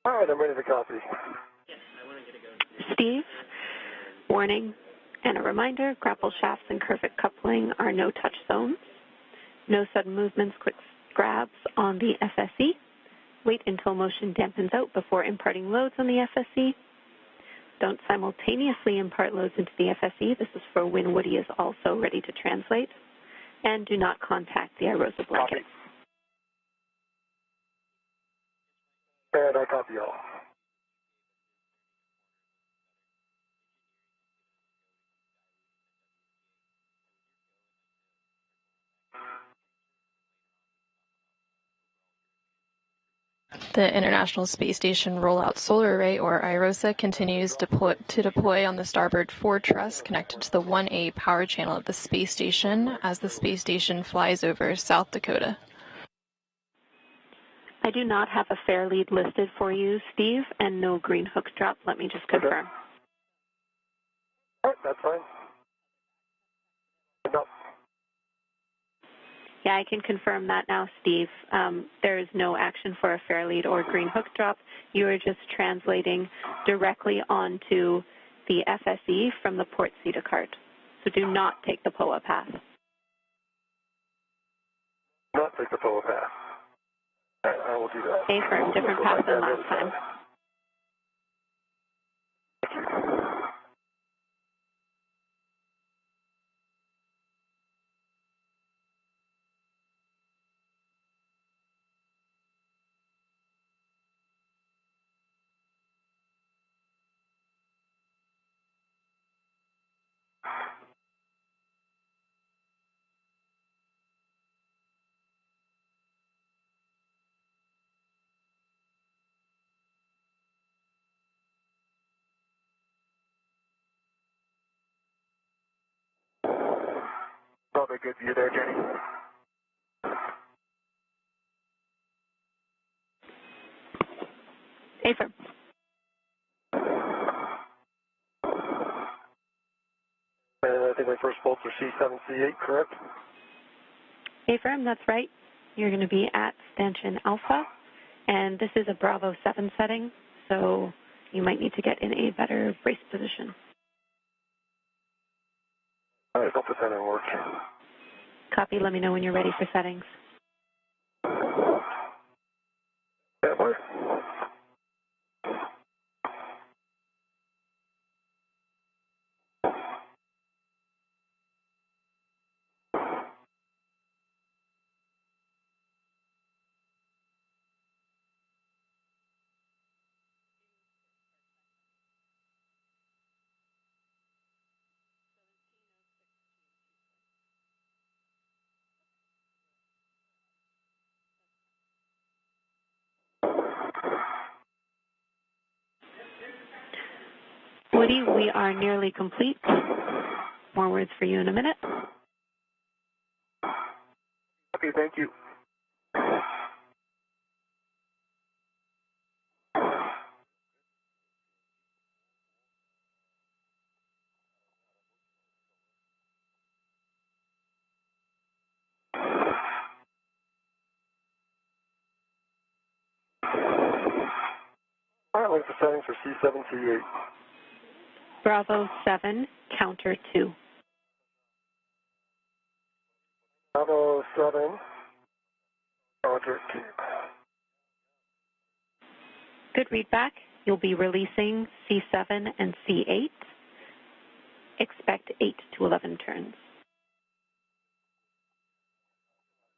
All right, I'm ready to copy. Steve, warning and a reminder, grapple shafts and curved coupling are no-touch zones. No sudden movements, quick grabs on the FSE. Wait until motion dampens out before imparting loads on the FSE. Don't simultaneously impart loads into the FSE. This is for when Woody is also ready to translate. And do not contact the IROSA blanket. And I copy all. The International Space Station Rollout Solar Array, or IROSA, continues to deploy on the starboard forward truss connected to the 1A power channel of the space station as the space station flies over South Dakota. I do not have a fair lead listed for you, Steve, and no green hook drop. Let me just confirm. Okay. All right, that's fine. No. Yeah, I can confirm that now, Steve. There is no action for a fair lead or green hook drop. You are just translating directly onto the FSE from the port CETA cart. So do not take the POA path. Not take the POA path. All right, I will do that. A firm, different path than last time. Probably a good view there, Jenny. A firm. And I think my first bolts are C7, C8, correct? A firm, that's right. You're going to be at stanchion alpha, and this is a Bravo 7 setting, so you might need to get in a better brace position. All right, hope the center works. Copy, let me know when you're ready for settings. Yeah, boy. Woody, we are nearly complete. More words for you in a minute. Okay, thank you. All right, what's the settings for C7, C8? Bravo 7, counter 2. Bravo 7, counter 2. Good readback. You'll be releasing C7 and C8. Expect 8 to 11 turns.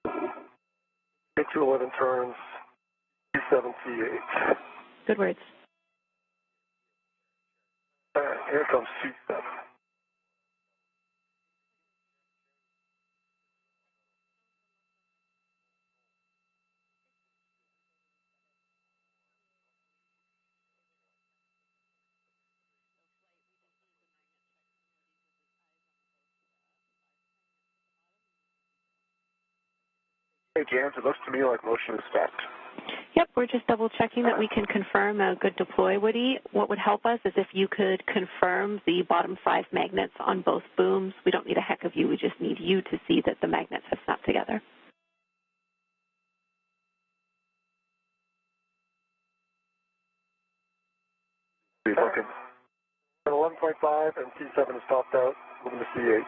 8 to 11 turns, C7, C8. Good words. All right, here comes C7. Hey, James, it looks to me like motion is stopped. Yep, we're just double checking that we can confirm a good deploy, Woody. What would help us is if you could confirm the bottom 5 magnets on both booms. We don't need a heck of you, we just need you to see that the magnets have snapped together. Be looking. 11.5 and C7 is topped out. Moving to C8.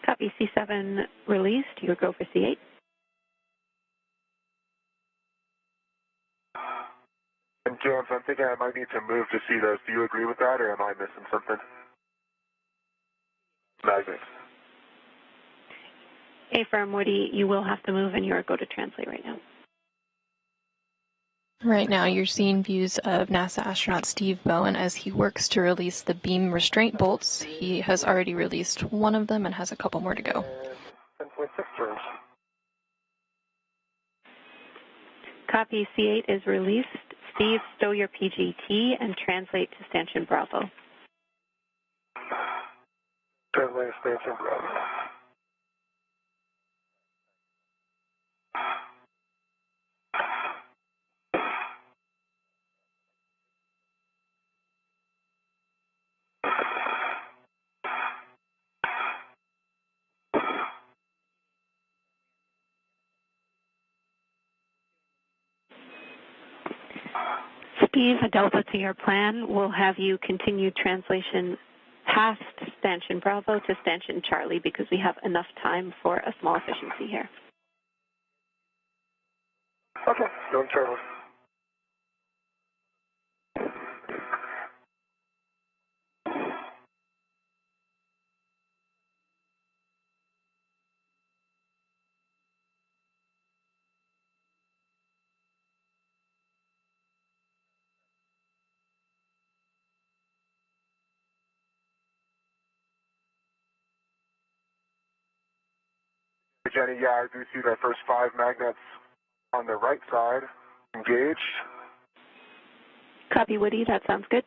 Copy C7 released. You go for C8. And James, I'm thinking I might need to move to see those. Do you agree with that, or am I missing something? Magnets. Affirm, Woody, you will have to move and you're go to translate right now. Right now, you're seeing views of NASA astronaut Steve Bowen as he works to release the beam restraint bolts. He has already released one of them and has a couple more to go. 10.6 turns. Copy C8 is released. Steve, stow your PGT and translate to stanchion Bravo. Translate station Bravo. Steve, a delta to your plan. We'll have you continue translation past stanchion Bravo to stanchion Charlie because we have enough time for a small efficiency here. Okay, go Charlie. Jenny, yeah, I do see that first 5 magnets on the right side engaged. Copy, Woody. That sounds good.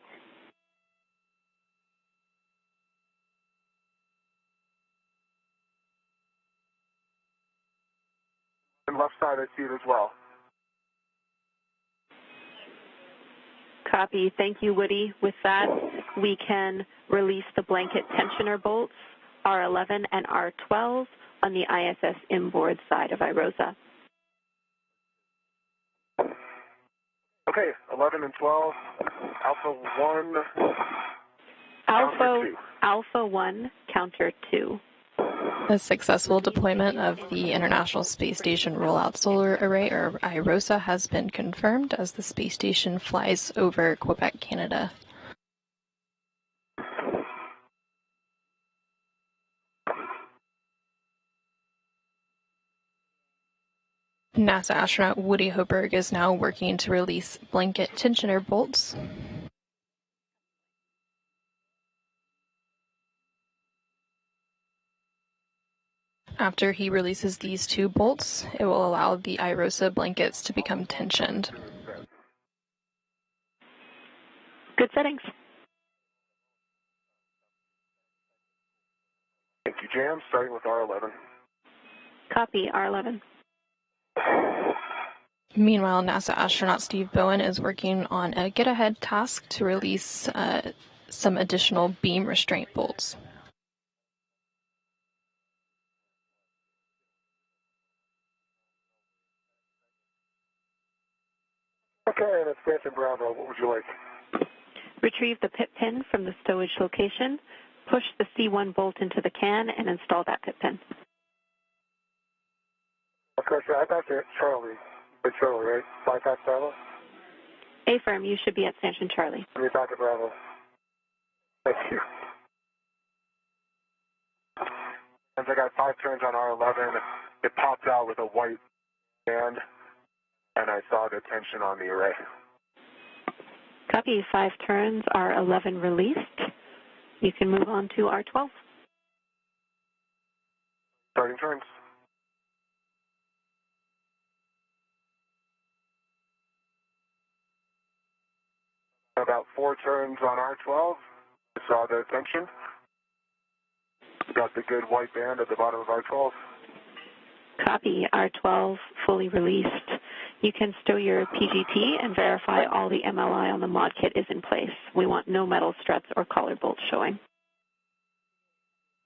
And left side, I see it as well. Copy. Thank you, Woody. With that, we can release the blanket tensioner bolts, R11 and R12, on the ISS inboard side of IROSA. Okay, 11 and 12, Alpha 1, Alpha 1, counter 2. A successful deployment of the International Space Station Rollout Solar Array, or IROSA, has been confirmed as the space station flies over Quebec, Canada. NASA astronaut Woody Hoburg is now working to release blanket tensioner bolts. After he releases these 2 bolts, it will allow the IROSA blankets to become tensioned. Good settings. Thank you, Jam. Starting with R11. Copy, R11. Meanwhile, NASA astronaut Steve Bowen is working on a get-ahead task to release some additional beam restraint bolts. Okay, that's Expansion Bravo. What would you like? Retrieve the pit pin from the stowage location, push the C1 bolt into the can, and install that pit pin. Okay, so I thought you're Charlie. It's Charlie, right? Bypass Bravo? Affirm, you should be at Station Charlie. Let me talk to Bravo. Thank you. Since I got 5 turns on R11, it popped out with a white band, and I saw the tension on the array. Copy, 5 turns, R11 released. You can move on to R12. Starting turns. About 4 turns on R12. I saw the tension. Got the good white band at the bottom of R12. Copy, R12 fully released. You can stow your PGT and verify all the MLI on the mod kit is in place. We want no metal struts or collar bolts showing.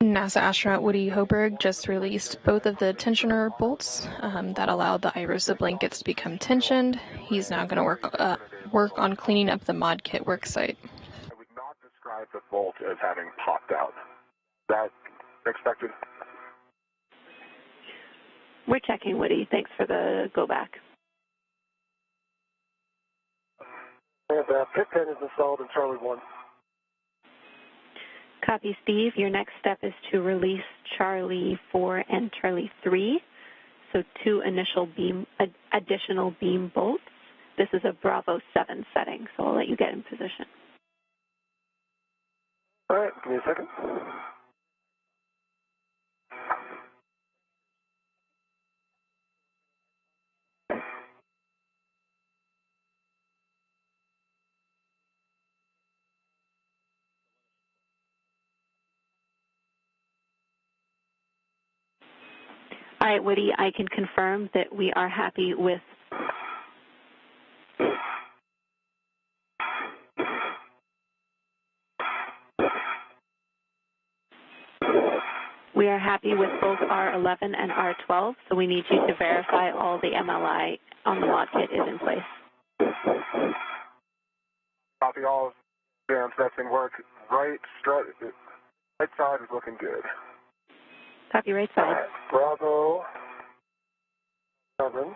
NASA astronaut Woody Hoburg just released both of the tensioner bolts that allowed the IROSA blankets to become tensioned. He's now going to work on cleaning up the mod kit worksite. I would not describe the bolt as having popped out. Is that expected? We're checking, Woody. Thanks for the go back. And the pit pin is installed in Charlie 1. Copy, Steve. Your next step is to release Charlie 4 and Charlie 3. So 2 additional beam bolts. This is a Bravo 7 setting, so I'll let you get in position. All right, give me a second. All right, Woody, I can confirm that we are happy with both R11 and R12, so we need you to verify all the MLI on the mod kit is in place. Copy all. Jam testing work. Right side is looking good. Copy, right side. Bravo 7.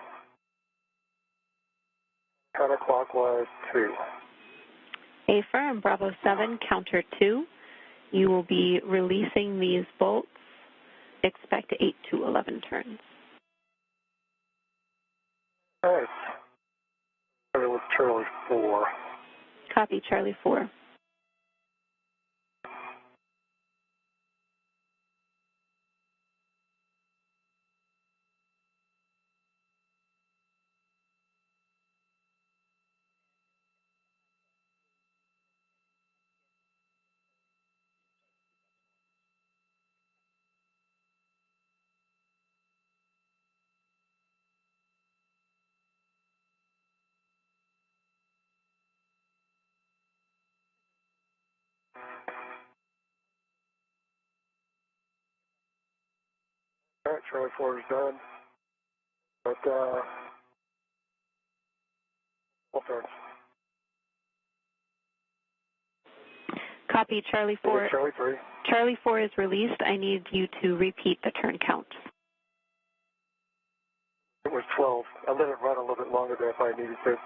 Counterclockwise 2. Affirm, Bravo 7, counter 2. You will be releasing these bolts. Expect 8 to 11 turns. All right. Starting with Charlie 4. Copy, Charlie 4. All right, Charlie 4 is done. But, full turns. Copy, Charlie 4. Charlie 3. Charlie 4 is released. I need you to repeat the turn count. It was 12. I let it run a little bit longer than if I needed to.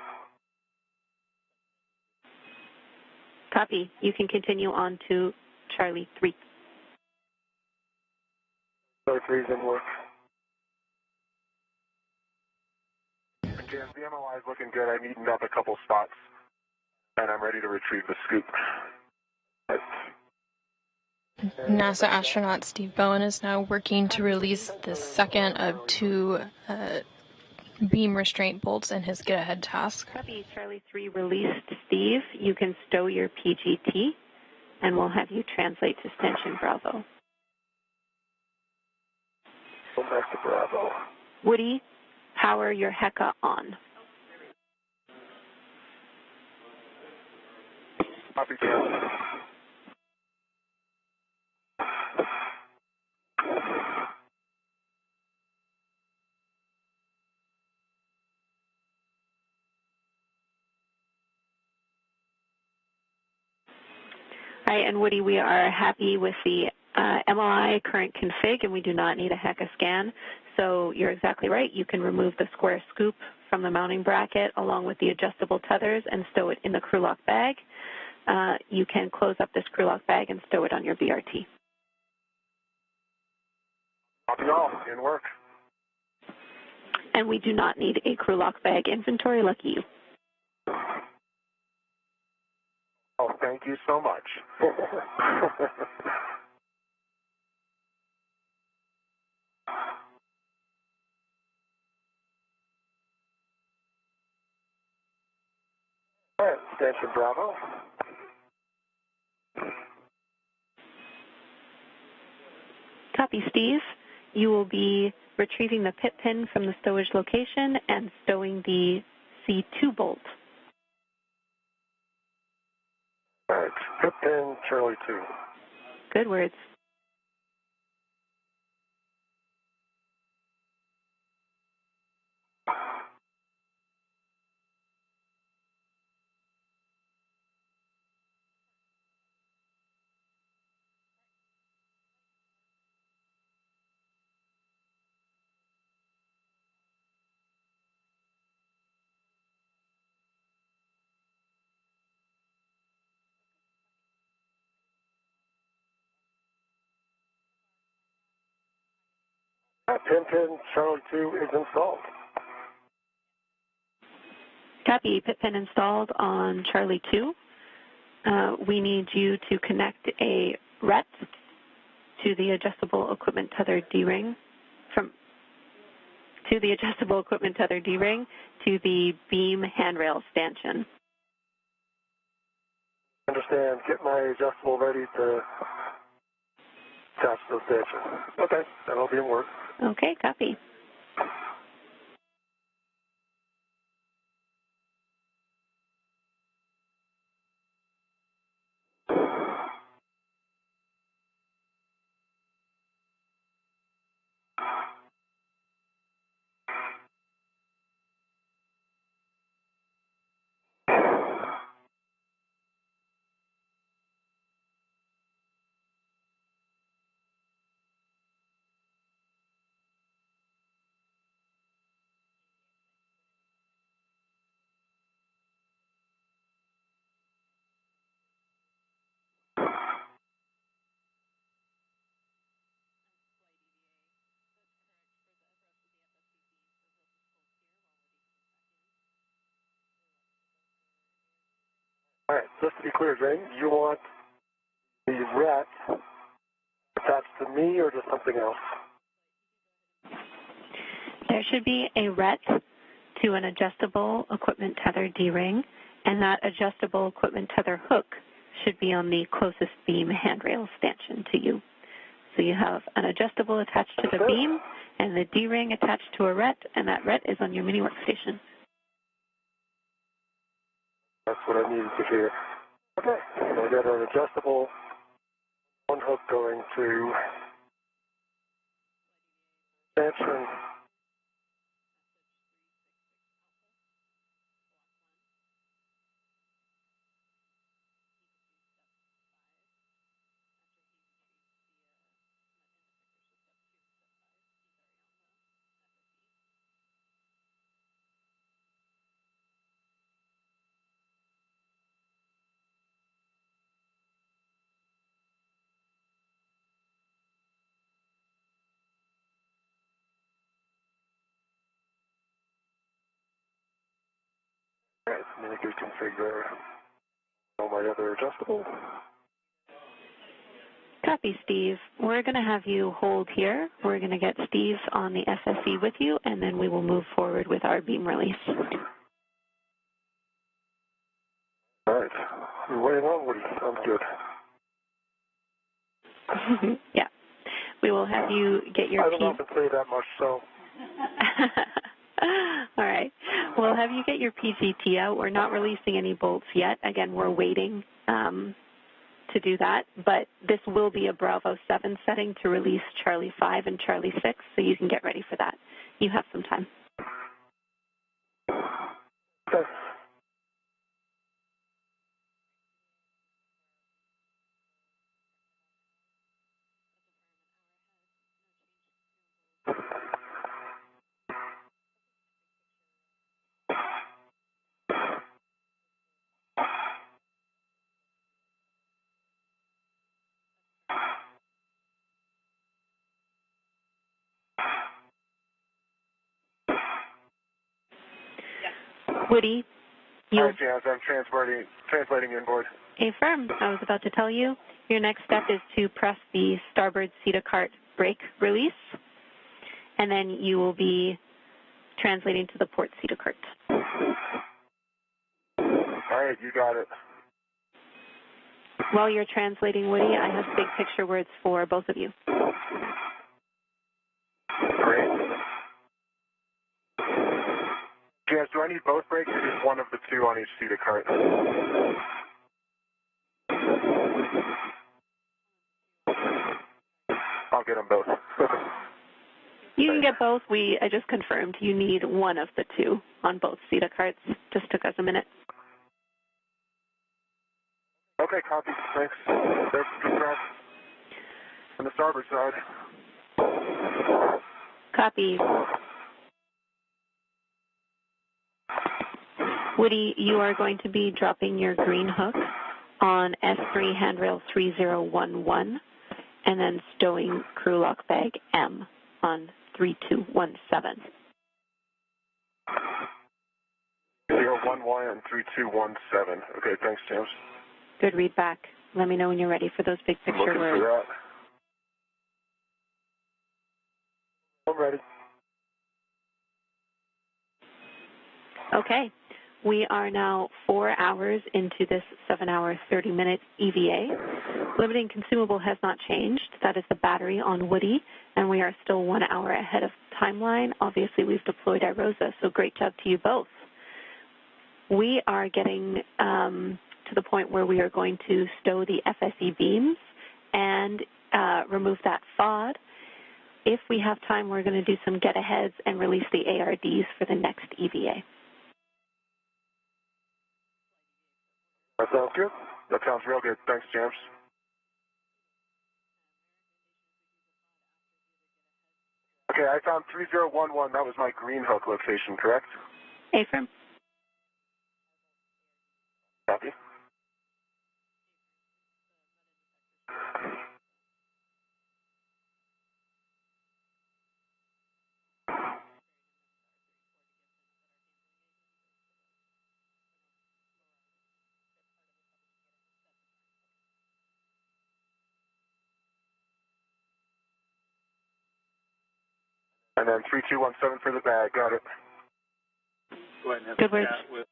Copy. You can continue on to Charlie 3. Charlie 3 is in work. Again, the MLI is looking good. I neatened up a couple spots, and I'm ready to retrieve the scoop. NASA astronaut Steve Bowen is now working to release the second of 2 beam restraint bolts in his get-ahead task. Copy, Charlie 3 released. Steve, you can stow your PGT, and we'll have you translate to Stanchion Bravo. Go back to Bravo. Woody, power your HECA on. Copy, Charlie. All right, and Woody, we are happy with the MOI current config, and we do not need a HECA scan. So you're exactly right. You can remove the square scoop from the mounting bracket along with the adjustable tethers and stow it in the crew lock bag. You can close up this crew lock bag and stow it on your BRT. Copy all. In work. And we do not need a crew lock bag inventory. Lucky you. Oh, thank you so much. All right, Stanchion Bravo. Copy, Steve. You will be retrieving the pit pin from the stowage location and stowing the C2 bolt. All right, pit pin, Charlie 2. Good words. Pin, Charlie 2 is installed. Copy, pit pin installed on Charlie 2. We need you to connect a RET to the adjustable equipment tether D-ring to the beam handrail stanchion. Understand, get my adjustable ready to attach to the stanchion. Okay, that'll be in work. Okay, copy. All right, just to be clear, Jane, you want the RET attached to me or to something else? There should be a RET to an adjustable equipment tether D-ring, and that adjustable equipment tether hook should be on the closest beam handrail stanchion to you. So you have an adjustable attached to the beam and the D-ring attached to a RET, and that RET is on your mini workstation. That's what I needed to hear. Okay, so I got an adjustable one hook going to stanchion. All right, let me configure all my other adjustable. Copy, Steve. We're going to have you hold here. We're going to get Steve on the SSE with you, and then we will move forward with our beam release. All right. You're way along, Woody. Sounds good. Yeah. We will have you get your I don't often say that much, so. All right. We'll have you get your PGT out. We're not releasing any bolts yet. Again, we're waiting to do that, but this will be a Bravo 7 setting to release Charlie 5 and Charlie 6, so you can get ready for that. You have some time. Okay. Woody, Hi, Jazz. I'm translating inboard. Affirm. I was about to tell you, your next step is to press the starboard CETA cart brake release, and then you will be translating to the port CETA cart. All right, you got it. While you're translating, Woody, I have big picture words for both of you. Great. Jazz, do I need both brakes or just one of the two on each seat of cart? I'll get them both. You can get both. I just confirmed you need one of the two on both CETA carts. Just took us a minute. Okay, copy. Thanks. There's the craft on the starboard side. Copy. Woody, you are going to be dropping your green hook on S3 handrail 3011 and then stowing crew lock bag M on 3217. 011 and 3217. Okay, thanks, James. Good read back. Let me know when you're ready for those big picture Looking words. for that. I'm ready. Okay. We are now 4 hours into this 7-hour, 30-minute EVA. Limiting consumable has not changed. That is the battery on Woody, and we are still 1 hour ahead of timeline. Obviously, we've deployed iRosa, so great job to you both. We are getting to the point where we are going to stow the FSE beams and remove that FOD. If we have time, we're going to do some get-aheads and release the ARDs for the next EVA. That sounds good. That sounds real good. Thanks, James. Okay, I found 3011. That was my green hook location, correct? Affirm. Copy. And then 3217 for the bag. Got it. Go ahead and have Good a work. chat with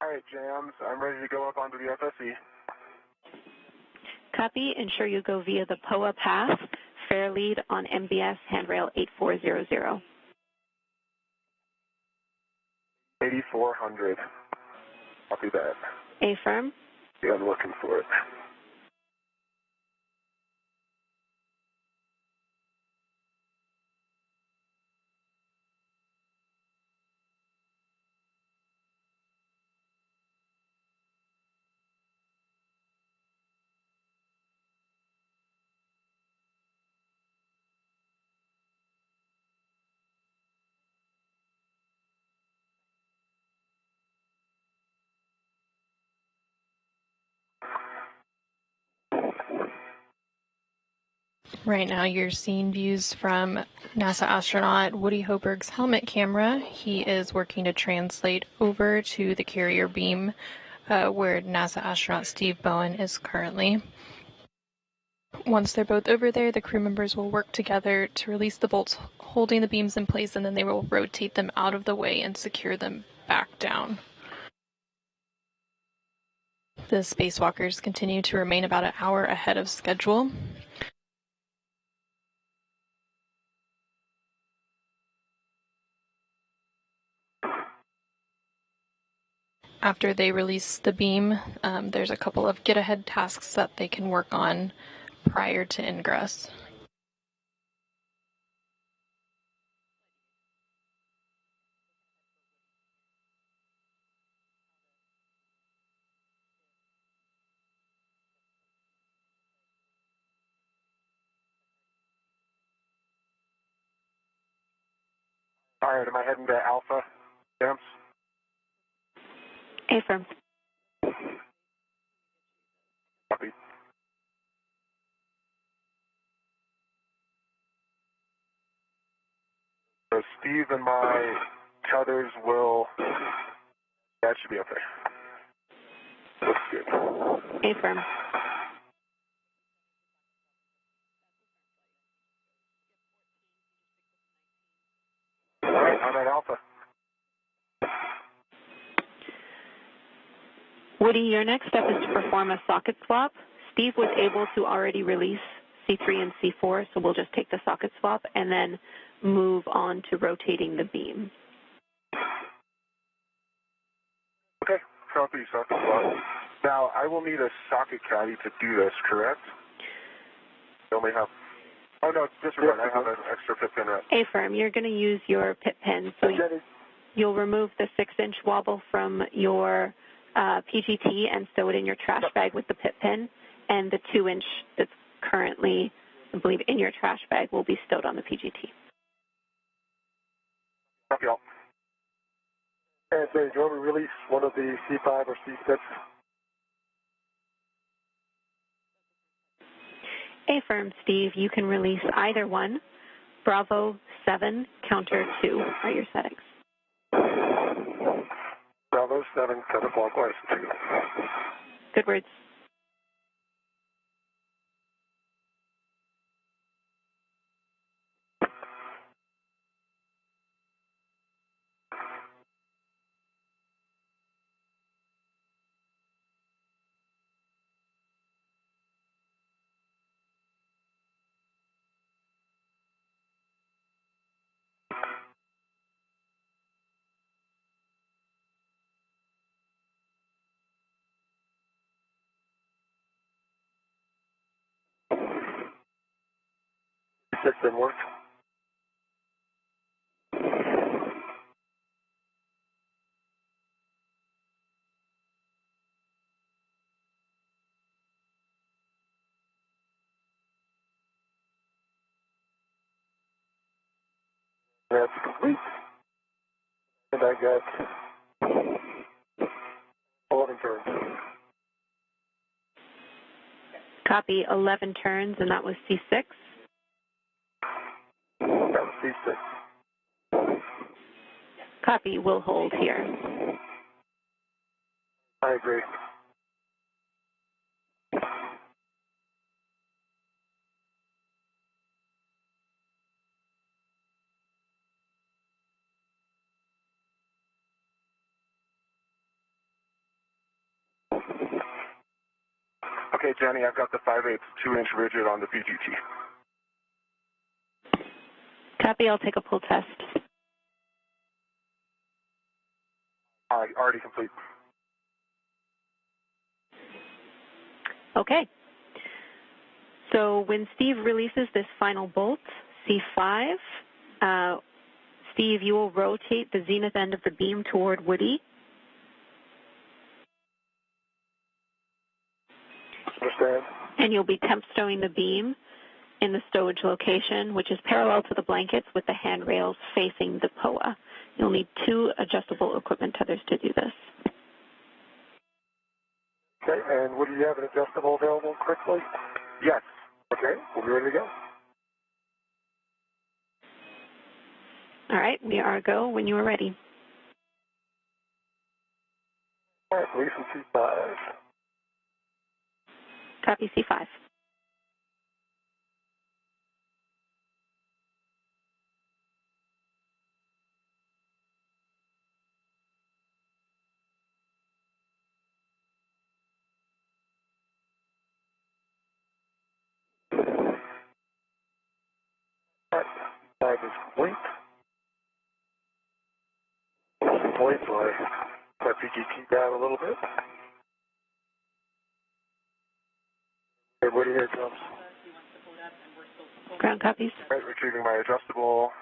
All right, Jams, I'm ready to go up onto the FSE. Copy. Ensure you go via the POA path, fair lead on MBS handrail 8400. 8400. Copy that. Affirm. Yeah, I'm looking for it. Right now you're seeing views from NASA astronaut Woody Hoburg's helmet camera. He is working to translate over to the carrier beam where NASA astronaut Steve Bowen is currently. Once they're both over there, the crew members will work together to release the bolts holding the beams in place, and then they will rotate them out of the way and secure them back down. The spacewalkers continue to remain about an hour ahead of schedule. After they release the beam, there's a couple of get-ahead tasks that they can work on prior to ingress. All right, am I heading to Alpha, Jams? Affirm. Copy. So Steve and my tethers will... That should be okay. Looks good. Affirm. All right, I'm at Alpha. Woody, your next step is to perform a socket swap. Steve was able to already release C3 and C4, so we'll just take the socket swap and then move on to rotating the beam. Okay, copy, socket swap. Now, I will need a socket caddy to do this, correct? I only have... Oh, no, disregard. I have an extra pit pin wrap. Affirm. You're going to use your pit pin. So you'll remove the 6-inch wobble from your PGT and stow it in your trash bag with the pit pin, and the 2-inch that's currently, I believe, in your trash bag will be stowed on the PGT. Copy all. And do you want me to release one of the C5 or C6? Affirm, Steve. You can release either one. Bravo 7, counter 2 are your settings. Bravo 7, counterclockwise 2. Good words. System work. That's complete. And I got 11 turns. Copy 11 turns, and that was C6. That was C6. Copy, we'll hold here. I agree. Okay, Jenny, I've got the 5/8 2-inch rigid on the PGT. Copy, I'll take a pull test. Already complete. Okay. So when Steve releases this final bolt, C5, Steve, you will rotate the zenith end of the beam toward Woody. Understand. And you'll be temp stowing the beam in the stowage location, which is parallel to the blankets with the handrails facing the POA. You'll need 2 adjustable equipment tethers to do this. Okay, and Woody, do you have an adjustable available quickly? Yes. Okay, we'll be ready to go. All right, we are go when you are ready. All right, release from C5. Copy C5. All right, 5 is complete. Complete, so I PGT down a little bit. Okay, Woody, here it comes. Ground copies. All right, retrieving my adjustable.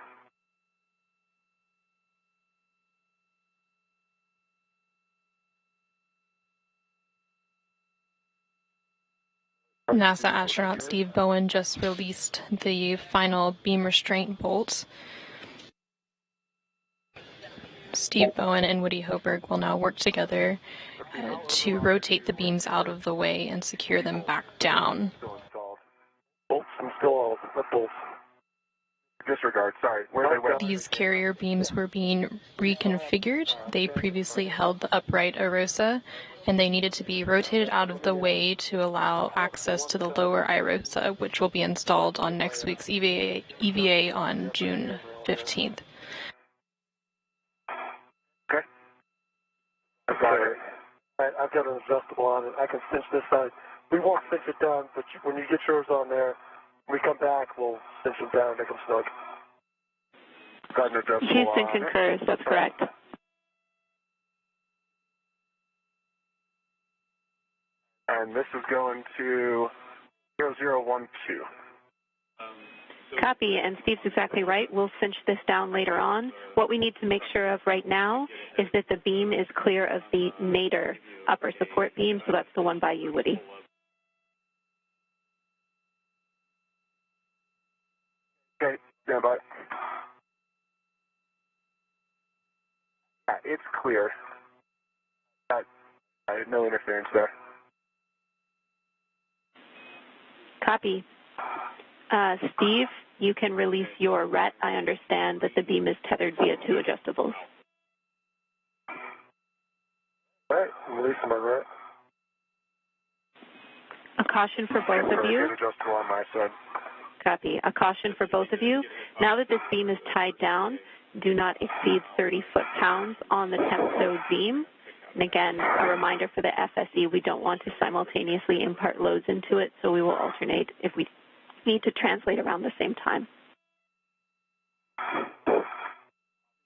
NASA astronaut Steve Bowen just released the final beam restraint bolts. Steve Bowen and Woody Hoburg will now work together to rotate the beams out of the way and secure them back down. Still installed. Bolts installed. What bolts? Disregard, sorry. Where they went. These carrier beams were being reconfigured. They previously held the upright IROSA, and they needed to be rotated out of the way to allow access to the lower IROSA, which will be installed on next week's EVA on June 15th. Okay. I've got it. All right, I've got an adjustable on it. I can cinch this side. We won't cinch it down, but when you get yours on there, when we come back, we'll cinch them down and make them snug. Got an adjustable Houston on concurs, that's correct. And this is going to 0012. Copy, and Steve's exactly right. We'll cinch this down later on. What we need to make sure of right now is that the beam is clear of the nadir upper support beam, so that's the one by you, Woody. Okay, stand by. It's clear. I had no interference there. Copy. Steve, you can release your RET. I understand that the beam is tethered via 2 adjustables. All right, I'm releasing my RET. A caution for both of you. Adjustable on my side. Copy. A caution for both of you. Now that this beam is tied down, do not exceed 30 foot-pounds on the temp stowed beam. And again, a reminder for the FSE, we don't want to simultaneously impart loads into it, so we will alternate if we need to translate around the same time.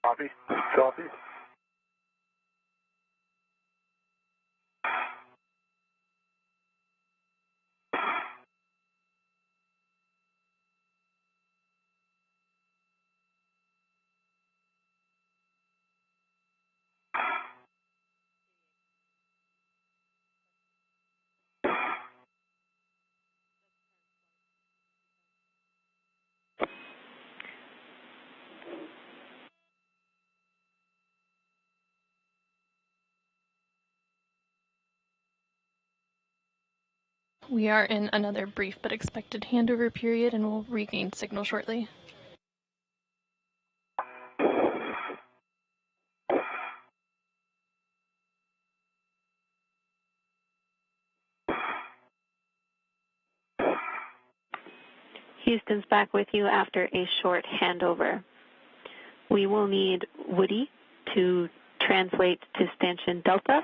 Copy. Copy. We are in another brief but expected handover period and will regain signal shortly. Houston's back with you after a short handover. We will need Woody to translate to stanchion Delta,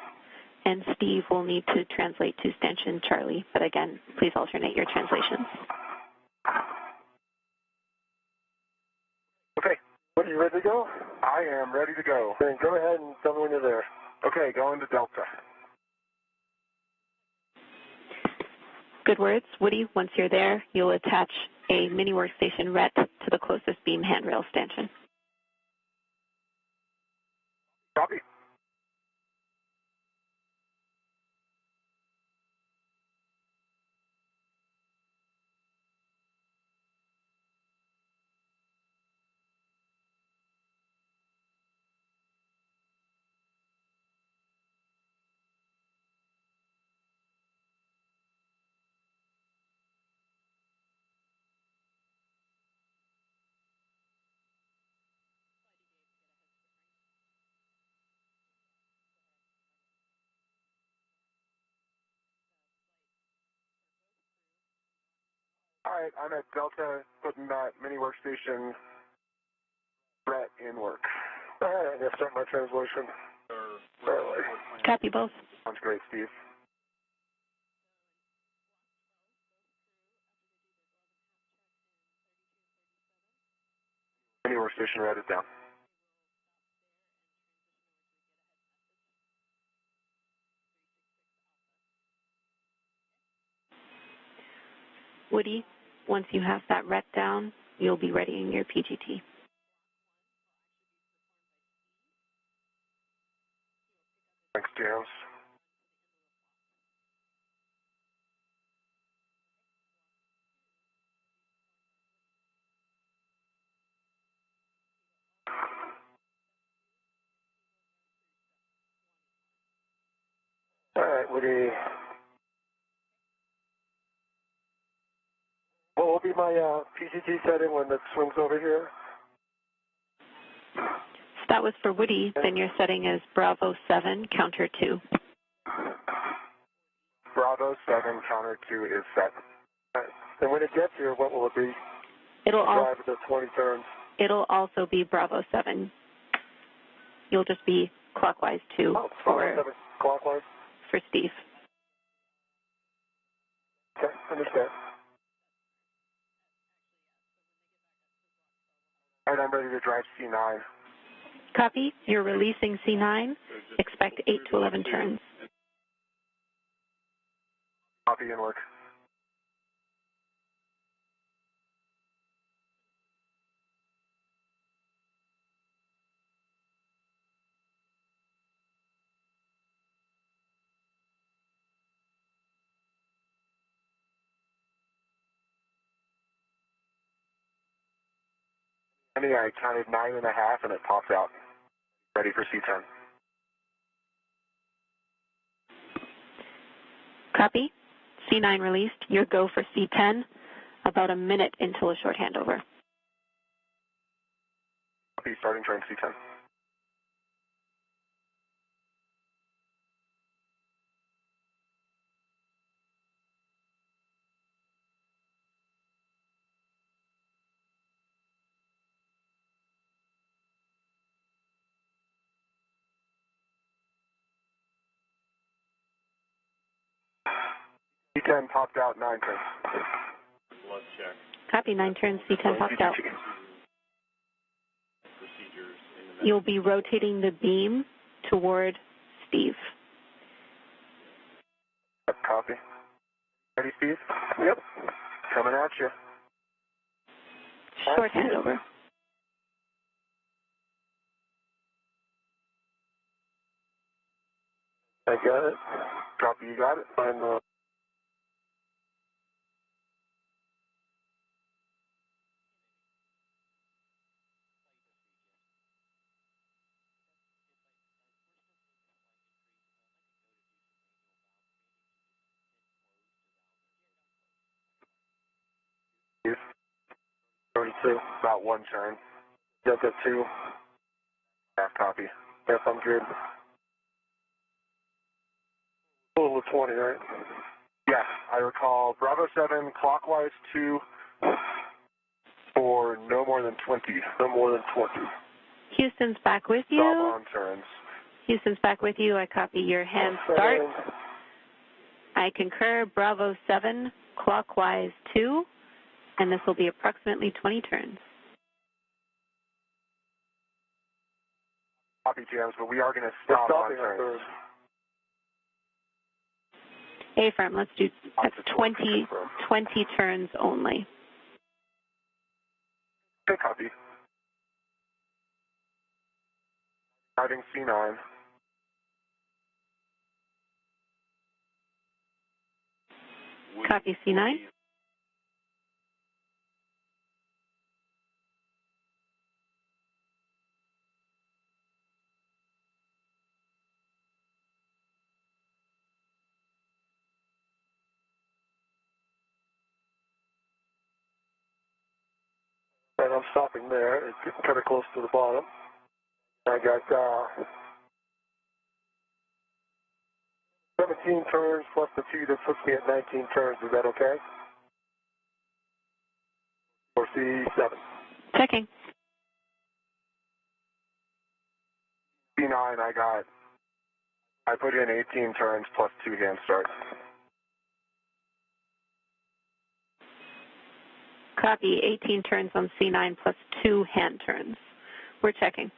and Steve will need to translate to Stanchion Charlie, but again, please alternate your translations. Okay. What, are you ready to go? I am ready to go. Then go ahead and tell me when you're there. Okay, going to Delta. Good words. Woody, once you're there, you'll attach a mini workstation RET to the closest beam handrail stanchion. Copy. All right, I'm at Delta, putting that mini workstation RET in work. All right, I'm going to start my translation. Copy both. Sounds great, Steve. Mini workstation RET is down. Woody, once you have that RET down, you'll be readying your PGT. Thanks, James. All right, Woody. What will be my PGT setting when it swings over here? If that was for Woody, then your setting is Bravo 7, counter 2. Bravo 7, counter 2 is set. All right. And when it gets here, what will it be? It'll drive the 20 turns. It'll also be Bravo 7. You'll just be clockwise 2 Bravo 7, clockwise? For Steve. Okay, understand. All right, I'm ready to drive C9. Copy. You're releasing C9. Expect 8 to 11 turns. Copy and work. I counted 9.5 and it popped out. Ready for C10. Copy. C9 released. Your go for C10. About a minute until a short handover. Copy, starting turn C10. C10 popped out 9 turns. Let's check. Copy. 9 turns. C10 popped out. You'll be rotating the beam toward Steve. Copy. Ready, Steve? Yep. Coming at you. Short handover. I got it. Copy, you got it. And Delta 2, about 1 turn. Delta 2, half copy. Yes, I'm good. A little 20, right? Yes, I recall. Bravo 7, clockwise 2 for no more than 20. No more than 20. Houston's back with Stop you. on turns. Houston's back with you. I copy your hand start. I concur, Bravo 7, clockwise 2, and this will be approximately 20 turns. Copy, James, but we are going to stop on turns. A-firm, let's do 20 turns only. Okay, copy. Starting C9. Copy C9. And I'm stopping there. It's getting kind of close to the bottom. I got 17 turns plus the 2 that puts me at 19 turns. Is that okay? Or C7? Checking. C9, I put in 18 turns plus 2 hand starts. Copy, 18 turns on C9 plus 2 hand turns. We're checking.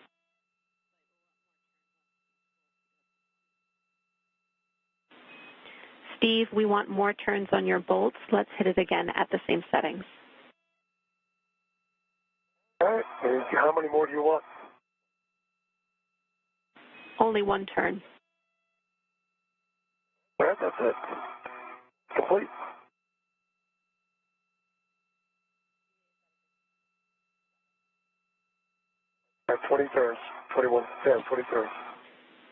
Steve, we want more turns on your bolts. Let's hit it again at the same settings. All right. And how many more do you want? Only 1 turn. All right, that's it. Complete. At 20 turns, 21, 20 turns.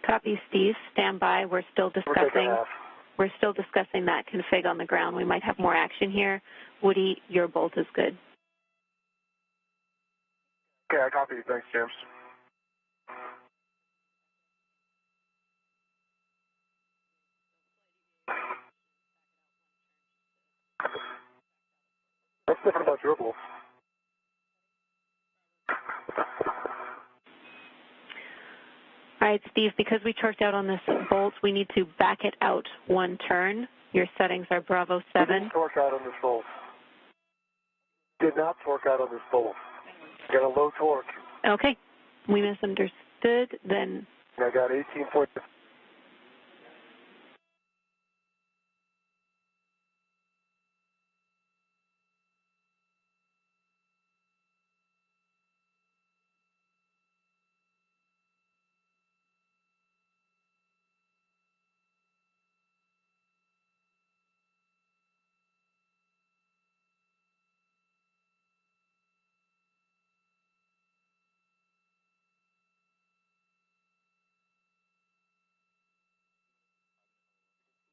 Copy, Steve. Stand by. We're still discussing that config on the ground. We might have more action here. Woody, your bolt is good. Okay, I copy. Thanks, James. What's different about your bolt? All right, Steve, because we torqued out on this bolt, we need to back it out 1 turn. Your settings are Bravo 7. Didn't torque out on this bolt. Did not torque out on this bolt. Got a low torque. Okay. We misunderstood. Then I got 18.5.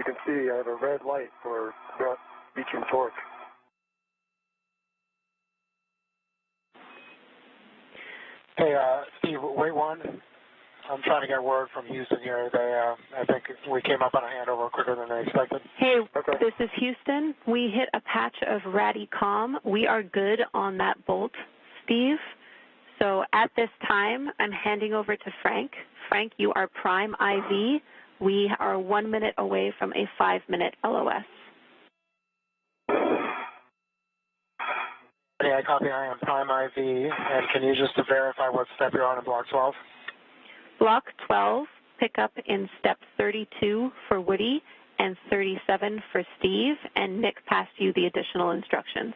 You can see I have a red light for not reaching torque. Hey, Steve, wait one. I'm trying to get word from Houston here. I think we came up on a handover quicker than they expected. Hey, okay. This is Houston. We hit a patch of Radicom. We are good on that bolt, Steve. So at this time, I'm handing over to Frank. Frank, you are prime IV. We are 1 minute away from a 5-minute LOS. Yeah, I copy. I am prime IV. And can you just verify what step you're on in block 12? Block 12, pick up in step 32 for Woody and 37 for Steve, and Nick passed you the additional instructions.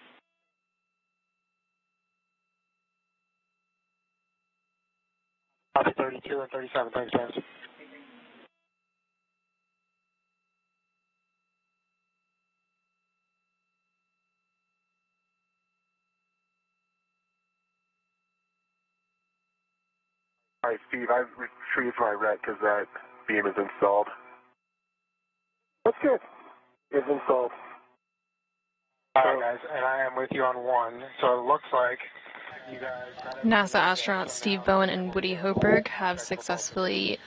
Copy 32 and 37. Thanks, James. All right, Steve, I've retrieved my ret because that beam is installed. That's good. It's installed. All right, guys, and I am with you on 1. So it looks like you guys... NASA astronauts Steve Bowen and Woody Hoburg have successfully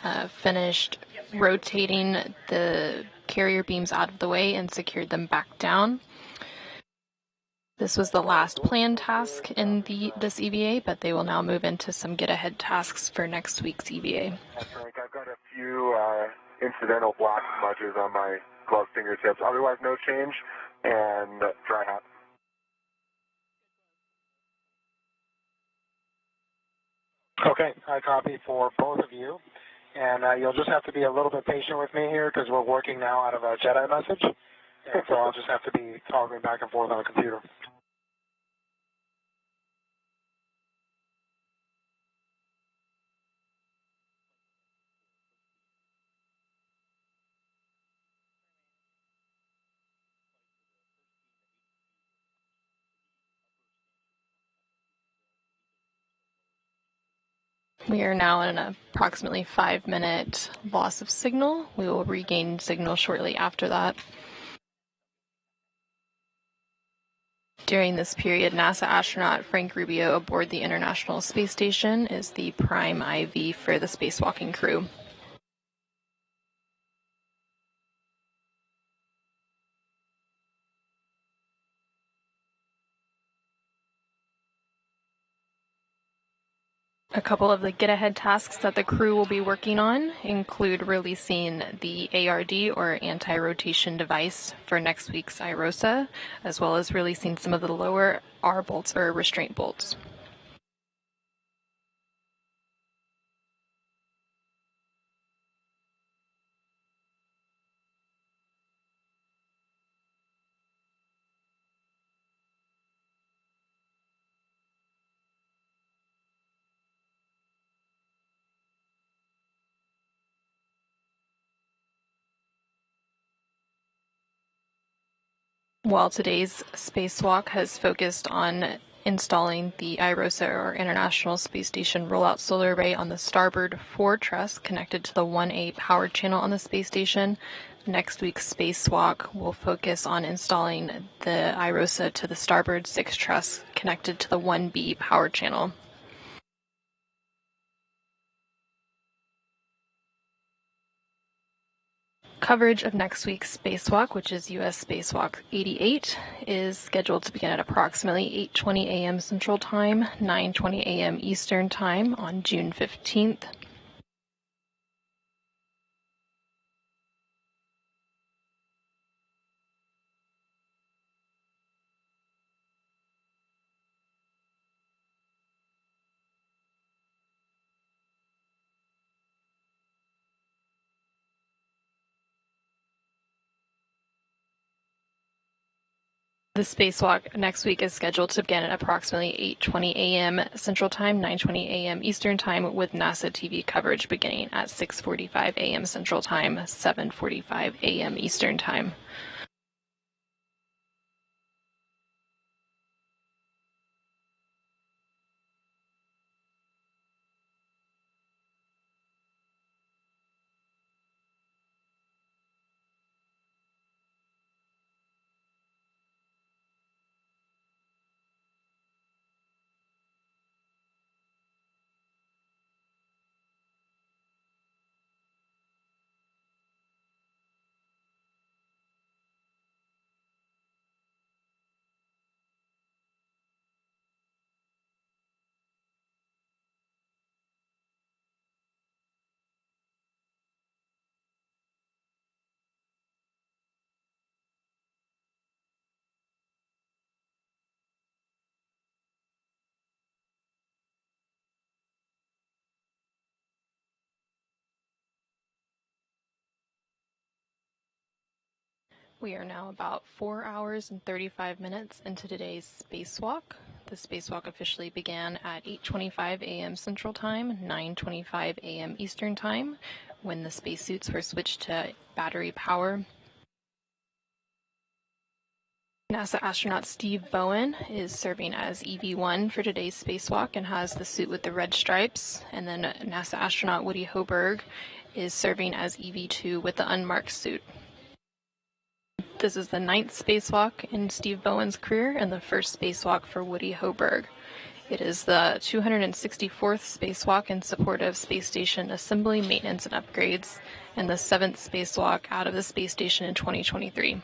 finished rotating the carrier beams out of the way and secured them back down. This was the last planned task in this EVA, but they will now move into some get-ahead tasks for next week's EVA. Frank, I've got a few incidental black smudges on my glove fingertips. Otherwise, no change, and dry hat. Okay, I copy for both of you. And you'll just have to be a little bit patient with me here because we're working now out of a Jedi message. And so I'll just have to be toggling back and forth on the computer. We are now in an approximately 5-minute loss of signal. We will regain signal shortly after that. During this period, NASA astronaut Frank Rubio aboard the International Space Station is the prime IV for the spacewalking crew. A couple of the get-ahead tasks that the crew will be working on include releasing the ARD, or anti-rotation device, for next week's IROSA, as well as releasing some of the lower R bolts, or restraint bolts. While today's spacewalk has focused on installing the IROSA, or International Space Station Rollout Solar Array, on the starboard 4 truss connected to the 1A power channel on the space station, next week's spacewalk will focus on installing the IROSA to the starboard 6 truss connected to the 1B power channel. Coverage of next week's spacewalk, which is U.S. Spacewalk 88, is scheduled to begin at approximately 8:20 a.m. Central Time, 9:20 a.m. Eastern Time on June 15th. The spacewalk next week is scheduled to begin at approximately 8:20 a.m. Central Time, 9:20 a.m. Eastern Time, with NASA TV coverage beginning at 6:45 a.m. Central Time, 7:45 a.m. Eastern Time. We are now about 4 hours and 35 minutes into today's spacewalk. The spacewalk officially began at 8:25 a.m. Central Time, 9:25 a.m. Eastern Time, when the spacesuits were switched to battery power. NASA astronaut Steve Bowen is serving as EV1 for today's spacewalk and has the suit with the red stripes. And then NASA astronaut Woody Hoburg is serving as EV2 with the unmarked suit. This is the 9th spacewalk in Steve Bowen's career and the first spacewalk for Woody Hoburg. It is the 264th spacewalk in support of space station assembly, maintenance, and upgrades, and the 7th spacewalk out of the space station in 2023.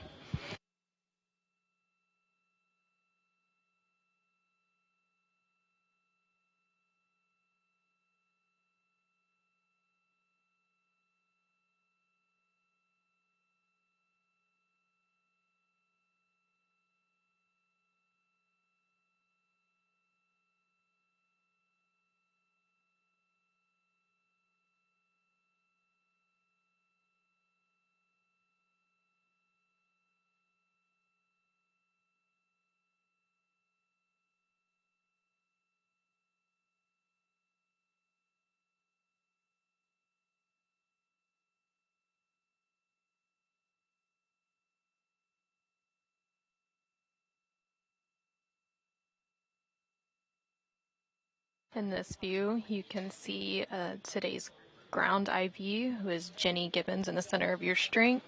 In this view, you can see today's ground IV, who is Jenny Gibbons in the center of your screen.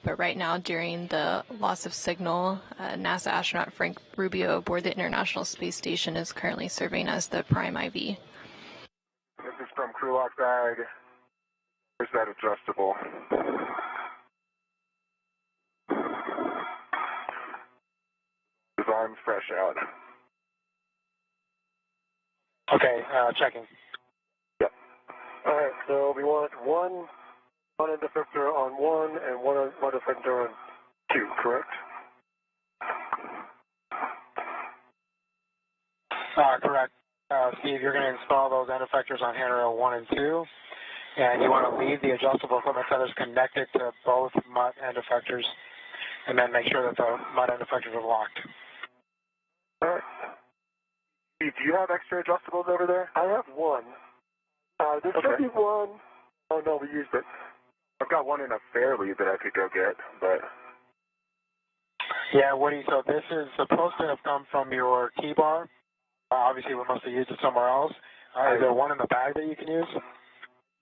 But right now, during the loss of signal, NASA astronaut Frank Rubio aboard the International Space Station is currently serving as the prime IV. This is from crew lock bag. Where's that adjustable? His arm's fresh out. Okay, checking. Yep. All right, so we want one end effector on 1 and one end effector on 2, correct? Correct. Steve, you're going to install those end effectors on handrail 1 and 2, and you want to leave the adjustable equipment tethers connected to both MUT end effectors, and then make sure that the MUT end effectors are locked. All right. Steve, do you have extra adjustables over there? I have one. There should be one. Oh, no, we used it. I've got one in a fairly that I could go get, but... Yeah, Woody, so this is supposed to have come from your T-bar. Obviously, we must have used it somewhere else. Is there one in the bag that you can use?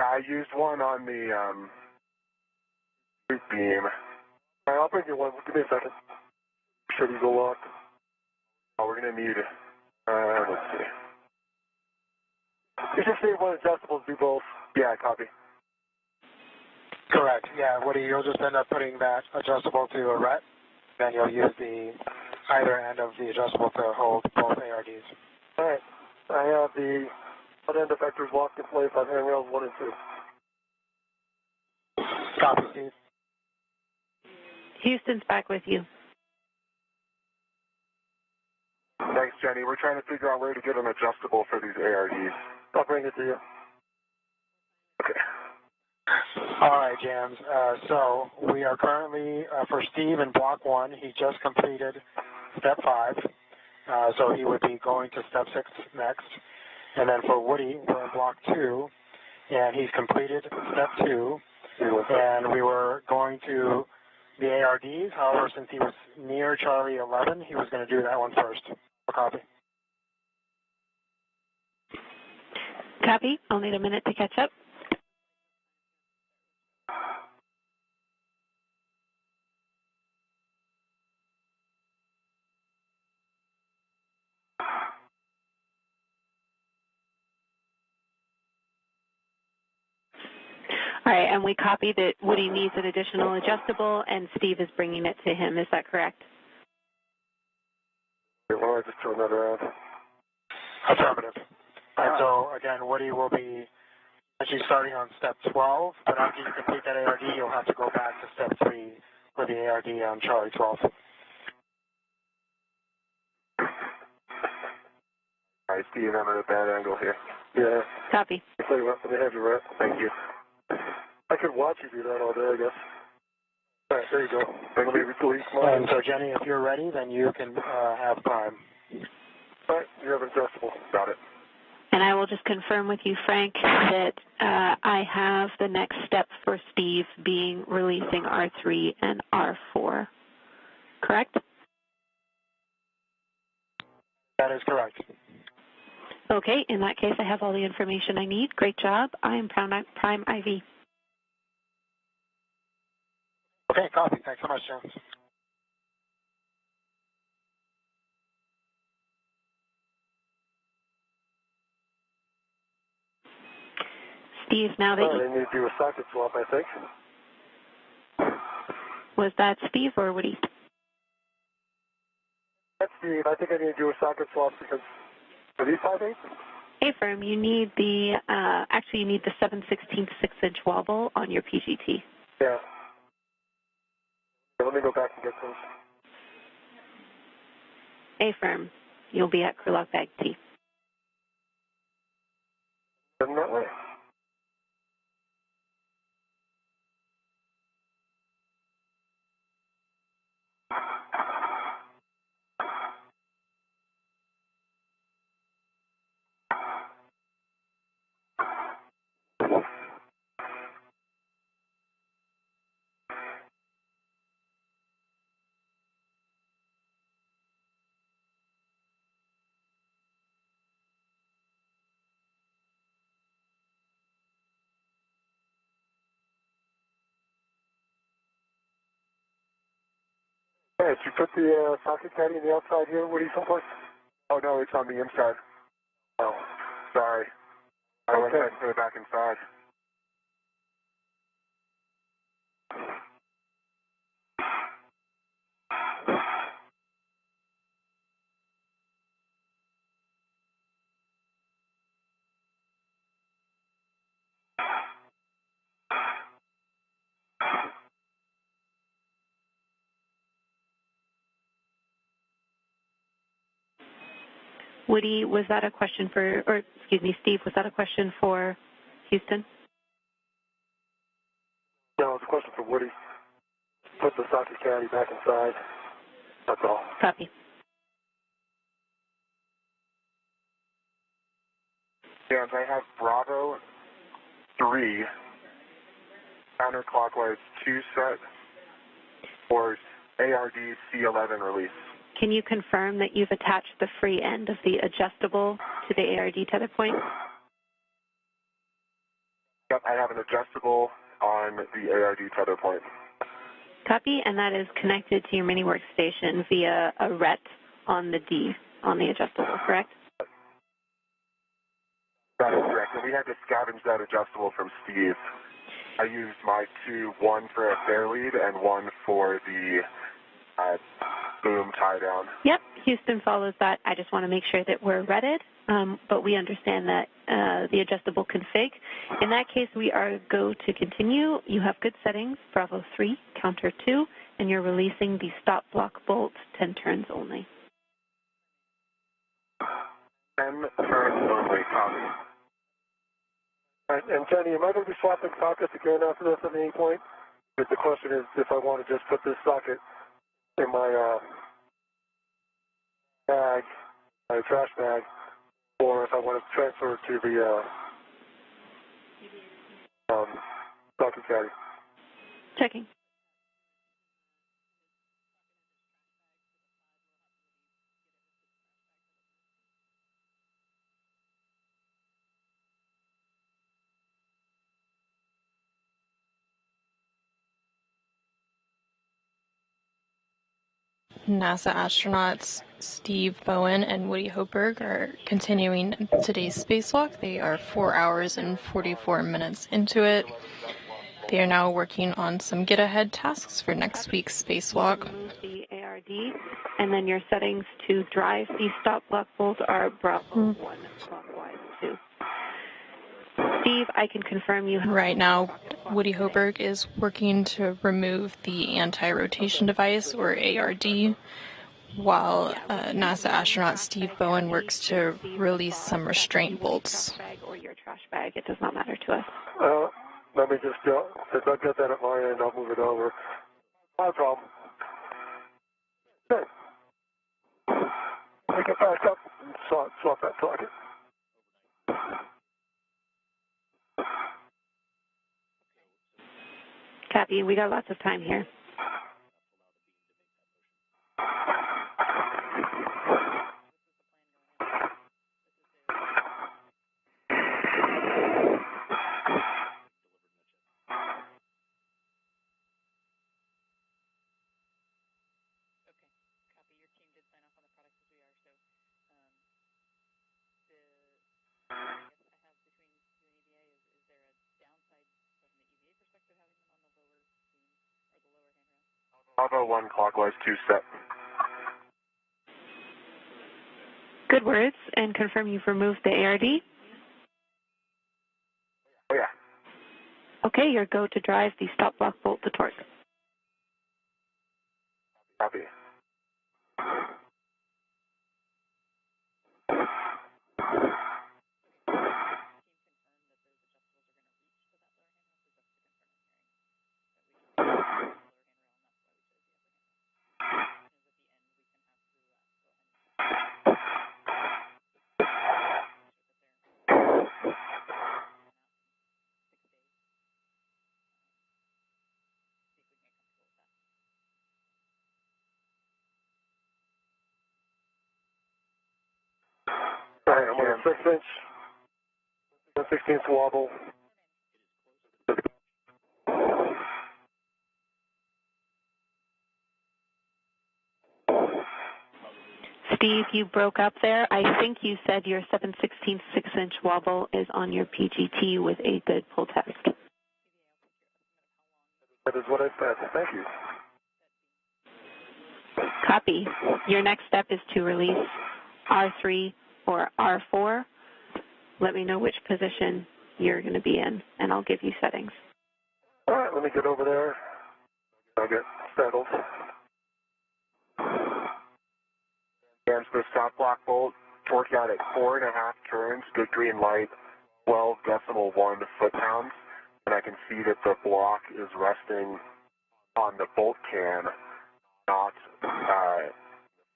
I used one on the boot beam. All right, I'll bring you one. Give me a second. Should we go lock? Oh, we're going to need... let's see. You just need one adjustable to do both. Yeah, copy. Correct. Yeah, Woody, you'll just end up putting that adjustable to a RET. Then you'll use the either end of the adjustable to hold both ARDs. All right. I have the front end effectors locked in place on handrails 1 and 2. Copy, Steve. Houston's back with you. Thanks, Jenny. We're trying to figure out where to get an adjustable for these ARDs. I'll bring it to you. Okay. All right, Jams. So we are currently, for Steve in Block 1, he just completed Step 5. So he would be going to Step 6 next. And then for Woody, we're in Block 2, and he's completed Step 2. And we were going to the ARDs. However, since he was near Charlie 11, he was going to do that one first. Copy. Copy. I'll need a minute to catch up. All right, and we copy that Woody needs an additional adjustable, and Steve is bringing it to him. Is that correct? Why don't I just turn that around? Affirmative. And so, again, Woody will be actually starting on Step 12, but after you complete that ARD, you'll have to go back to Step 3 for the ARD on Charlie 12. All right, Steve, I'm at a bad angle here. Yeah. Copy. Let me have your rep. Thank you. I could watch you do that all day, I guess. All right, there you go. Let me release mine. And so, Jenny, if you're ready, then you can have prime. All right, you have adjustable. Got it. And I will just confirm with you, Frank, that I have the next step for Steve being releasing R3 and R4. Correct? That is correct. Okay, in that case, I have all the information I need. Great job. I am Prime IV. Okay, copy. Thanks so much, James. Steve, now that I need to do a socket swap, I think. was that Steve or Woody? That's Steve. I think I need to do a socket swap because are these 5/8? Hey, firm, you need the, actually you need the 7/16 6-inch wobble on your PGT. Yeah. Let me go back and get those. Hey, firm, you'll be at crew lock bag T. Isn't that way? Hey, did you put the socket caddy on the outside here? Woody, someplace? Oh, no, it's on the inside. Oh, Sorry. I went ahead and put it back inside. Woody, was that a question for, or excuse me, Steve, was that a question for Houston? no, it's a question for Woody. Put the socket caddy back inside. That's all. Copy. And I have Bravo 3 counterclockwise 2 set for ARD C11 release. Can you confirm that you've attached the free end of the adjustable to the ARD tether point? Yep, I have an adjustable on the ARD tether point. Copy, and that is connected to your mini workstation via a RET on the D, on the adjustable, correct? That is correct. And we had to scavenge that adjustable from Steve. I used my two, one for a fair lead and one for the boom tie down. Yep, Houston follows that. I just want to make sure that we're redded, but we understand that the adjustable config. In that case, we are go to continue. You have good settings, Bravo 3, counter 2, and you're releasing the stop block bolt 10 turns only. 10 turns only, copy. All right, and Jenny, am I going to be swapping sockets again after this at any point? But the question is if I want to just put this socket in my bag, my trash bag, or if I want to transfer it to the socket caddy. Checking. NASA astronauts Steve Bowen and Woody Hoburg are continuing today's spacewalk. They are 4 hours and 44 minutes into it. They are now working on some get-ahead tasks for next week's spacewalk. Move the ARD, and then your settings to drive the stop block bolt are Bravo 1 clockwise 2. Steve, I can confirm you have... Right now, Woody Hoburg is working to remove the anti-rotation device, or ARD, while NASA astronaut Steve Bowen works to release some restraint bolts. Bag or your trash bag, it does not matter to us. Let me just go. If I get that at my end, I'll move it over. No problem. Okay. Take it back up and swap that socket. Copy, we got lots of time here. Bravo 1 clockwise 2 set. Good words, and confirm you've removed the ARD. Oh, yeah. Okay, your go to drive the stop block bolt to torque. Copy. All right, I'm on a 6-inch, 1/16 wobble. Steve, you broke up there. I think you said your 7/16 6-inch wobble is on your PGT with a good pull test. That is what I said. Thank you. Copy. Your next step is to release R3 or R4. Let me know which position you're going to be in, and I'll give you settings. All right, let me get over there. I'll get settled. And the stop block bolt, torque out at 4.5 turns, good green light, 12.1 foot-pounds, and I can see that the block is resting on the bolt can, not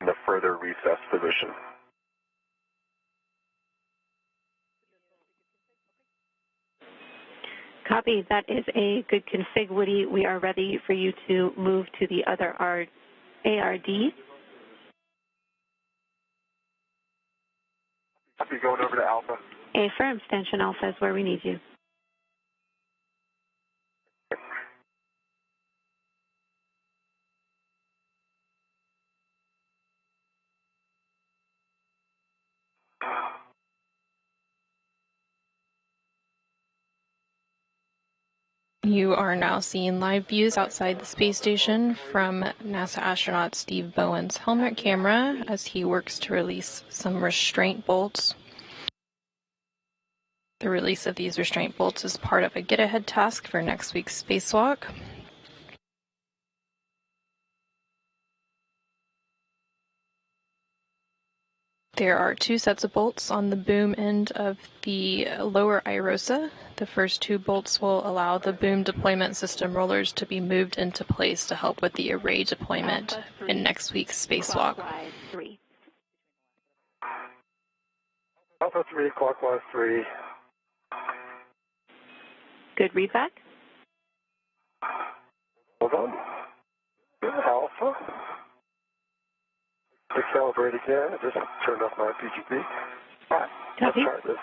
in the further recessed position. Copy. That is a good config, Woody. We are ready for you to move to the other ARD. Copy, going over to Alpha. Affirm. Stanchion Alpha is where we need you. You are now seeing live views outside the space station from NASA astronaut Steve Bowen's helmet camera as he works to release some restraint bolts. The release of these restraint bolts is part of a get-ahead task for next week's spacewalk. There are 2 sets of bolts on the boom end of the lower IROSA. The first 2 bolts will allow the boom deployment system rollers to be moved into place to help with the array deployment in next week's spacewalk. Alpha 3, clockwise 3. Good readback. Hold on. Alpha. Recalibrate again. I just turned off my PGP. All right, let's Copy. try this.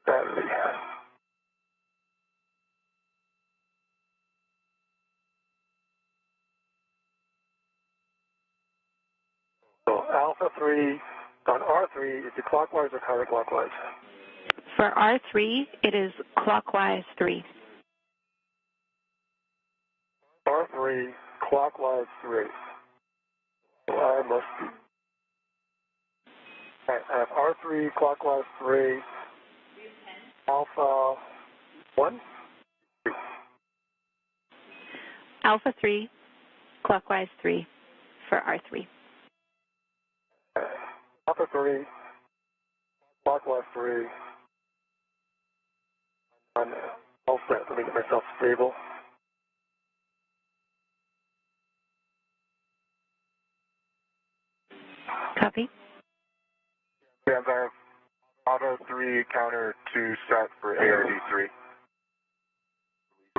Battery. So Alpha 3 on R3, is it clockwise or counterclockwise? For R3, it is clockwise 3. R3, clockwise 3. So I must be. All right, I have R3, clockwise 3. Alpha 1? Alpha 3, clockwise 3 for R3. Alpha 3, clockwise 3. I'm all set. Let me get myself stable. Copy. Yeah, I have Auto 3, counter 2 set for ARD 3.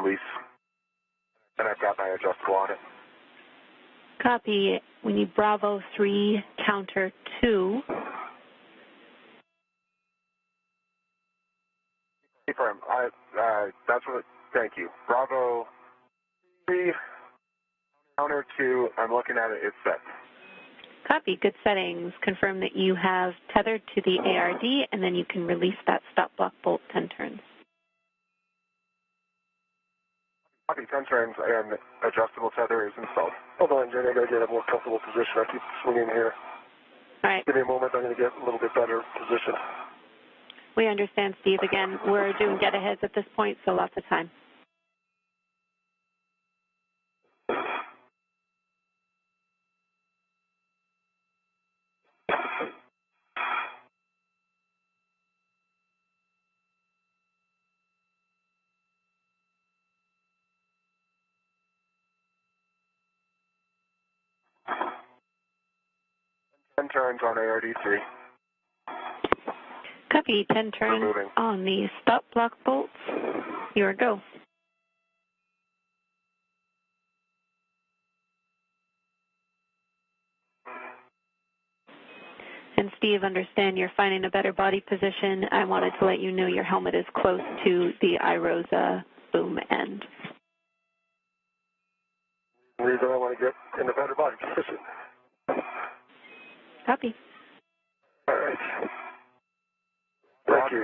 Release. And I've got my adjustable on it. Copy. We need Bravo 3, counter 2. Confirm. That's what. Thank you. Bravo 3, counter 2. I'm looking at it. It's set. Copy. Good settings. Confirm that you have tethered to the ARD, and then you can release that stop block bolt 10 turns. Copy. 10 turns and adjustable tether is installed. Hold on, Jenny. I got to get a more comfortable position. I keep swinging here. All right. Give me a moment. I'm going to get a little bit better position. We understand, Steve. Again, we're doing get-aheads at this point, so lots of time. Turns on ARD 3. Copy. 10 turns Removing. on the stop block bolts. Your go. Steve, understand you're finding a better body position. I wanted to let you know your helmet is close to the iRosa boom end. The reason I want to get in a better body position. Copy. All right. Thank you.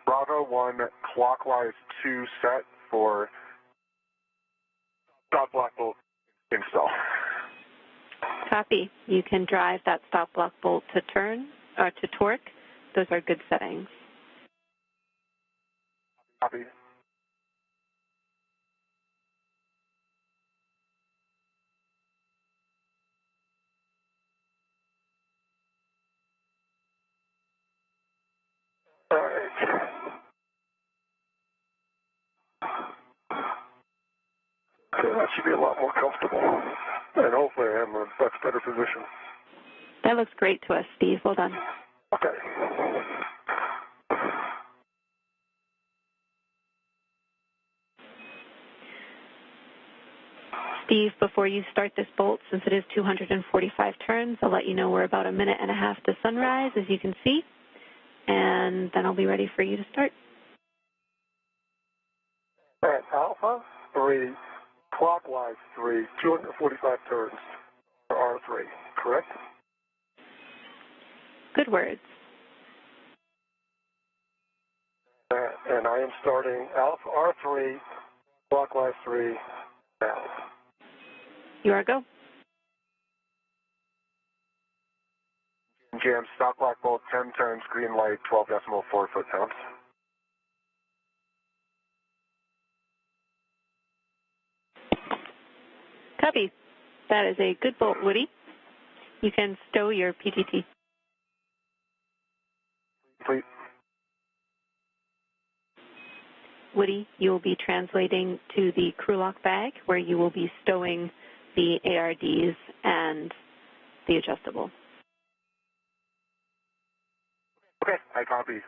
Bravo 1, clockwise 2 set for stop block bolt install. Copy. You can drive that stop block bolt to turn or to torque. Those are good settings. Copy. All right. Okay, that should be a lot more comfortable. And hopefully I am in a much better position. That looks great to us, Steve. Well done. Okay. Steve, before you start this bolt, since it is 245 turns, I'll let you know we're about a minute and a half to sunrise, as you can see, and then I'll be ready for you to start. All right, Alpha 3, clockwise 3, 245 turns, R3, correct? Good words. And I am starting Alpha R3, clockwise 3, now. You are go. Jam, stop block bolt, 10 turns, green light, 12.4 foot-pounds. Copy. That is a good bolt, Woody. You can stow your PTT. Complete. Woody, you will be translating to the crew lock bag, where you will be stowing the ARDs and the adjustable. Okay, I copy.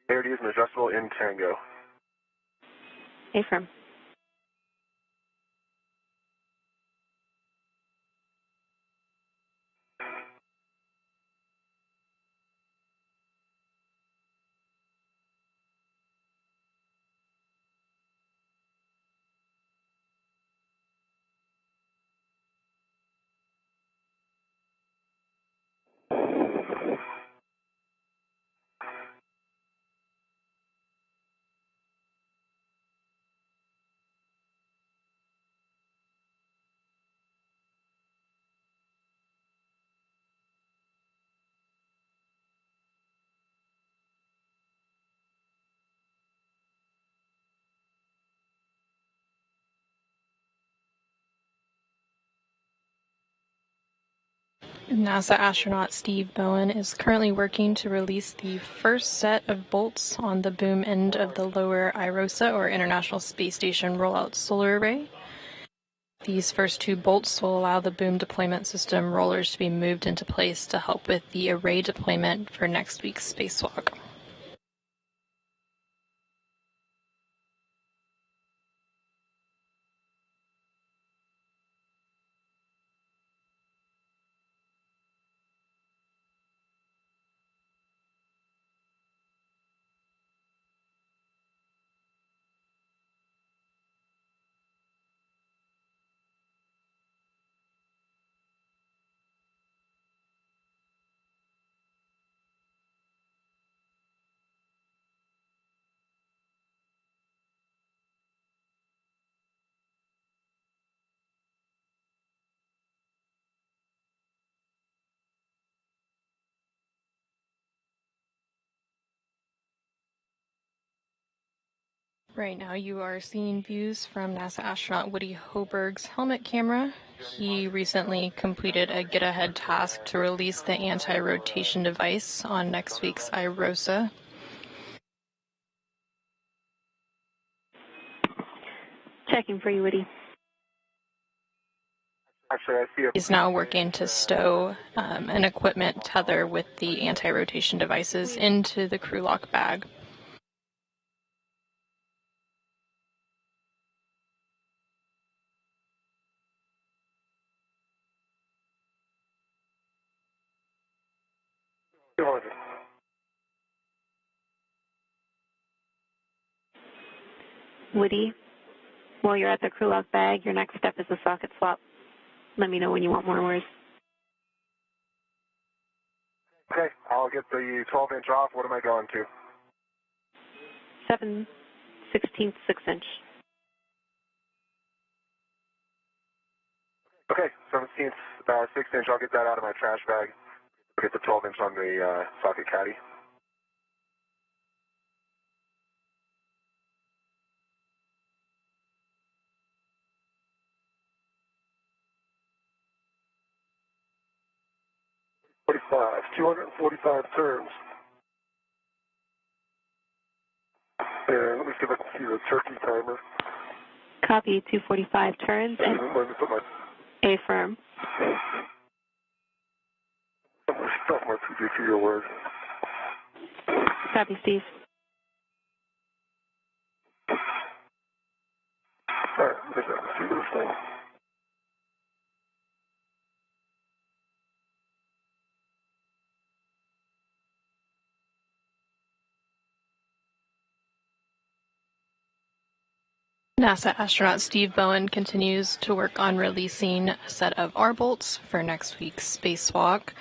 ARD is an adjustable in Tango. Affirm. NASA astronaut Steve Bowen is currently working to release the first set of bolts on the boom end of the lower iRosa, or International Space Station Rollout Solar Array. These first two bolts will allow the boom deployment system rollers to be moved into place to help with the array deployment for next week's spacewalk. Right now you are seeing views from NASA astronaut Woody Hoburg's helmet camera. He recently completed a get-ahead task to release the anti-rotation device on next week's iRosa. Checking for you, Woody. Actually, I see He's now working to stow an equipment tether with the anti-rotation devices into the crew lock bag. Woody, while you're at the crew lock bag, your next step is the socket swap. Let me know when you want more words. Okay, I'll get the 12-inch off. What am I going to? 7/16 6-inch. Okay, 17th, 6-inch. I'll get that out of my trash bag. I'll get the 12-inch on the socket caddy. $45, 245 turns. And let me see if I can see the turkey timer. Copy, 245 turns and Let me put my affirm. stuff my PD for your word. Copy, Steve. All right, let me see this thing. NASA astronaut Steve Bowen continues to work on releasing a set of R bolts for next week's spacewalk.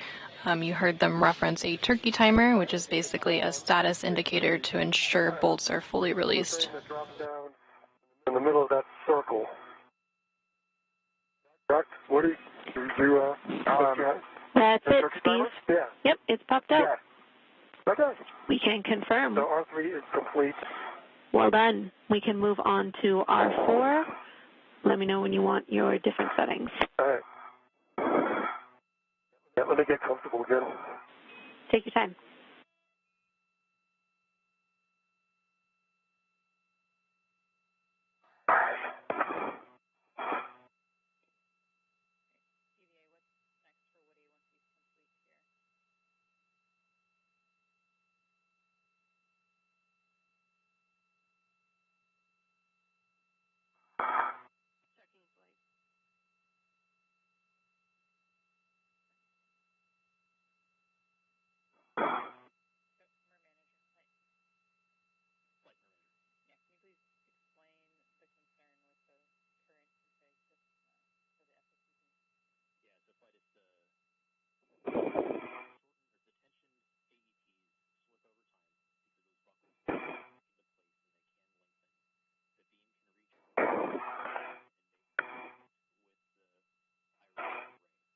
You heard them reference a turkey timer, which is basically a status indicator to ensure bolts are fully released. Drop down in the middle of that circle. Correct? Woody, did you, That's it, Steve. timer? Yeah. Yep, it's popped up. Yeah. Okay. We can confirm. So R3 is complete. Well done. We can move on to R4. Let me know when you want your different settings. All right. Yeah, let me get comfortable again. Take your time.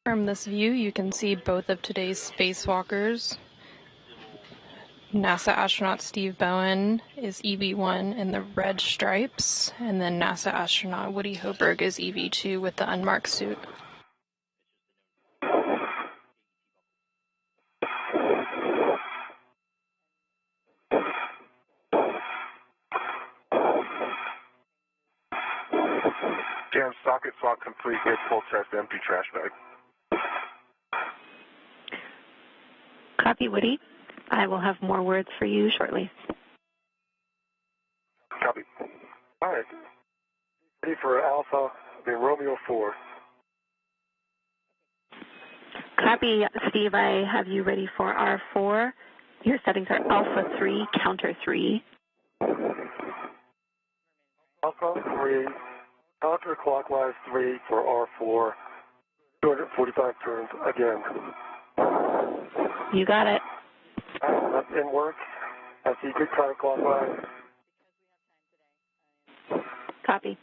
From this view, you can see both of today's spacewalkers. NASA astronaut Steve Bowen is EV1 in the red stripes, and then NASA astronaut Woody Hoburg is EV2 with the unmarked suit. Jam socket swap complete. Get full test empty trash bag. Copy, Woody. I will have more words for you shortly. Copy. All right. Ready for Alpha, Romeo 4. Copy, Steve. I have you ready for R4. Your settings are Alpha 3, Counter 3. Alpha 3, counterclockwise 3 for R4. 245 turns again. You got it. That's in work. I see good counterclockwise. Copy.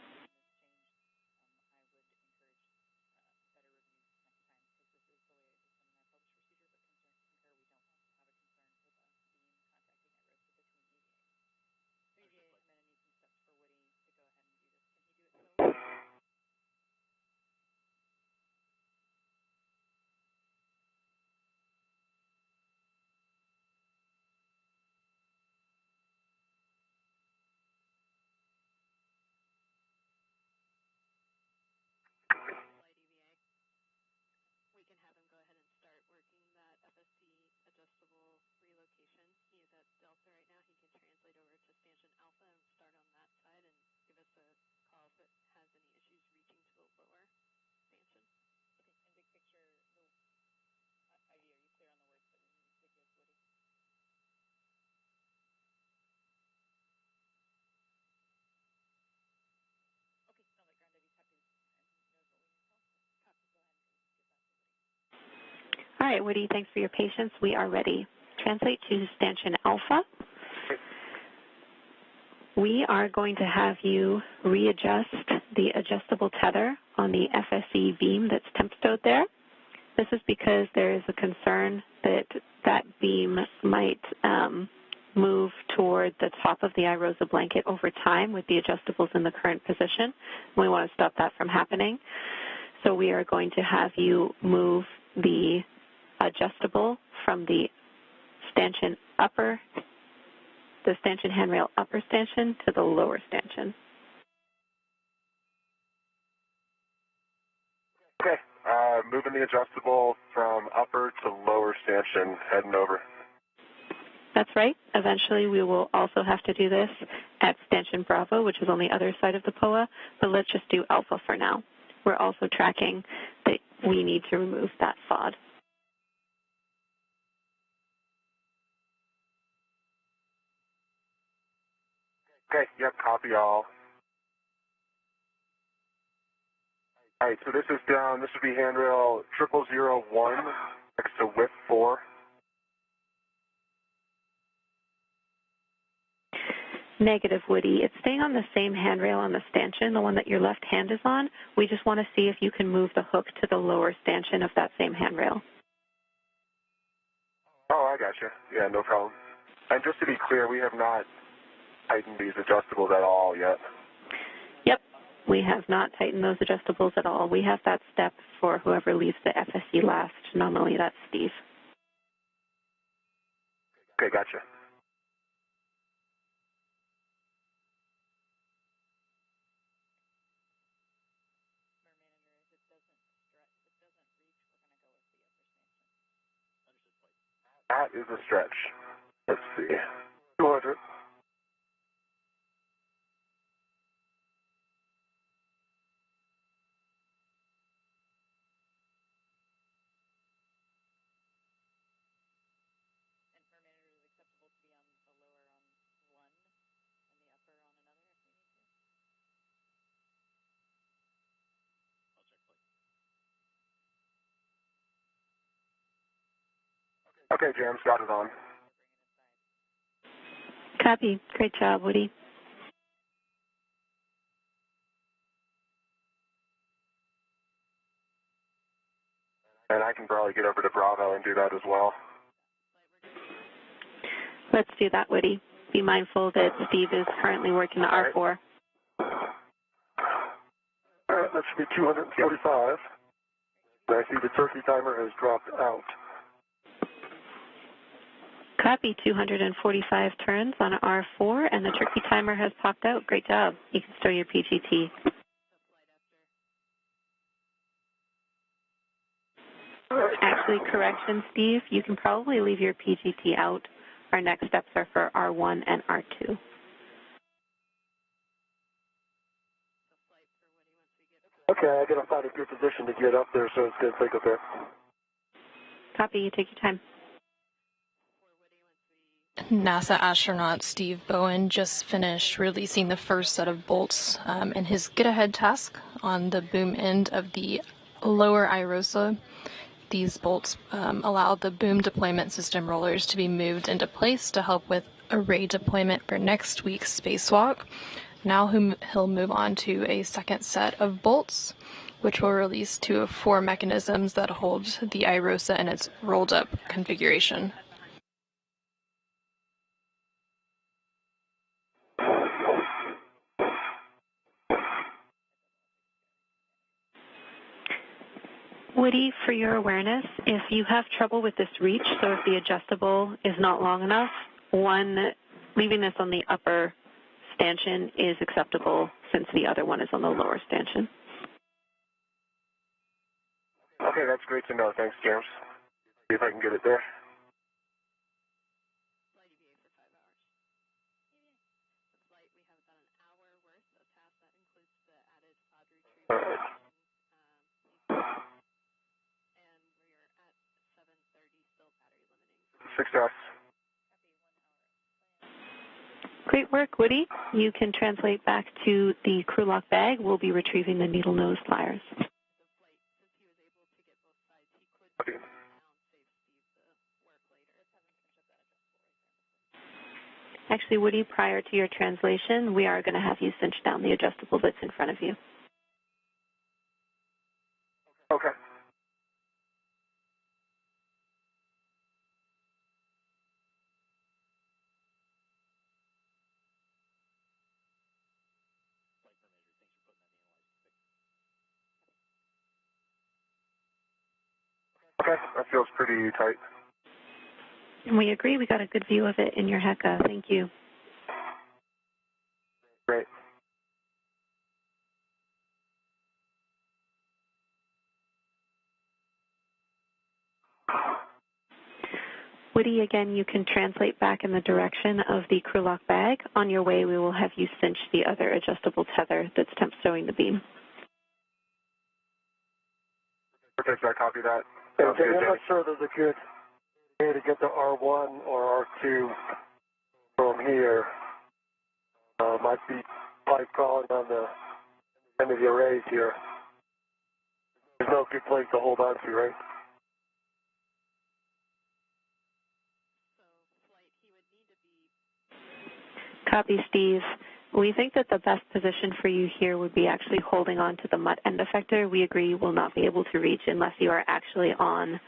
right, Woody, thanks for your patience. We are ready. Translate to stanchion alpha. We are going to have you readjust the adjustable tether on the FSE beam that's temp stowed there. This is because there is a concern that that beam might move toward the top of the iROSA blanket over time with the adjustables in the current position. We want to stop that from happening. So we are going to have you move the adjustable from the stanchion handrail upper stanchion to the lower stanchion. Okay, moving the adjustable from upper to lower stanchion, heading over. That's right. Eventually we will also have to do this at stanchion Bravo, which is on the other side of the POA, but let's just do Alpha for now. We're also tracking that we need to remove that FOD. Okay, yep, copy all. All right, so this is down, this would be handrail 0001 next to WIF 4. Negative, Woody. It's staying on the same handrail on the stanchion, the one that your left hand is on. We just want to see if you can move the hook to the lower stanchion of that same handrail. Oh, I gotcha. Yeah, no problem. And just to be clear, we have not tightened these adjustables at all yet. Yep, we have not tightened those adjustables at all. We have that step for whoever leaves the FSE last. Normally that's Steve. Okay, gotcha. That is a stretch. Let's see. 200. Okay, James, got it on. Copy. Great job, Woody. And I can probably get over to Bravo and do that as well. Let's do that, Woody. Be mindful that Steve is currently working the R4. All right, that should be 245. And I see the turkey timer has dropped out. Copy. 245 turns on R4, and the turkey timer has popped out. Great job. You can stow your PGT. Actually, correction, Steve, you can probably leave your PGT out. Our next steps are for R1 and R2. Okay, I gotta find a good position to get up there, so it's gonna take a bit. Copy. You take your time. NASA astronaut Steve Bowen just finished releasing the first set of bolts in his get-ahead task on the boom end of the lower iROSA. These bolts allow the boom deployment system rollers to be moved into place to help with array deployment for next week's spacewalk. Now he'll move on to a second set of bolts, which will release 2 of 4 mechanisms that hold the iROSA in its rolled-up configuration. Woody, for your awareness, if you have trouble with this reach, so if the adjustable is not long enough, leaving this on the upper stanchion is acceptable since the other one is on the lower stanchion. Okay, that's great to know. Thanks, James. See if I can get it there. All right. Success. Great work, Woody. You can translate back to the crew lock bag. We'll be retrieving the needle nose pliers. Okay. Actually, Woody, prior to your translation, we are going to have you cinch down the adjustable that's in front of you. Okay. Okay, that feels pretty tight. And we agree. We got a good view of it in your HECA. Thank you. Great. Woody, again, you can translate back in the direction of the crew lock bag. On your way, we will have you cinch the other adjustable tether that's temp stowing the beam. Perfect, I copy that. Okay, I'm not sure there's a good way to get to R1 or R2 from here. Might be pipe calling on the end of the arrays here. There's no good place to hold on to, right? Copy, Steve. We think that the best position for you here would be actually holding on to the MUT end effector. We agree you will not be able to reach unless you are actually on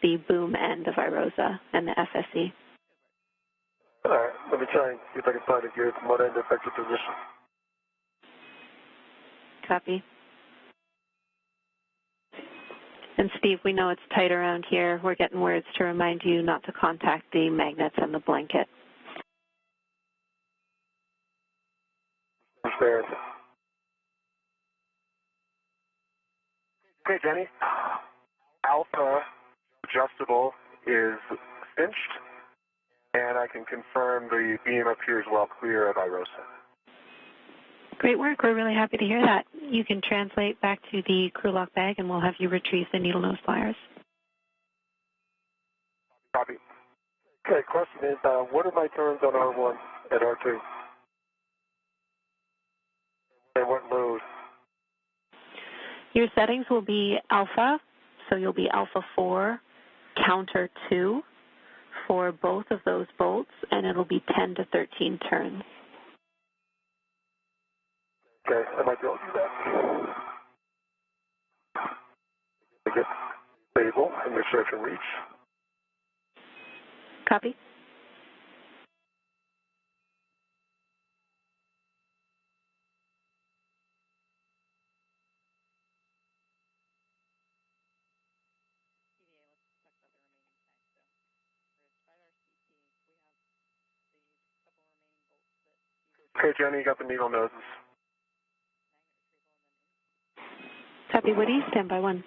the boom end of IROSA and the FSE. All right, let me try and see if I can find a good MUT end effector position. Copy. And Steve, we know it's tight around here. We're getting words to remind you not to contact the magnets and the blanket. Understand. Okay, Jenny. Alpha adjustable is cinched, and I can confirm the beam up here is well clear of IROSA. Great work. We're really happy to hear that. You can translate back to the crew lock bag, and we'll have you retrieve the needle nose pliers. Copy. Okay, question is, what are my turns on R1 and R2? And what load? Your settings will be alpha, so you'll be alpha 4, counter 2 for both of those bolts, and it'll be 10 to 13 turns. Okay, I might be able to do that. To get stable and make sure I can reach. Copy. Okay, Jenny, you got the needle noses. Copy, Woody. Stand by 1.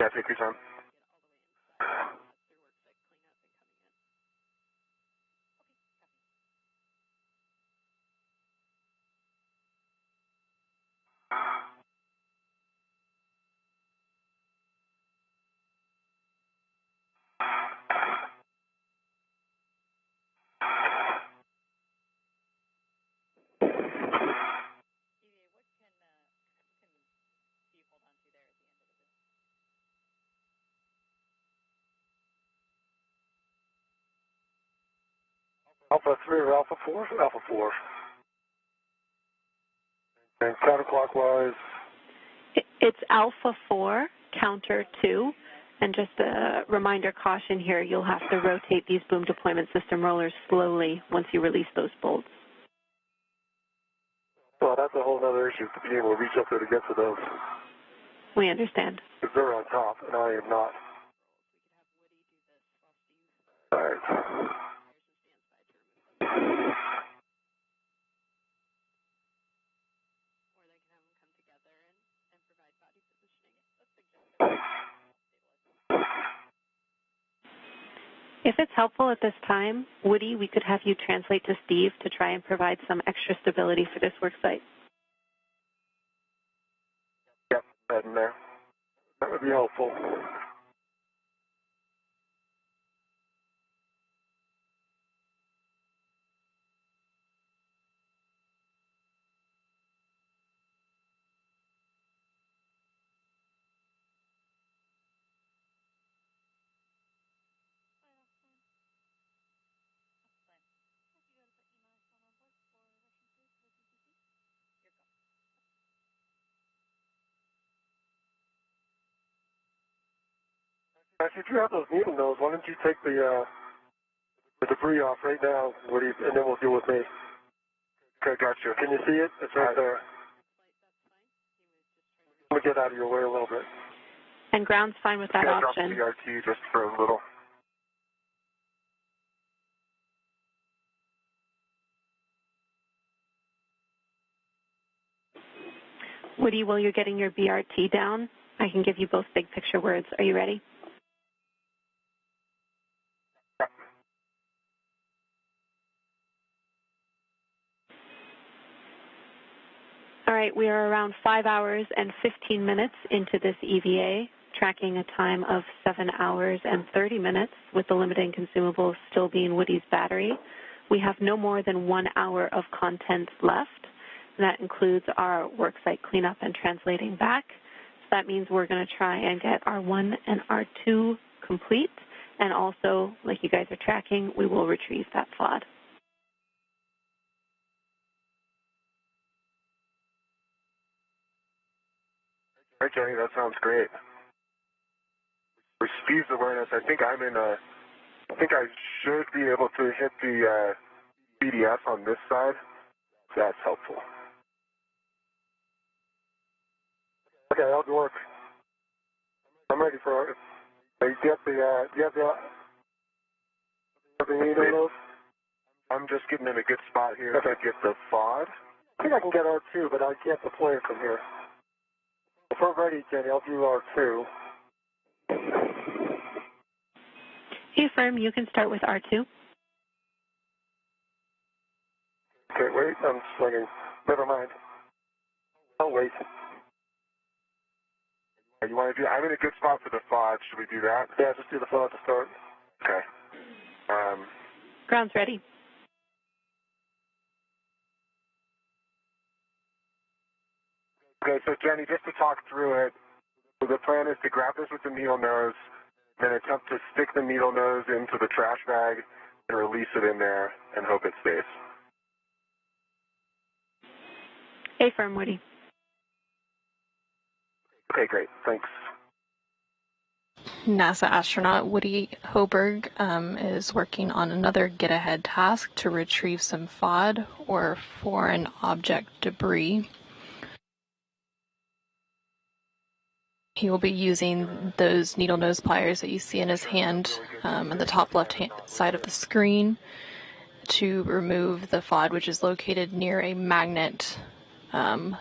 Yeah, take your time. Alpha 3 or Alpha 4? Alpha 4. And counterclockwise? It's alpha 4, counter 2. And just a reminder caution here, you'll have to rotate these boom deployment system rollers slowly once you release those bolts. Well, that's a whole other issue, to be able to reach up there to get to those. We understand. Because they're on top, and I am not. All right. If it's helpful at this time, Woody, we could have you translate to Steve to try and provide some extra stability for this work site. Yep, that in there. That would be helpful. Actually, if you have those needle nose, why don't you take the debris off right now, Woody, and then we'll deal with me. Okay, gotcha. Can you see it? It's right there. Let me get out of your way a little bit. And ground's fine with that option. Drop the BRT just for a little. Woody, while you're getting your BRT down, I can give you both big picture words. Are you ready? All right, we are around 5 hours and 15 minutes into this EVA, tracking a time of 7 hours and 30 minutes, with the limiting consumables still being Woody's battery. We have no more than 1 hour of content left. And that includes our worksite cleanup and translating back. So that means we're going to try and get R1 and R2 complete. And also, like you guys are tracking, we will retrieve that FOD. All right, Jenny, that sounds great. For Steve's awareness, I think I should be able to hit the PDF on this side. That's helpful. Okay, I'll work. I'm ready for it. You have the needle nose? I'm just getting in a good spot here to get the FOD. I think I can get R2, but I can't deploy it from here. If we're ready, Jenny, I'll do R2. Hey, Firm, you can start with R2. Okay, wait, I'm slugging. Never mind. I'll wait. You want to do? I'm in a good spot for the FOD. Should we do that? Yeah, just do the FOD to start. Okay. Ground's ready. Okay, so Jenny, just to talk through it, the plan is to grab this with the needle nose, then attempt to stick the needle nose into the trash bag and release it in there and hope it stays. Hey, Firm, Woody. Okay, great. Thanks. NASA astronaut Woody Hoburg is working on another get-ahead task to retrieve some FOD, or foreign object debris. He will be using those needle nose pliers that you see in his hand on the top left hand side of the screen to remove the FOD, which is located near a magnet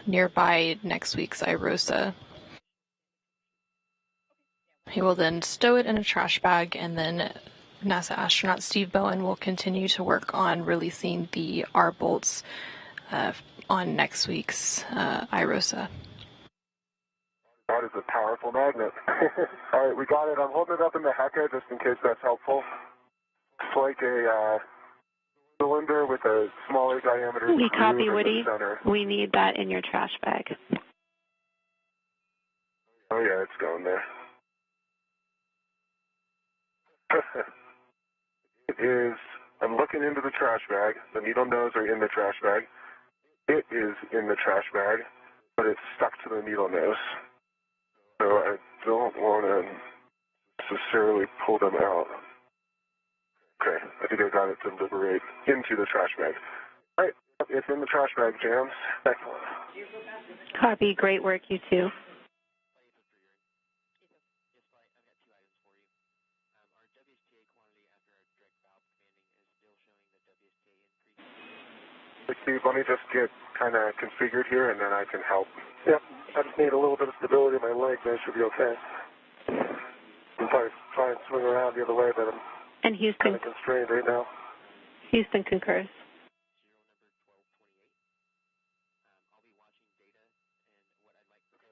nearby next week's IROSA. He will then stow it in a trash bag, and then NASA astronaut Steve Bowen will continue to work on releasing the R bolts on next week's IROSA. That is a powerful magnet. All right, we got it. I'm holding it up in the Hecka just in case that's helpful. It's like a cylinder with a smaller diameter. We copy, Woody. Center. We need that in your trash bag. Oh, yeah, it's going there. It is, I'm looking into the trash bag. The needle nose are in the trash bag. It is in the trash bag, but it's stuck to the needle nose. So I don't want to necessarily pull them out. Okay, I think I got it to liberate into the trash bag. All right, it's in the trash bag, Jams. Excellent. Copy. Great work, you two. Steve, let me just get kind of configured here, and then I can help. Yep, I just need a little bit of stability in my leg, then it should be okay. I'm probably trying to swing around the other way, but I'm kind of constrained right now. Houston concurs.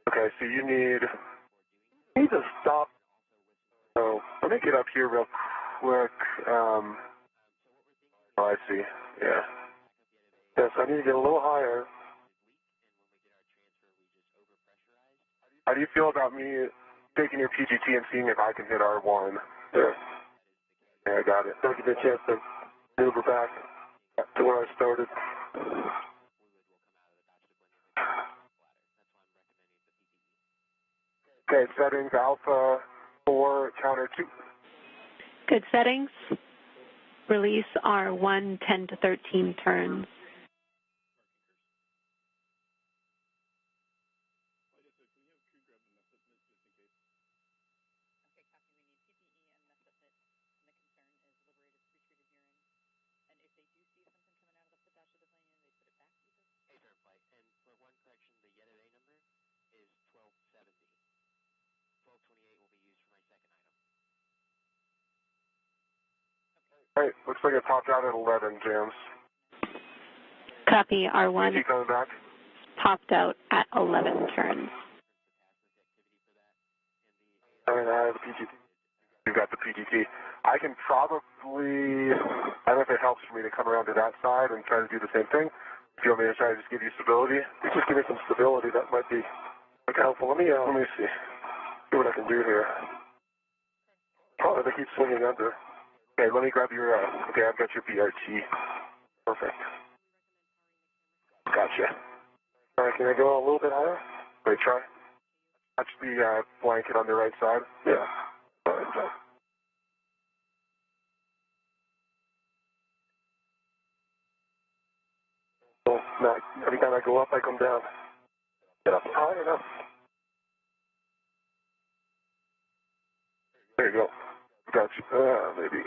Okay, so you need to stop. So let me get up here real quick. Oh, I see. Yeah. Yes, I need to get a little higher. How do you feel about me taking your PGT and seeing if I can hit R1? Yeah. Yeah, I got it. Don't give me a chance to maneuver back to where I started. Okay, settings, alpha, 4, counter 2. Good settings. Release R1, 10 to 13 turns. All right, looks like it popped out at 11, James. Copy, R1 PG coming back. popped out at 11 turns. All right, I have the PGT. You've got the PGT. I can probably, I don't know if it helps for me to come around to that side and try to do the same thing. If you want me to try to just give you stability, just give me some stability. That might be helpful. Let me see what I can do here. Oh, they keep swinging under. Okay, let me grab your, okay, I've got your BRT. Perfect. Gotcha. All right, can I go a little bit higher? Wait, try. Touch the blanket on the right side. Yeah. All right, so. So, now, every time I go up, I come down. Get up high enough. There you go. Gotcha. Maybe.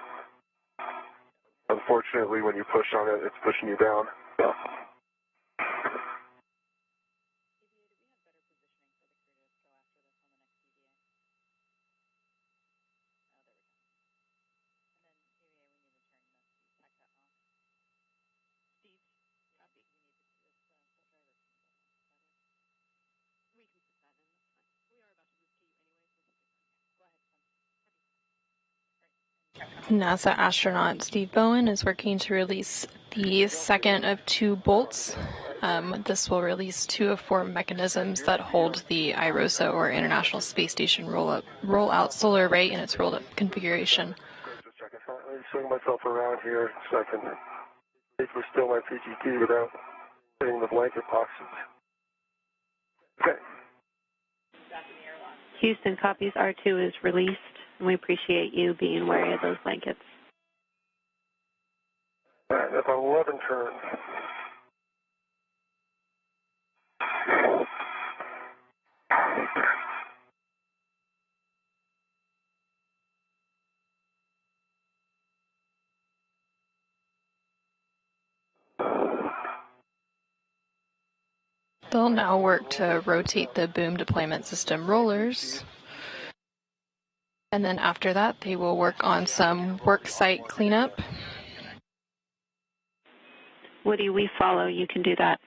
Unfortunately, when you push on it, it's pushing you down. Yeah. NASA astronaut Steve Bowen is working to release the second of 2 bolts. This will release 2 of 4 mechanisms that hold the IROSA, or International Space Station roll-out solar array, in its rolled-up configuration. Just a second. Let me swing myself around here so I can safely still my PGT without hitting the blanket boxes. Okay. Houston, copies R2 is released, and we appreciate you being wary of those blankets. All right, that's 11 turns. They'll now work to rotate the boom deployment system rollers. And then after that, they will work on some work site cleanup. Woody, we follow. You can do that.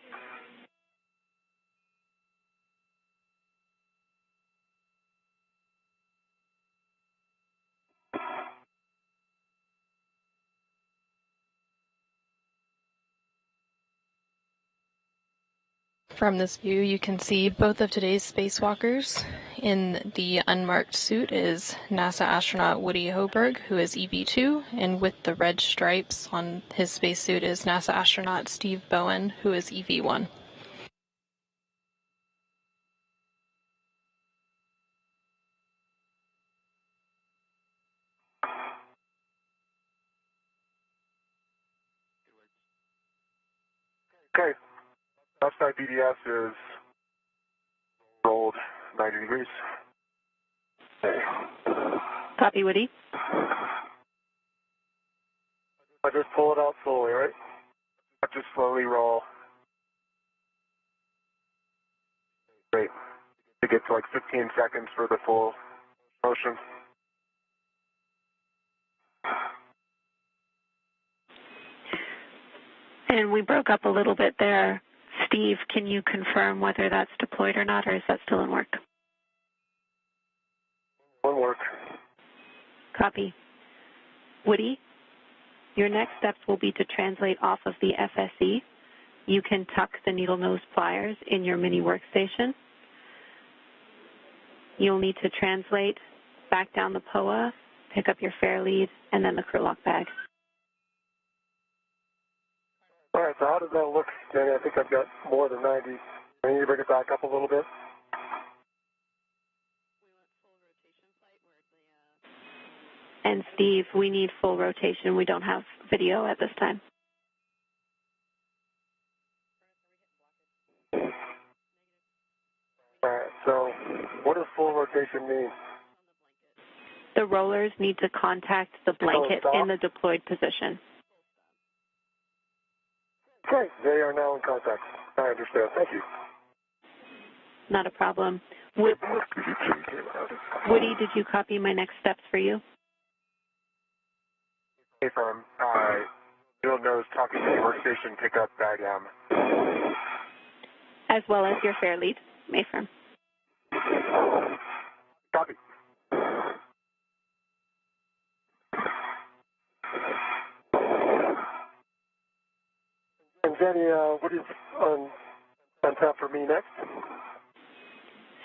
From this view, you can see both of today's spacewalkers. In the unmarked suit is NASA astronaut Woody Hoburg, who is EV2, and with the red stripes on his spacesuit is NASA astronaut Steve Bowen, who is EV1. Okay. Outside BDS is rolled 90 degrees. Okay. Copy, Woody. I just pull it out slowly, right? I just slowly roll. Great. To get to like 15 seconds for the full motion. And we broke up a little bit there. Steve, can you confirm whether that's deployed or not, or is that still in work? One work. Copy. Woody, your next steps will be to translate off of the FSE. You can tuck the needle nose pliers in your mini workstation. You'll need to translate back down the POA, pick up your fair lead, and then the crew lock bag. All right, so how does that look, Danny? I think I've got more than 90. I need to bring it back up a little bit. And Steve, we need full rotation. We don't have video at this time. All right, so what does full rotation mean? The rollers need to contact the blanket in the deployed position. Okay, they are now in contact. I understand. Thank you. Not a problem. Woody, did you copy my next steps for you? Hey, firm. Field knows talking to the workstation pickup bag M. As well as your fare lead, Mayfirm. Copy. And Jenny, what is on tap for me next?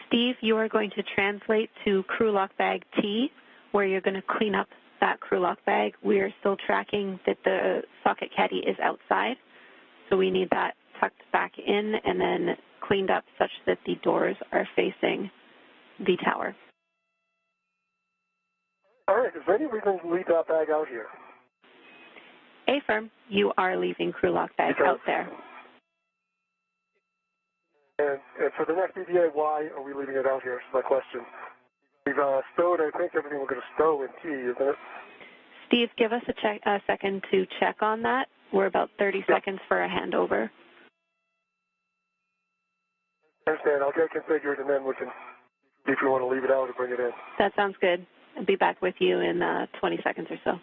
Steve, you are going to translate to crew lock bag T, where you're going to clean up that crew lock bag. We are still tracking that the socket caddy is outside, so we need that tucked back in and then cleaned up such that the doors are facing the tower. All right, is there any reason to leave that bag out here? A-firm, you are leaving crew lock bag out there. And for the next EVA, why are we leaving it out here is my question. We've stowed, I think, everything we're going to stow in T, isn't it? Steve, give us a second to check on that. We're about 30 seconds for a handover. I understand. I'll get it configured, and then we can see if we want to leave it out or bring it in. That sounds good. I'll be back with you in 20 seconds or so.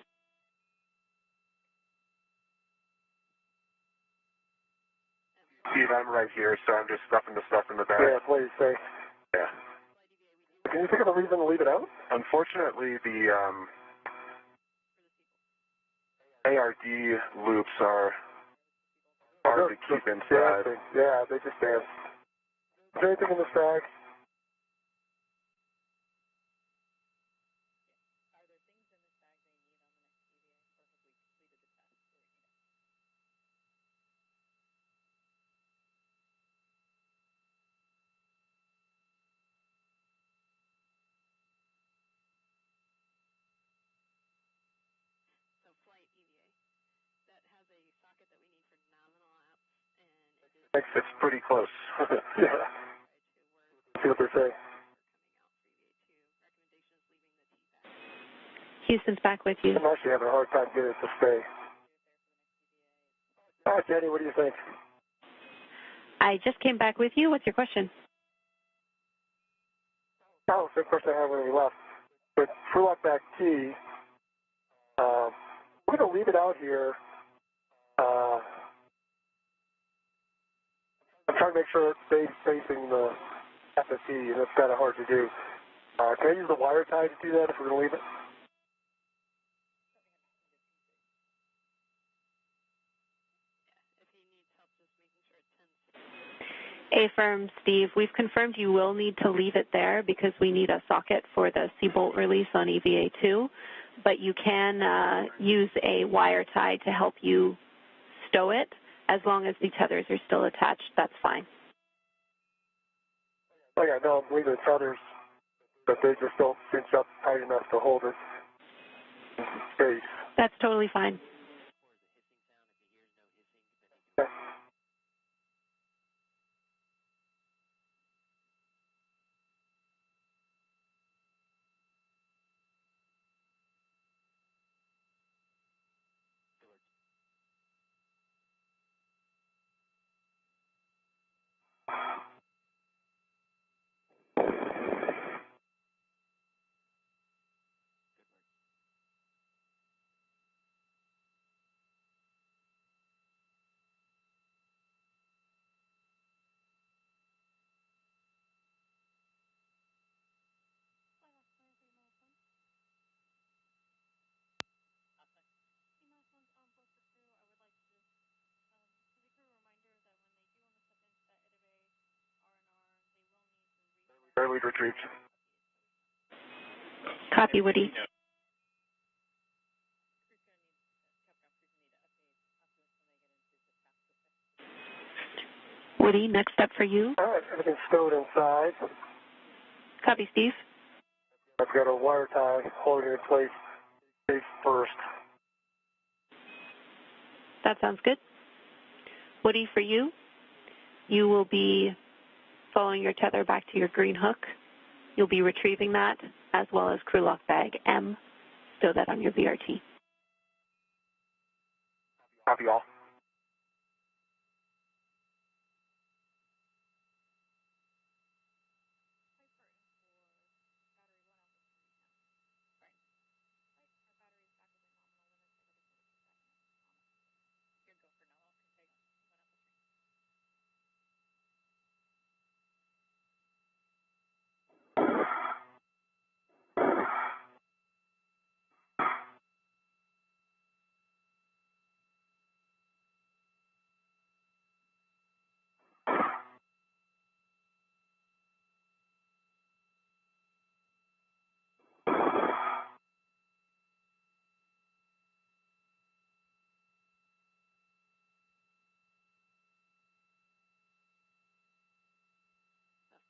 Steve, I'm right here, so I'm just stuffing the stuff in the bag. Yeah, please, thanks. Yeah. Can you think of a reason to leave it out? Unfortunately, the ARD loops are hard to keep inside. Yeah, they just dance. Is there anything in this bag? It's pretty close. Yeah. See what they're saying. Houston's back with you. I'm actually having a hard time getting it to stay. All right, Jenny, what do you think? I just came back with you. What's your question? Oh, same question I had when we left. But crew lock back T, we're going to leave it out here. I'm trying to make sure it stays facing the FFT, and it's kind of hard to do. Can I use the wire tie to do that if we're going to leave it? A-firm, Steve, we've confirmed you will need to leave it there because we need a socket for the C-bolt release on EVA2, but you can use a wire tie to help you stow it. As long as the tethers are still attached, that's fine. Oh, yeah, no, I'm leaving the tethers, but they just don't cinch up tight enough to hold it in space. That's totally fine. Okay. Lead retrieved. Copy, Woody. Woody, next step for you. All right, everything's stowed inside. Copy, Steve. I've got a wire tie holding it in place Face first. That sounds good. Woody, for you, you will be following your tether back to your green hook. You'll be retrieving that, as well as crew lock bag M. Stow that on your VRT. Copy all.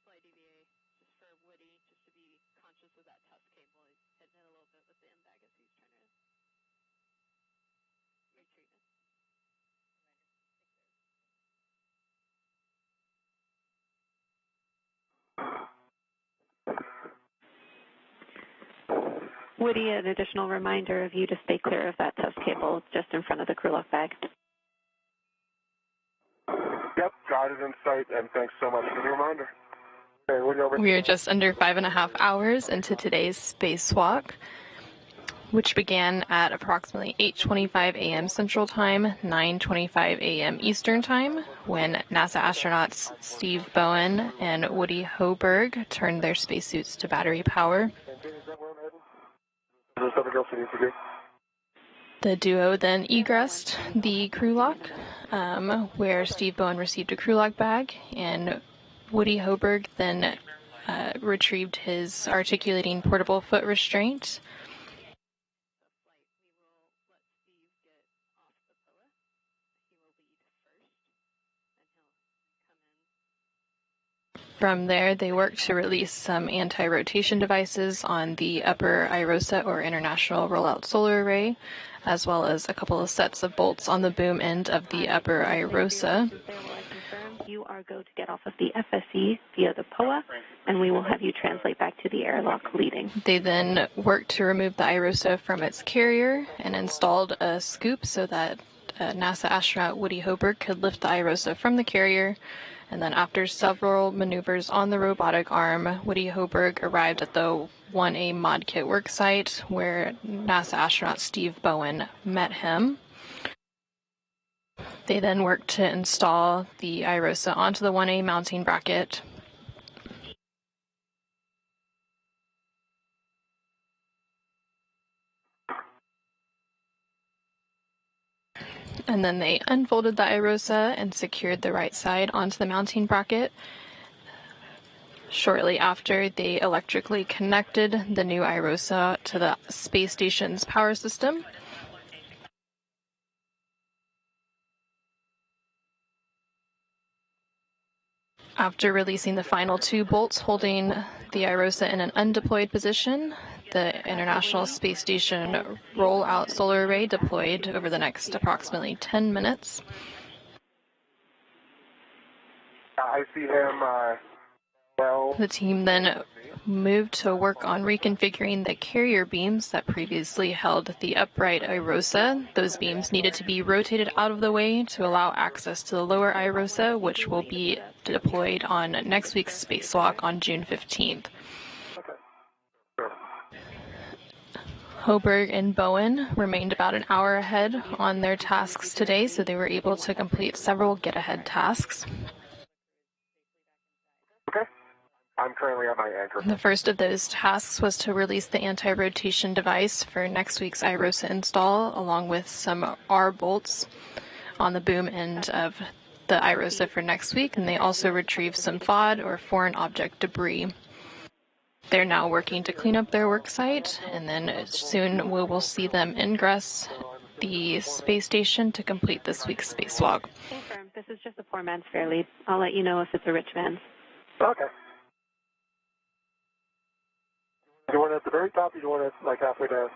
Flight EVA, just for Woody, just to be conscious of that test cable. He's hitting it a little bit with the M-bag as he's trying to retrieve it. Woody, an additional reminder of you to stay clear of that test cable just in front of the crew lock bag. Yep, got it in sight, and thanks so much for the reminder. Okay, Woody, over. We are just under 5.5 hours into today's spacewalk, which began at approximately 8:25 a.m. Central Time, 9:25 a.m. Eastern Time, when NASA astronauts Steve Bowen and Woody Hoburg turned their spacesuits to battery power. Is there something else you need to do? The duo then egressed the crew lock, where Steve Bowen received a crew lock bag, and Woody Hoburg then retrieved his articulating portable foot restraint. From there, they worked to release some anti-rotation devices on the upper IROSA, or International Rollout Solar Array, as well as a couple of sets of bolts on the boom end of the upper IROSA. You are going to get off of the FSE via the POA, and we will have you translate back to the airlock leading. They then worked to remove the IROSA from its carrier and installed a scoop so that NASA astronaut Woody Hoburg could lift the IROSA from the carrier. And then after several maneuvers on the robotic arm, Woody Hoburg arrived at the 1A mod kit worksite where NASA astronaut Steve Bowen met him. They then worked to install the IROSA onto the 1A mounting bracket. And then they unfolded the IROSA and secured the right side onto the mounting bracket. Shortly after, they electrically connected the new IROSA to the space station's power system. After releasing the final two bolts holding the IROSA in an undeployed position, the International Space Station Rollout Solar Array deployed over the next approximately 10 minutes. I see him, well. The team then moved to work on reconfiguring the carrier beams that previously held the upright IROSA. Those beams needed to be rotated out of the way to allow access to the lower IROSA, which will be deployed on next week's spacewalk on June 15th. Hoburg and Bowen remained about an hour ahead on their tasks today, so they were able to complete several get-ahead tasks. Okay. I'm currently at my anchor. The first of those tasks was to release the anti-rotation device for next week's IROSA install, along with some R bolts on the boom end of the IROSA for next week, and they also retrieved some FOD, or foreign object debris. They're now working to clean up their work site, and then soon we will see them ingress the space station to complete this week's spacewalk. Confirm. This is just a four-man spare lead. I'll let you know if it's a rich man. Okay. Do you want it at the very top, or do you want it like halfway down?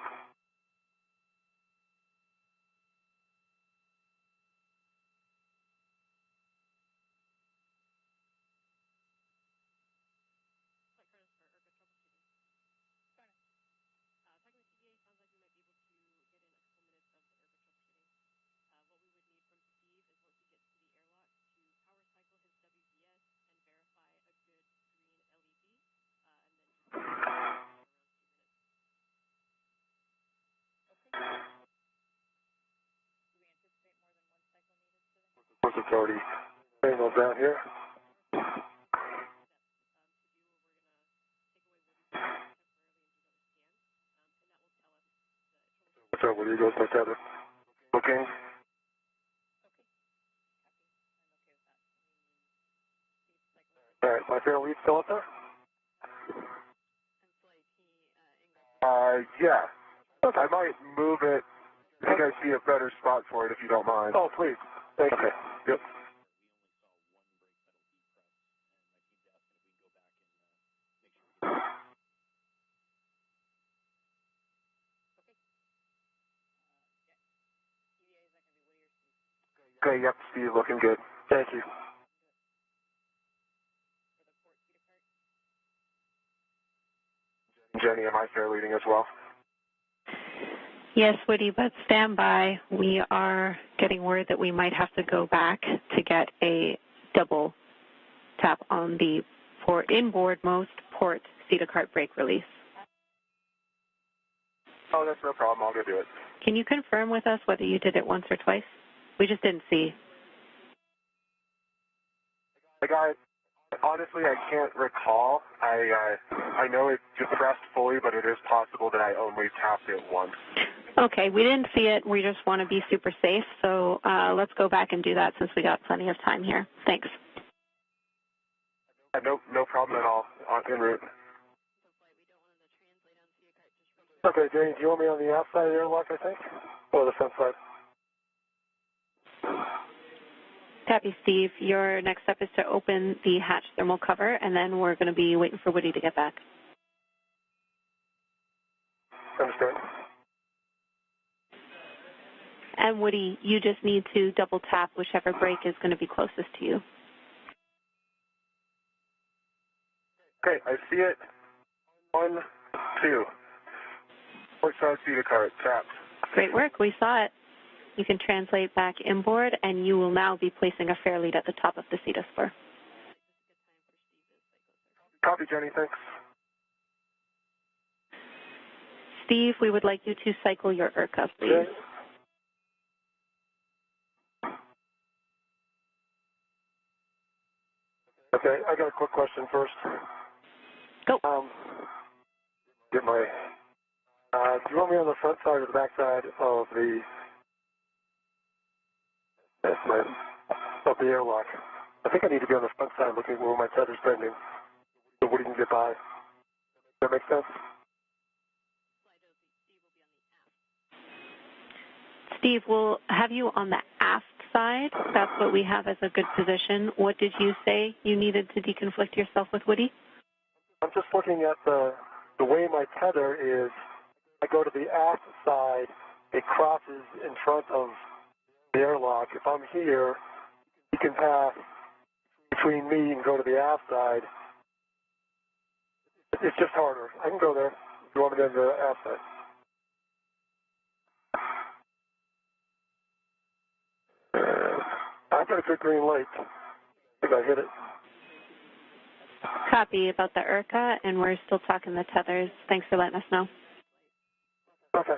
Force authority. Signal down here. So what do you go with tether? Looking. All right, my fair lead still up there? Yeah. Okay. I might move it. I think I see a better spot for it if you don't mind. Oh, please. Thank you. Yep. Okay, yep, Steve, looking good. Thank you. Jenny, am I fair leading as well? Yes, Woody, but stand by. We are getting word that we might have to go back to get a double tap on the inboardmost port CETA cart brake release. Oh, that's no problem. I'll go do it. Can you confirm with us whether you did it once or twice? We just didn't see. Honestly, I can't recall. I know it just pressed fully, but it is possible that I only tapped it once. Okay, we didn't see it. We just want to be super safe, so let's go back and do that since we got plenty of time here. Thanks. No problem at all. En route. Okay, Jenny, do you want me on the outside of the airlock, I think? Or the front side? Copy, Steve. Your next step is to open the hatch thermal cover, and then we're going to be waiting for Woody to get back. Understood. And Woody, you just need to double tap whichever brake is going to be closest to you. Okay, I see it. 1, 2. Port side CETA cart, tapped. Great work. We saw it. You can translate back inboard, and you will now be placing a fair lead at the top of the CETA spur. Copy, Jenny. Thanks. Steve, we would like you to cycle your IRCA, please. Okay. Okay, I got a quick question first. Go. Get my. Do you want me on the front side or the back side of the? That's of the airlock. I think I need to be on the front side looking where my tether's bending, so Woody can get by. Does that make sense? Steve, we'll have you on the aft side. That's what we have as a good position. What did you say you needed to deconflict yourself with, Woody? I'm just looking at the way my tether is. I go to the aft side, it crosses in front of the airlock. If I'm here, you can pass between me and go to the aft side. It's just harder. I can go there if you want me to go to the aft side. I've got a good green light. I think I hit it. Copy about the IRCA, and we're still talking the tethers. Thanks for letting us know. Okay.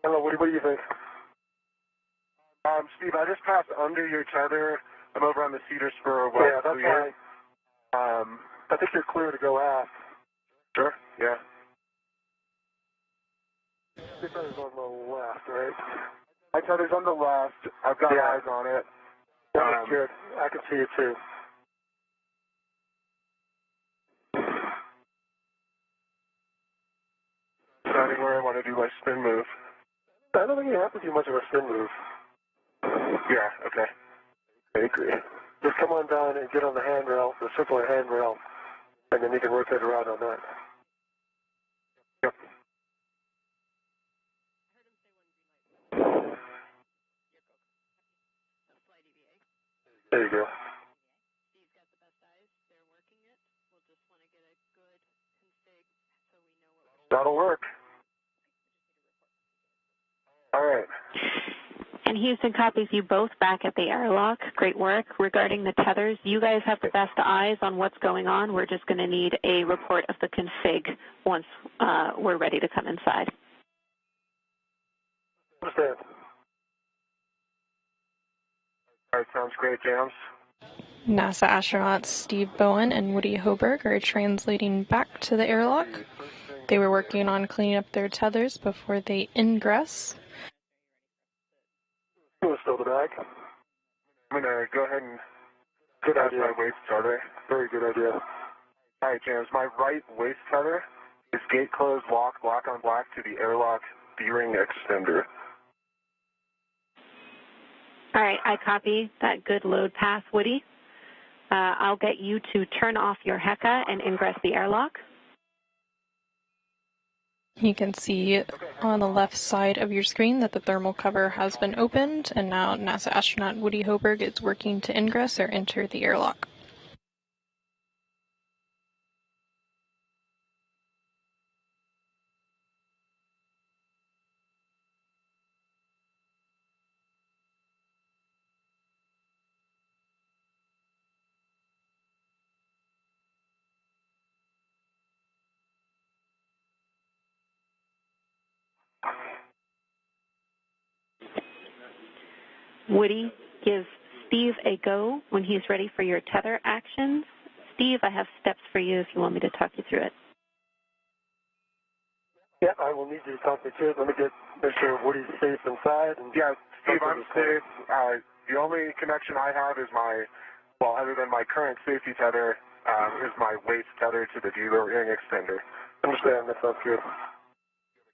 Hello, what do you think? Steve, I just passed under your tether. I'm over on the CETA spur. Well, yeah, that's clear. right. I think you're clear to go aft. Sure. Yeah. Your tether's on the left, right? My tether's on the left. I've got eyes on it. That's good. I can see it too. Deciding where I want to do my spin move. I don't think you have to do much of a spin move. Yeah, okay. I agree. Just come on down and get on the handrail, the circular handrail, and then you can rotate around on that. Yep. There you go. That'll work. All right. And Houston copies you both back at the airlock. Great work. Regarding the tethers, you guys have the best eyes on what's going on. We're just going to need a report of the config once we're ready to come inside. Understand. All right, sounds great, James. NASA astronauts Steve Bowen and Woody Hoburg are translating back to the airlock. They were working on cleaning up their tethers before they ingress. Who stole the bag? I'm going to go ahead and Good pass idea. my waist tether. Very good idea. All right, James, my right waist tether is gate closed, lock, black on black to the airlock D-ring extender. All right, I copy that good load path, Woody. I'll get you to turn off your HECA and ingress the airlock. You can see on the left side of your screen that the thermal cover has been opened, and now NASA astronaut Woody Hoburg is working to ingress or enter the airlock. Woody gives Steve a go when he's ready for your tether actions. Steve, I have steps for you if you want me to talk you through it. Yeah, I will need you to talk me through it. Let me make sure Woody's safe inside. And Yeah, Steve, I'm safe. The only connection I have is other than my current safety tether, is my waist tether to the D-ring extender. Understand, that sounds good.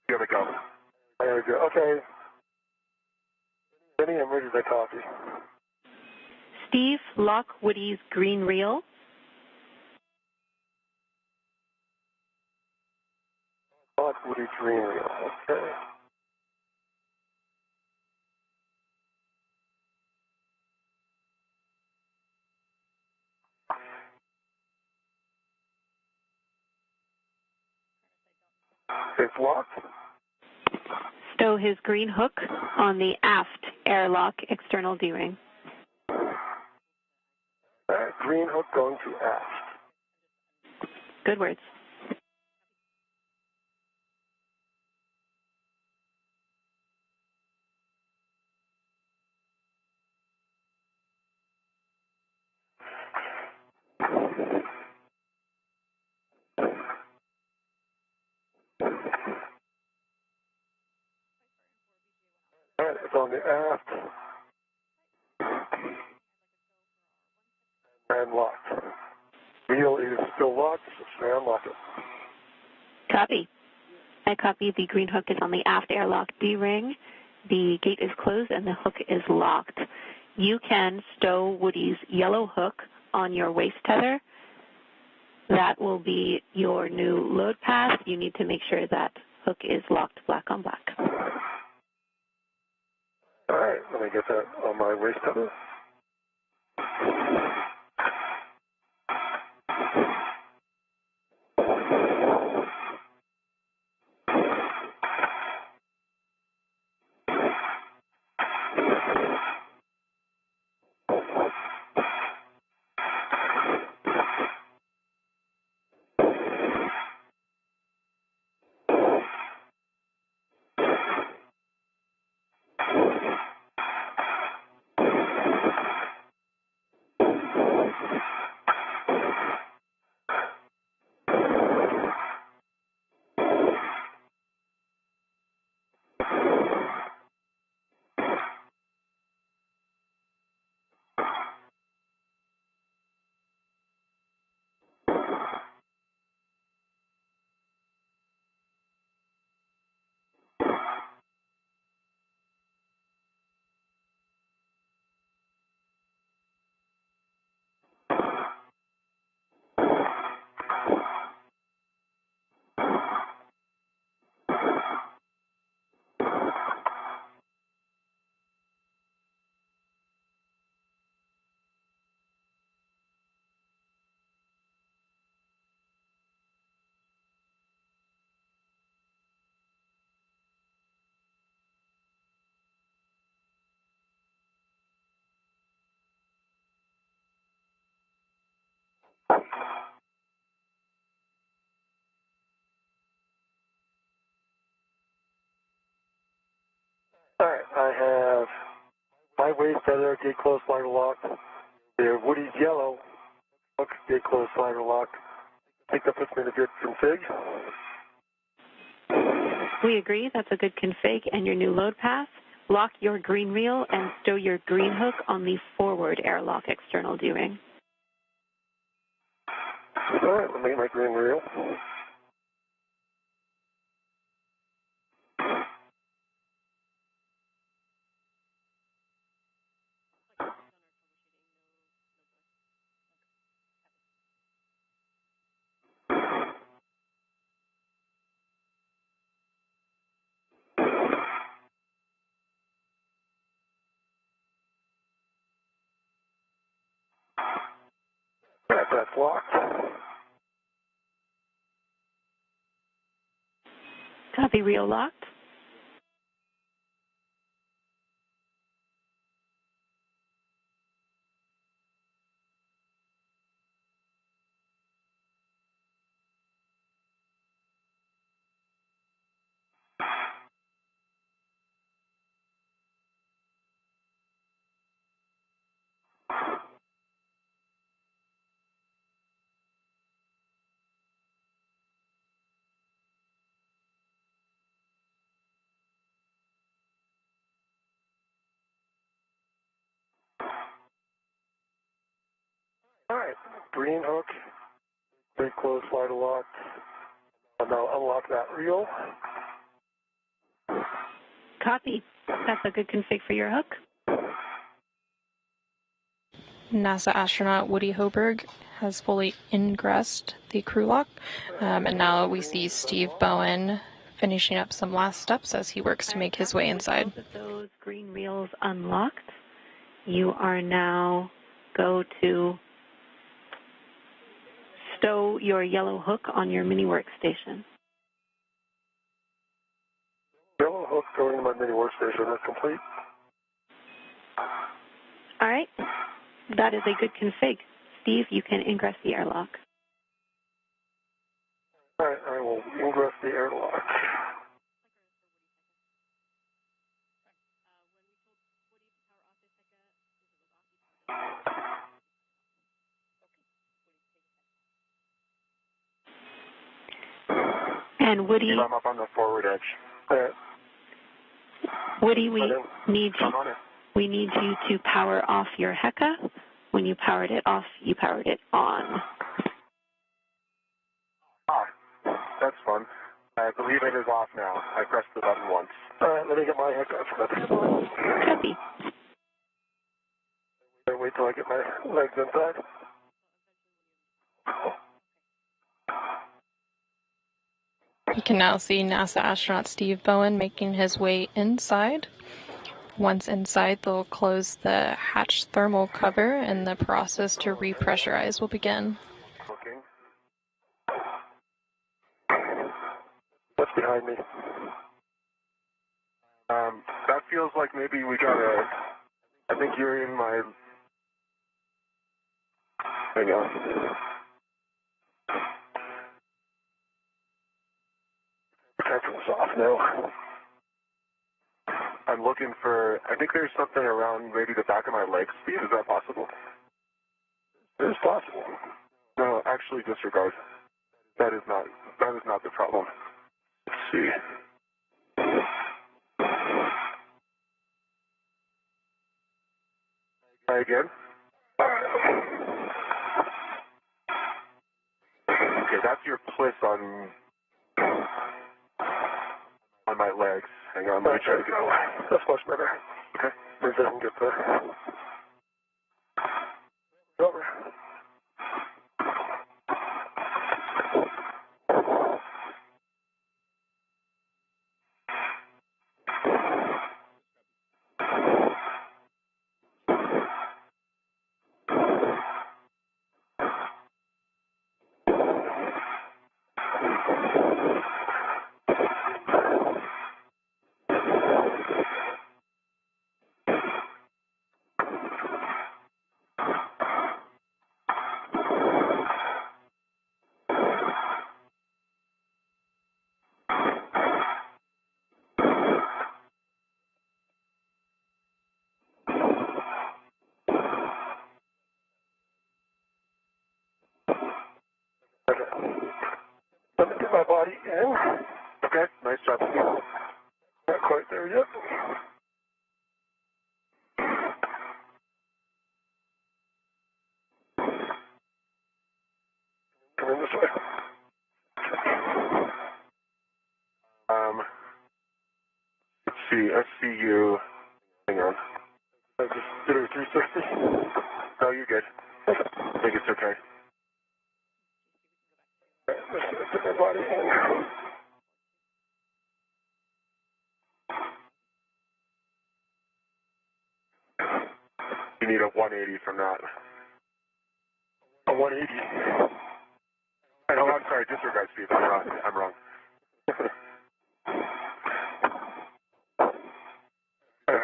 You gotta go. There we go. Okay. Benny, I'm ready to copy. Steve, lock Woody's green reel. Lock Woody's green reel. Okay. It's locked. Stow his green hook on the aft airlock external D-ring. Green hook going to aft. Good words. All right, it's on the aft. And locked. Wheel is still locked, so stay unlock it. Copy. I copy the green hook is on the aft airlock D-ring. The gate is closed and the hook is locked. You can stow Woody's yellow hook on your waist tether. That will be your new load path. You need to make sure that hook is locked black on black. All right, let me get that on my waist tether. All right, I have my waist feather, gate closed, slider locked. The Woody's yellow hook, gate closed, slider locked. I think that puts me in a good config. We agree, that's a good config and your new load path. Lock your green reel and stow your green hook on the forward airlock external D-ring. All right, let me get my green reel. All right, that's locked. Copy, reel locked. All right, green hook, gate closed, slider locked. I'll now unlock that reel. Copy. That's a good config for your hook. NASA astronaut Woody Hoburg has fully ingressed the crew lock, and now we see Steve Bowen finishing up some last steps as he works to make his way inside. Both of those green reels unlocked. You are now go to stow your yellow hook on your mini workstation. Yellow hook going to my mini workstation. That's complete. All right. That is a good config. Steve, you can ingress the airlock. All right, I will ingress the airlock. And Woody, I'm up on the forward edge. All right. Woody, we need you to power off your HECA. When you powered it off, you powered it on. Ah, that's fun. I believe it is off now. I pressed the button once. All right, let me get my heck off. Copy. Wait till I get my legs inside. You can now see NASA astronaut Steve Bowen making his way inside. Once inside, they'll close the hatch thermal cover and the process to repressurize will begin. Looking. What's behind me? That feels like maybe we got I think you're in my... Hang on. Protection's off now. I'm looking for... I think there's something around maybe the back of my legs. Steve, is that possible? It's possible. No, actually disregard. That is not the problem. Let's see. Try again. Okay, that's your pliss on my legs. Hang on, let me try to get away. That's much better. Okay. Maybe I can get there. Over. Okay, nice job. Not quite there yet. Come in this way. Let's see, SCU. Hang on. I just did it 360. No, you're good. I think it's okay. Let's put my body in. You need a 180 from that. A 180. Oh, I'm sorry, disregard, Steve. I'm wrong.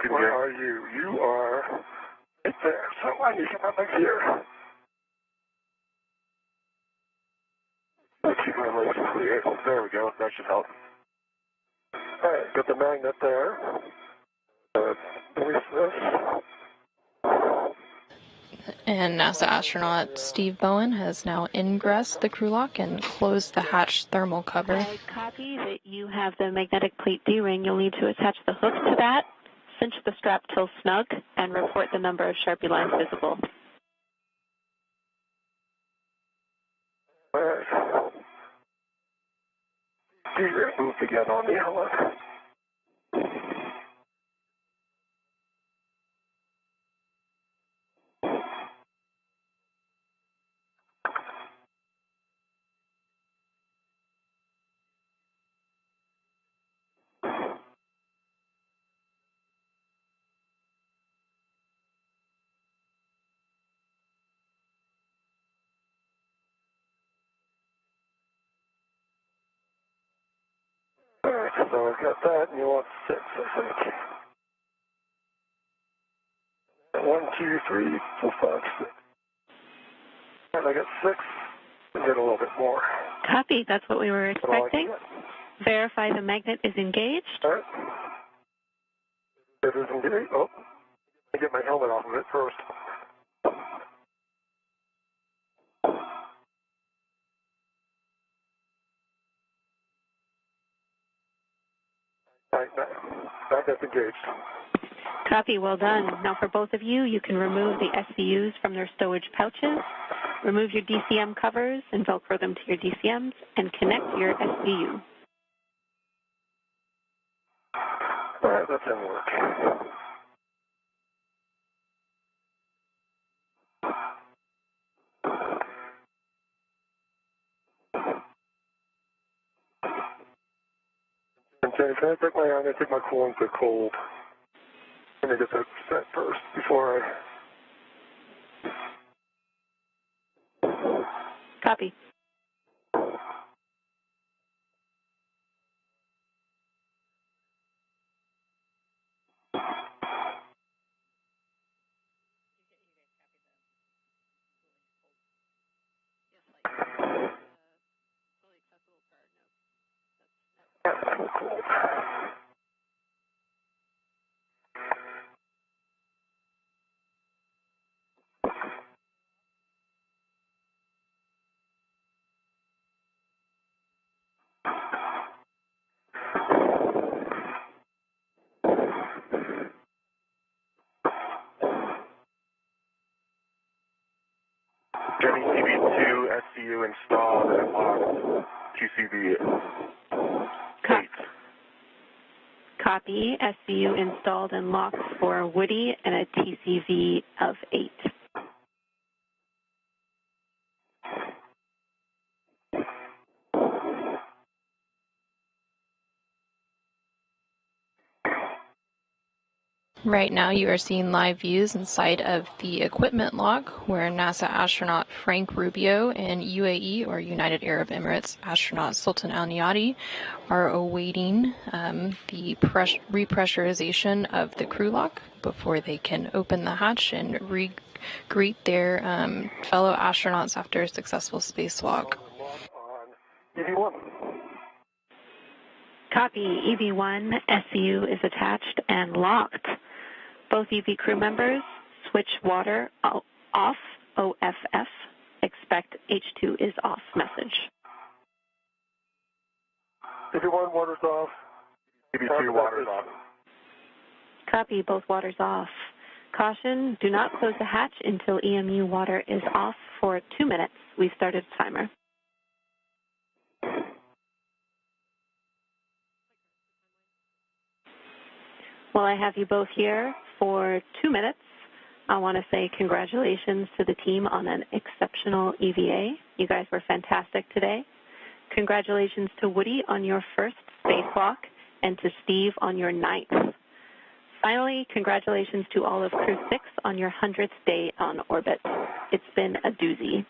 Where are you? You are right there. So I need to come up here. Keep my legs clear. There we go. That should help. All right, got the magnet there. Release this. And NASA astronaut Steve Bowen has now ingressed the crew lock and closed the hatch thermal cover. I copy that you have the magnetic plate D-ring. You'll need to attach the hook to that, cinch the strap till snug, and report the number of Sharpie lines visible. All right. Move to get on the LS. Alright, so I've got that, and you want 6, I think. 1, 2, 3, 4, 5, 6. And I got 6. I get a little bit more. Copy. That's what we were expecting. Verify the magnet is engaged. Alright. It is engaged. Oh, I get my helmet off of it first. Alright, that's engaged. Copy. Well done. Now for both of you, you can remove the SCUs from their stowage pouches, remove your DCM covers and Velcro them to your DCMs, and connect your SCU. All right, that didn't work. Okay, can I take I'm going to take my coolant to cold. Let me get that set first before I... Copy. Cold. Getting TV2 SCU installed and locked. TCV 8. Copy. SCU installed and locked for Woody and a TCV of 8. Right now you are seeing live views inside of the equipment lock where NASA astronaut Frank Rubio and UAE or United Arab Emirates astronaut Sultan Al Niyadi are awaiting the repressurization of the crew lock before they can open the hatch and greet their fellow astronauts after a successful spacewalk. EV1. Copy. EV1 SCU is attached and locked. Both EV crew members switch water off, OFF. Expect H2 is off message. EV1, water's off. EV2, water's off. Copy, both waters off. Caution, do not close the hatch until EMU water is off for 2 minutes. We've started the timer. While I have you both here for 2 minutes, I want to say congratulations to the team on an exceptional EVA. You guys were fantastic today. Congratulations to Woody on your first spacewalk and to Steve on your 9th. Finally, congratulations to all of Crew 6 on your 100th day on orbit. It's been a doozy.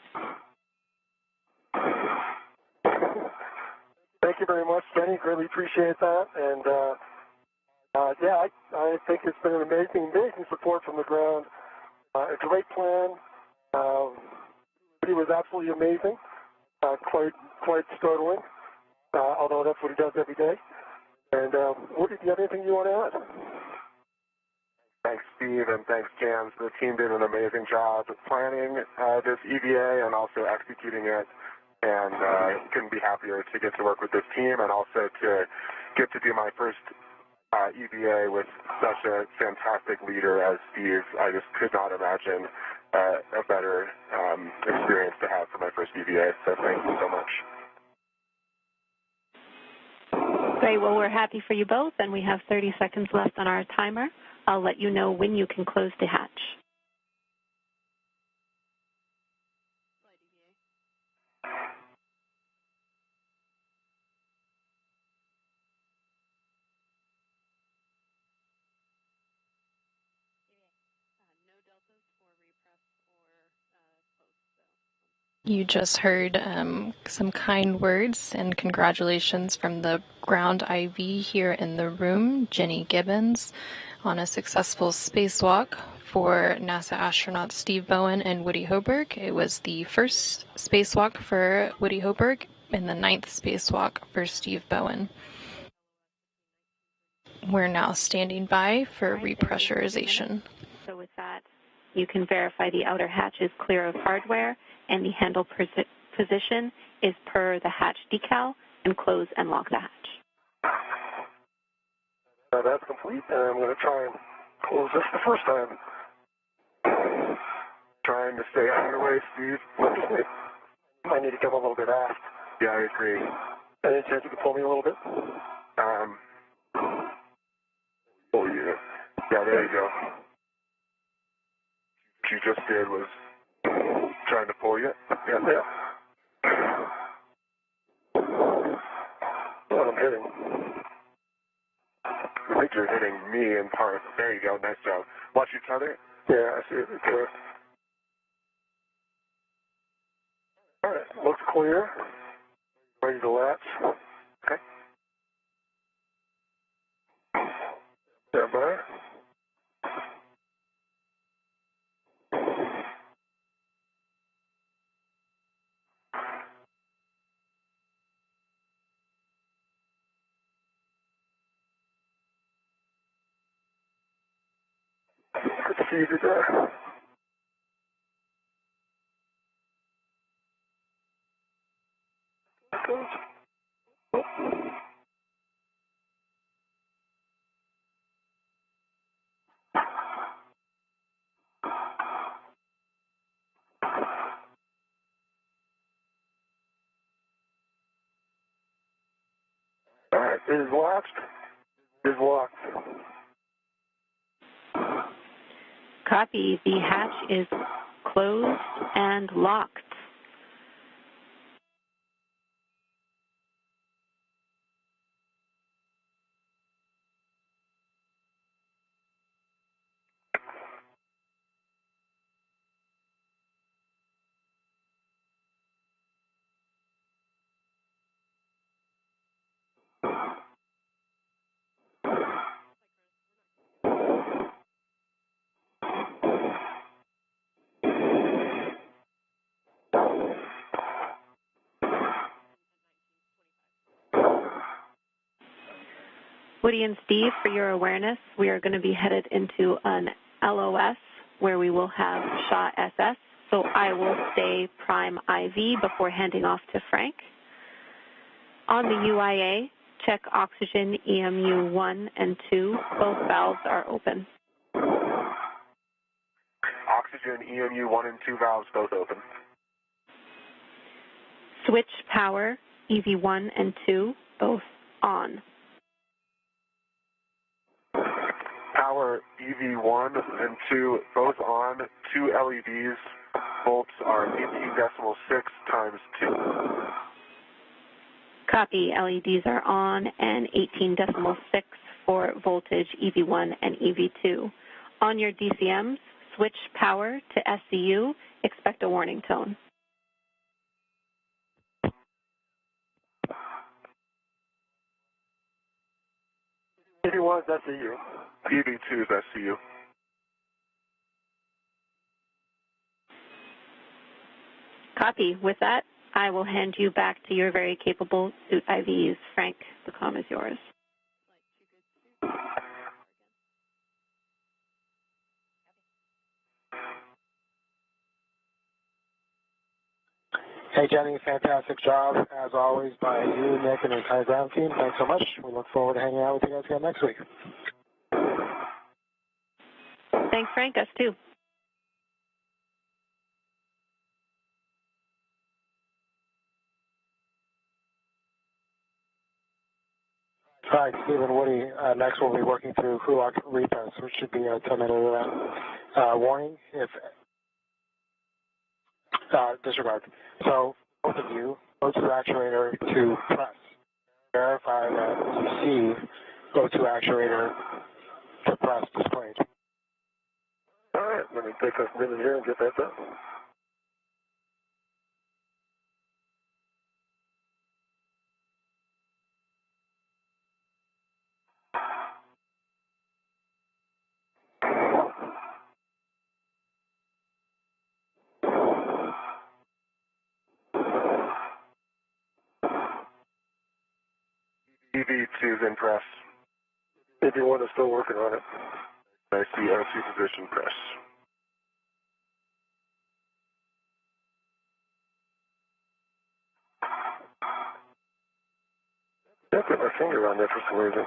Thank you very much, Jenny. Greatly appreciate that. And yeah, I think it's been an amazing support from the ground. A great plan. He was absolutely amazing. Quite startling, although that's what he does every day. And Woody, do you have anything you want to add? Thanks, Steve, and thanks, Jans. The team did an amazing job planning this EVA and also executing it. And couldn't be happier to get to work with this team and also to get to do my first EVA with such a fantastic leader as Steve. I just could not imagine a better experience to have for my first EVA. So thank you so much. Great. Well, we're happy for you both, and we have 30 seconds left on our timer. I'll let you know when you can close the hatch. You just heard some kind words and congratulations from the ground IV here in the room, Jenny Gibbons, on a successful spacewalk for NASA astronauts Steve Bowen and Woody Hoburg. It was the first spacewalk for Woody Hoburg and the 9th spacewalk for Steve Bowen. We're now standing by for repressurization. So with that, you can verify the outer hatch is clear of hardware and the handle position is per the hatch decal, and close and lock the hatch. That's complete, and I'm going to try and close this the first time. Trying to stay out of your way, Steve. I need to come a little bit aft. Yeah, I agree. Any chance you can pull me a little bit? Oh, yeah. Yeah, there you go. What you just did was trying to pull you? Yeah. What I'm hitting. I think you're hitting me in part. There you go. Nice job. Watch each other. Yeah, I see it. Clear. All right. Looks clear. Ready to latch. Okay. Stand by. Good to see you there. All right, it is latched. It is locked. Copy. The hatch is closed and locked. Woody and Steve, for your awareness, we are going to be headed into an LOS where we will have SHA SS. So I will stay prime IV before handing off to Frank. On the UIA, check oxygen EMU 1 and 2. Both valves are open. Oxygen EMU 1 and 2 valves both open. Switch power EV1 and 2, both on. Power EV1 and 2 both on. 2 LEDs. Volts are 18.6 times 2. Copy. LEDs are on and 18.6 for voltage EV1 and EV2. On your DCMs, switch power to SCU. Expect a warning tone. EV1 is SCU. EV2 is SCU. Copy. With that, I will hand you back to your very capable suit IVs. Frank, the comm is yours. Hey, Jenny, fantastic job, as always, by you, Nick, and the entire ground team. Thanks so much. We look forward to hanging out with you guys again next week. Thanks, Frank. Us too. All right, Steve and Woody, next we'll be working through crew lock repairs, which should be a 10-minute warning if disregard. So both of you, O2 actuator to press. Verify that you see O2 actuator to press displayed. All right, let me take a minute here and get that done. EV2 is in press. EV1 is still working on it. I see O2 position press. I put my finger on there for some reason.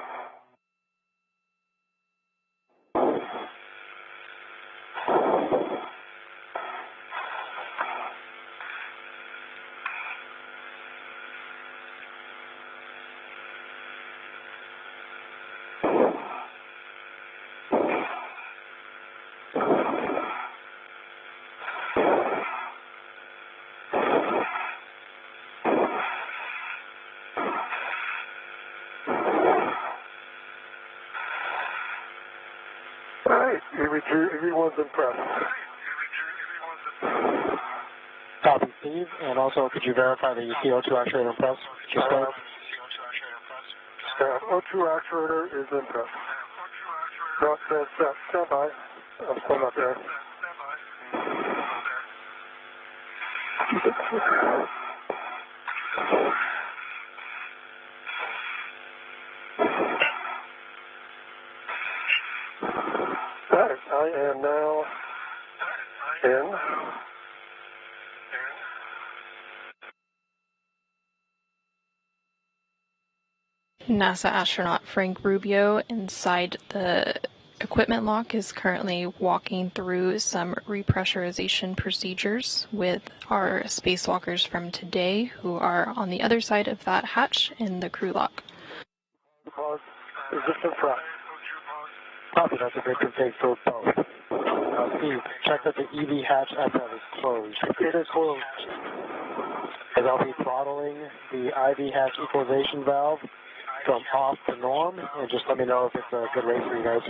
All right, EV1's in press. Copy, Steve. And also, could you verify that you see O2 actuator in press? O2 actuator is in press. No, stand by. I'm still not there. All right, I am now in. NASA astronaut Frank Rubio inside the equipment lock is currently walking through some repressurization procedures with our spacewalkers from today who are on the other side of that hatch in the crew lock. Pause. Is this in press? Copy, that's a good config for both. Steve, check that the EV hatch outlet is closed. It is closed. As I'll be throttling the IV hatch equalization valve from off to norm, and just let me know if it's a good rate for you guys.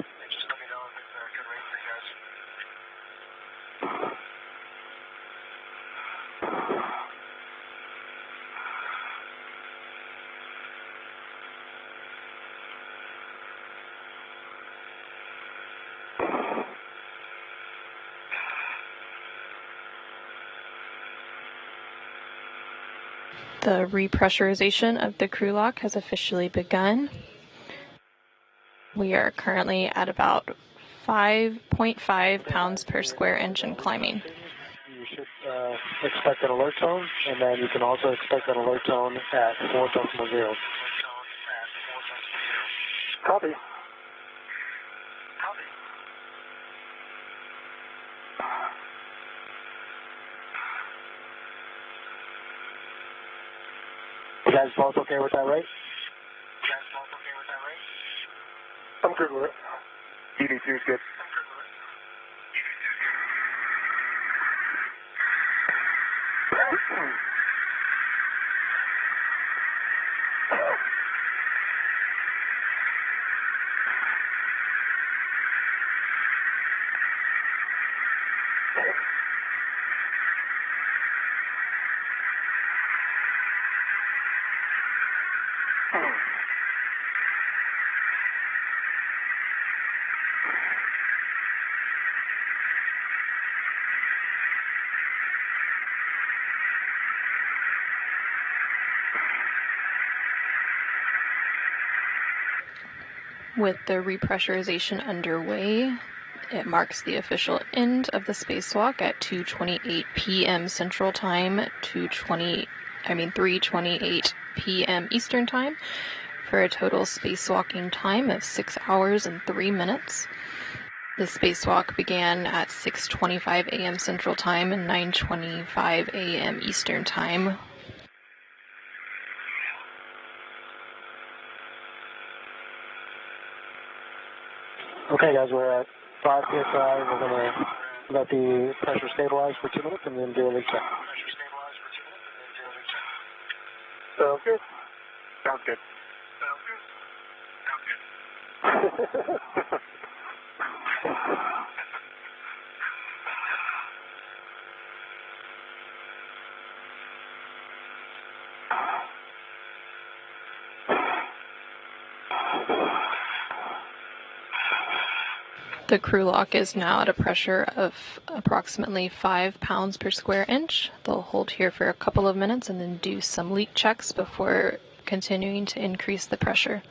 The repressurization of the crew lock has officially begun. We are currently at about 5.5 pounds per square inch and climbing. You should expect an alert tone, and then you can also expect an alert tone at 4.0. Copy. You guys both okay with that, right? I'm good with it. ED2 is good. With the repressurization underway, it marks the official end of the spacewalk at 2:28 p.m. Central Time, 3:28 p.m. Eastern Time, for a total spacewalking time of 6 hours and 3 minutes. The spacewalk began at 6:25 a.m. Central Time and 9:25 a.m. Eastern Time. Okay, guys, we're at 5 psi. We're going to let the pressure stabilize for 2 minutes and then do a leak check. Sounds good. Sounds good. The crew lock is now at a pressure of approximately 5 pounds per square inch. They'll hold here for a couple of minutes and then do some leak checks before continuing to increase the pressure.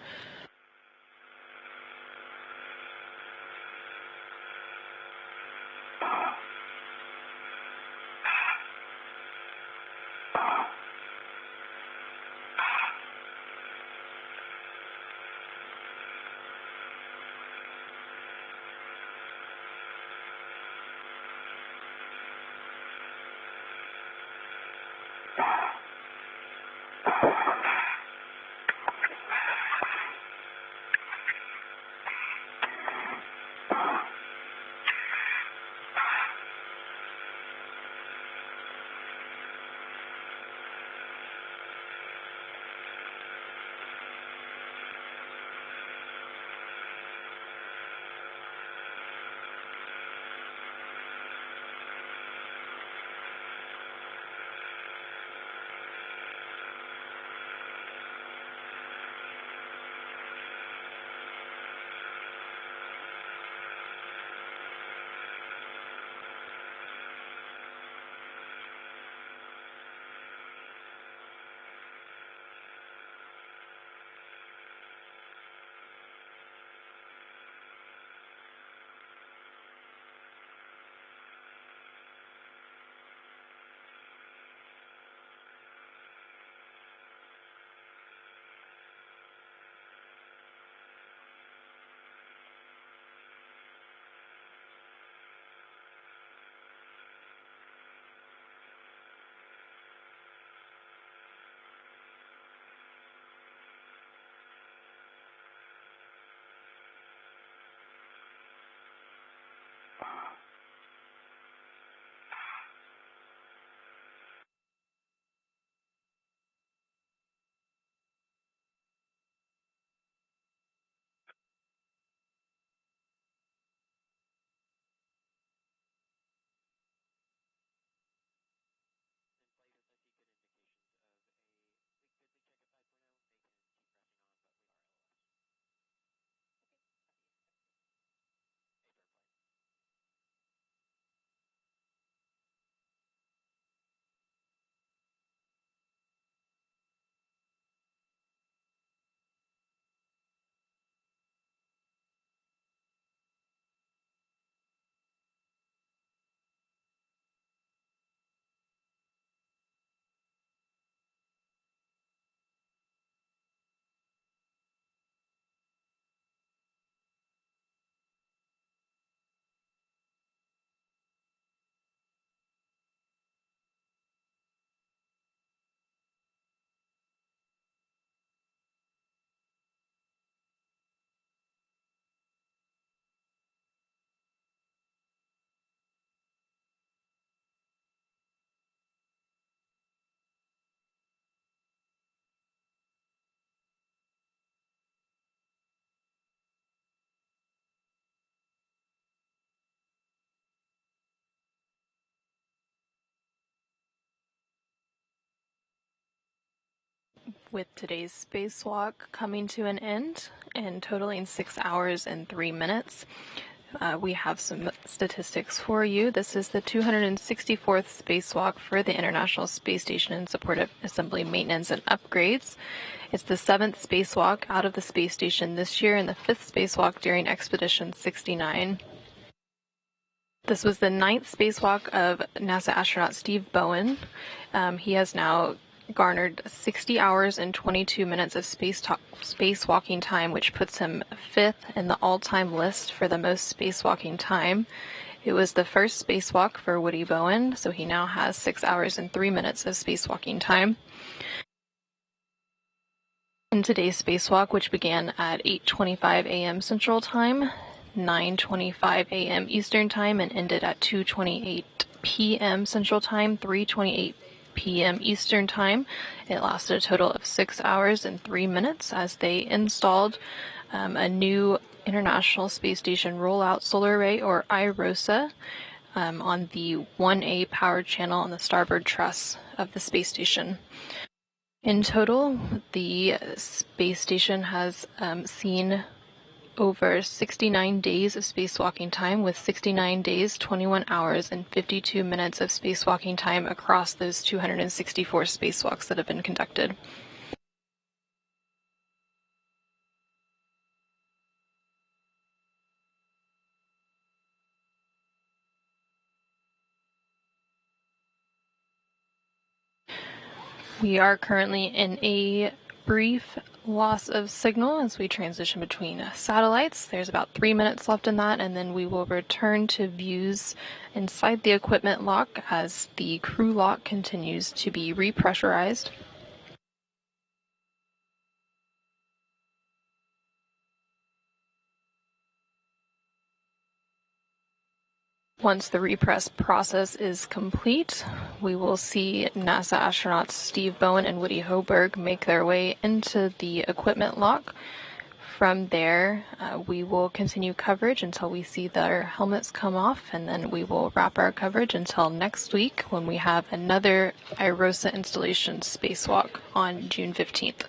with today's spacewalk coming to an end and totaling 6 hours and 3 minutes. We have some statistics for you. This is the 264th spacewalk for the International Space Station in support of assembly maintenance and upgrades. It's the 7th spacewalk out of the space station this year and the 5th spacewalk during Expedition 69. This was the 9th spacewalk of NASA astronaut Steve Bowen. He has now garnered 60 hours and 22 minutes of spacewalking time, which puts him 5th in the all-time list for the most spacewalking time. It was the first spacewalk for Woody Bowen, so he now has 6 hours and 3 minutes of spacewalking time. In today's spacewalk, which began at 8:25 a.m. Central Time, 9:25 a.m. Eastern Time, and ended at 2:28 p.m. Central Time, 3:28 p.m. Eastern Time. It lasted a total of 6 hours and 3 minutes as they installed a new International Space Station Rollout Solar Array, or IROSA, on the 1A power channel on the starboard truss of the space station. In total, the space station has seen over 69 days of spacewalking time, with 69 days, 21 hours, and 52 minutes of spacewalking time across those 264 spacewalks that have been conducted. We are currently in a brief loss of signal as we transition between satellites. There's about 3 minutes left in that, and then we will return to views inside the equipment lock as the crew lock continues to be repressurized. Once the repress process is complete, we will see NASA astronauts Steve Bowen and Woody Hoburg make their way into the equipment lock. From there, we will continue coverage until we see their helmets come off, and then we will wrap our coverage until next week when we have another IROSA installation spacewalk on June 15th.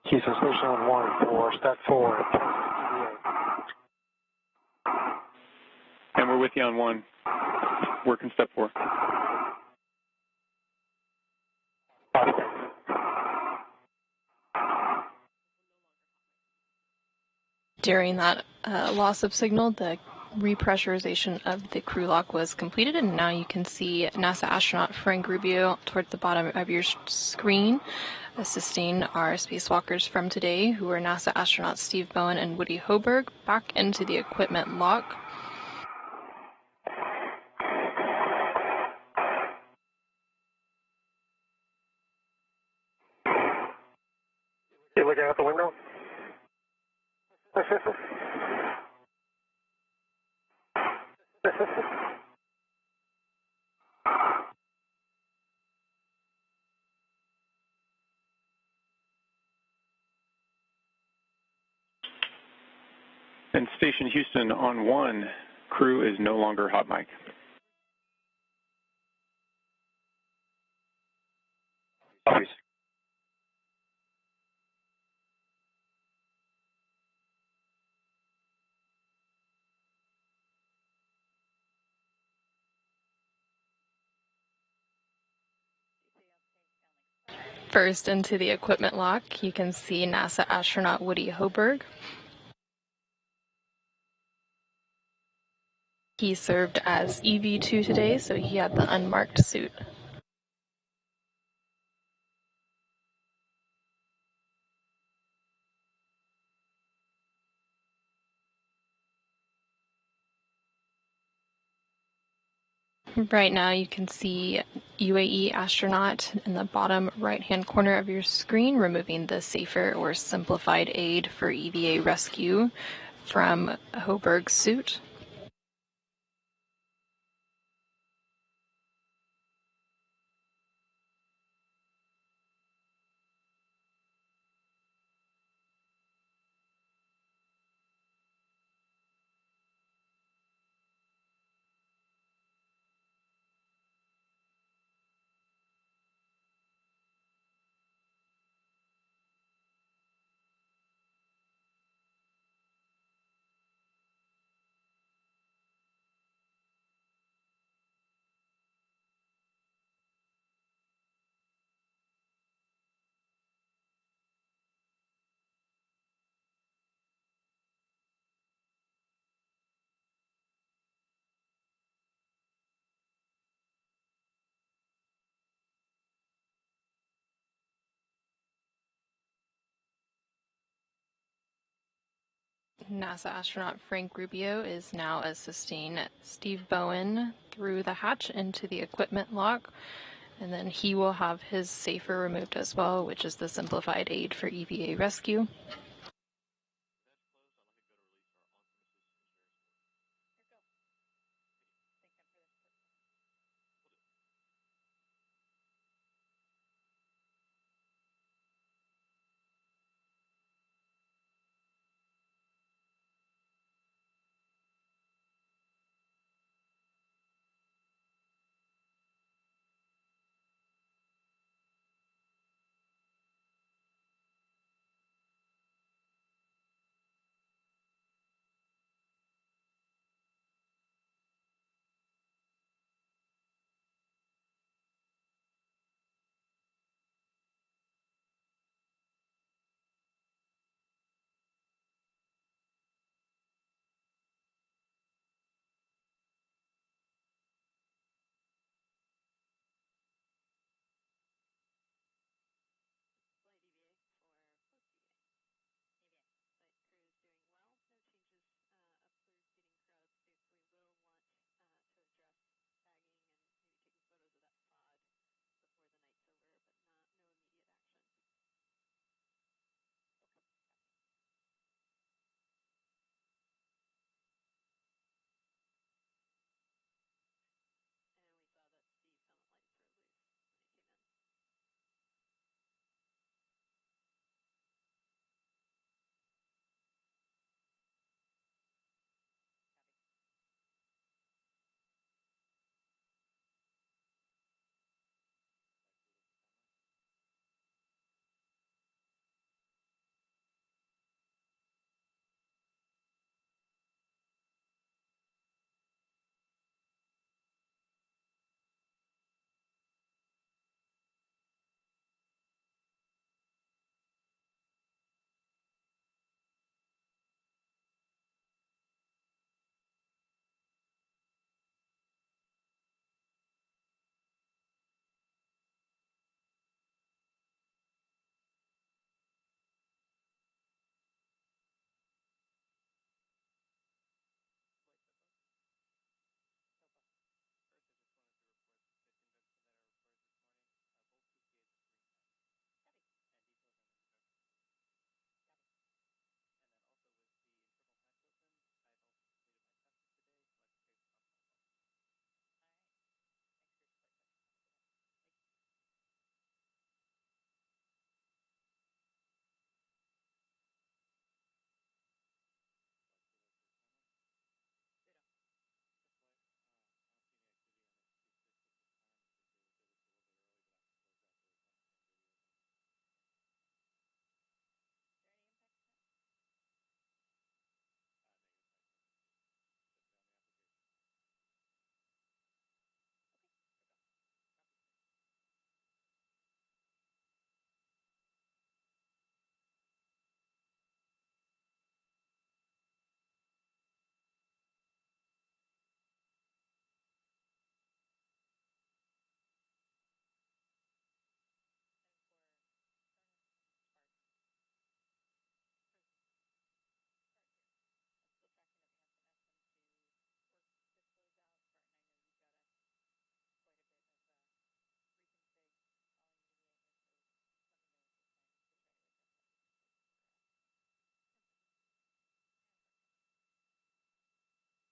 Houston Station 1 for step 4. And we're with you on 1. Working step 4. During that loss of signal, the repressurization of the crew lock was completed, and now you can see NASA astronaut Frank Rubio towards the bottom of your screen, assisting our spacewalkers from today, who are NASA astronauts Steve Bowen and Woody Hoburg, back into the equipment lock. You looking out the window? And Station Houston on 1, crew is no longer hot mic. First into the equipment lock, you can see NASA astronaut Woody Hoburg. He served as EV2 today, so he had the unmarked suit. Right now you can see UAE astronaut in the bottom right-hand corner of your screen, removing the safer or simplified aid for EVA rescue from Hoburg's suit. NASA astronaut Frank Rubio is now assisting Steve Bowen through the hatch into the equipment lock, and then he will have his safer removed as well, which is the simplified aid for EVA rescue.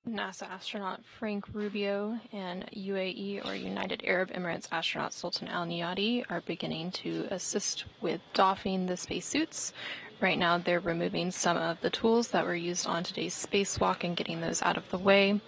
NASA astronaut Frank Rubio and UAE or United Arab Emirates astronaut Sultan Al Niyadi are beginning to assist with doffing the spacesuits. Right now they're removing some of the tools that were used on today's spacewalk and getting those out of the way.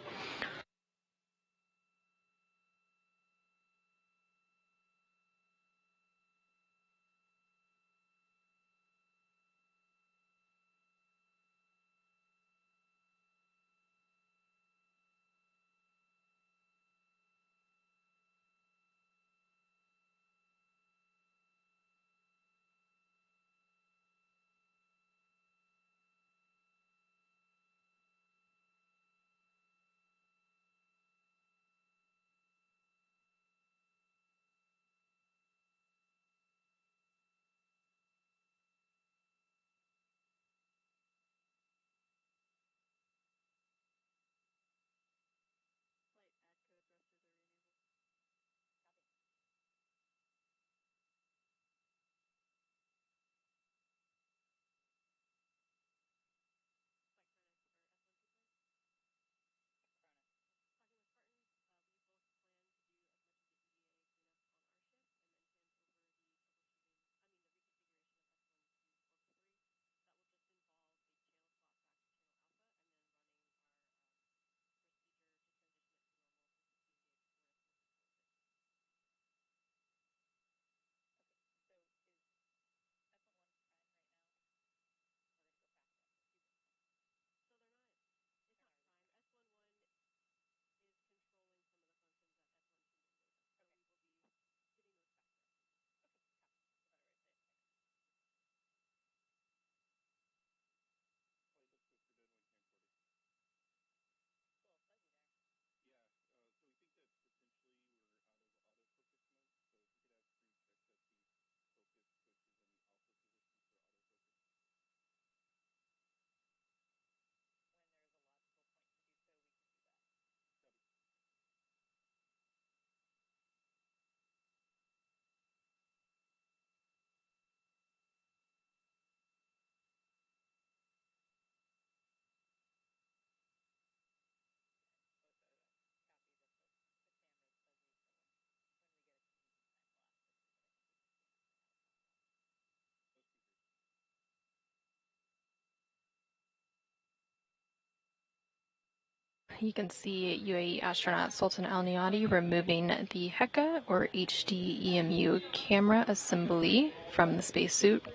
You can see UAE astronaut Sultan Al Niyadi removing the HECA or HD EMU camera assembly from the spacesuit.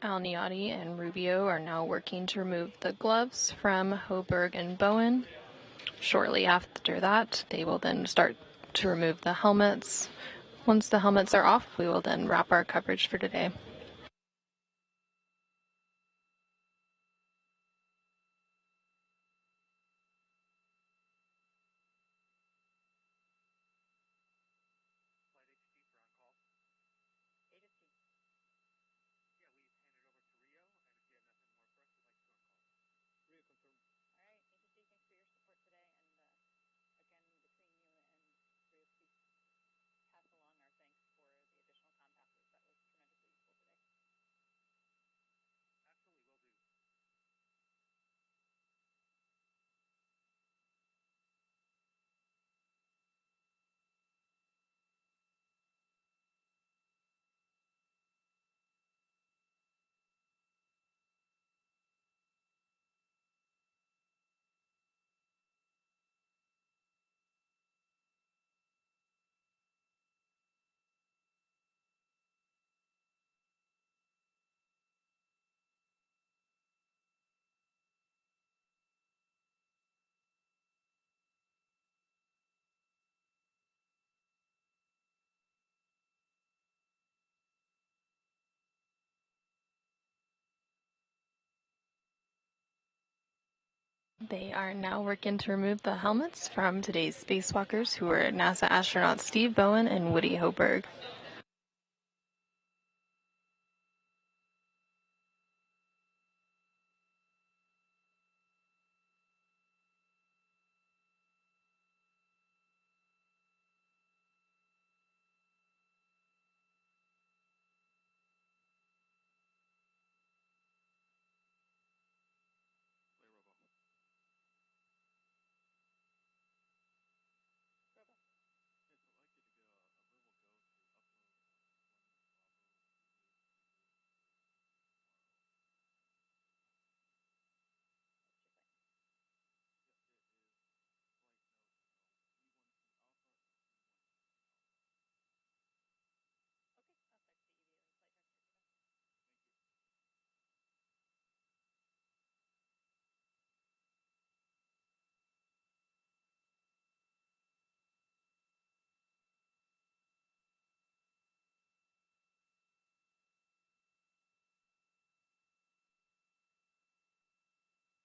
Al Niyadi and Rubio are now working to remove the gloves from Hoburg and Bowen. Shortly after that, they will then start to remove the helmets, Once the helmets are off, we will then wrap our coverage for today. They are now working to remove the helmets from today's spacewalkers, who were NASA astronauts Steve Bowen and Woody Hoburg.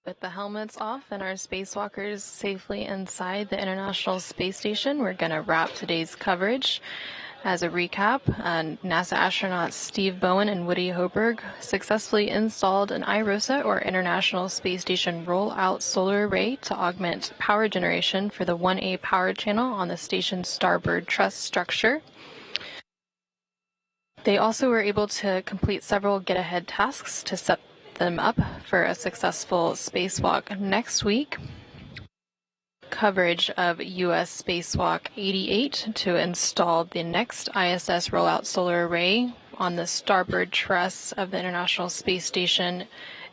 With the helmets off and our spacewalkers safely inside the International Space Station, we're going to wrap today's coverage. As a recap, NASA astronauts Steve Bowen and Woody Hoburg successfully installed an IROSA, or International Space Station Rollout Solar Array, to augment power generation for the 1A power channel on the station's starboard truss structure. They also were able to complete several get-ahead tasks to set them up for a successful spacewalk next week. Coverage of U.S. Spacewalk 88 to install the next ISS rollout solar array on the starboard truss of the International Space Station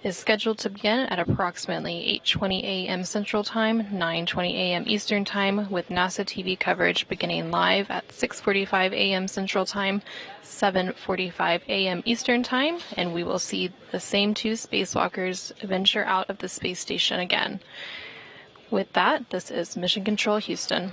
is scheduled to begin at approximately 8:20 a.m. Central Time, 9:20 a.m. Eastern Time, with NASA TV coverage beginning live at 6:45 a.m. Central Time, 7:45 a.m. Eastern Time, and we will see the same two spacewalkers venture out of the space station again. With that, this is Mission Control Houston.